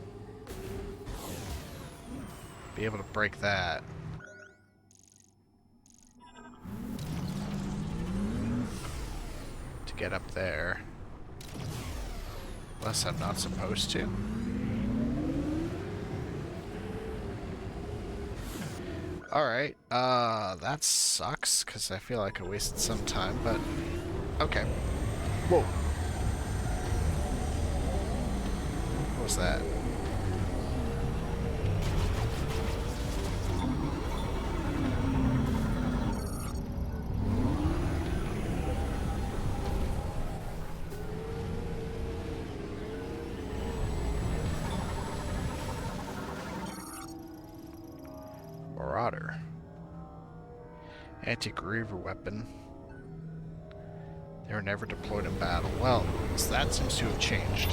be able to break that. To get up there. Unless I'm not supposed to. Alright, that sucks, because I feel like I wasted some time, but okay. Whoa. What was that? Marauder. Anti-griever weapon. They were never deployed in battle. Well, so that seems to have changed.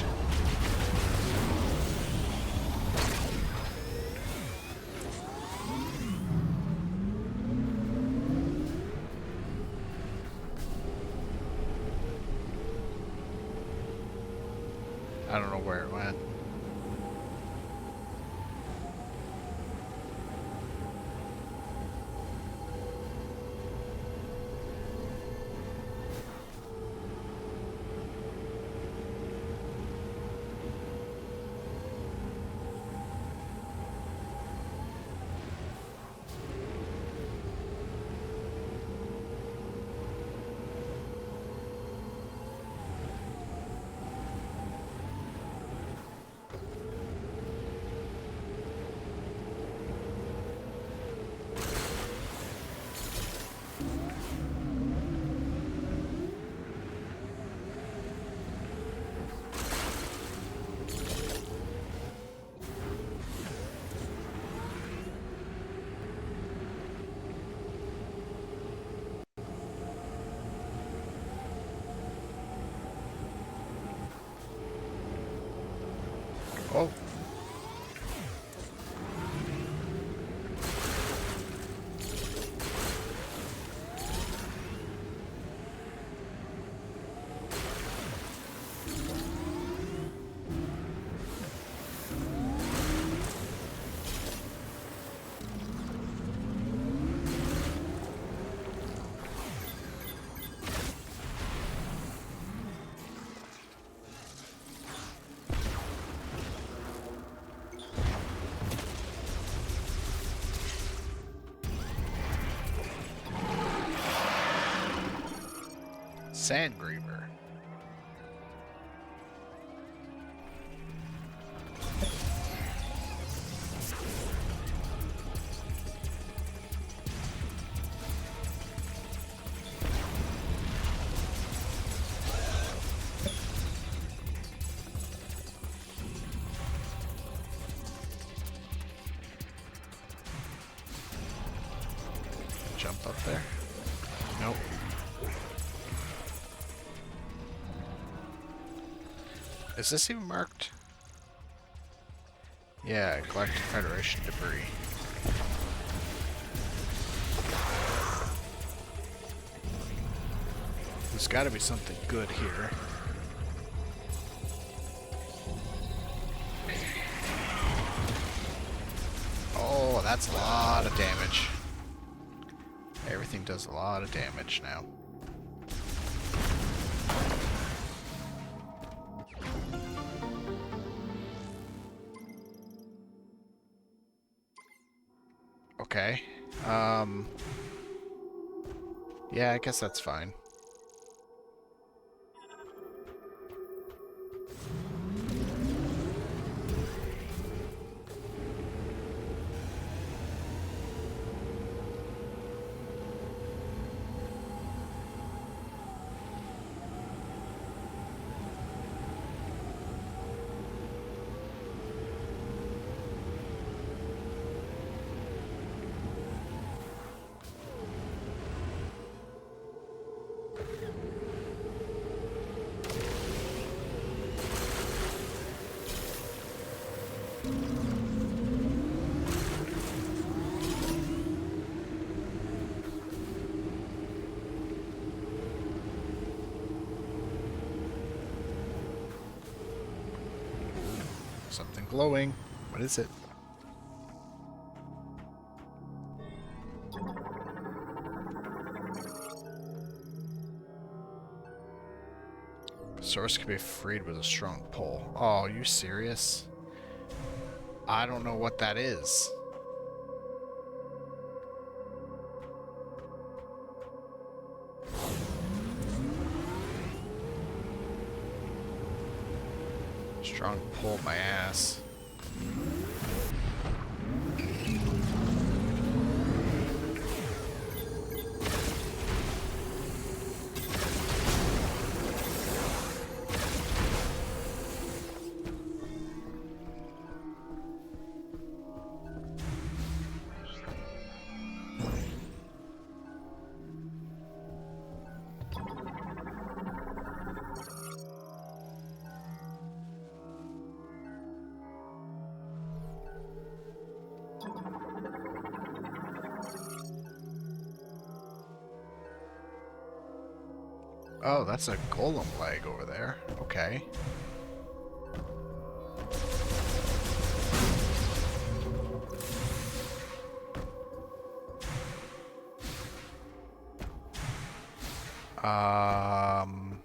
I don't know where it went. Oh. Sandgriever. Jump up there? Nope. Is this even marked? Yeah, Galactic Federation debris. There's gotta be something good here. Oh, that's a lot of damage. Everything does a lot of damage now. Okay. Yeah, I guess that's fine. Something glowing. What is it? Source can be freed with a strong pull. Oh, are you serious? I don't know what that is. Strong pull my ass. Oh, that's a golem leg over there. Okay. Um...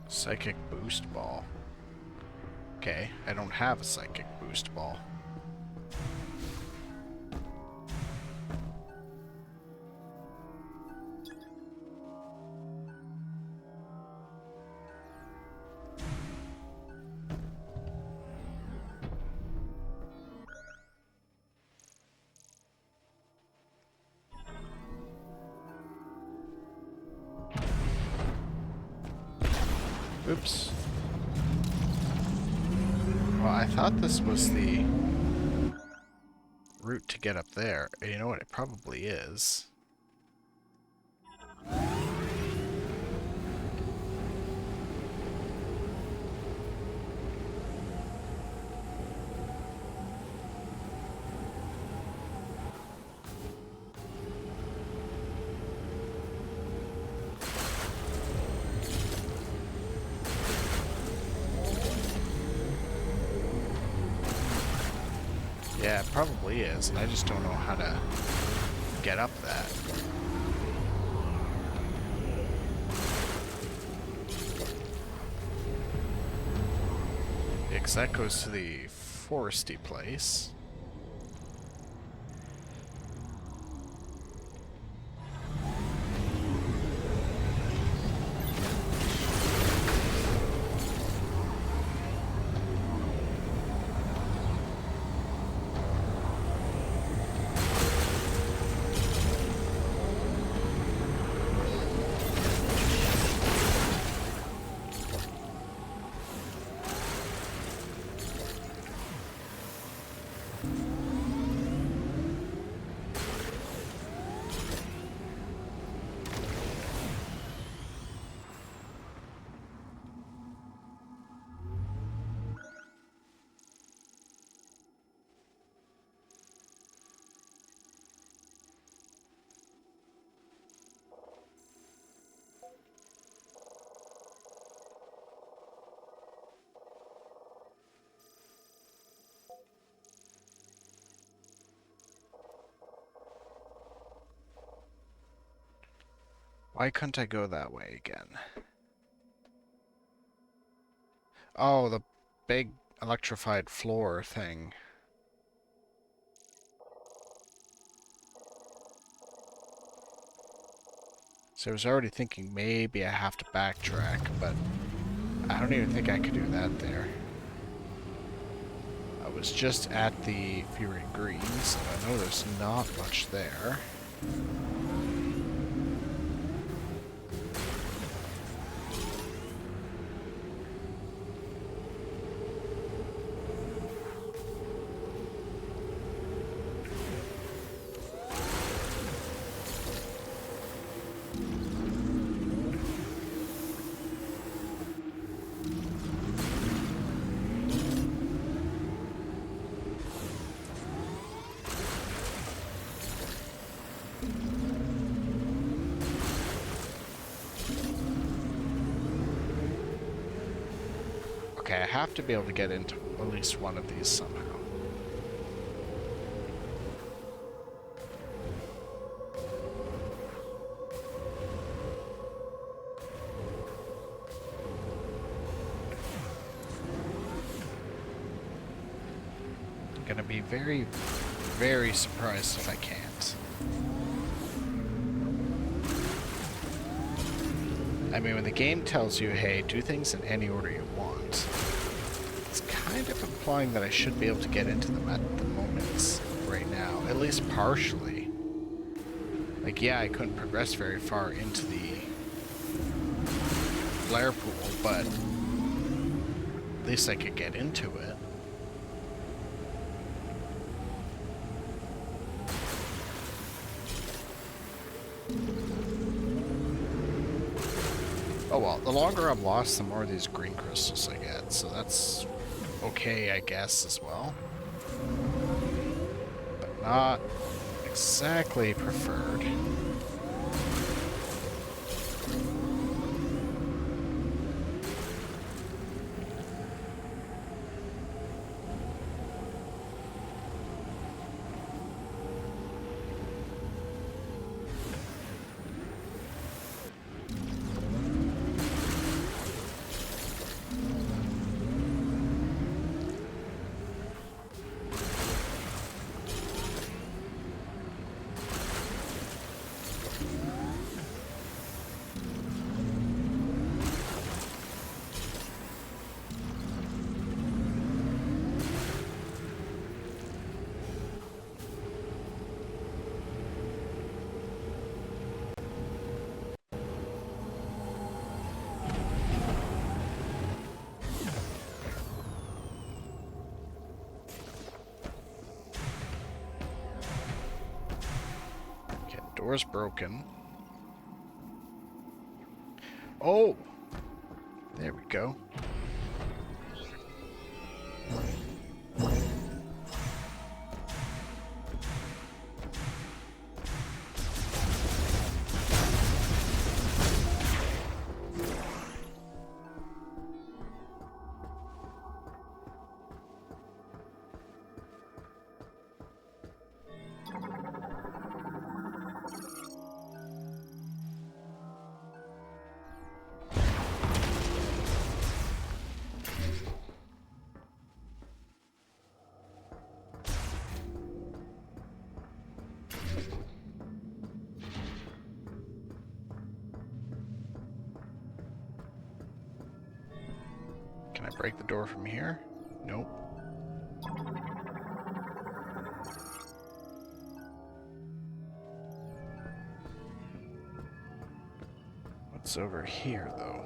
Psychic boost ball. Okay, I don't have a psychic boost ball. Oops. Well, I thought this was the route to get up there. You know what? It probably is. Yeah, it probably is, and I just don't know how to get up that. Yeah, 'cause that goes to the foresty place. Why couldn't I go that way again? Oh, the big electrified floor thing. So I was already thinking maybe I have to backtrack, but I don't even think I could do that there. I was just at the Fury Green, so I know there's not much there. Okay, I have to be able to get into at least one of these somehow. I'm gonna be very, very surprised if I can't. I mean, when the game tells you, hey, do things in any order you want, it's kind of implying that I should be able to get into them at the moment right now, at least partially. Like, yeah, I couldn't progress very far into the flare pool, but at least I could get into it. Oh well, the longer I'm lost, the more of these green crystals I get, so that's okay, I guess, as well. But not exactly preferred. Door's broken. Oh! There we go. Can I break the door from here? Nope. What's over here, though?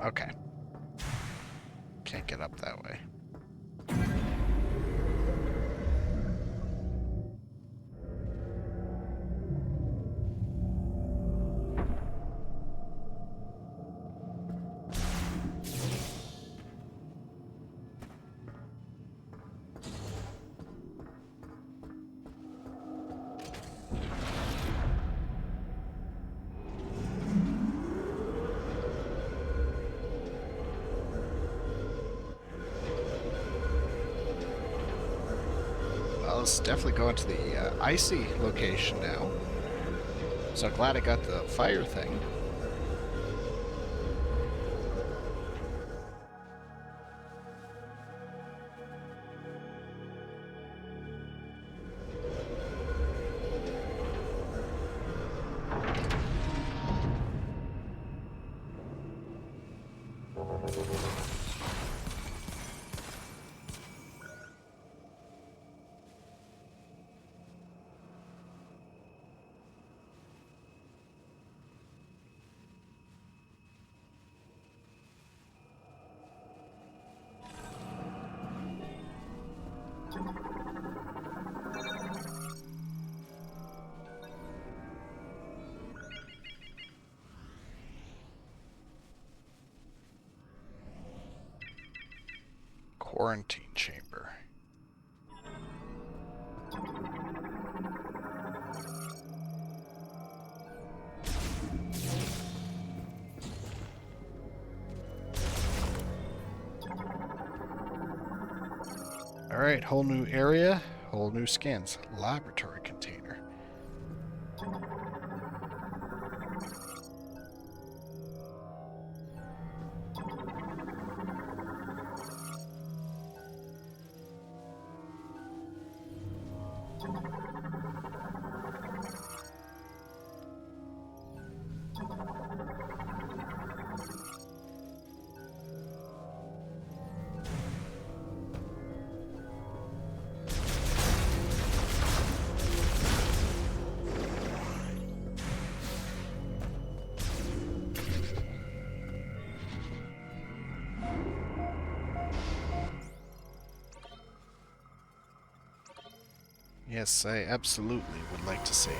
Okay. Can't get up that way. let's definitely go into the icy location now. So glad I got the fire thing. Quarantine chamber. Alright, whole new area, whole new scans. Laboratory container. Yes, I absolutely would like to save.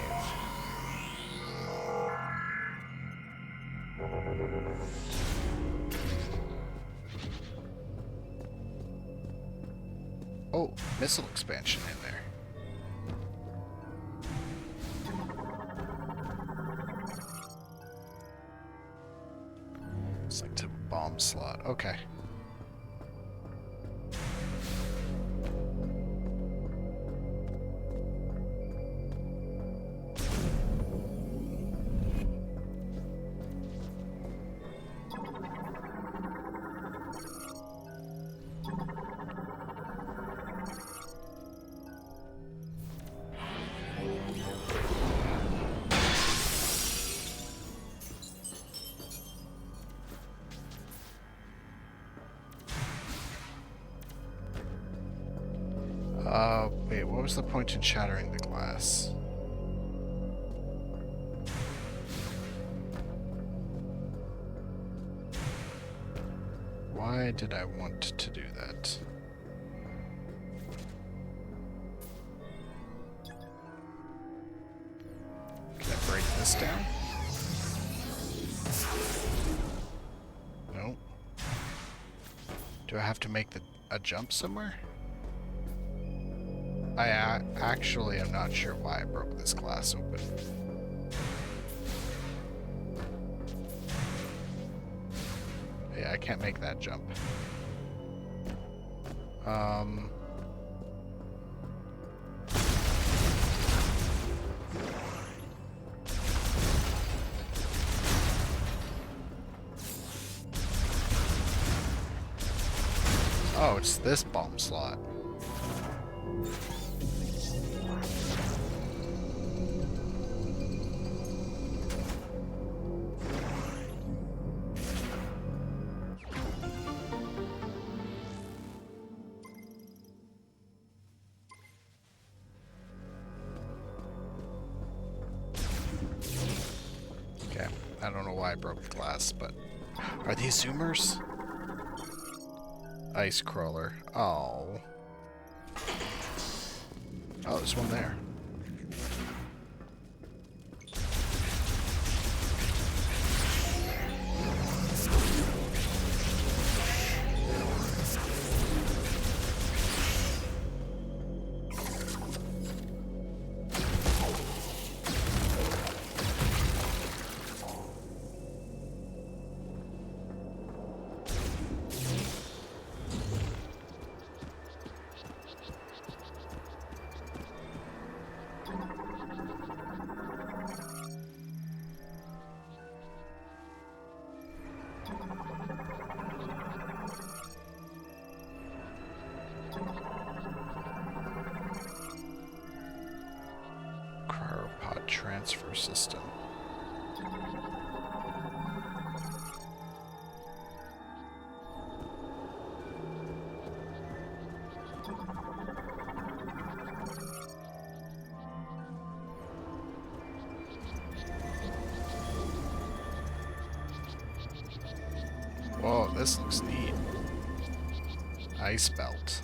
Oh, missile expansion in there. It's like to bomb slot. Okay. Wait, what was the point in shattering the glass? Why did I want to do that? Can I break this down? No. Do I have to make a jump somewhere? I actually am not sure why I broke this glass open. Yeah, I can't make that jump. Oh, it's this bomb slot. Okay, I don't know why I broke the glass, but are these zoomers? Ice crawler. Oh. Oh, there's one there. transfer system. Whoa, this looks neat. Ice belt.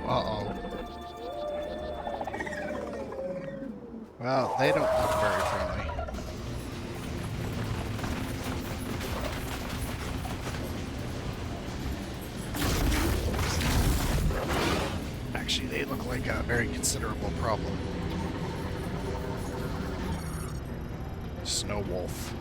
Uh-oh. Well, they don't look very friendly. Actually, they look like a very considerable problem. Snow wolf.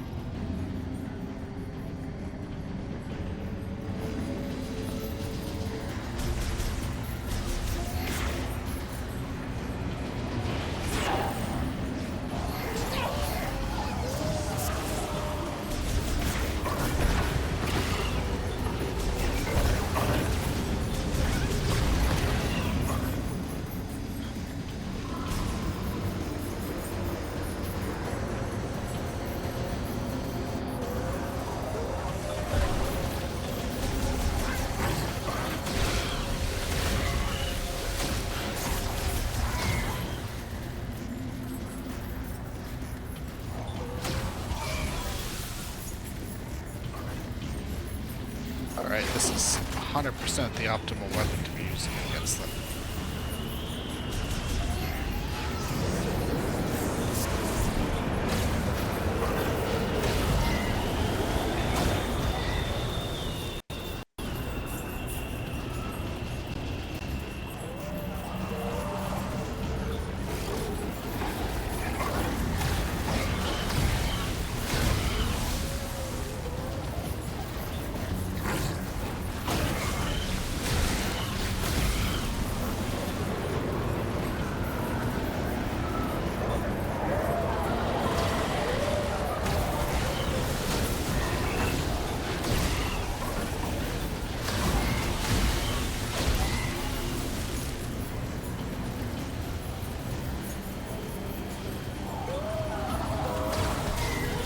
Alright, this is 100% the optimal weapon to be using against them.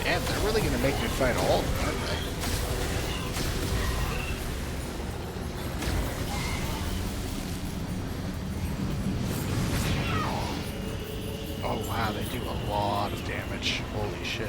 Damn, they're really gonna make me fight all of them, aren't they? Oh wow, they do a lot of damage. Holy shit.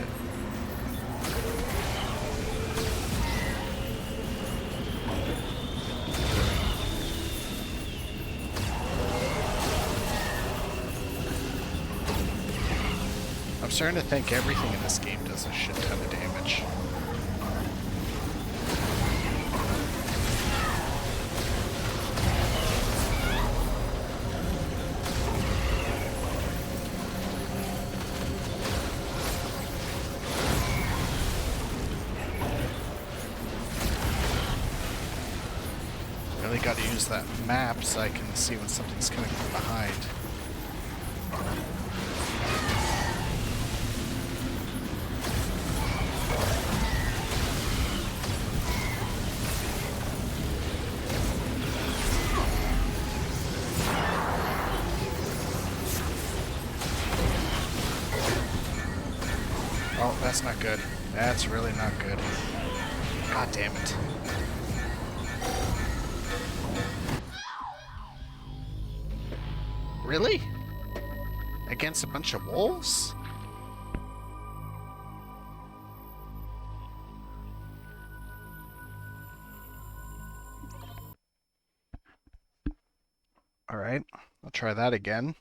I'm starting to think everything in this game does a shit ton of damage. Really got to use that map so I can see when something's coming from behind. Oh, that's not good. That's really not good. God damn it. Really? Against a bunch of wolves? Alright, I'll try that again.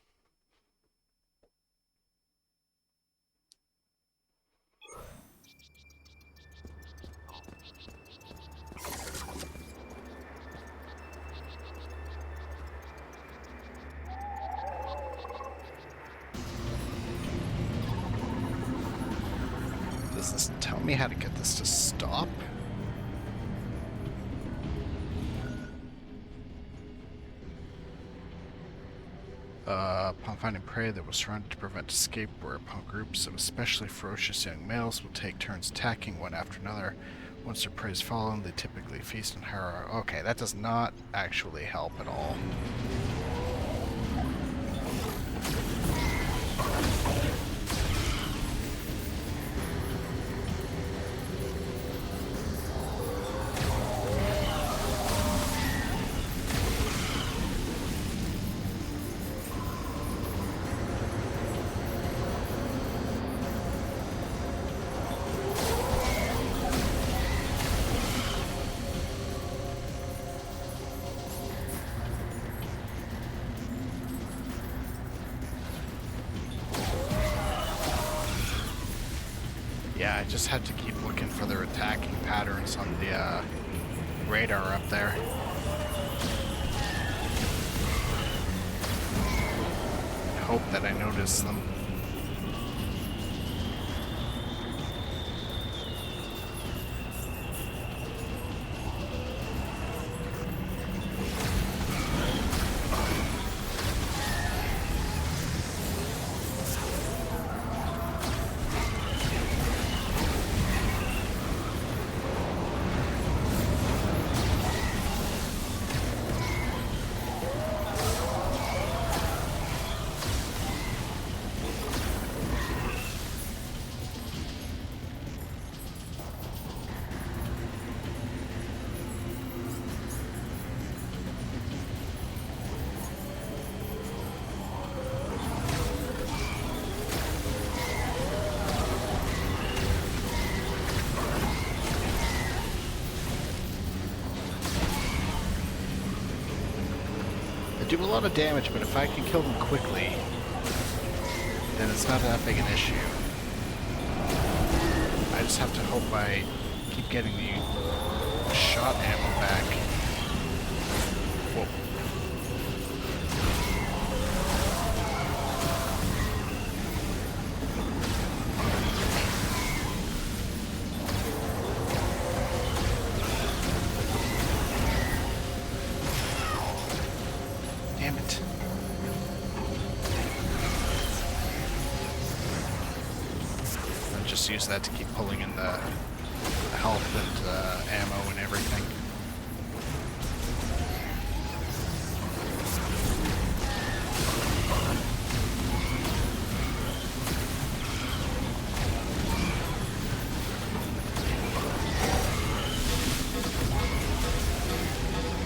Does this tell me how to get this to stop? Upon finding prey that was surrounded to prevent escape, whereupon groups of especially ferocious young males will take turns attacking one after another. Once their prey is fallen, they typically feast and harrow. Okay, that does not actually help at all. Yeah, I just had to keep looking for their attacking patterns on the radar up there. I hope that I notice them. Do a lot of damage, but if I can kill them quickly, then it's not that big an issue. I just have to hope I keep getting the shot ammo back. Whoa. Damn it. I'll just use that to keep pulling in the health and ammo and everything.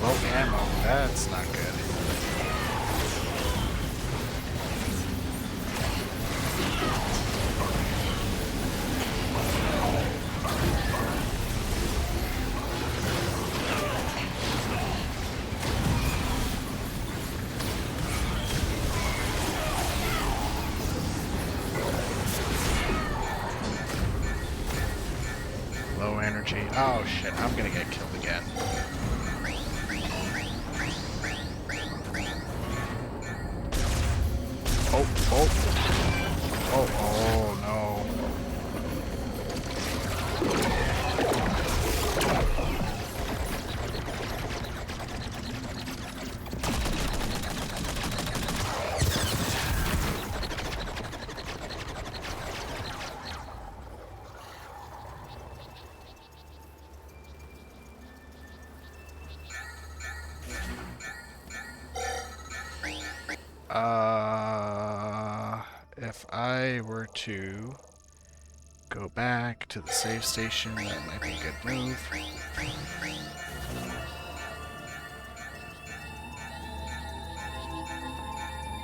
Low ammo, that's not good. Low energy. Oh shit, I'm gonna get killed again. Oh, oh. Oh, oh no. If I were to go back to the save station, that might be a good move.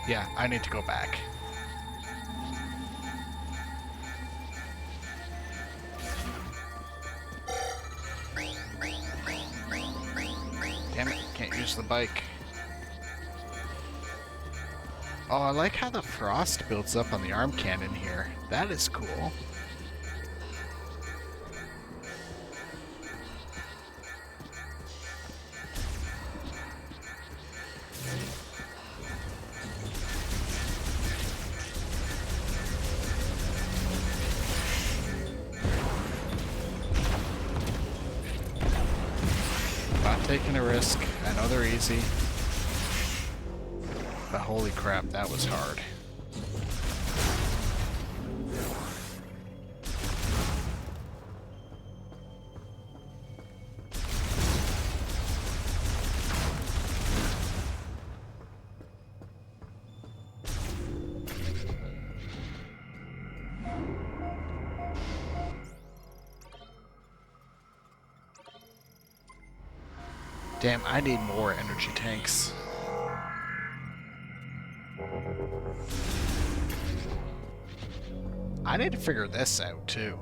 Yeah, I need to go back. Damn it, can't use the bike. Oh, I like how the frost builds up on the arm cannon here. That is cool. Taking a risk. I know they're easy. But holy crap, that was hard. Damn, I need more energy tanks. I need to figure this out too.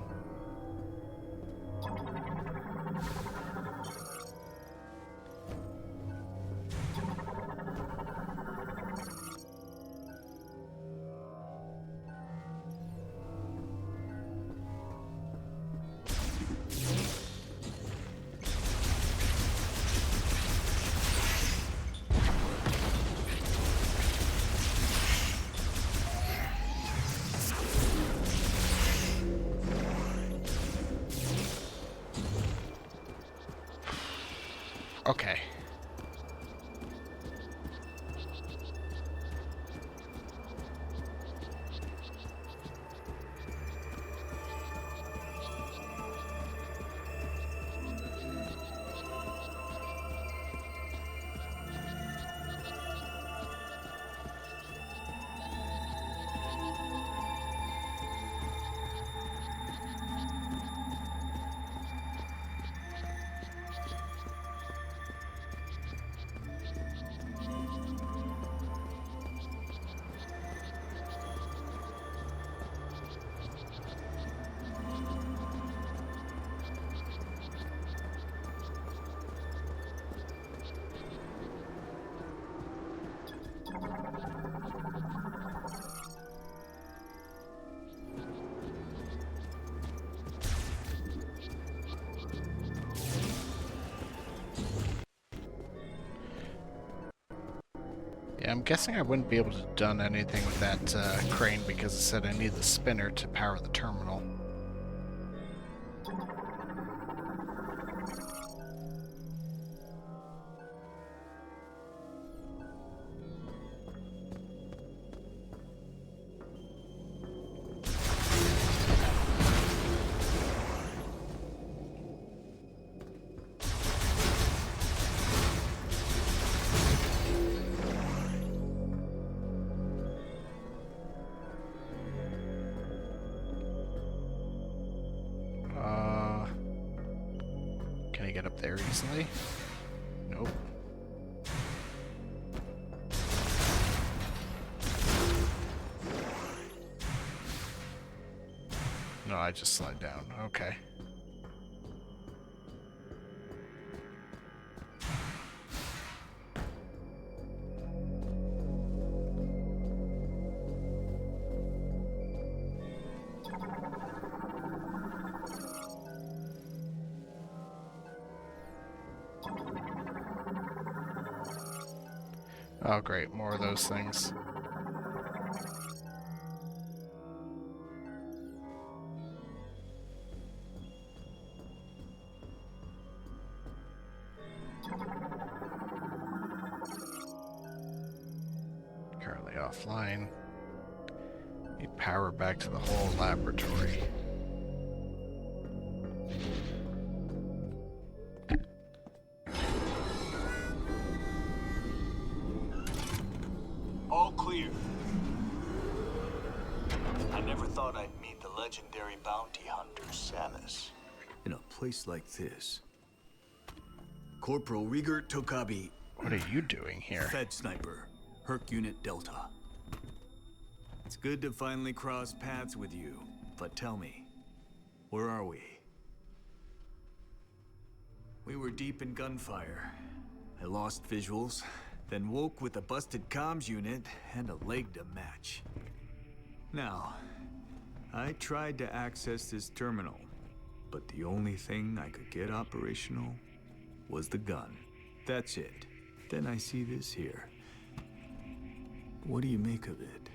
Okay. Yeah, I'm guessing I wouldn't be able to have done anything with that crane because it said I need the spinner to power the terminal. Can I get up there easily? Nope. No, I just slide down. Okay. Oh great, more of those things. Currently offline. Need power back to the whole laboratory. All clear. I never thought I'd meet the legendary bounty hunter, Samus. In a place like this. Corporal Rieger Tokabi. What are you doing here? Fed sniper. Herc Unit Delta. It's good to finally cross paths with you. But tell me, where are we? We were deep in gunfire. I lost visuals, then woke with a busted comms unit and a leg to match. Now, I tried to access this terminal, but the only thing I could get operational was the gun. That's it. Then I see this here. What do you make of it?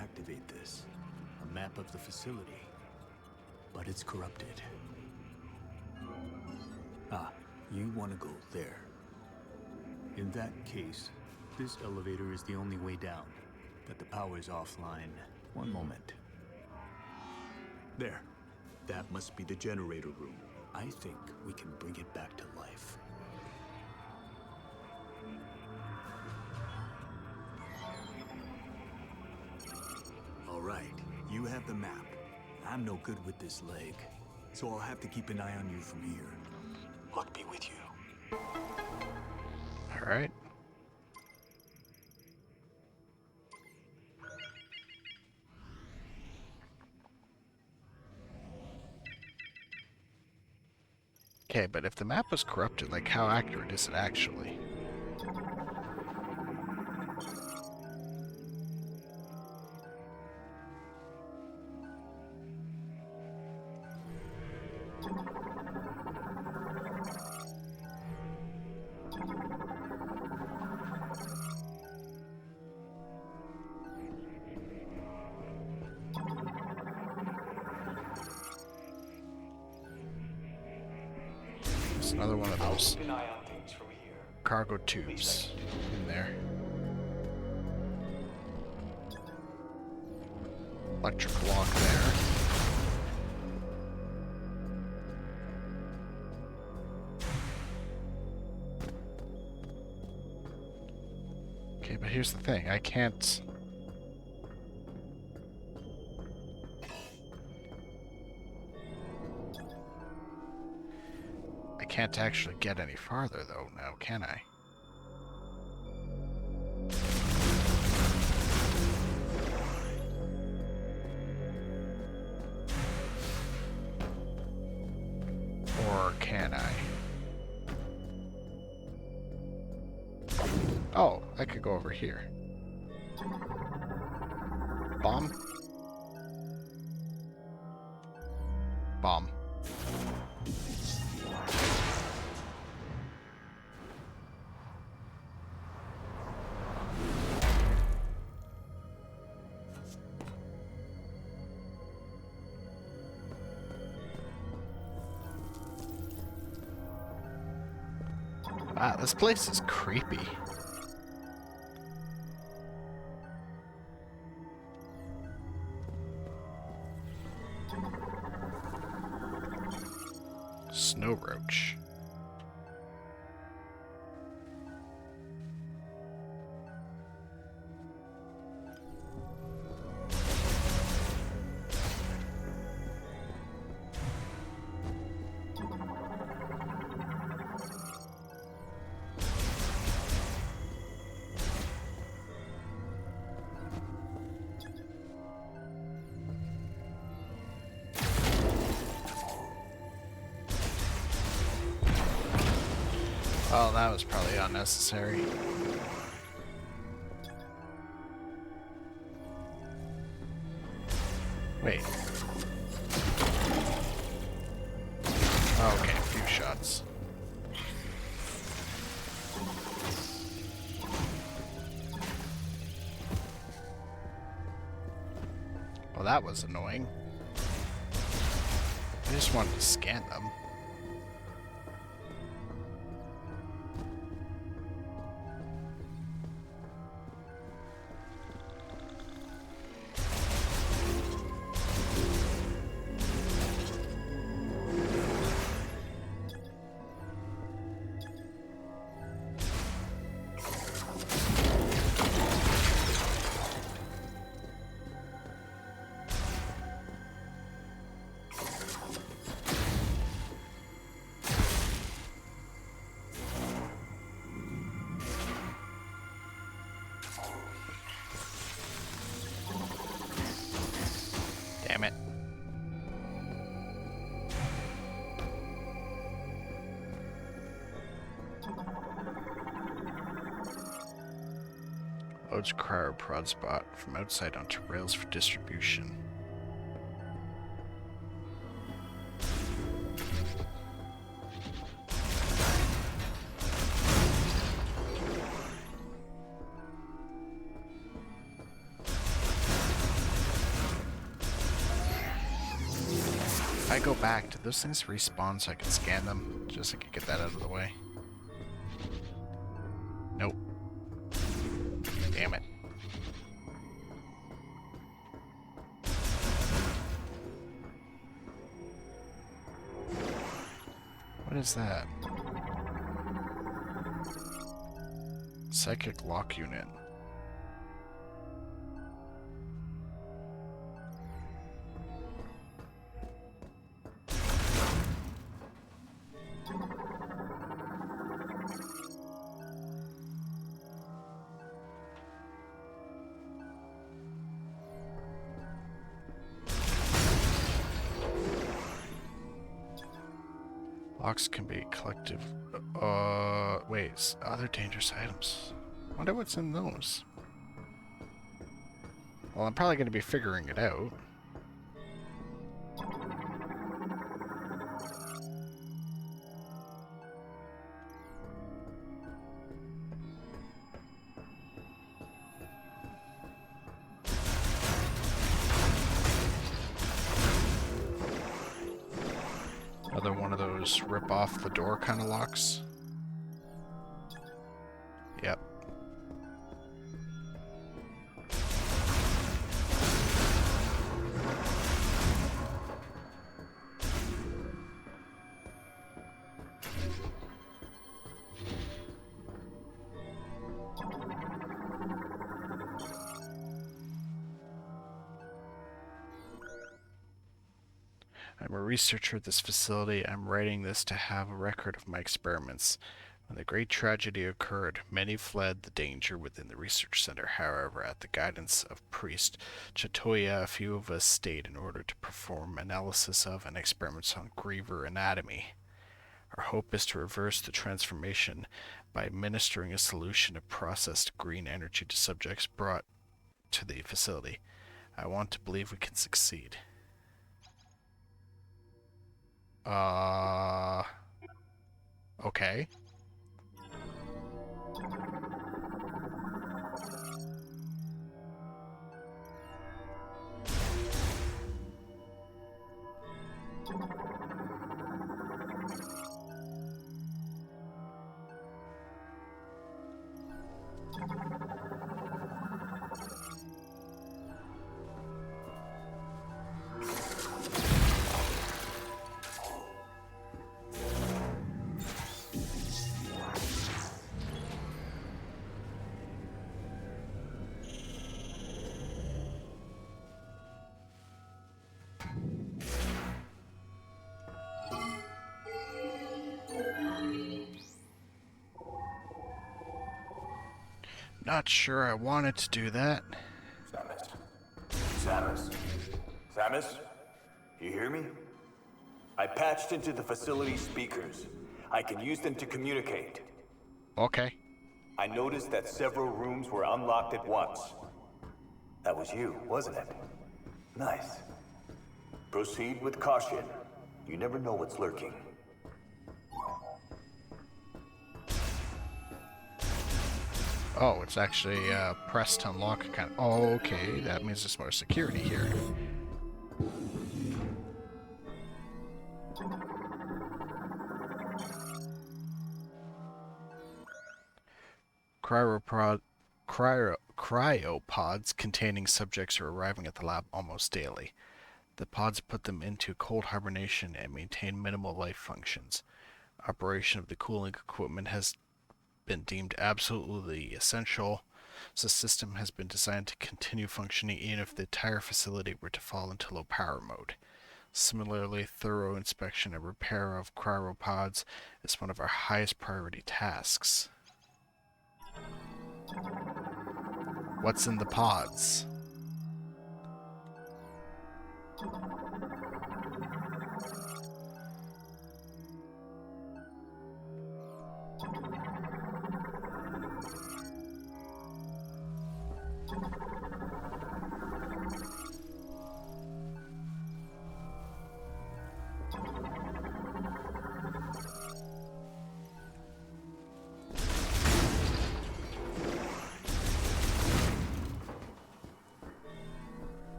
activate this. A map of the facility. But it's corrupted. Ah, you want to go there. In that case, this elevator is the only way down. But the power's offline. One moment. There. That must be the generator room. I think we can bring it back to life. All right, you have the map. I'm no good with this leg, so I'll have to keep an eye on you from here. Luck be with you. All right. Okay, but if the map was corrupted, like how accurate is it actually? It's another one of those Keep an eye on things from here. cargo tubes in there. Electric lock there. Okay, but here's the thing. I can't... I can't actually get any farther, though, now, can I? Or can I? Oh, I could go over here. Bomb? Bomb. Wow, this place is creepy. Snow roach. Oh, that was probably unnecessary. Wait. Oh, okay, a few shots. Well, that was annoying. I just wanted to scan them. Damn it. Loads cryoprod spot from outside onto rails for distribution. If I go back, do those things respawn so I can scan them? Just so I can get that out of the way. Nope. Damn it. What is that? Psychic lock unit. Locks can be collective. Wait, other dangerous items. Wonder what's in those. Well, I'm probably going to be figuring it out. Another one of those rip off the door kind of locks. Yep. I'm a researcher at this facility. I'm writing this to have a record of my experiments. When the great tragedy occurred, many fled the danger within the research center. However, at the guidance of priest Chatoya, a few of us stayed in order to perform analysis of and experiments on Griever anatomy. Our hope is to reverse the transformation by administering a solution of processed green energy to subjects brought to the facility. I want to believe we can succeed. Okay. Not sure I wanted to do that. Samus? You hear me? I patched into the facility speakers. I can use them to communicate. Okay. I noticed that several rooms were unlocked at once. That was you, wasn't it? Nice. Proceed with caution. You never know what's lurking. Oh, it's actually press to unlock kind of. Oh, okay, that means there's more security here. Cryopods containing subjects are arriving at the lab almost daily. The pods put them into cold hibernation and maintain minimal life functions. Operation of the cooling equipment has been deemed absolutely essential, so the system has been designed to continue functioning even if the entire facility were to fall into low power mode. Similarly, thorough inspection and repair of cryopods is one of our highest priority tasks. What's in the pods?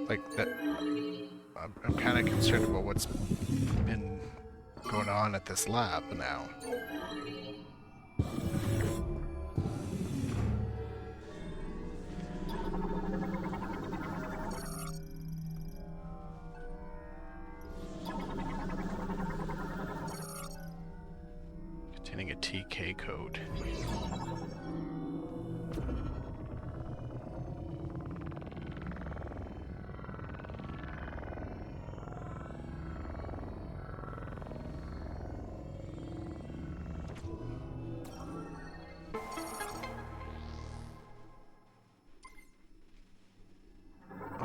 Like, that, I'm kind of concerned about what's been going on at this lab now. Containing a TK code.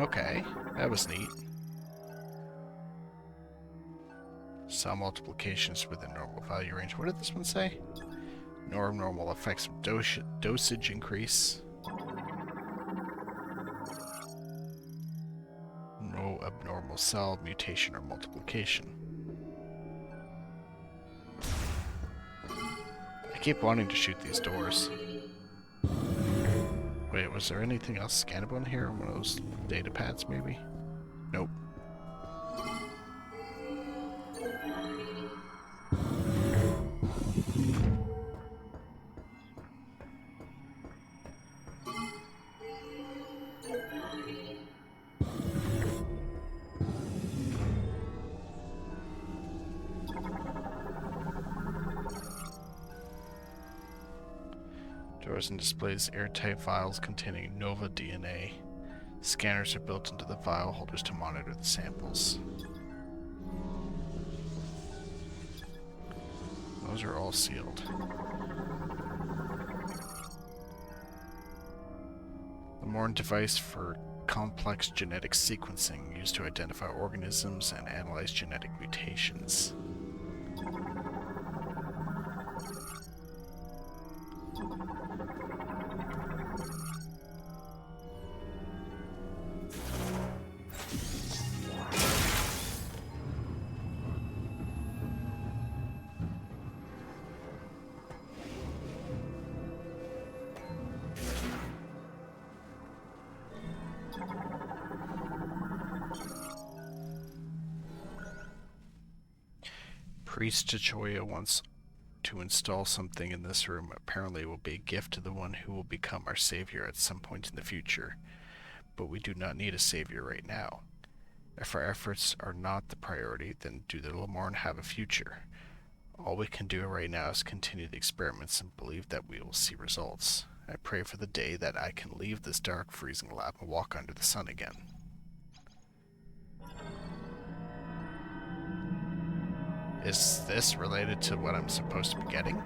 Okay, that was neat. Saw multiplications within normal value range. What did this one say? Normal effects of dosage increase. No abnormal cell mutation or multiplication. I keep wanting to shoot these doors. Wait, was there anything else scannable in here? One of those data pads, maybe? Nope. Doors and displays airtight vials containing Nova DNA. Scanners are built into the vial holders to monitor the samples. Those are all sealed. The Morn device for complex genetic sequencing used to identify organisms and analyze genetic mutations. Priest Chichoya wants to install something in this room. Apparently it will be a gift to the one who will become our savior at some point in the future. But we do not need a savior right now. If our efforts are not the priority, then do the Lamorn have a future? All we can do right now is continue the experiments and believe that we will see results. I pray for the day that I can leave this dark, freezing lab and walk under the sun again. Is this related to what I'm supposed to be getting?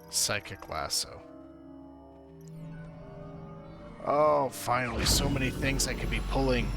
Psychic lasso. Oh, finally, so many things I could be pulling.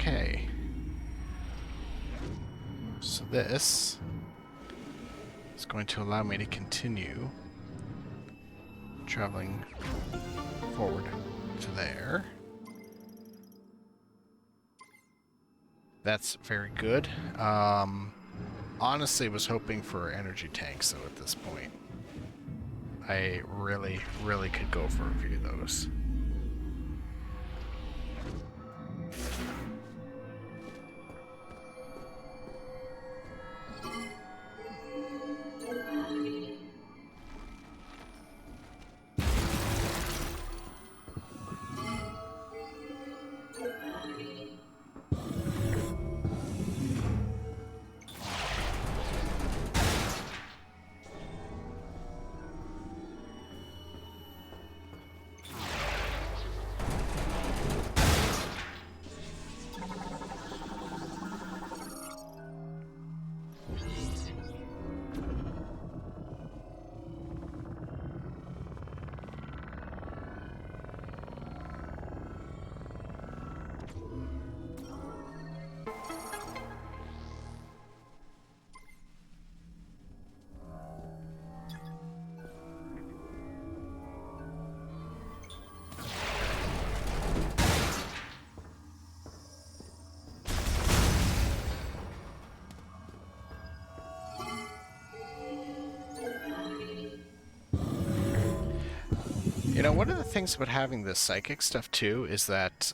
Okay. So this is going to allow me to continue traveling forward to there. That's very good. Honestly, was hoping for energy tanks, though, at this point. I really, really could go for a few of those. You know, one of the things about having this psychic stuff too is that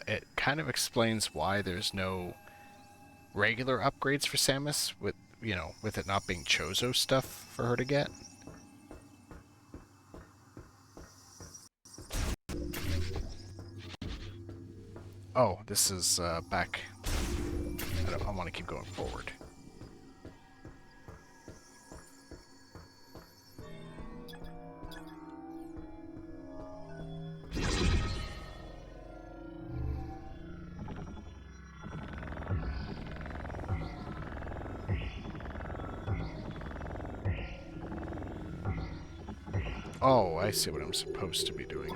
it kind of explains why there's no regular upgrades for Samus with, you know, with it not being Chozo stuff for her to get. Oh, this is back. I want to keep going forward. Oh, I see what I'm supposed to be doing.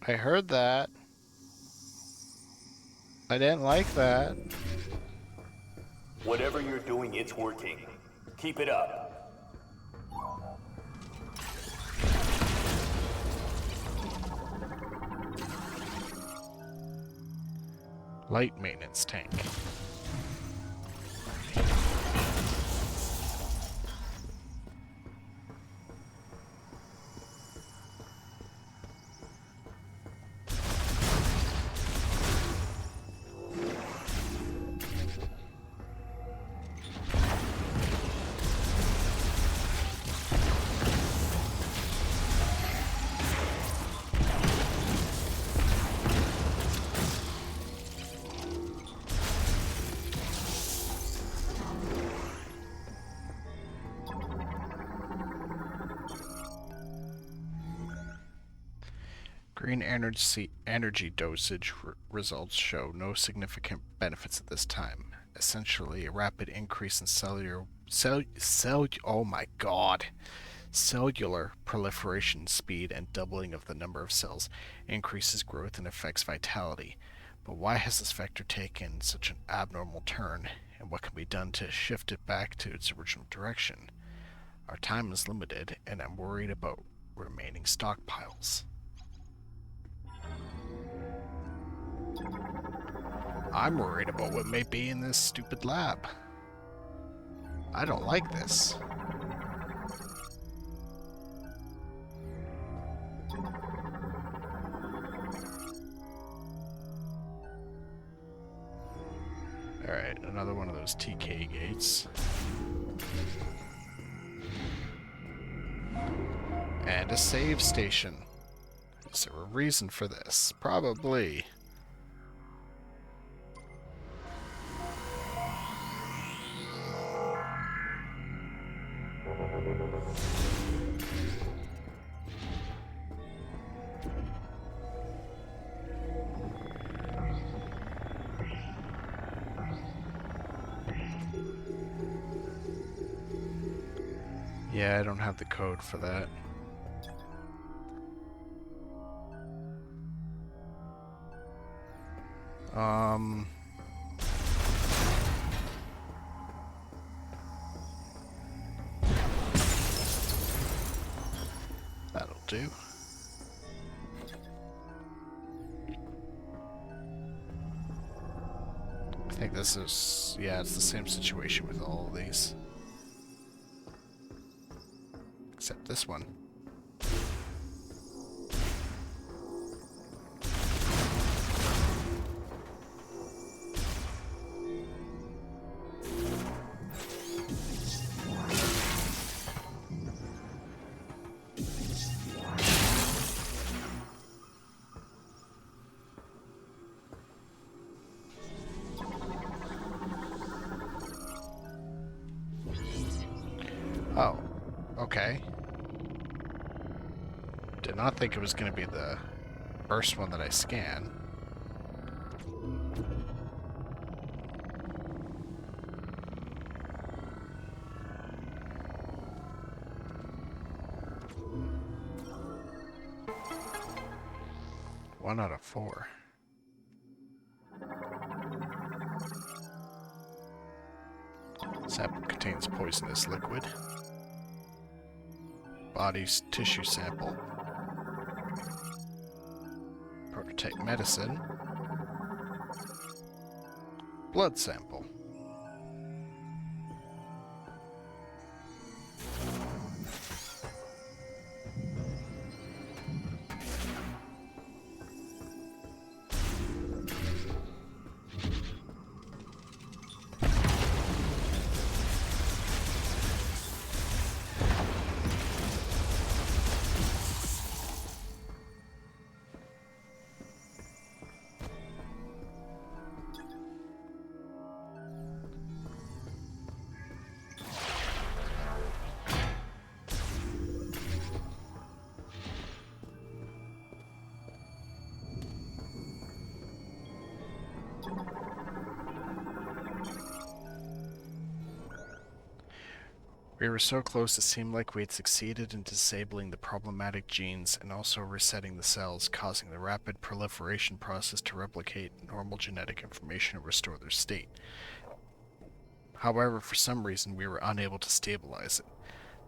I heard that. I didn't like that. Whatever you're doing, it's working. Keep it up. Light maintenance tank. Green energy dosage results show no significant benefits at this time. Essentially, a rapid increase in cellular proliferation speed and doubling of the number of cells increases growth and affects vitality. But why has this vector taken such an abnormal turn, and what can be done to shift it back to its original direction? Our time is limited, and I'm worried about remaining stockpiles. I'm worried about what may be in this stupid lab. I don't like this. Alright, another one of those TK gates. And a save station. Is there a reason for this? Probably. Yeah, I don't have the code for that. That'll do. I think this is, yeah, it's the same situation with all of these. Except this one. Oh, okay. Did not think it was going to be the first one that I scan. One out of 4. Sample contains poisonous liquid. Body's tissue sample. Prototype medicine. Blood sample. We were so close it seemed like we had succeeded in disabling the problematic genes and also resetting the cells, causing the rapid proliferation process to replicate normal genetic information and restore their state. However, for some reason, we were unable to stabilize it.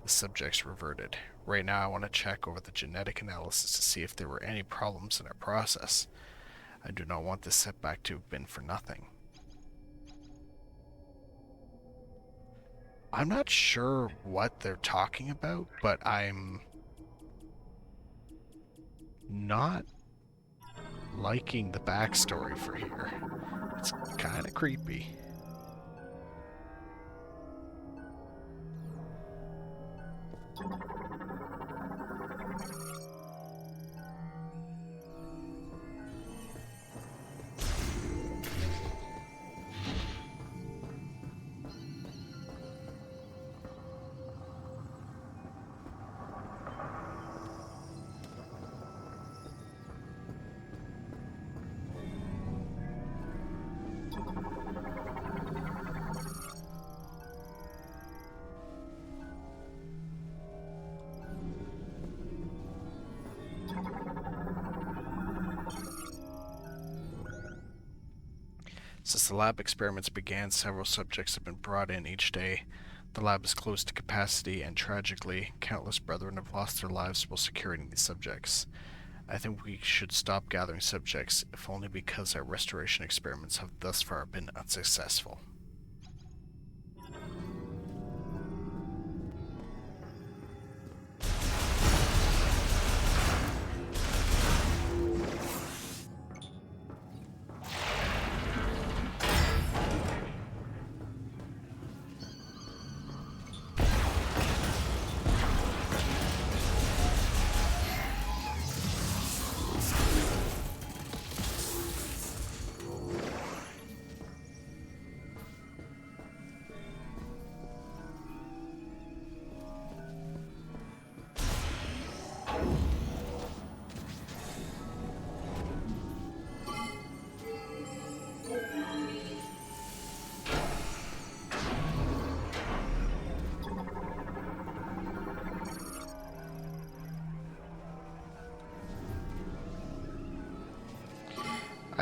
The subjects reverted. Right now, I want to check over the genetic analysis to see if there were any problems in our process. I do not want this setback to have been for nothing. I'm not sure what they're talking about, but I'm not liking the backstory for here. It's kind of creepy. Since the lab experiments began, several subjects have been brought in each day. The lab is close to capacity, and tragically, countless brethren have lost their lives while securing these subjects. I think we should stop gathering subjects, if only because our restoration experiments have thus far been unsuccessful.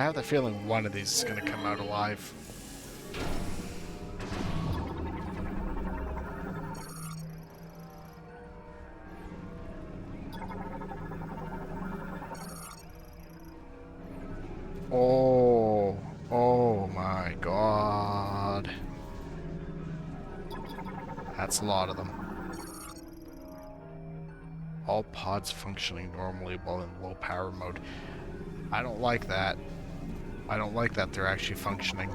I have the feeling one of these is going to come out alive. Oh my god. That's a lot of them. All pods functioning normally while in low power mode. I don't like that. I don't like that they're actually functioning.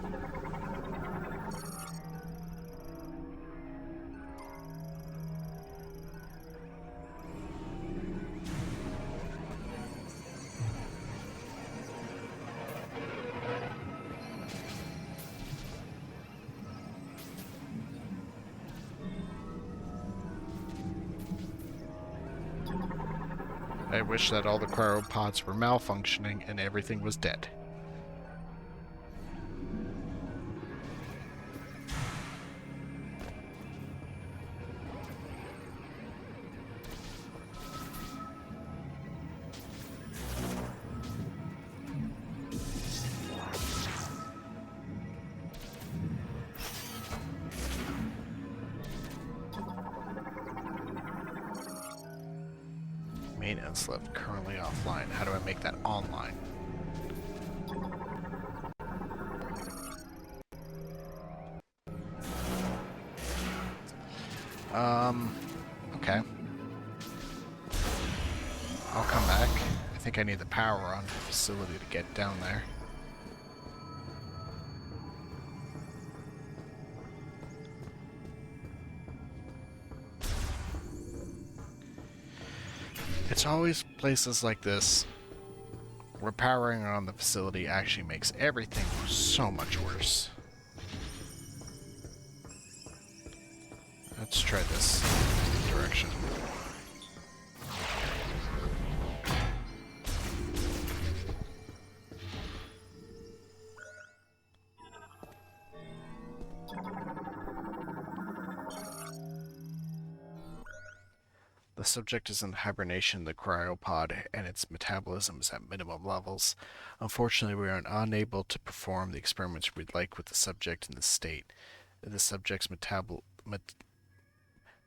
I wish that all the cryopods were malfunctioning and everything was dead. Maintenance lift currently offline. How do I make that online? Okay. I'll come back. I think I need the power on the facility to get down there. It's always places like this where powering on the facility actually makes everything so much worse. Let's try this direction. The subject is in hibernation in the cryopod, and its metabolism is at minimum levels. Unfortunately, we are unable to perform the experiments we'd like with the subject in this state. The subject's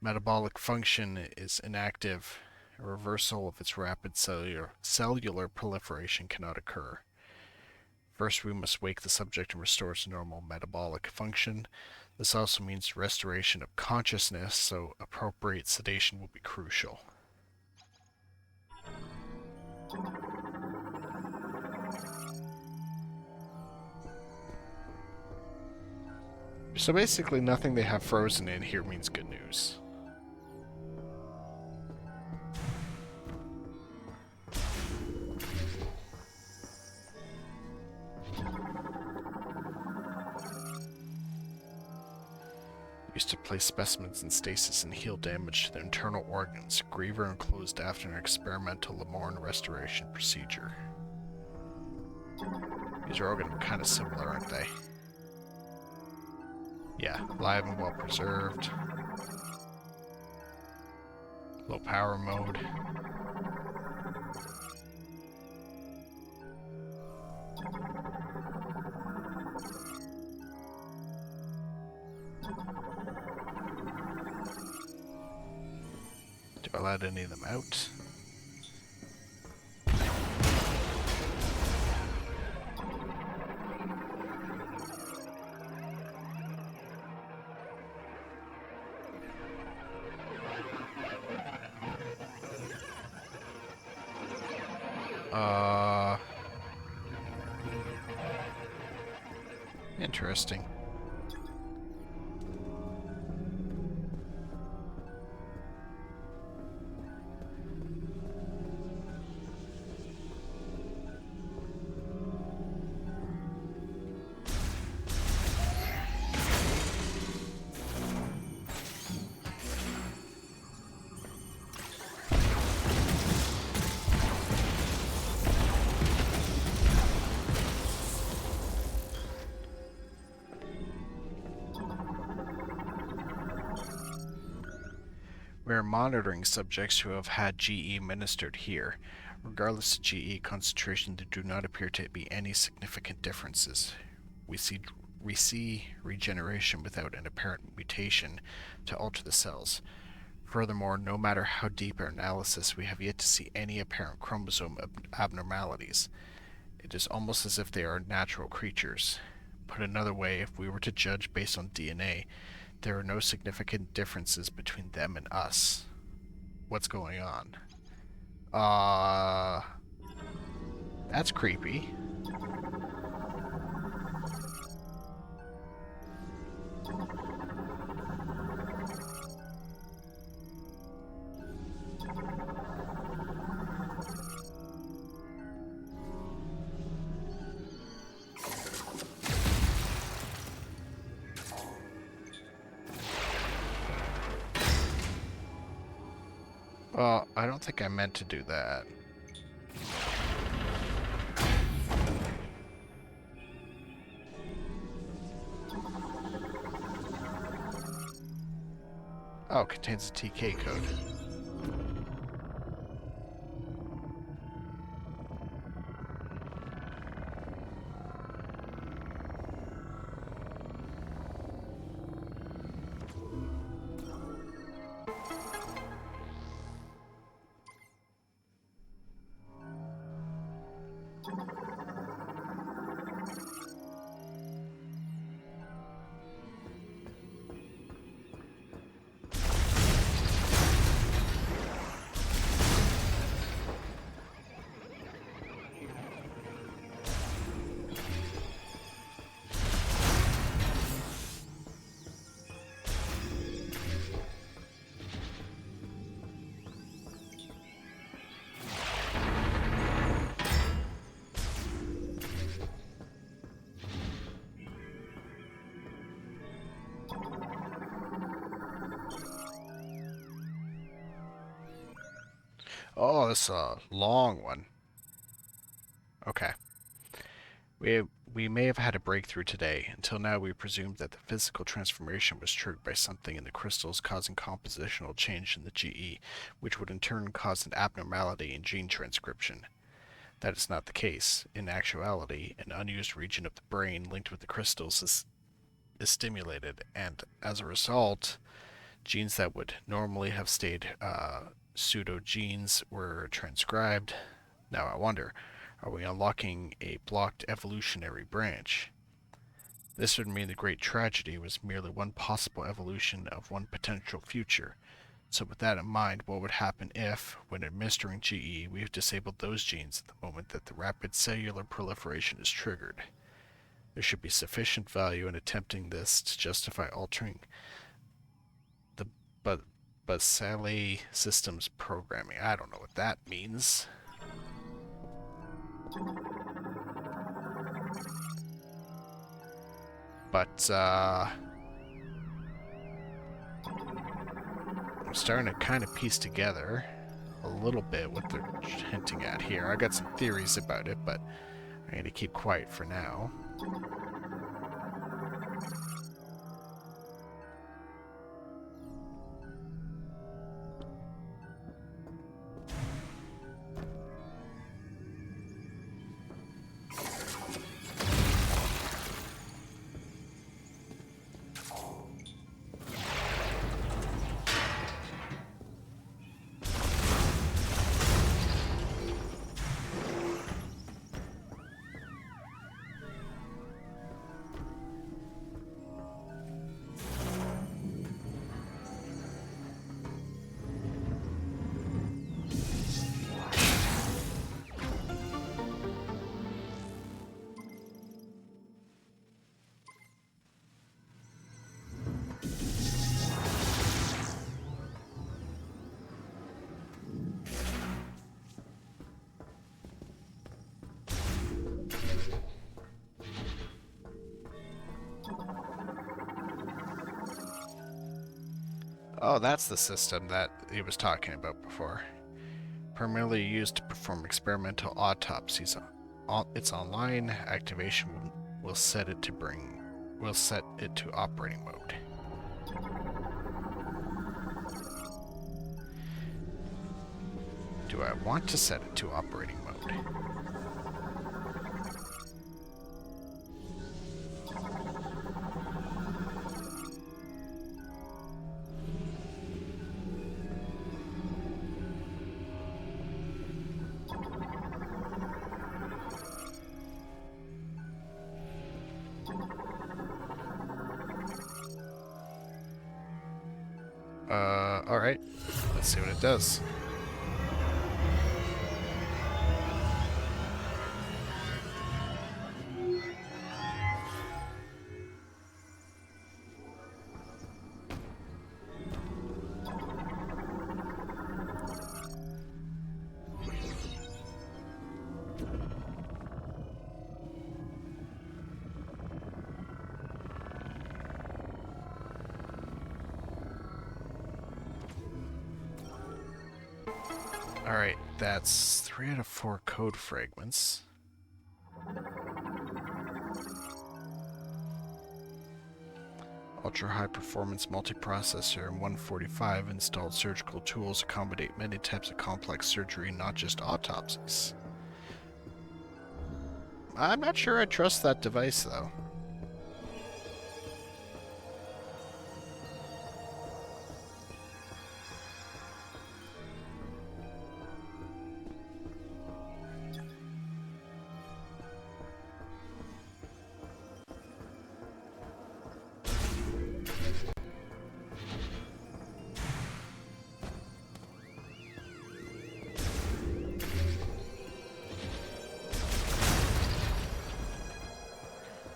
metabolic function is inactive. A reversal of its rapid cellular proliferation cannot occur. First, we must wake the subject and restore its normal metabolic function. This also means restoration of consciousness, so appropriate sedation will be crucial. So basically nothing they have frozen in here means good news. Used to place specimens in stasis and heal damage to their internal organs. Griever enclosed after an experimental Lamorne restoration procedure. These are all going to be kind of similar, aren't they? Yeah, live and well preserved. Low power mode. Do I let any of them out? Interesting. We are monitoring subjects who have had GE administered here. Regardless of GE concentration, there do not appear to be any significant differences. We see regeneration without an apparent mutation to alter the cells. Furthermore, no matter how deep our analysis, we have yet to see any apparent chromosome abnormalities. It is almost as if they are natural creatures. Put another way, if we were to judge based on DNA, there are no significant differences between them and us. What's going on? That's creepy. I don't think I meant to do that. Oh, contains a TK code. Oh, that's a long one. Okay. We may have had a breakthrough today. Until now, we presumed that the physical transformation was triggered by something in the crystals causing compositional change in the GE, which would in turn cause an abnormality in gene transcription. That is not the case. In actuality, an unused region of the brain linked with the crystals is stimulated, and as a result, genes that would normally have stayed pseudo-genes were transcribed. Now I wonder, are we unlocking a blocked evolutionary branch? This would mean the Great Tragedy was merely one possible evolution of one potential future. So with that in mind, what would happen if, when administering GE, we've disabled those genes at the moment that the rapid cellular proliferation is triggered? There should be sufficient value in attempting this to justify altering the Basale systems programming. I don't know what that means. But, I'm starting to kind of piece together a little bit what they're hinting at here. I got some theories about it, but I need to keep quiet for now. Oh, that's the system that he was talking about before. Primarily used to perform experimental autopsies. Its online activation will set it to operating mode. Do Do I want to set it to operating mode? Alright. Let's see what it does. Alright, that's 3 out of 4 code fragments. Ultra high performance multiprocessor and 145 installed surgical tools accommodate many types of complex surgery, not just autopsies. I'm not sure I trust that device though.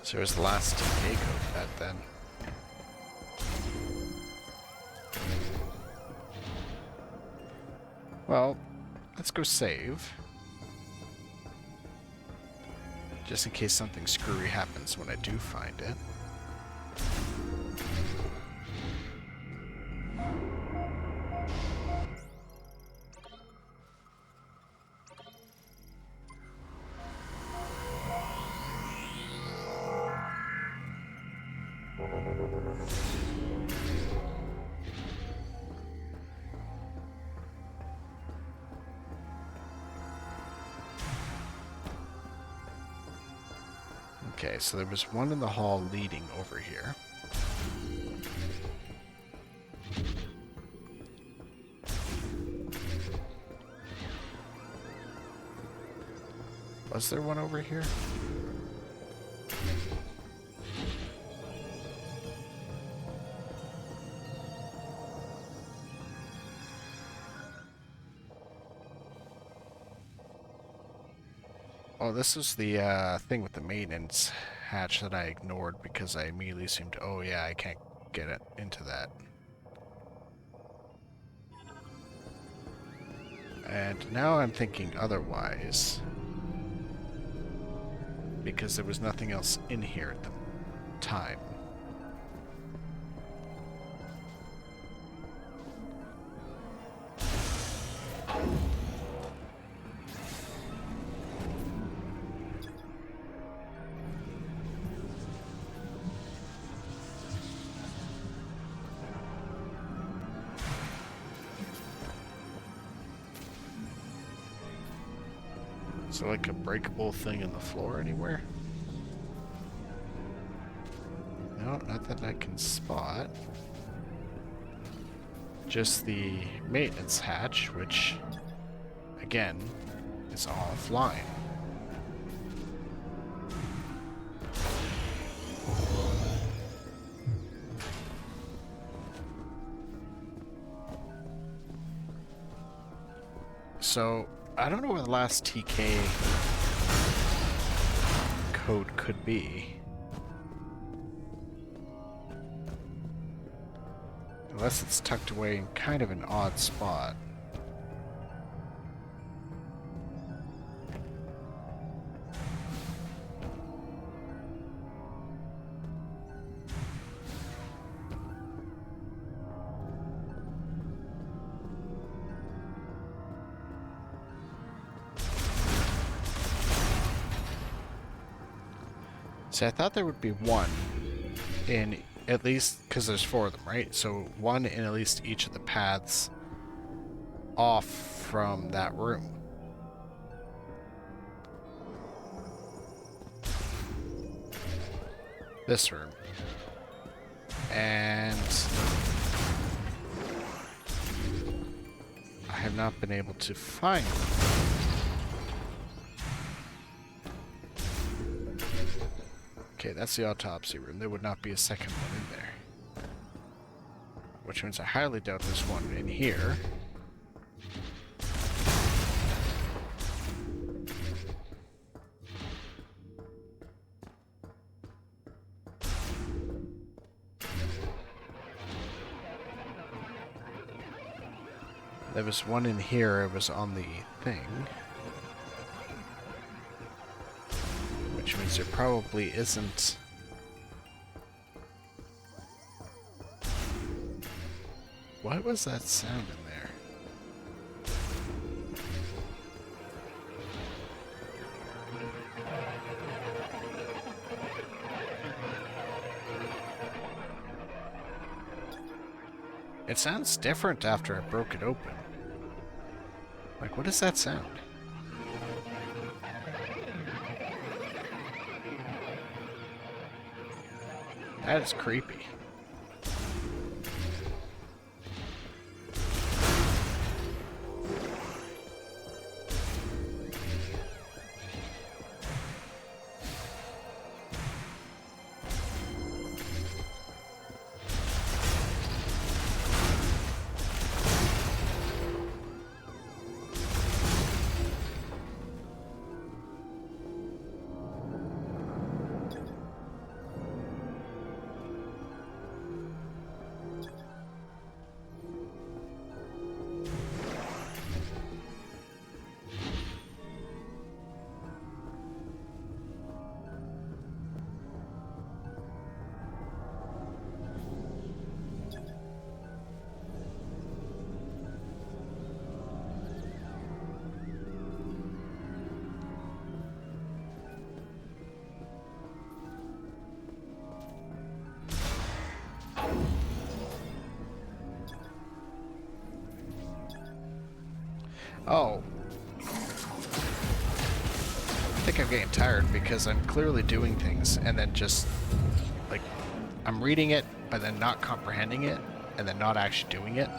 So there's the last TK code of that then. Well, let's go save. Just in case something screwy happens when I do find it. Okay, so there was one in the hall leading over here. Was there one over here? Oh, this is the thing with the maintenance hatch that I ignored because I immediately assumed, oh yeah, I can't get it into that. And now I'm thinking otherwise, because there was nothing else in here at the time. Is there like a breakable thing in the floor anywhere? No, not that I can spot. Just the maintenance hatch, which, again, is offline. So, I don't know where the last TK code could be. Unless it's tucked away in kind of an odd spot. See, I thought there would be one in at least, because there's 4 of them, right? So one in at least each of the paths off from that room. This room. And I have not been able to find them. Okay, that's the autopsy room. There would not be a second one in there. Which means I highly doubt there's one in here. There was one in here, it was on the thing. Which means there probably isn't... What was that sound in there? It sounds different after I broke it open. Like, what is that sound? That is creepy. Oh. I think I'm getting tired because I'm clearly doing things and then just, like, I'm reading it, but then not comprehending it, and then not actually doing it.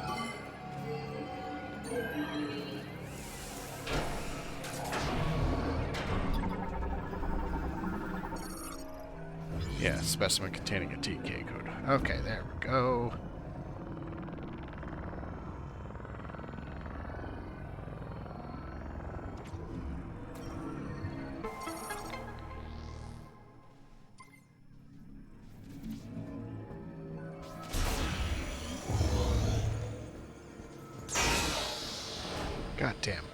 Yeah, specimen containing a TK code. Okay, there we go. God damn.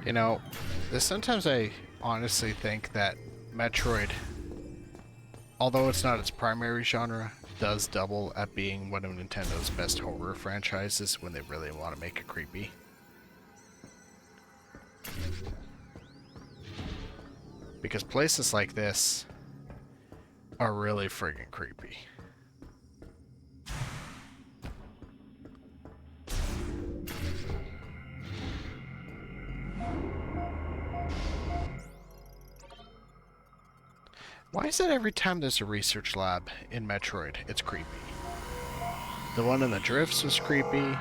You know, sometimes I honestly think that Metroid, although it's not its primary genre, does double at being one of Nintendo's best horror franchises when they really want to make it creepy. Because places like this are really friggin' creepy. Why is it every time there's a research lab in Metroid, it's creepy? The one in the drifts was creepy.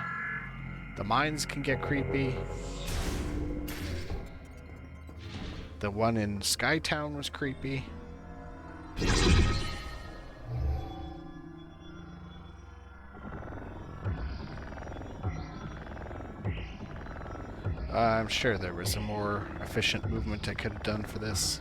The mines can get creepy. The one in Skytown was creepy. I'm sure there was a more efficient movement I could have done for this.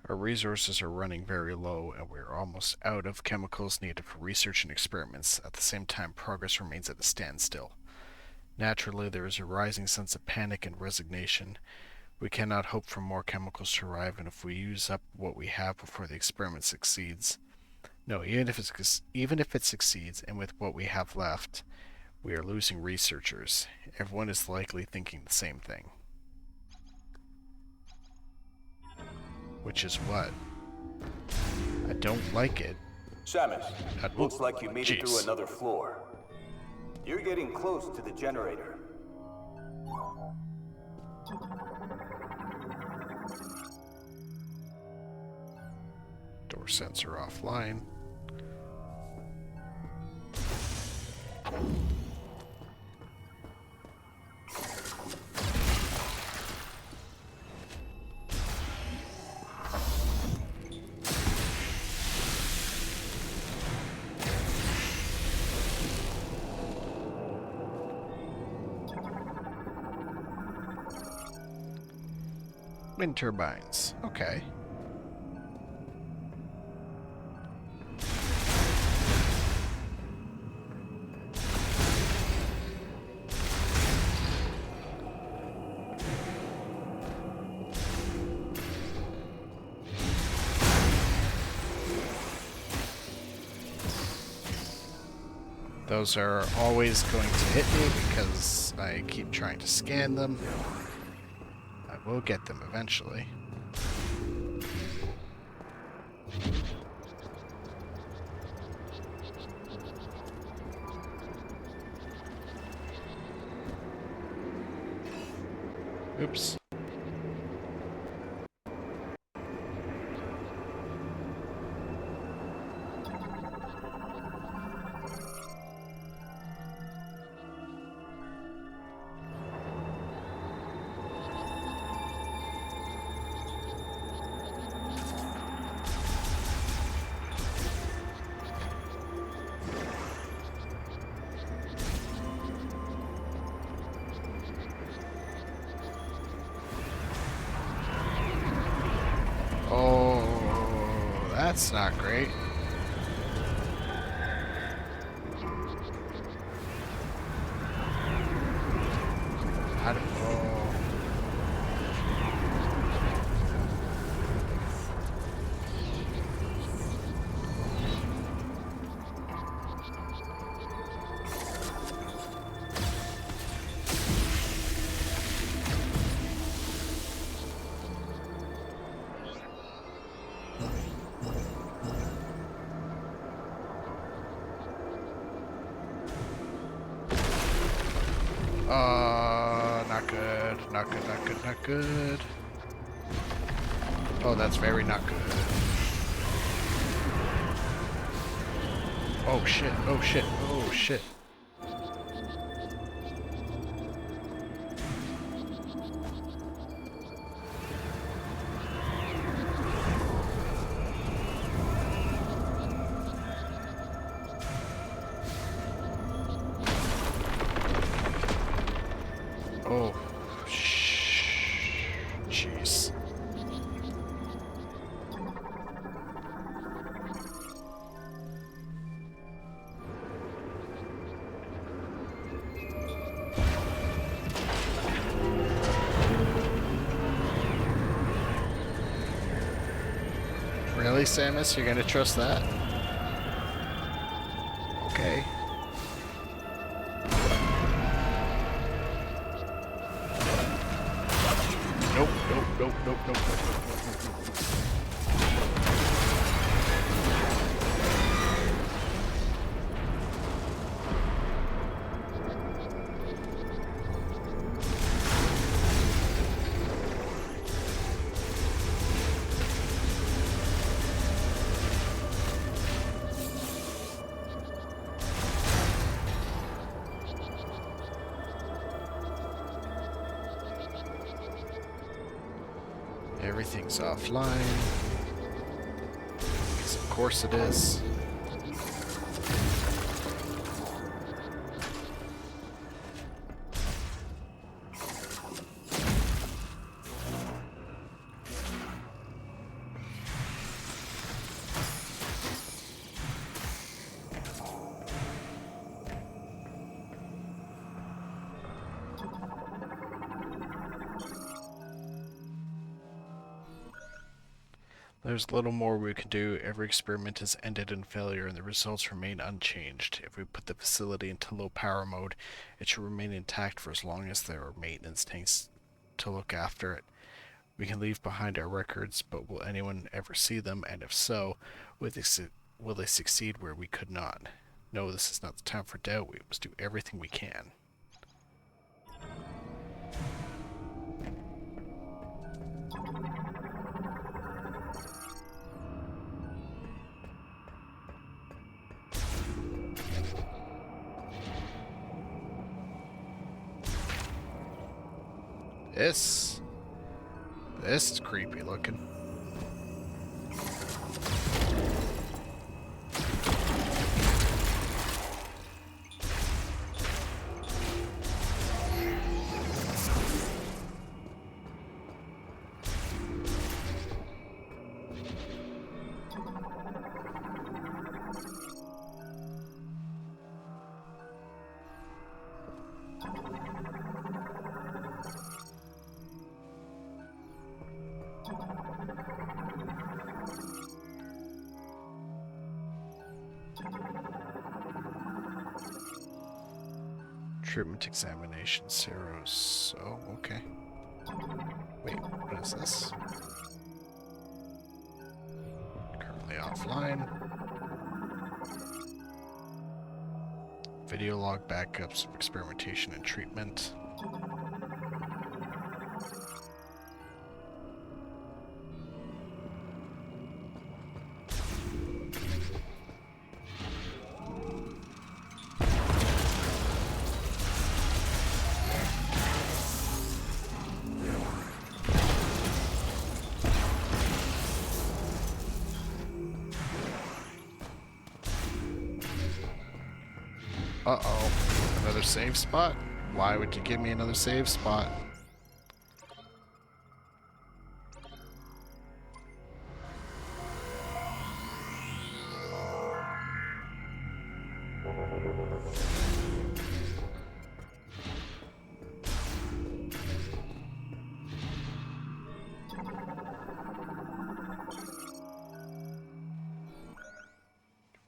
Our resources are running very low, and we are almost out of chemicals needed for research and experiments. At the same time, progress remains at a standstill. Naturally, there is a rising sense of panic and resignation. We cannot hope for more chemicals to arrive, and if we use up what we have before the experiment succeeds, No, even if it succeeds, and with what we have left, we are losing researchers. Everyone is likely thinking the same thing. Which is what? I don't like it. Shamus, That looks like you made it through jeez. another floor. You're getting close to the generator. Door sensor offline. Wind turbines. Okay. Those are always going to hit me because I keep trying to scan them. I will get them eventually. Oops. Oh, that's not great. I don't know. Not good, not good, not good, not good. Oh, that's very not good. Oh shit, oh shit, oh shit. Oh, jeez. Really, Samus? You're gonna trust that? Okay. Nope, nope, nope, nope, nope, nope, nope, nope, nope. Everything's offline. Because of course it is. There's little more we can do. Every experiment has ended in failure and the results remain unchanged. If we put the facility into low power mode, it should remain intact for as long as there are maintenance tanks to look after it. We can leave behind our records, but will anyone ever see them? And if so, will they succeed where we could not? No, this is not the time for doubt. We must do everything we can. This is creepy looking. Treatment examination, Ceros. Oh, okay. Wait, what is this? Currently offline. Video log backups of experimentation and treatment. Uh-oh. Another save spot? Why would you give me another save spot?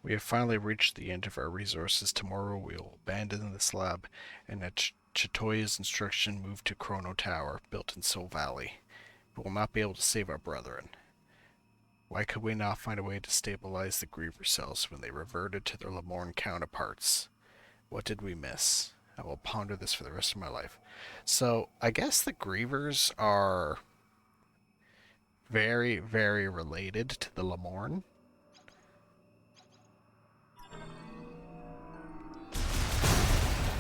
We have finally reached the end of our resources. Tomorrow we will abandon this lab and at Chitoya's instruction move to Chrono Tower, built in Soul Valley. We will not be able to save our brethren. Why could we not find a way to stabilize the Griever cells when they reverted to their Lamorne counterparts? What did we miss? I will ponder this for the rest of my life. So, I guess the Grievers are very, very related to the Lamorne.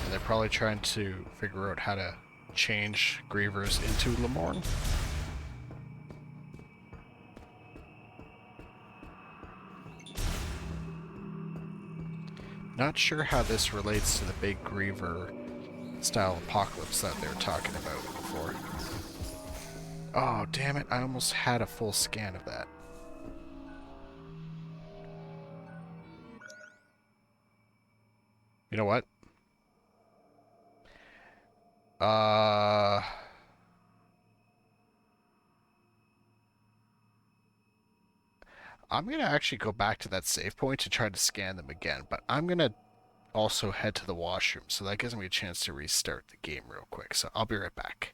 And they're probably trying to figure out how to change Grievers into Lamorne. Not sure how this relates to the big Griever style apocalypse that they were talking about before. Oh, damn it, I almost had a full scan of that. You know what? I'm going to actually go back to that save point to try to scan them again, but I'm going to also head to the washroom, so that gives me a chance to restart the game real quick, so I'll be right back.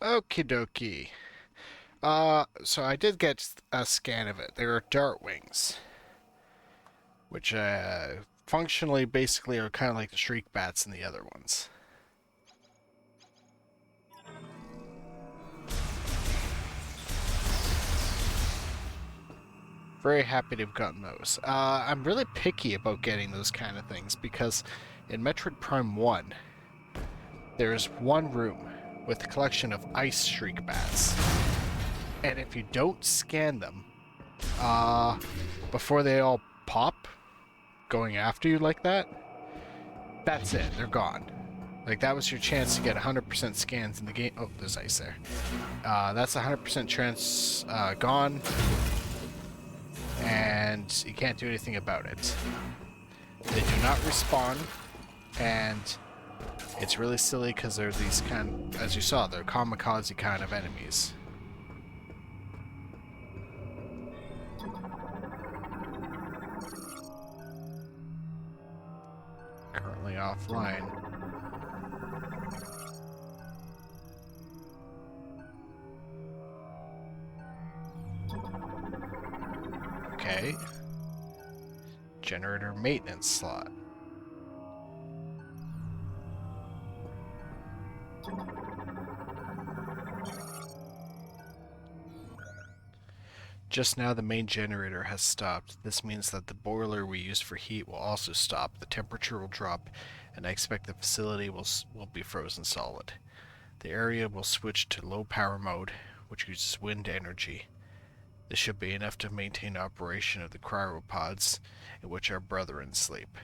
Okie dokie. So I did get a scan of it. They are dart wings, which functionally basically are kind of like the shriek bats in the other ones. Very happy to have gotten those. I'm really picky about getting those kind of things because in Metroid Prime 1, there's one room with a collection of ice shriek bats. And if you don't scan them, before they all pop, going after you like that, that's it. They're gone. Like, that was your chance to get 100% scans in the game. Oh, there's ice there. That's 100% chance gone. And you can't do anything about it. They do not respawn. And it's really silly because they're these kind, as you saw, they're kamikaze kind of enemies. Currently offline. Okay. Generator maintenance slot. Just now the main generator has stopped. This means that the boiler we use for heat will also stop. The temperature will drop, and I expect the facility will be frozen solid. The area will switch to low power mode, which uses wind energy. This should be enough to maintain operation of the cryopods in which our brethren sleep.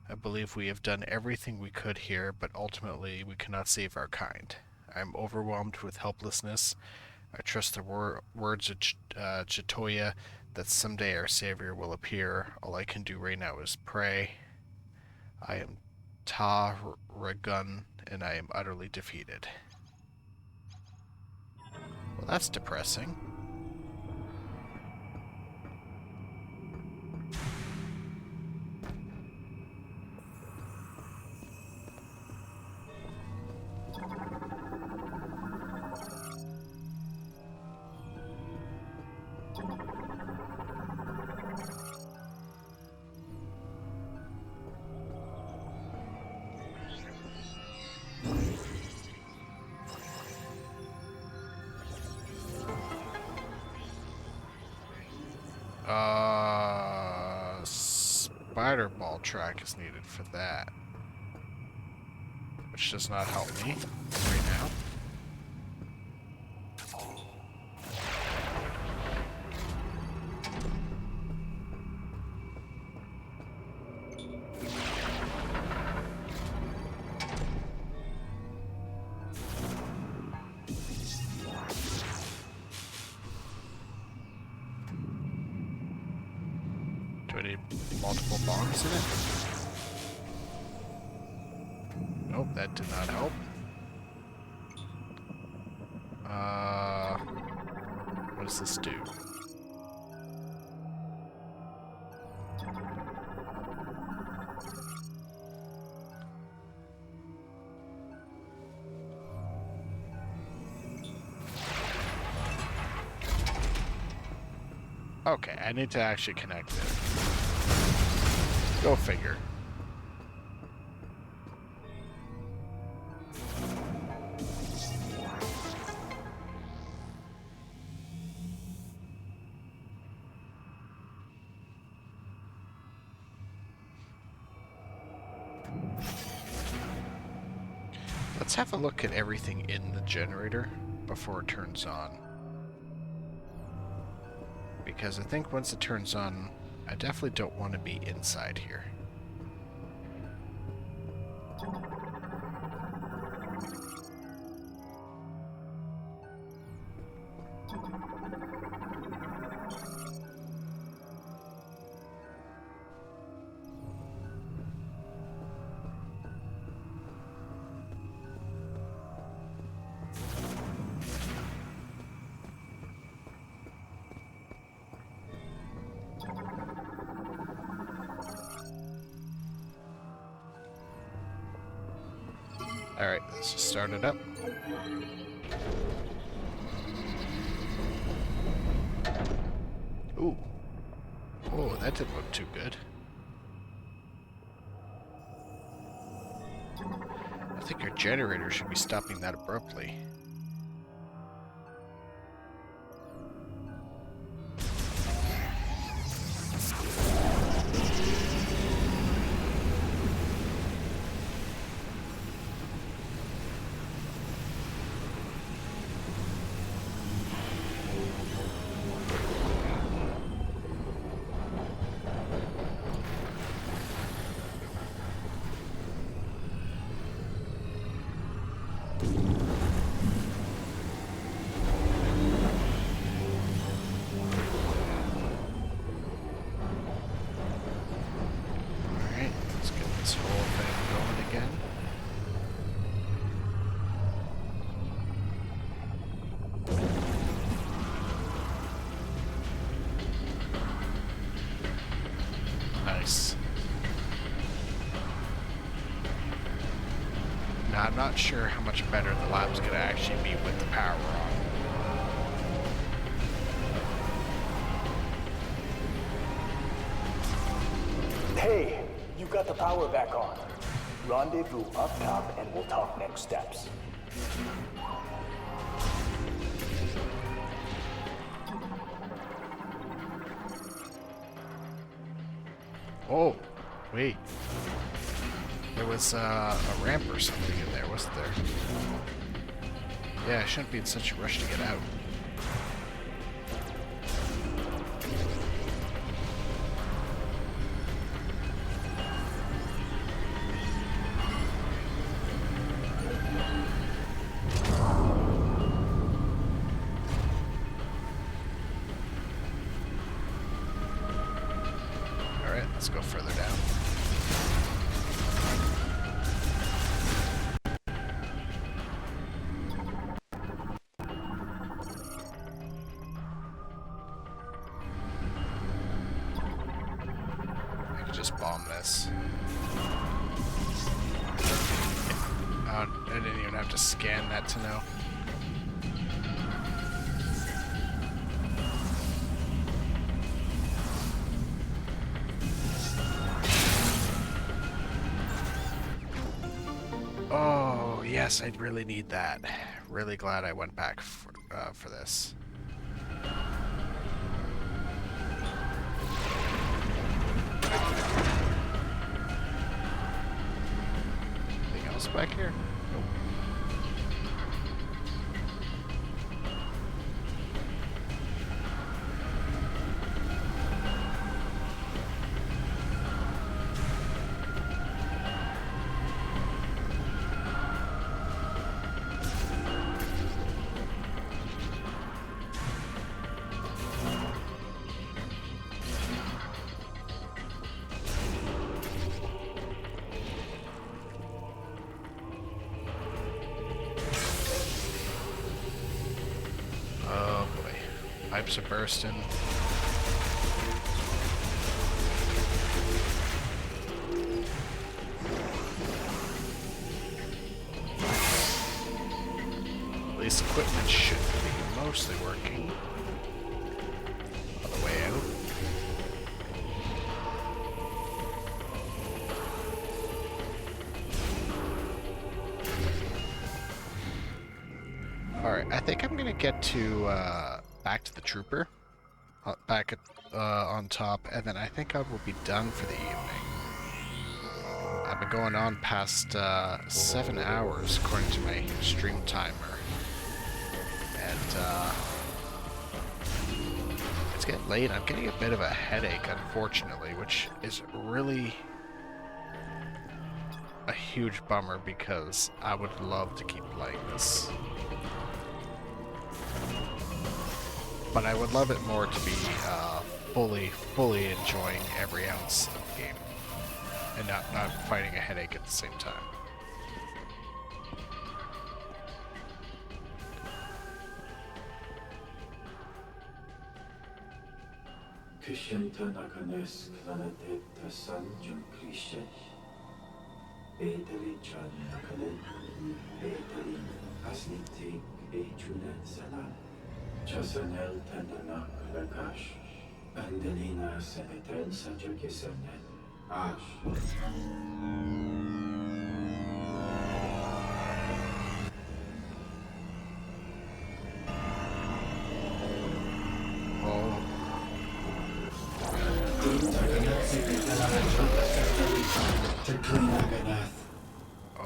I believe we have done everything we could here, but ultimately we cannot save our kind. I am overwhelmed with helplessness. I trust the words of Chitoya that someday our savior will appear. All I can do right now is pray. I am Ta Ragun, and I am utterly defeated. Well, that's depressing. Spider ball track is needed for that, which does not help me right now. Do I need multiple bombs in it? Nope, that did not help. What does this do? Okay, I need to actually connect it. Go figure. Let's have a look at everything in the generator before it turns on. Because I think once it turns on, I definitely don't want to be inside here. Alright, let's just start it up. Ooh. Oh, that didn't look too good. I think our generator should be stopping that abruptly. This whole thing going again. Nice. Now I'm not sure how much better the lab's gonna actually be with the power on. Hey, you got the power back on. Rendezvous up top and we'll talk next steps. Oh, wait. There was a ramp or something in there, wasn't there? Yeah, I shouldn't be in such a rush to get out. Alright, let's go further down. Just bomb this. I didn't even have to scan that to know. Oh, yes, I really need that. Really glad I went back for this. Back here? Nope. Oh boy. Pipes are bursting. At least equipment should be mostly working. On the way out. Alright, I think I'm gonna get to, back to the trooper. Back at, on top, and then I think I will be done for the evening. I've been going on past, 7 hours, according to my stream timer. And, it's getting late. I'm getting a bit of a headache, unfortunately, which is really a huge bummer because I would love to keep playing this. But I would love it more to be fully enjoying every ounce of the game and not fighting a headache at the same time. Etalin, Asnitik, Echulen Salan, Chasanel Tandanak Lakash, Andelina Senetel Sajakisanet, Ash.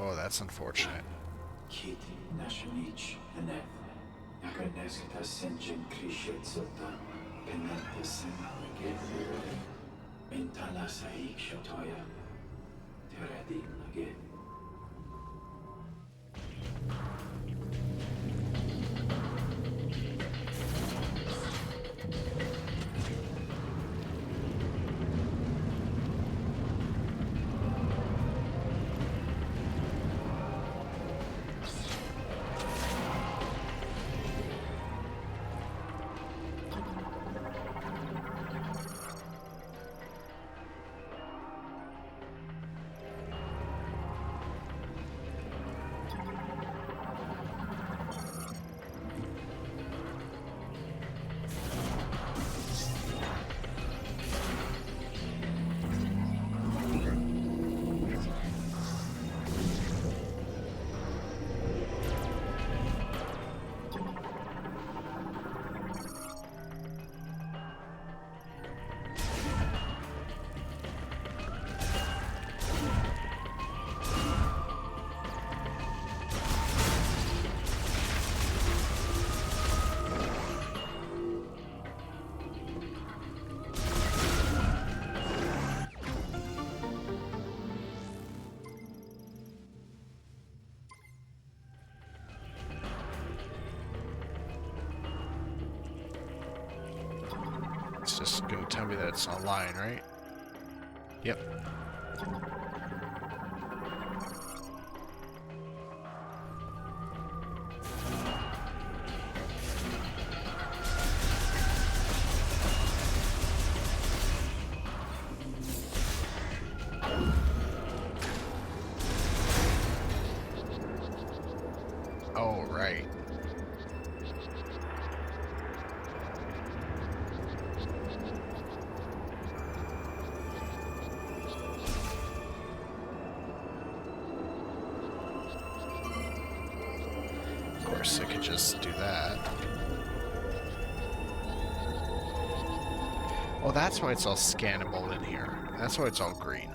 Oh, that's unfortunate. Kit Nashanich Aneth. Nakaneska Senjin Krishet Sultan. Penanta Senagate. Mentala Saik Shatoya. Teradin again. It's just gonna tell me that it's online, right? Yep. Oh, right. Of course, I could just do that. Oh, that's why it's all scannable in here. That's why it's all green.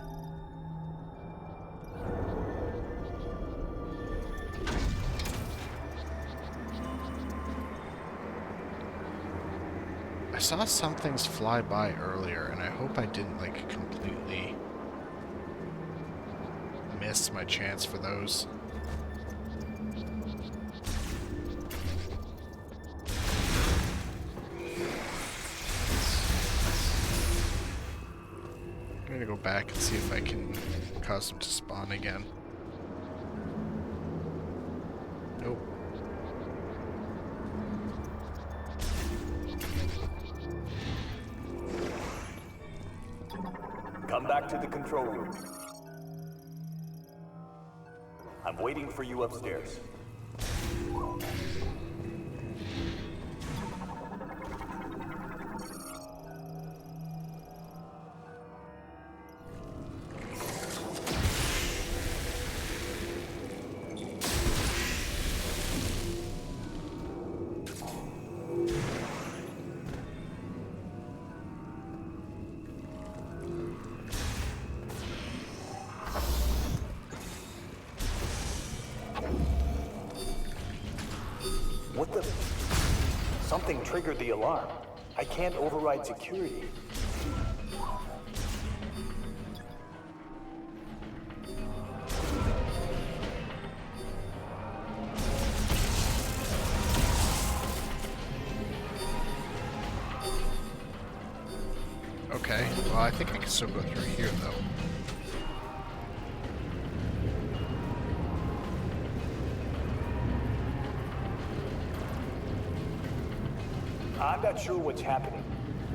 I saw some things fly by earlier, and I hope I didn't, like, completely miss my chance for those. I'm gonna go back and see if I can cause them to spawn again. Nope. Come back to the control room. I'm waiting for you upstairs. What the? Something triggered the alarm. I can't override security. Okay, well, I think I can still go through here, though. I'm not sure what's happening.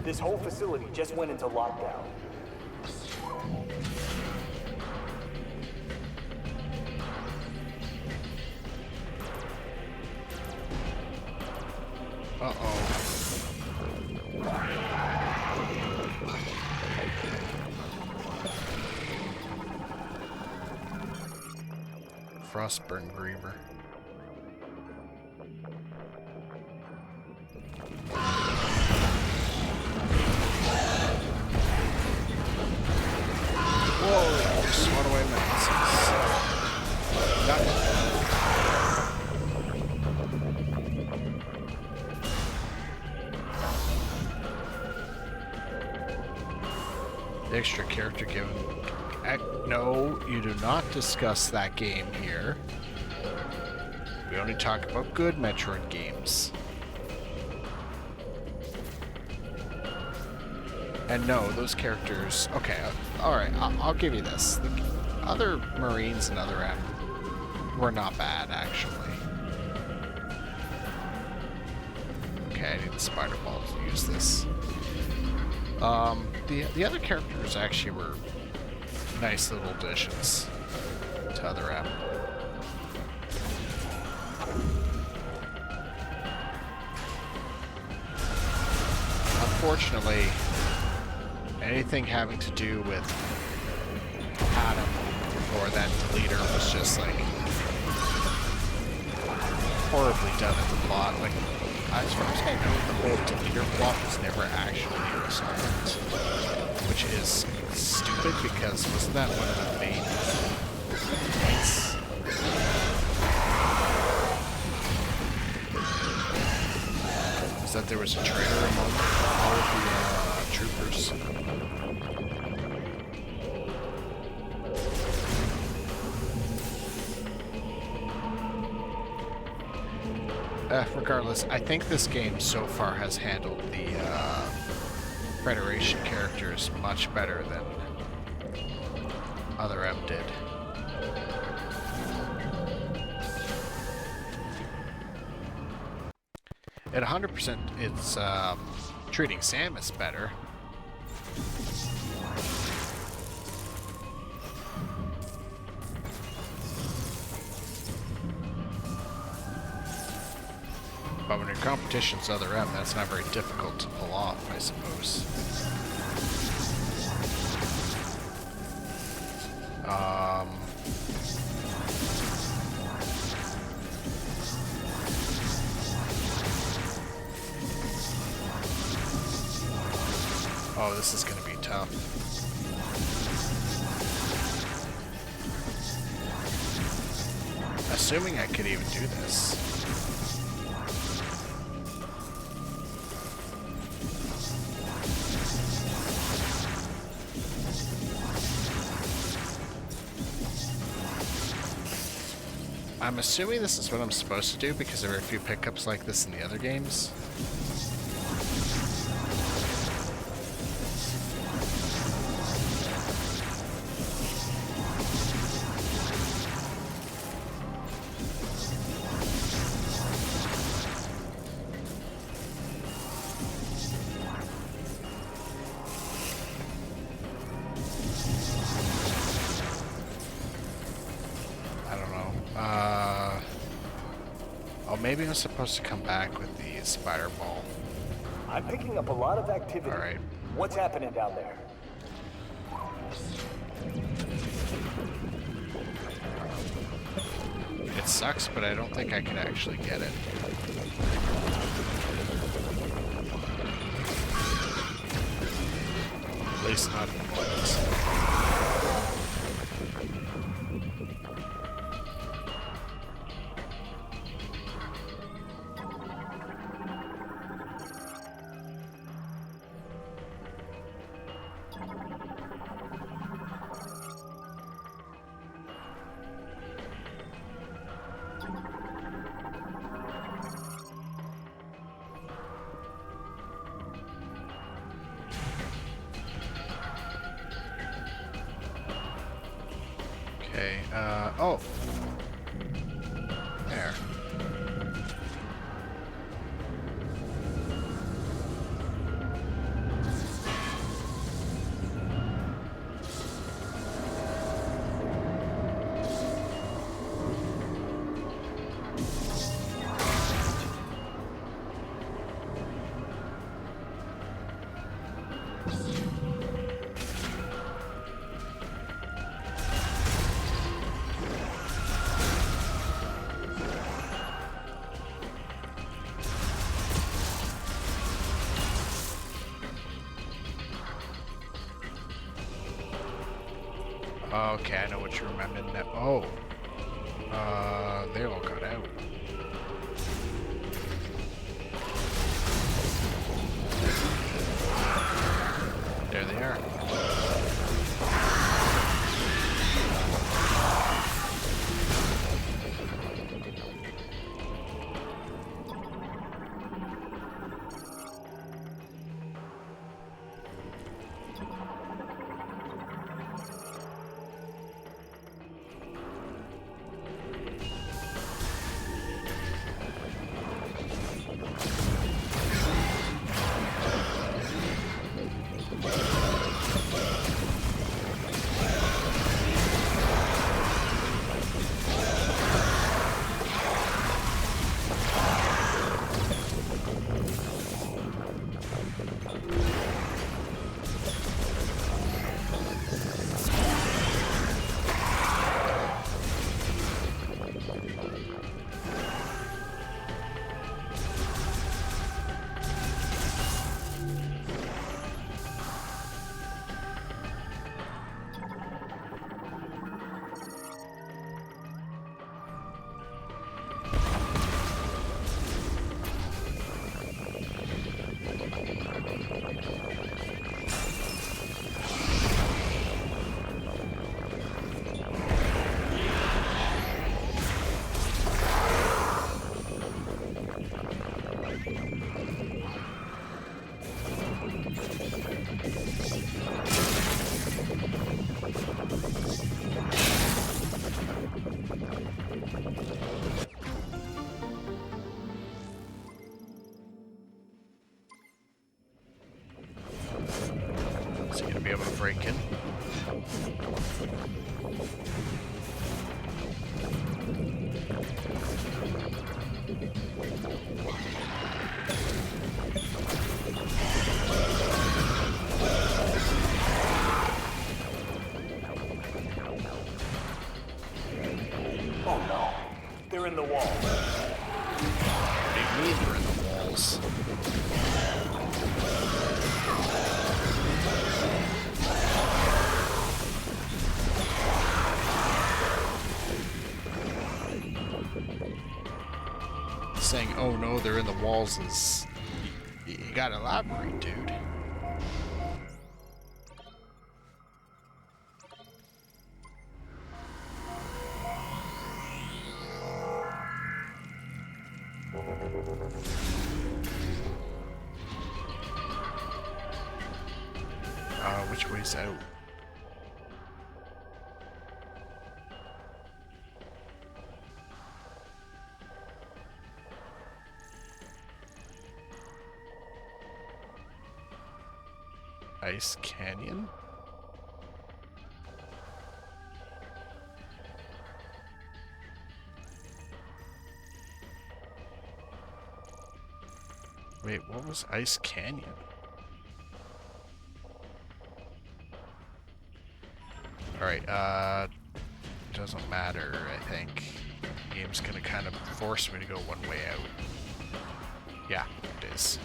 This whole facility just went into lockdown. Uh-oh. Frostburn Griever. Whoa! Swat away my Nothing. The extra character given. No, you do not discuss that game here. We only talk about good Metroid games. And no, those characters... Okay, alright, I'll give you this. The other Marines and other M were not bad, actually. Okay, I need the spider ball to use this. The other characters actually were nice little additions to other M. Unfortunately, anything having to do with Adam or that deleter was just like horribly done in the plot. Like, as far as I know, the whole deleter plot was never actually resolved, which is stupid because wasn't that one of the main points? Was that there was a traitor among all of the troopers? Regardless, I think this game so far has handled the Federation characters much better than other M did. At 100%, it's treating Samus better. But when your competition's other M, that's not very difficult to pull off, I suppose. Oh, this is gonna be tough. Assuming I could even do this. I'm assuming this is what I'm supposed to do because there are a few pickups like this in the other games. Maybe I'm supposed to come back with the spider ball. I'm picking up a lot of activity. All right. What's happening down there? It sucks, but I don't think I can actually get it. At least not in place. Okay, oh. There. Okay, I know what you remember now. Oh. They all got out. There they are. Is he gonna be able to break in? Oh no, they're in the wall. What do you mean they're in the walls? Saying, oh no, they're in the walls is... You gotta elaborate, dude. Which way's out? Ice Canyon? Wait, what was Ice Canyon? Alright, doesn't matter, I think. The game's gonna kind of force me to go one way out. Yeah, it is.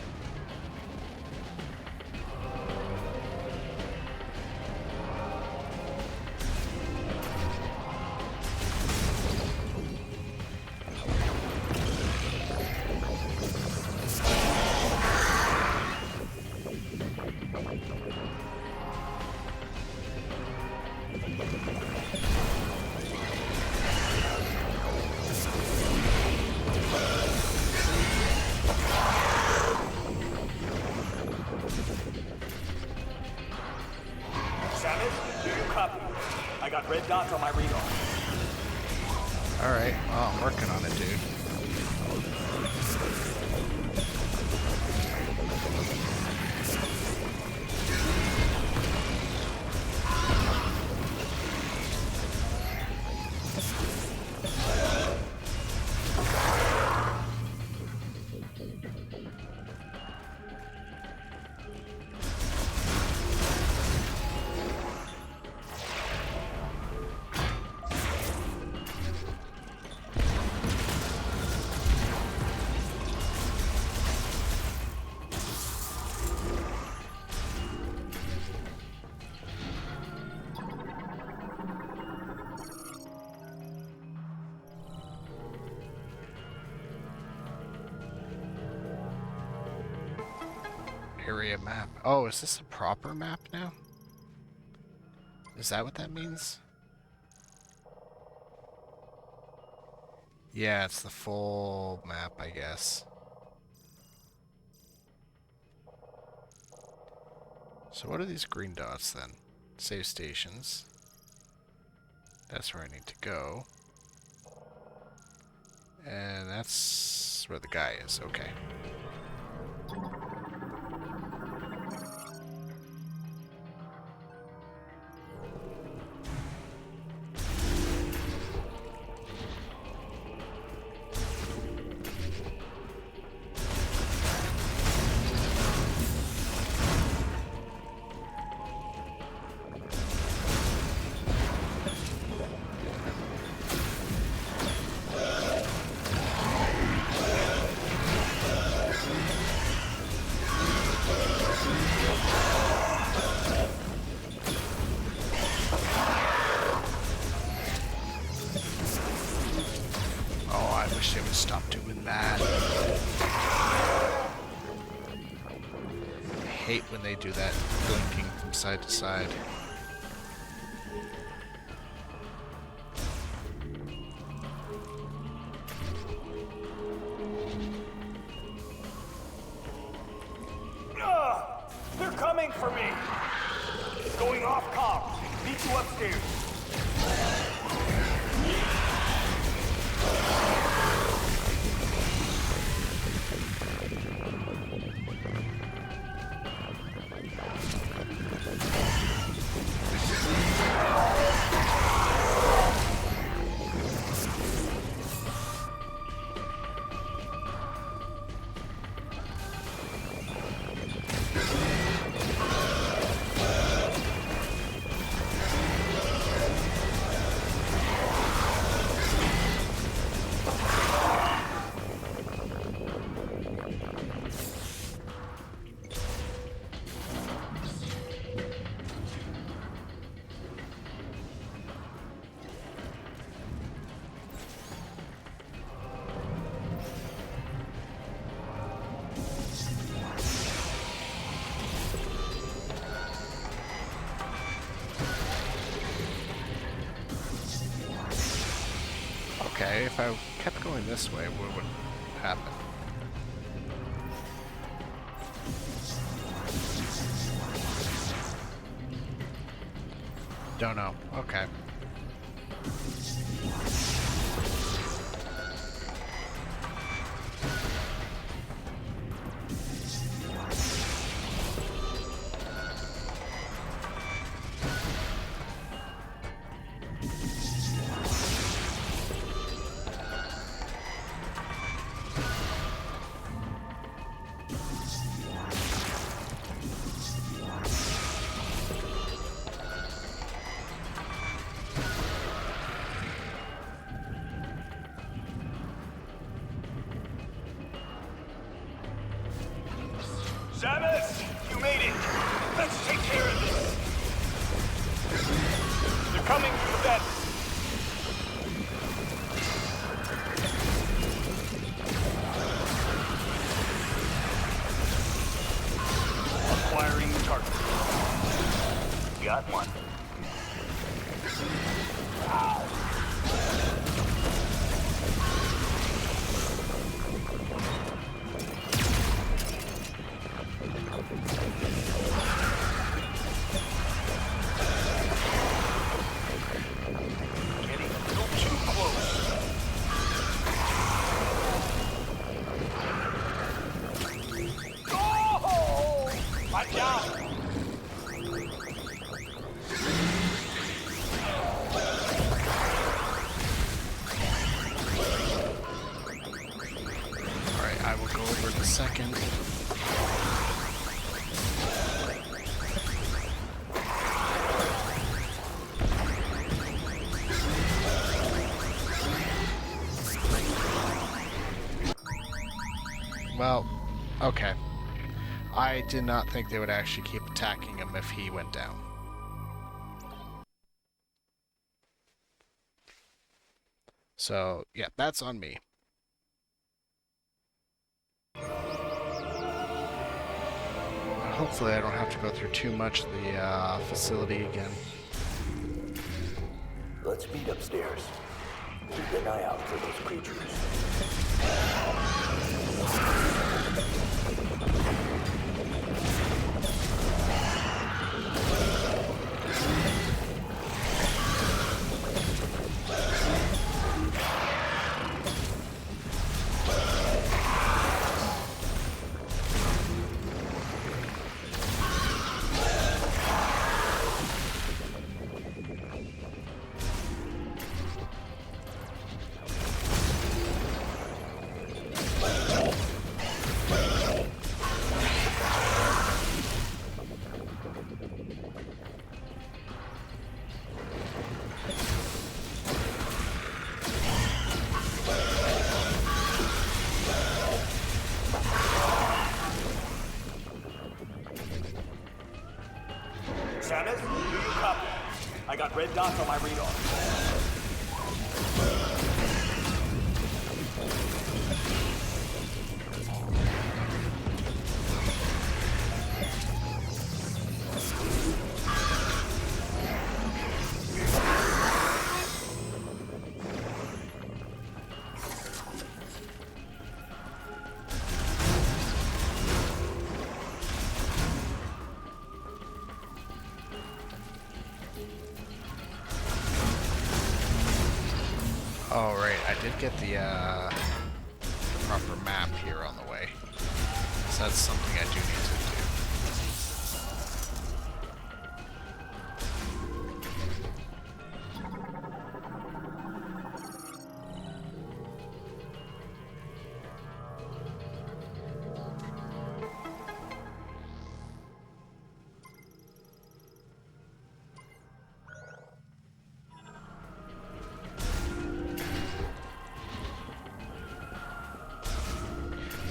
Got red dots on my radar. Alright, well, I'm working on it, dude. area map. Oh, is this a proper map now? Is that what that means? Yeah, it's the full map, I guess. So what are these green dots then? Save stations. That's where I need to go. And that's where the guy is. Okay. They would stop doing that. I hate when they do that blinking from side to side. They're coming for me! Going off comms. Meet you upstairs. Okay, if I kept going this way, what would happen? Don't know. Okay. Samus, you made it. Let's take care of this. They're coming through the vent. Acquiring the target. Got one. Getting a little too close. Oh! Watch out! Alright, I will go over in a second. Well, okay. I did not think they would actually keep attacking him if he went down. So, yeah, that's on me. hopefully I don't have to go through too much of the facility again. Let's meet upstairs. Keep an eye out for those creatures. Samus, do you copy? I got red dots on my radar. Oh, right, I did get the proper map here on the way. So that's something I do need to do.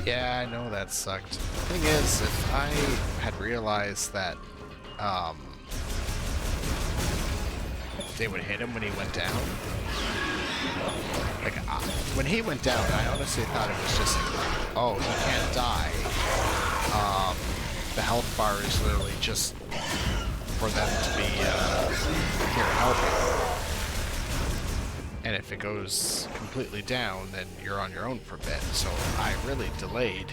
Yeah, I know that sucked. The thing is, if I had realized that they would hit him when he went down, like when he went down, I honestly thought it was just like, oh, he can't die. The health bar is literally just for them to be here helping. And if it goes completely down, then you're on your own for a bit. So I really delayed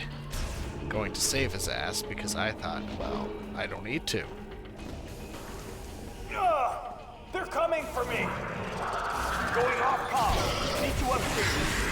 going to save his ass because I thought, well, I don't need to. They're coming for me! Going off comm. Need to upstairs.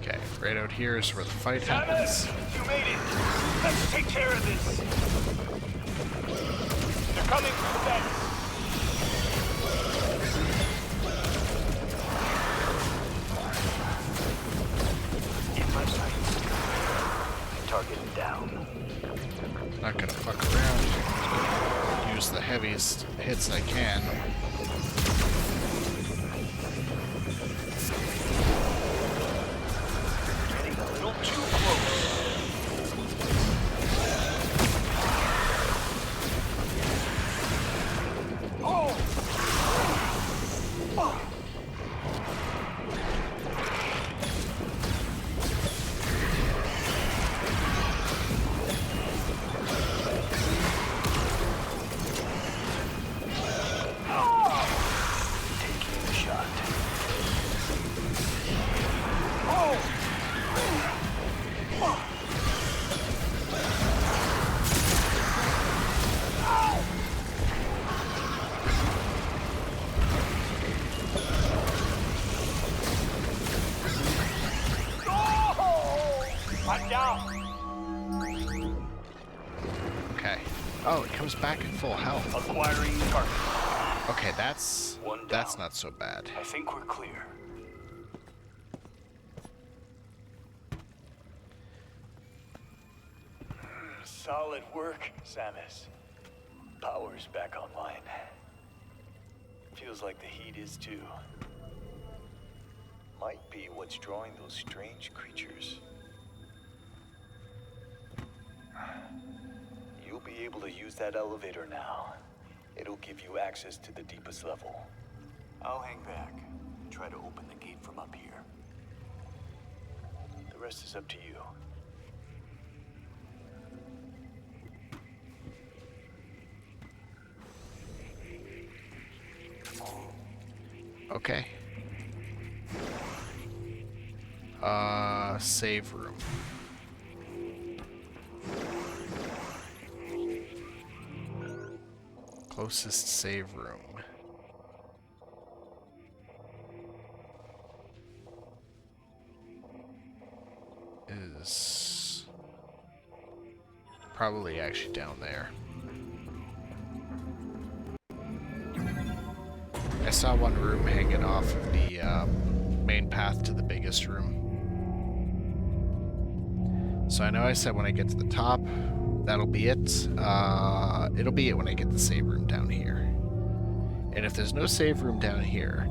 Okay, right out here is where the fight happens. You made it! Let's take care of this! They're coming from the back! In my sights. Target down. Not gonna fuck around. Use the heaviest hits I can. Oh, it comes back at full health. Acquiring target. Okay, that's not so bad. I think we're clear. Solid work, Samus. Power's back online. Feels like the heat is too. Might be what's drawing those strange creatures. You'll be able to use that elevator now. It'll give you access to the deepest level. I'll hang back and try to open the gate from up here. The rest is up to you. Okay. Save room. Closest save room. Is probably actually down there. I saw one room hanging off of the main path to the biggest room. So I know I said when I get to the top, that'll be it. It'll be it when I get the save room down here. And if there's no save room down here,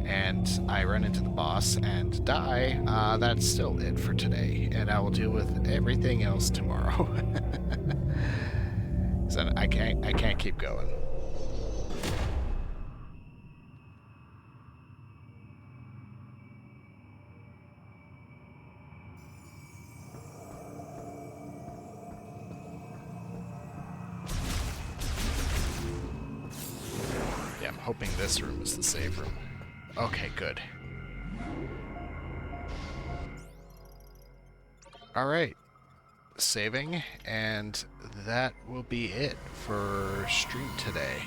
and I run into the boss and die, that's still it for today. And I will deal with everything else tomorrow. So I can't keep going. I'm hoping this room is the save room. Okay, good. Alright. Saving, and that will be it for stream today.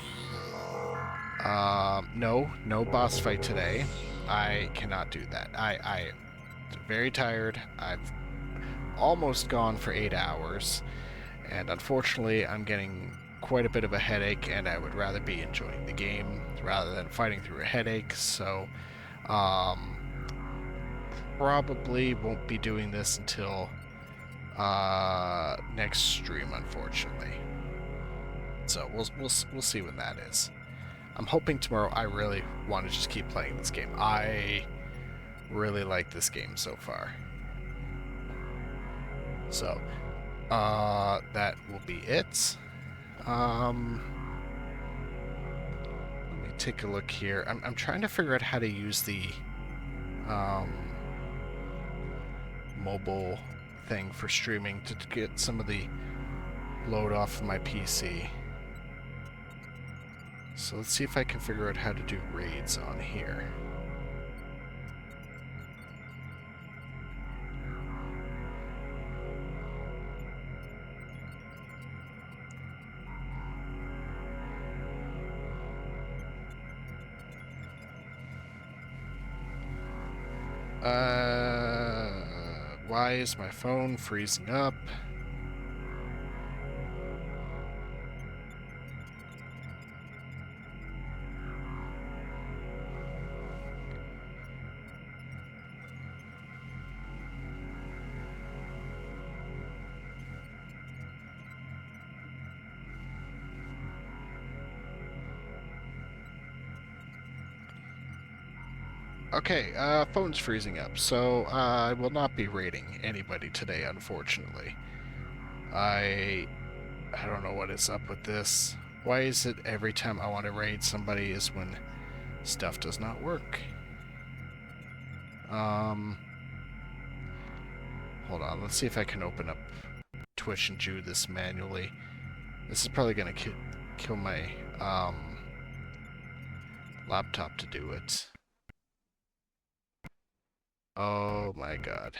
No boss fight today. I cannot do that. I'm very tired. I've almost gone for 8 hours, and unfortunately I'm getting quite a bit of a headache, and I would rather be enjoying the game rather than fighting through a headache. So probably won't be doing this until next stream, unfortunately. So we'll see when that is. I'm hoping tomorrow. I really want to just keep playing this game. I really like this game so far. So that will be it. Let me take a look here. I'm trying to figure out how to use the mobile thing for streaming to get some of the load off of my PC. So let's see if I can figure out how to do raids on here. Why is my phone freezing up? Okay, phone's freezing up, so I will not be raiding anybody today, unfortunately. I don't know what is up with this. Why is it every time I want to raid somebody is when stuff does not work? Hold on, let's see if I can open up Twitch and do this manually. This is probably gonna kill my laptop to do it. Oh my god.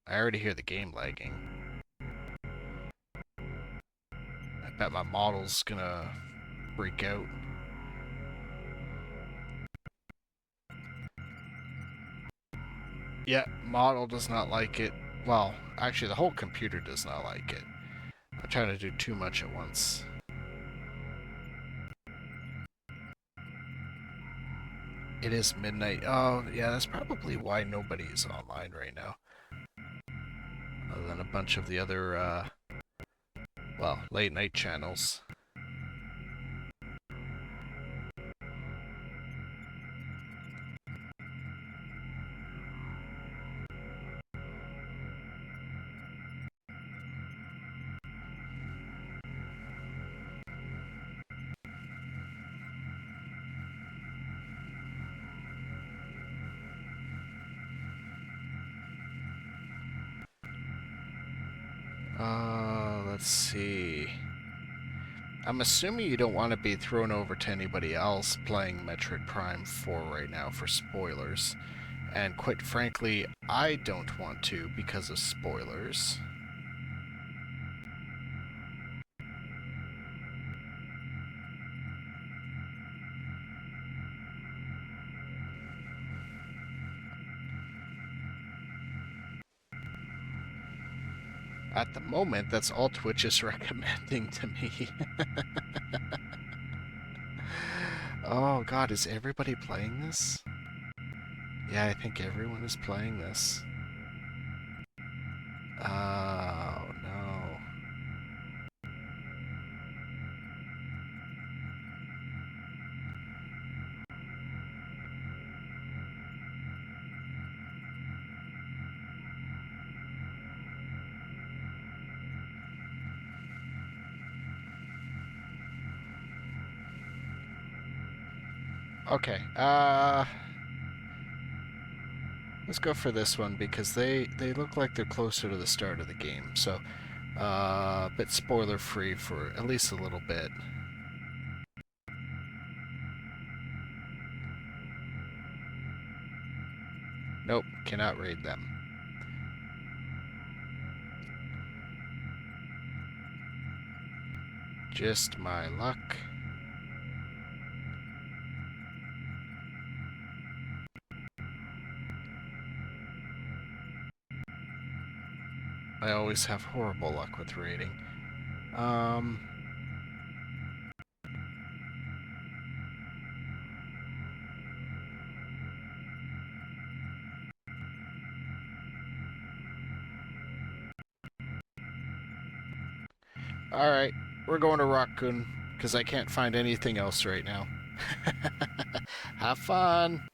I already hear the game lagging. I bet my model's gonna freak out. Yeah, model does not like it. Well, actually the whole computer does not like it. I'm trying to do too much at once. It is midnight. Oh, yeah, that's probably why nobody is online right now. Other than a bunch of the other, well, late night channels. Let's see. I'm assuming you don't want to be thrown over to anybody else playing Metroid Prime 4 right now for spoilers. And quite frankly, I don't want to because of spoilers. At the moment, that's all Twitch is recommending to me. Oh god, is everybody playing this? Yeah, I think everyone is playing this. Oh no. Okay, let's go for this one because they look like they're closer to the start of the game, so a bit spoiler free for at least a little bit. Nope, cannot raid them. Just my luck. I always have horrible luck with raiding. Alright, we're going to Raccoon, because I can't find anything else right now. Have fun!